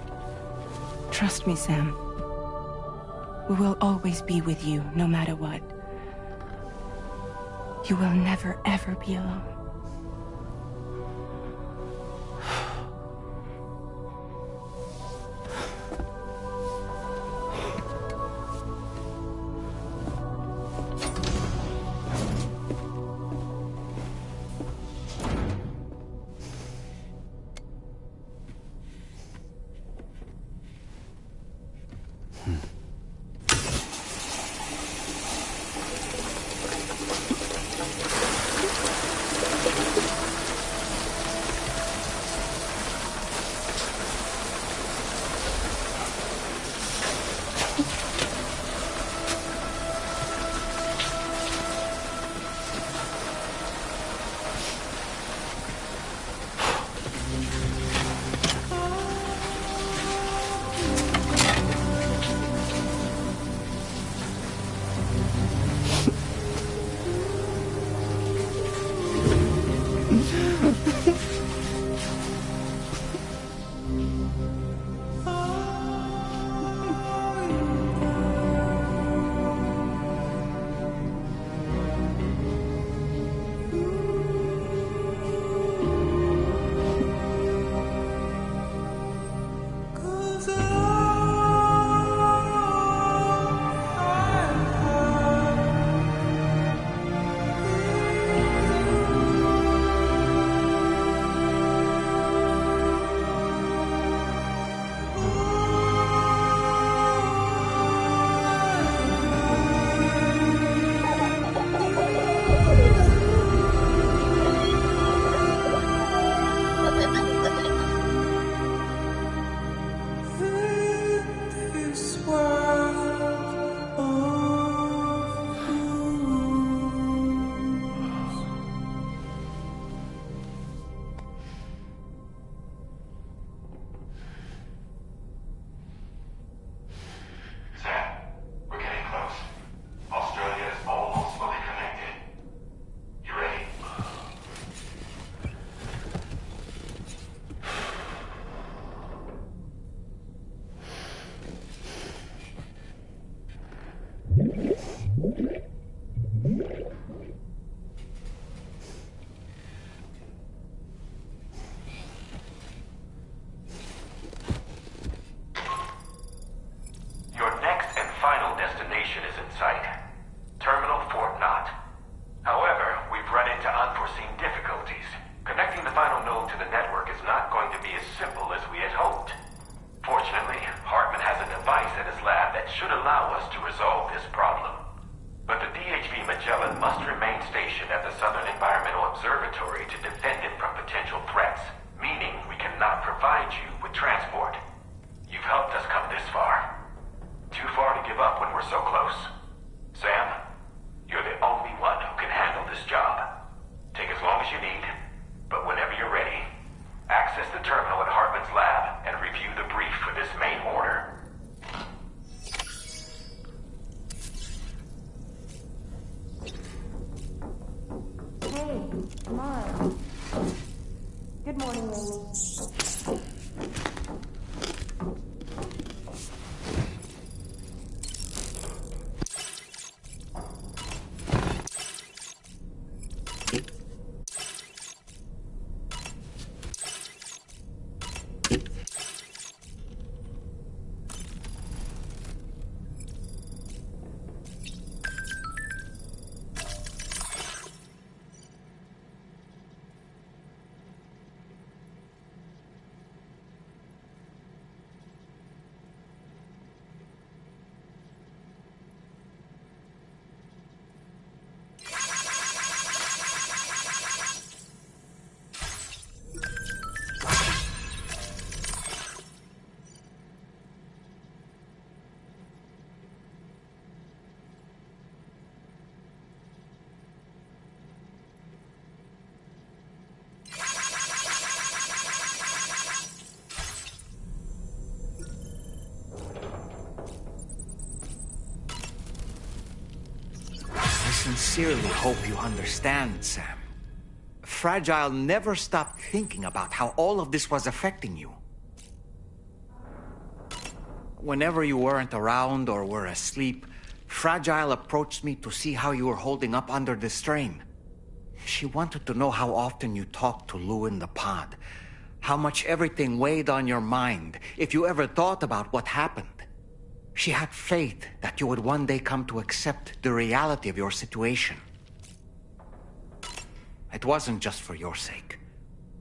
Trust me, Sam. We will always be with you, no matter what. You will never, ever be alone. to this lab that should allow us to resolve this problem. But the DHV Magellan must remain stationed at the Southern Environmental Observatory to defend it from potential threats, meaning we cannot provide you with transport. You've helped us come this far. Too far to give up when we're so close. Sam, you're the only one who can handle this job. Take as long as you need, but whenever you're ready, access the terminal at Hartman's lab and review the brief for this main order. Hey, Mara. Good morning, Amy. I sincerely hope you understand, Sam. Fragile never stopped thinking about how all of this was affecting you. Whenever you weren't around or were asleep, Fragile approached me to see how you were holding up under the strain. She wanted to know how often you talked to Lou in the pod, how much everything weighed on your mind, if you ever thought about what happened. She had faith that you would one day come to accept the reality of your situation. It wasn't just for your sake.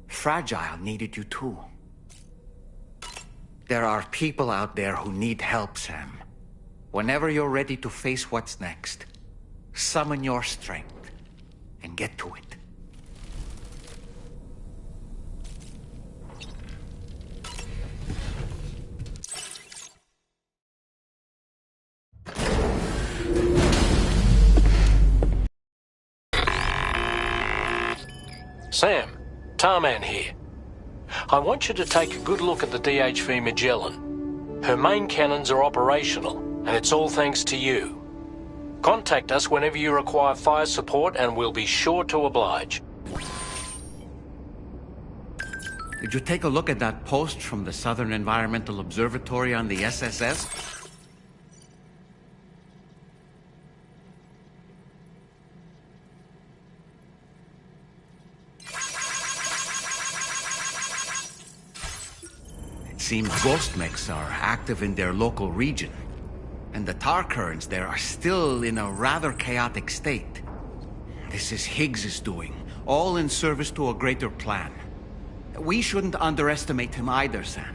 Fragile needed you too. There are people out there who need help, Sam. Whenever you're ready to face what's next, summon your strength and get to it. Sam, Tarman here. I want you to take a good look at the DHV Magellan. Her main cannons are operational, and it's all thanks to you. Contact us whenever you require fire support, and we'll be sure to oblige. Did you take a look at that post from the Southern Environmental Observatory on the SSS? Seems ghost mechs are active in their local region, and the tar currents there are still in a rather chaotic state. This is Higgs's doing, all in service to a greater plan. We shouldn't underestimate him either, Sam.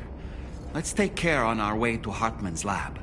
Let's take care on our way to Hartman's lab.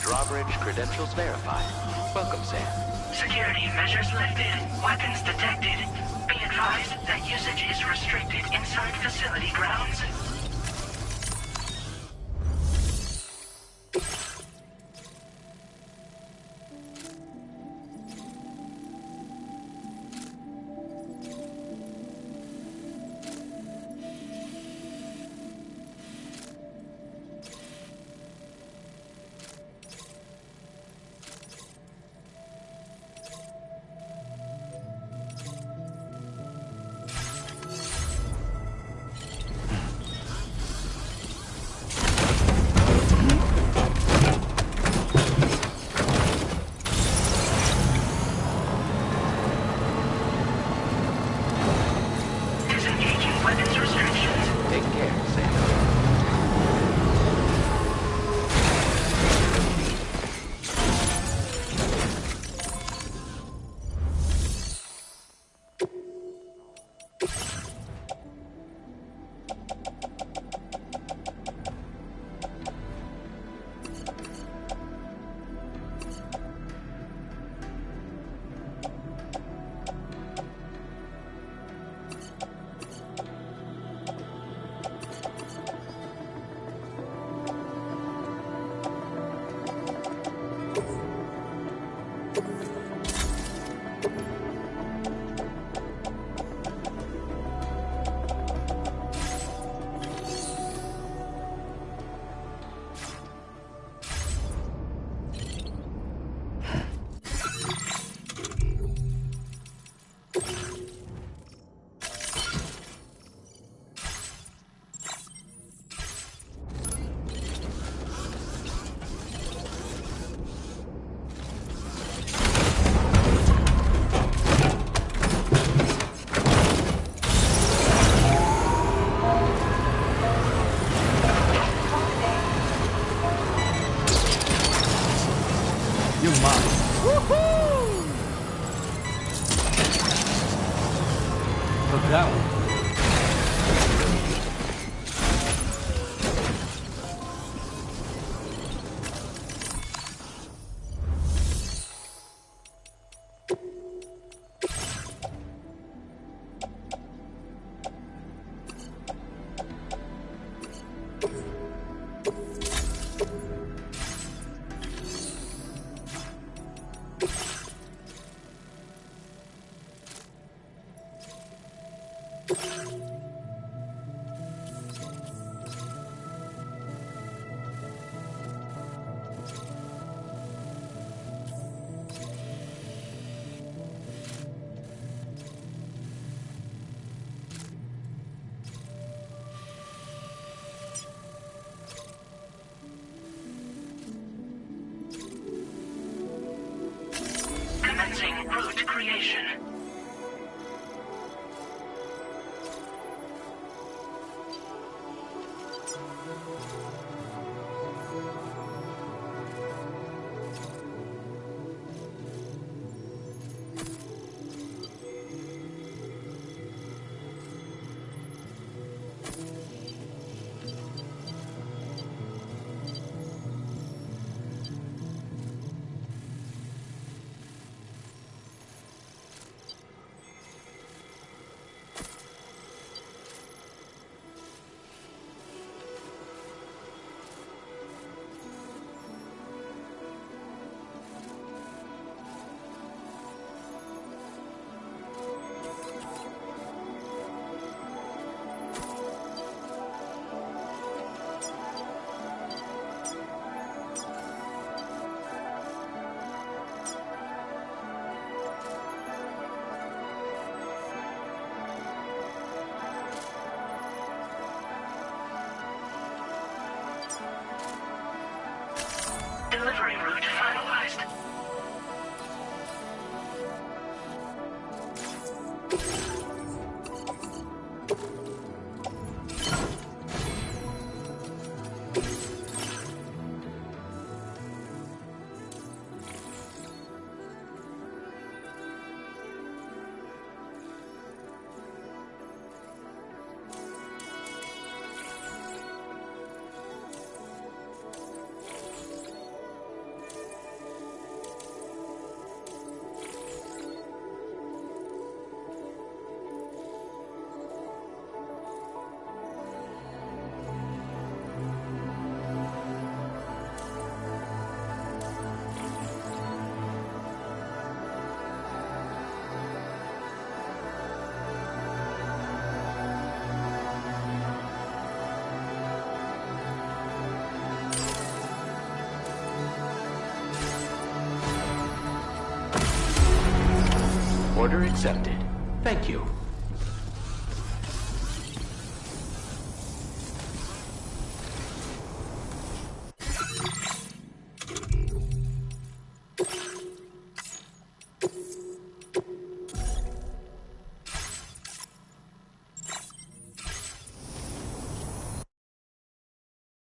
Drawbridge credentials verified. Welcome, Sam. Security measures lifted. Weapons detected. Be advised that usage is restricted inside facility grounds. You're mine. Woohoo! Look that one. Commencing route creation. Delivery route finalized. Order accepted. Thank you.